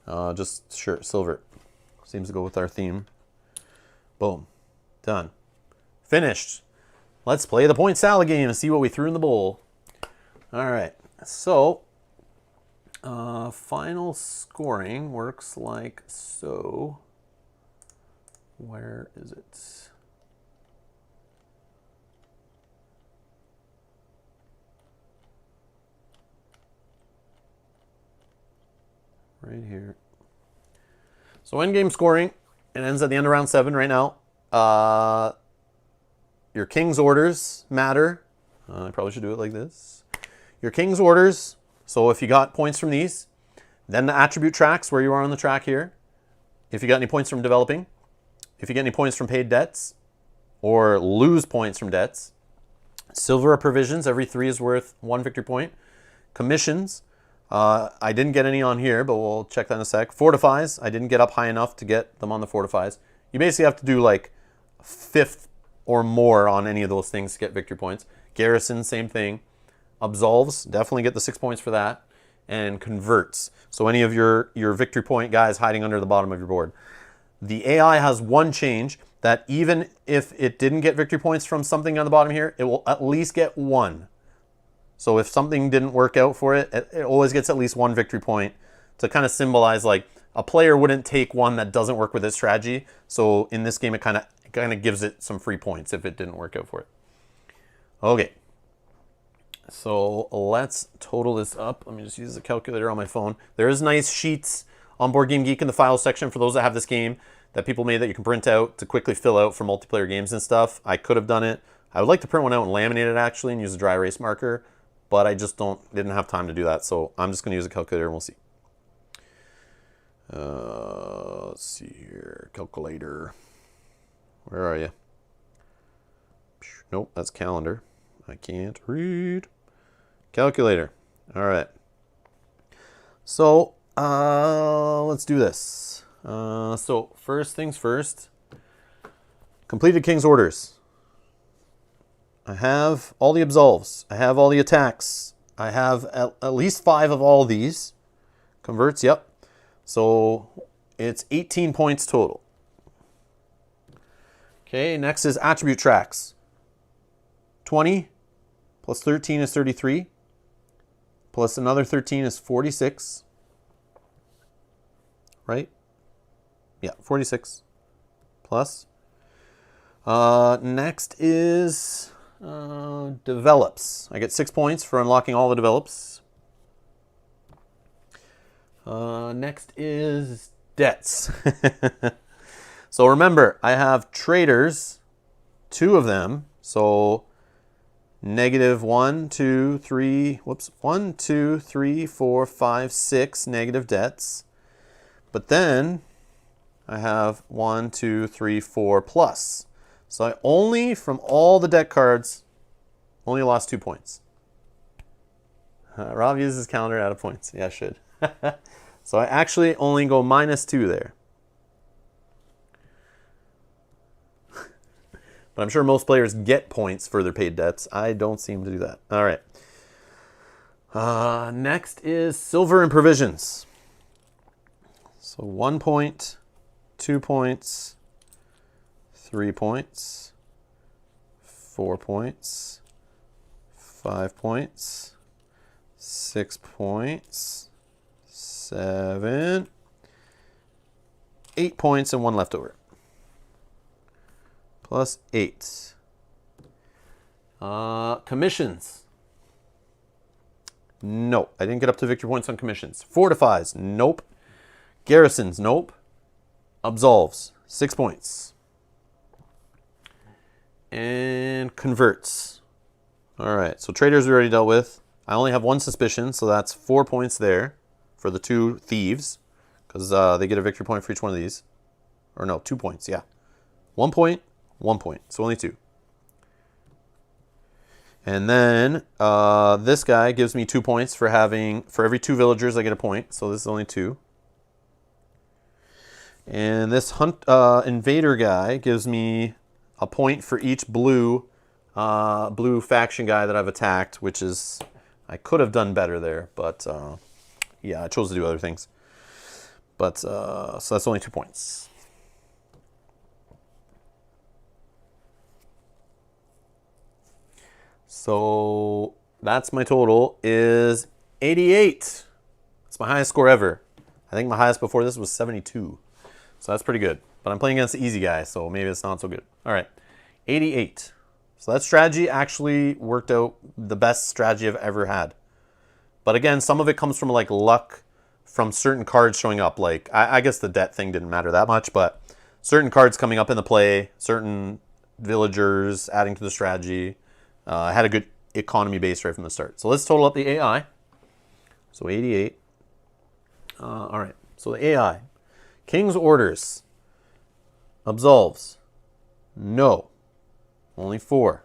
Just sure, silver. Seems to go with our theme. Boom. Done. Finished. Let's play the point salad game and see what we threw in the bowl. All right. So, final scoring works like so. Where is it? Right here. So endgame scoring, it ends at the end of round 7 right now. Your king's orders matter. I probably should do it like this. Your king's orders, so if you got points from these, then the attribute tracks where you are on the track here. If you got any points from developing, if you get any points from paid debts, or lose points from debts. Silver provisions, every 3 is worth 1 victory point. Commissions, I didn't get any on here, but we'll check that in a sec. Fortifies, I didn't get up high enough to get them on the fortifies. You basically have to do like 5th or more on any of those things to get victory points. Garrison, same thing. Absolves, definitely get the 6 points for that. And converts, so any of your victory point guys hiding under the bottom of your board. The AI has one change, that even if it didn't get victory points from something on the bottom here, it will at least get 1. So if something didn't work out for it, it always gets at least 1 victory point to kind of symbolize like a player wouldn't take one that doesn't work with its strategy. So in this game, it kind of gives it some free points if it didn't work out for it. Okay. So let's total this up. Let me just use the calculator on my phone. There is nice sheets on Board Game Geek in the files section for those that have this game that people made that you can print out to quickly fill out for multiplayer games and stuff. I could have done it. I would like to print one out and laminate it actually and use a dry erase marker, but I just didn't have time to do that. So I'm just going to use a calculator and we'll see. Let's see here. Calculator. Where are you? Nope, that's calendar. I can't read. Calculator. All right. So let's do this. So first things first. Completed King's Orders. I have all the absolves. I have all the attacks. I have at least 5 of all these. Converts, yep. So it's 18 points total. Okay, next is attribute tracks. 20 plus 13 is 33. Plus another 13 is 46. Right? Yeah, 46. Plus. Next is Develops. I get 6 points for unlocking all the develops. Next is debts. So remember, I have traders, 2 of them. So negative 1, 2, 3, 4, 5, 6 negative debts. But then I have 1, 2, 3, 4 plus. So I only, from all the deck cards, only lost 2 points. Rob uses calendar out of points. Yeah, I should. So I actually only go -2 there. But I'm sure most players get points for their paid debts. I don't seem to do that. All right. Next is silver and provisions. So 1 point, 2 points, 3 points, 4 points, 5 points, 6 points, 7, 8 points, and 1 left over. Plus 8. Commissions. No, I didn't get up to victory points on commissions. Fortifies. Nope. Garrisons. Nope. Absolves. 6 points. And converts. All right, so traders we already dealt with. I only have 1 suspicion, so that's 4 points there for the 2 thieves, because they get a victory point for each one of these. Or no, 2 points, yeah. 1 point, 1 point, so only 2. And then this guy gives me 2 points for every 2 villagers I get a point, so this is only 2. And this invader guy gives me a point for each blue faction guy that I've attacked, which is, I could have done better there, but yeah, I chose to do other things. But so that's only 2 points. So that's my total is 88. It's my highest score ever. I think my highest before this was 72. So that's pretty good. But I'm playing against the easy guy, so maybe it's not so good. All right, 88. So that strategy actually worked out the best strategy I've ever had. But again, some of it comes from like luck from certain cards showing up. Like, I guess the debt thing didn't matter that much, but certain cards coming up in the play, certain villagers adding to the strategy. I had a good economy base right from the start. So let's total up the AI. So 88. All right, so the AI. King's orders. Absolves. No. Only 4.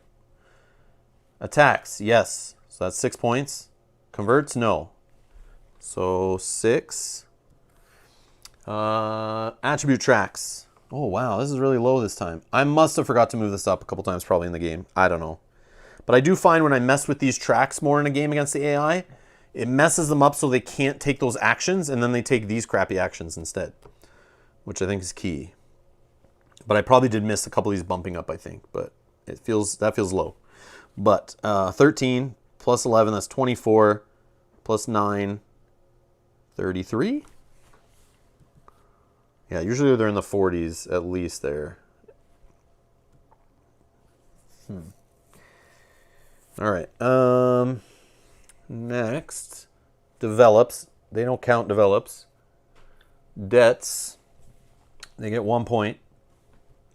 Attacks. Yes. So that's 6 points. Converts. No. So 6. Attribute tracks. Oh, wow. This is really low this time. I must have forgot to move this up a couple times probably in the game. I don't know. But I do find when I mess with these tracks more in a game against the AI, it messes them up so they can't take those actions, and then they take these crappy actions instead, which I think is key. But I probably did miss a couple of these bumping up, I think, but that feels low. But 13 plus 11, that's 24, plus 9, 33? Yeah, usually they're in the 40s at least there. All right. Next, develops. They don't count develops. Debts. They get 1 point.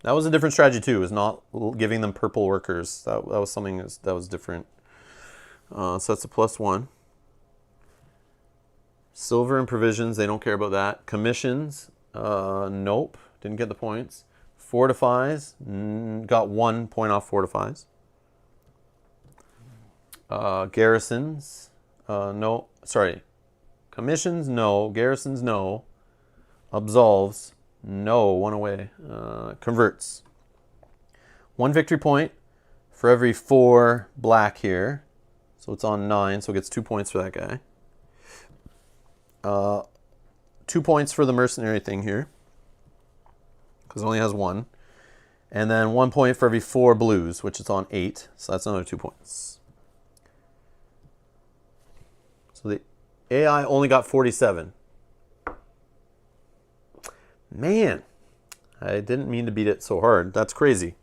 That was a different strategy too. Is not giving them purple workers. That was something that was different. So that's a +1. Silver and provisions. They don't care about that. Commissions. Nope. Didn't get the points. Fortifies. Got 1 point off fortifies. Garrisons, no, sorry. Commissions, no. Garrisons, no. Absolves, no. 1 away. Converts. 1 victory point for every 4 black here. So it's on 9, so it gets 2 points for that guy. 2 points for the mercenary thing here, because it only has 1. And then 1 point for every 4 blues, which is on 8. So that's another 2 points. So the AI only got 47. Man, I didn't mean to beat it so hard. That's crazy.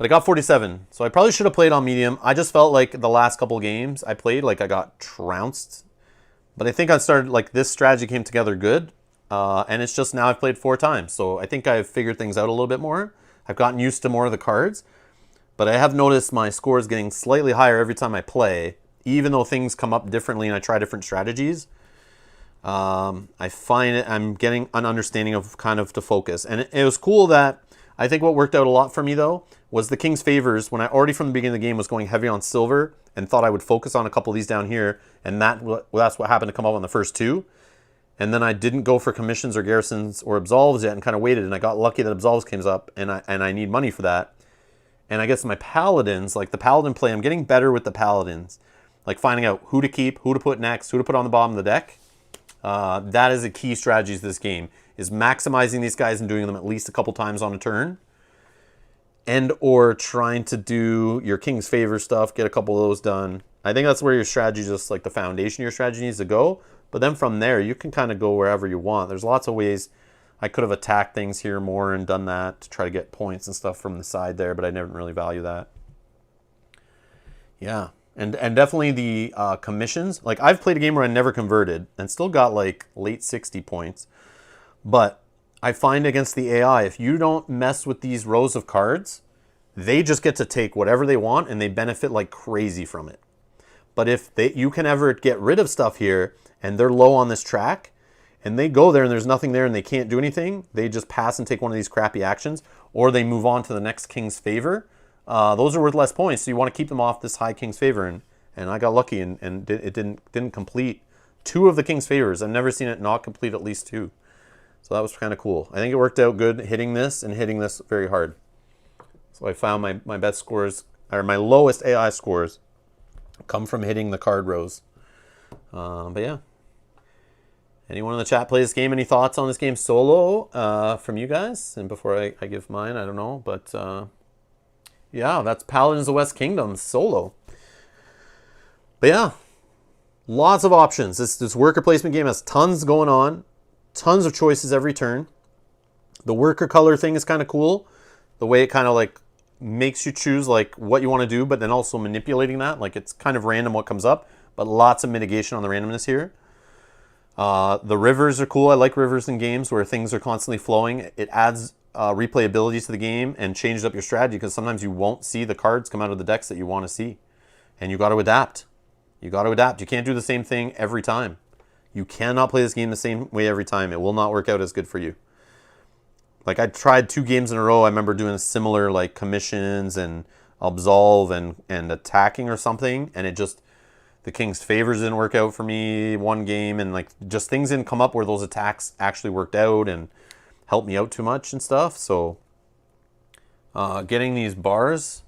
But I got 47, so I probably should have played on medium. I just felt like the last couple games I played, like I got trounced. But I think I started, like this strategy came together good. And it's just now I've played 4 times. So I think I've figured things out a little bit more. I've gotten used to more of the cards. But I have noticed my scores getting slightly higher every time I play, even though things come up differently and I try different strategies. I find I'm getting an understanding of kind of to focus. And it was cool that I think what worked out a lot for me though was the King's Favors when I already from the beginning of the game was going heavy on silver and thought I would focus on a couple of these down here. And that's what happened to come up on the first 2. And then I didn't go for commissions or garrisons or absolves yet and kind of waited. And I got lucky that absolves came up and I need money for that. And I guess my Paladins, like the Paladin play, I'm getting better with the Paladins. Like finding out who to keep, who to put next, who to put on the bottom of the deck. That is a key strategy to this game, is maximizing these guys and doing them at least a couple times on a turn. And or trying to do your King's Favor stuff, get a couple of those done. I think that's where your strategy, just like the foundation of your strategy needs to go. But then from there, you can kind of go wherever you want. There's lots of ways I could have attacked things here more and done that to try to get points and stuff from the side there, but I didn't really value that. Yeah, and definitely the commissions. Like I've played a game where I never converted and still got like late 60 points. But I find against the AI, if you don't mess with these rows of cards, they just get to take whatever they want and they benefit like crazy from it. But if you can ever get rid of stuff here and they're low on this track and they go there and there's nothing there and they can't do anything, they just pass and take one of these crappy actions, or they move on to the next King's Favor. Those are worth less points, so you want to keep them off this high King's Favor. And I got lucky and it didn't complete 2 of the King's Favors. I've never seen it not complete at least 2. So that was kind of cool. I think it worked out good hitting this and hitting this very hard. So I found my best scores, or my lowest AI scores, come from hitting the card rows. But yeah. Anyone in the chat play this game? Any thoughts on this game solo from you guys? And before I give mine, I don't know. But yeah, that's Paladins of the West Kingdom solo. But yeah, lots of options. This worker placement game has tons going on. Tons of choices every turn. The worker color thing is kind of cool. The way it kind of like makes you choose like what you want to do, but then also manipulating that. Like it's kind of random what comes up, but lots of mitigation on the randomness here. The rivers are cool. I like rivers in games where things are constantly flowing. It adds replayability to the game and changes up your strategy because sometimes you won't see the cards come out of the decks that you want to see. And you got to adapt. You got to adapt. You can't do the same thing every time. You cannot play this game the same way every time. It will not work out as good for you. Like I tried 2 games in a row. I remember doing similar like commissions and absolve and attacking or something. And it just, the King's Favors didn't work out for me one game. And like just things didn't come up where those attacks actually worked out and helped me out too much and stuff. So getting these bars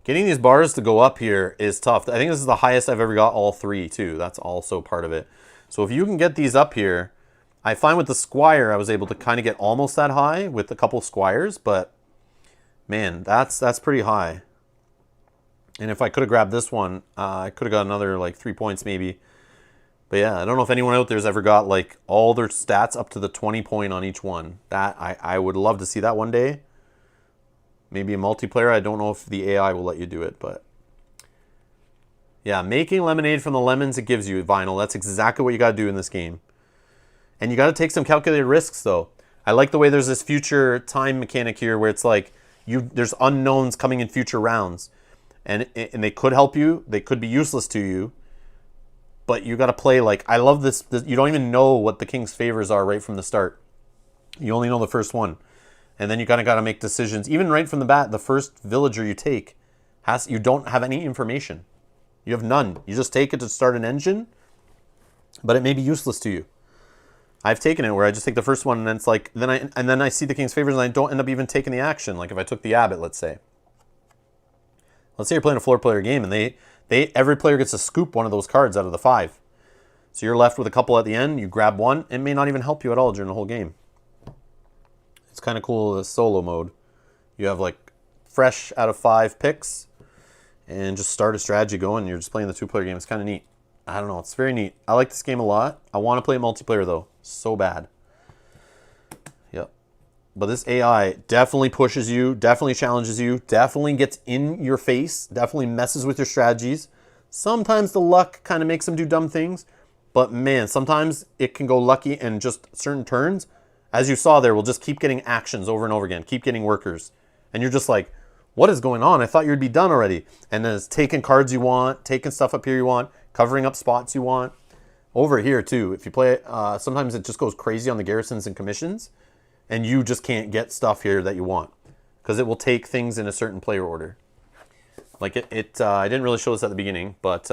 to go up here is tough. I think this is the highest I've ever got all 3 too. That's also part of it. So if you can get these up here, I find with the Squire, I was able to kind of get almost that high with a couple Squires, but man, that's pretty high. And if I could have grabbed this one, I could have got another like 3 points maybe. But yeah, I don't know if anyone out there has ever got like all their stats up to the 20 point on each one. That I would love to see that one day. Maybe a multiplayer. I don't know if the AI will let you do it, but yeah, making lemonade from the lemons it gives you, Vinyl. That's exactly what you got to do in this game. And you got to take some calculated risks, though. I like the way there's this future time mechanic here where it's like there's unknowns coming in future rounds. And they could help you. They could be useless to you. But you got to play like, I love this. You don't even know what the King's Favors are right from the start. You only know the first one. And then you kind of got to make decisions. Even right from the bat, the first villager you take, you don't have any information. You have none. You just take it to start an engine, but it may be useless to you. I've taken it where I just take the first one and then it's like, then I see the King's Favors and I don't end up even taking the action. Like if I took the Abbot, let's say. Let's say you're playing a 4-player game and every player gets to scoop one of those cards out of the 5. So you're left with a couple at the end, you grab one, it may not even help you at all during the whole game. It's kind of cool, the solo mode. You have like fresh out of 5 picks and just start a strategy going. You're just playing the 2-player game. It's kind of neat. I don't know. It's very neat. I like this game a lot. I want to play multiplayer though. So bad. Yep. But this AI definitely pushes you, definitely challenges you, definitely gets in your face, definitely messes with your strategies. Sometimes the luck kind of makes them do dumb things. But man, sometimes it can go lucky and just certain turns, as you saw there, will just keep getting actions over and over again, keep getting workers. And you're just like, what is going on? I thought you'd be done already. And then it's taking cards you want, taking stuff up here you want, covering up spots you want. Over here too, if you play it, sometimes it just goes crazy on the garrisons and commissions. And you just can't get stuff here that you want. Because it will take things in a certain player order. Like I didn't really show this at the beginning, but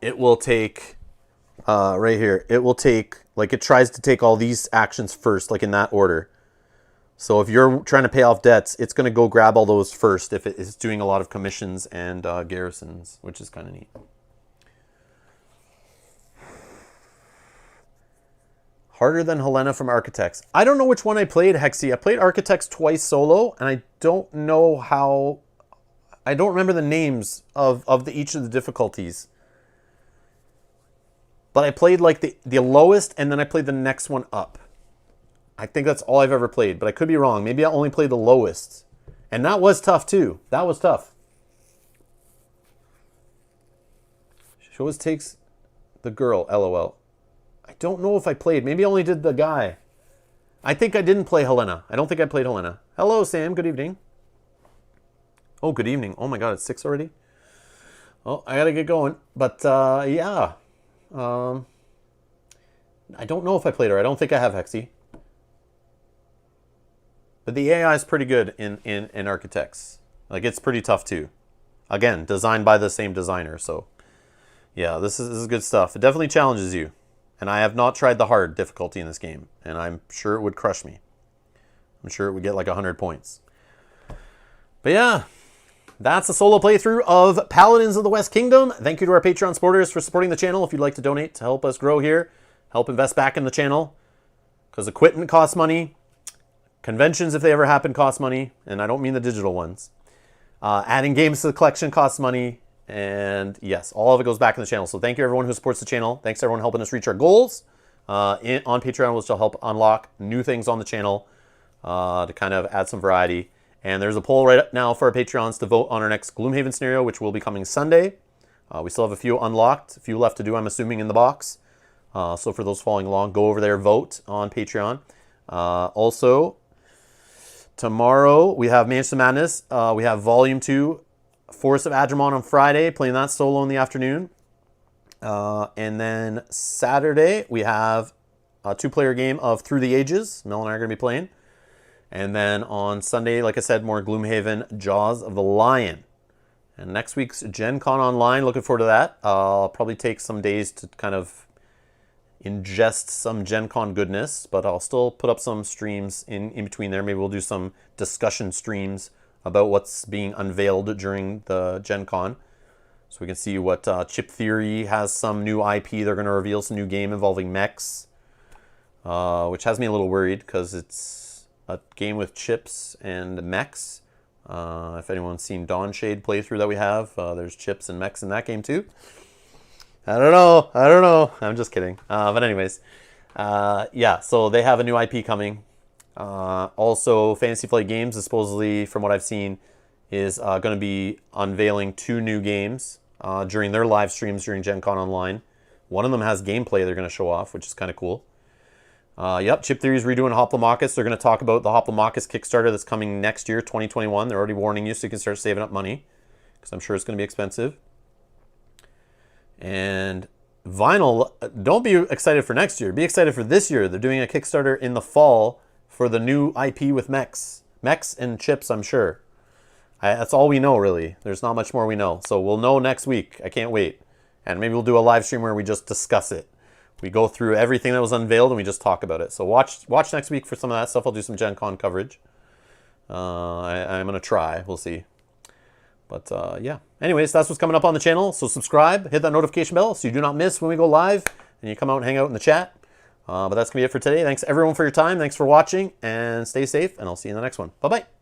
it will take, right here, it will take, like it tries to take all these actions first, like in that order. So if you're trying to pay off debts, it's going to go grab all those first if it is doing a lot of commissions and garrisons, which is kind of neat. Harder than Helena from Architects. I don't know which one I played, Hexy. I played Architects twice solo, and I don't know how... I don't remember the names of each of the difficulties. But I played like the lowest, and then I played the next one up. I think that's all I've ever played, but I could be wrong. Maybe I only played the lowest. And that was tough, too. That was tough. She always takes the girl, LOL. I don't know if I played. Maybe I only did the guy. I think I didn't play Helena. I don't think I played Helena. Hello, Sam. Good evening. Oh, good evening. Oh my god, it's 6 already? Oh, I gotta get going. But, yeah. I don't know if I played her. I don't think I have Hexy. But the AI is pretty good in Architects. Like, it's pretty tough, too. Again, designed by the same designer, so... Yeah, this is good stuff. It definitely challenges you. And I have not tried the hard difficulty in this game. And I'm sure it would crush me. I'm sure it would get like 100 points. But yeah, that's a solo playthrough of Paladins of the West Kingdom. Thank you to our Patreon supporters for supporting the channel. If you'd like to donate to help us grow here, help invest back in the channel. Because equipment costs money. Conventions, if they ever happen, cost money. And I don't mean the digital ones. Adding games to the collection costs money. And yes, all of it goes back in the channel. So thank you everyone who supports the channel. Thanks to everyone helping us reach our goals on Patreon, which will help unlock new things on the channel to kind of add some variety. And there's a poll right now for our Patreons to vote on our next Gloomhaven scenario, which will be coming Sunday. We still have a few unlocked, a few left to do, I'm assuming, in the box. So for those following along, go over there, vote on Patreon. Also, tomorrow we have Mansion Madness. We have Volume 2. Forest of Adramon on Friday, playing that solo in the afternoon. And then Saturday, we have a 2-player game of Through the Ages. Mel and I are going to be playing. And then on Sunday, like I said, more Gloomhaven, Jaws of the Lion. And next week's Gen Con Online, looking forward to that. I'll probably take some days to kind of ingest some Gen Con goodness, but I'll still put up some streams in between there. Maybe we'll do some discussion streams about what's being unveiled during the Gen Con. So we can see what Chip Theory has some new IP. They're going to reveal some new game involving mechs, which has me a little worried because it's a game with chips and mechs. If anyone's seen Dawnshade playthrough that we have, there's chips and mechs in that game too. I don't know. I'm just kidding. But anyways, yeah, so they have a new IP coming. Also, Fantasy Flight Games is supposedly, from what I've seen, is going to be unveiling 2 new games during their live streams during Gen Con Online. One of them has gameplay they're going to show off, which is kind of cool. Yep, Chip Theory is redoing Hoplomachus. They're going to talk about the Hoplomachus Kickstarter that's coming next year, 2021. They're already warning you so you can start saving up money, because I'm sure it's going to be expensive. And Vinyl, don't be excited for next year. Be excited for this year. They're doing a Kickstarter in the fall for the new IP with mechs. Mechs and chips, I'm sure. That's all we know, really. There's not much more we know. So we'll know next week. I can't wait. And maybe we'll do a live stream where we just discuss it. We go through everything that was unveiled and we just talk about it. So watch next week for some of that stuff. I'll do some Gen Con coverage. I'm going to try. We'll see. But yeah. Anyways, that's what's coming up on the channel. So subscribe. Hit that notification bell so you do not miss when we go live. And you come out and hang out in the chat. But that's going to be it for today. Thanks everyone for your time. Thanks for watching. And stay safe. And I'll see you in the next one. Bye-bye.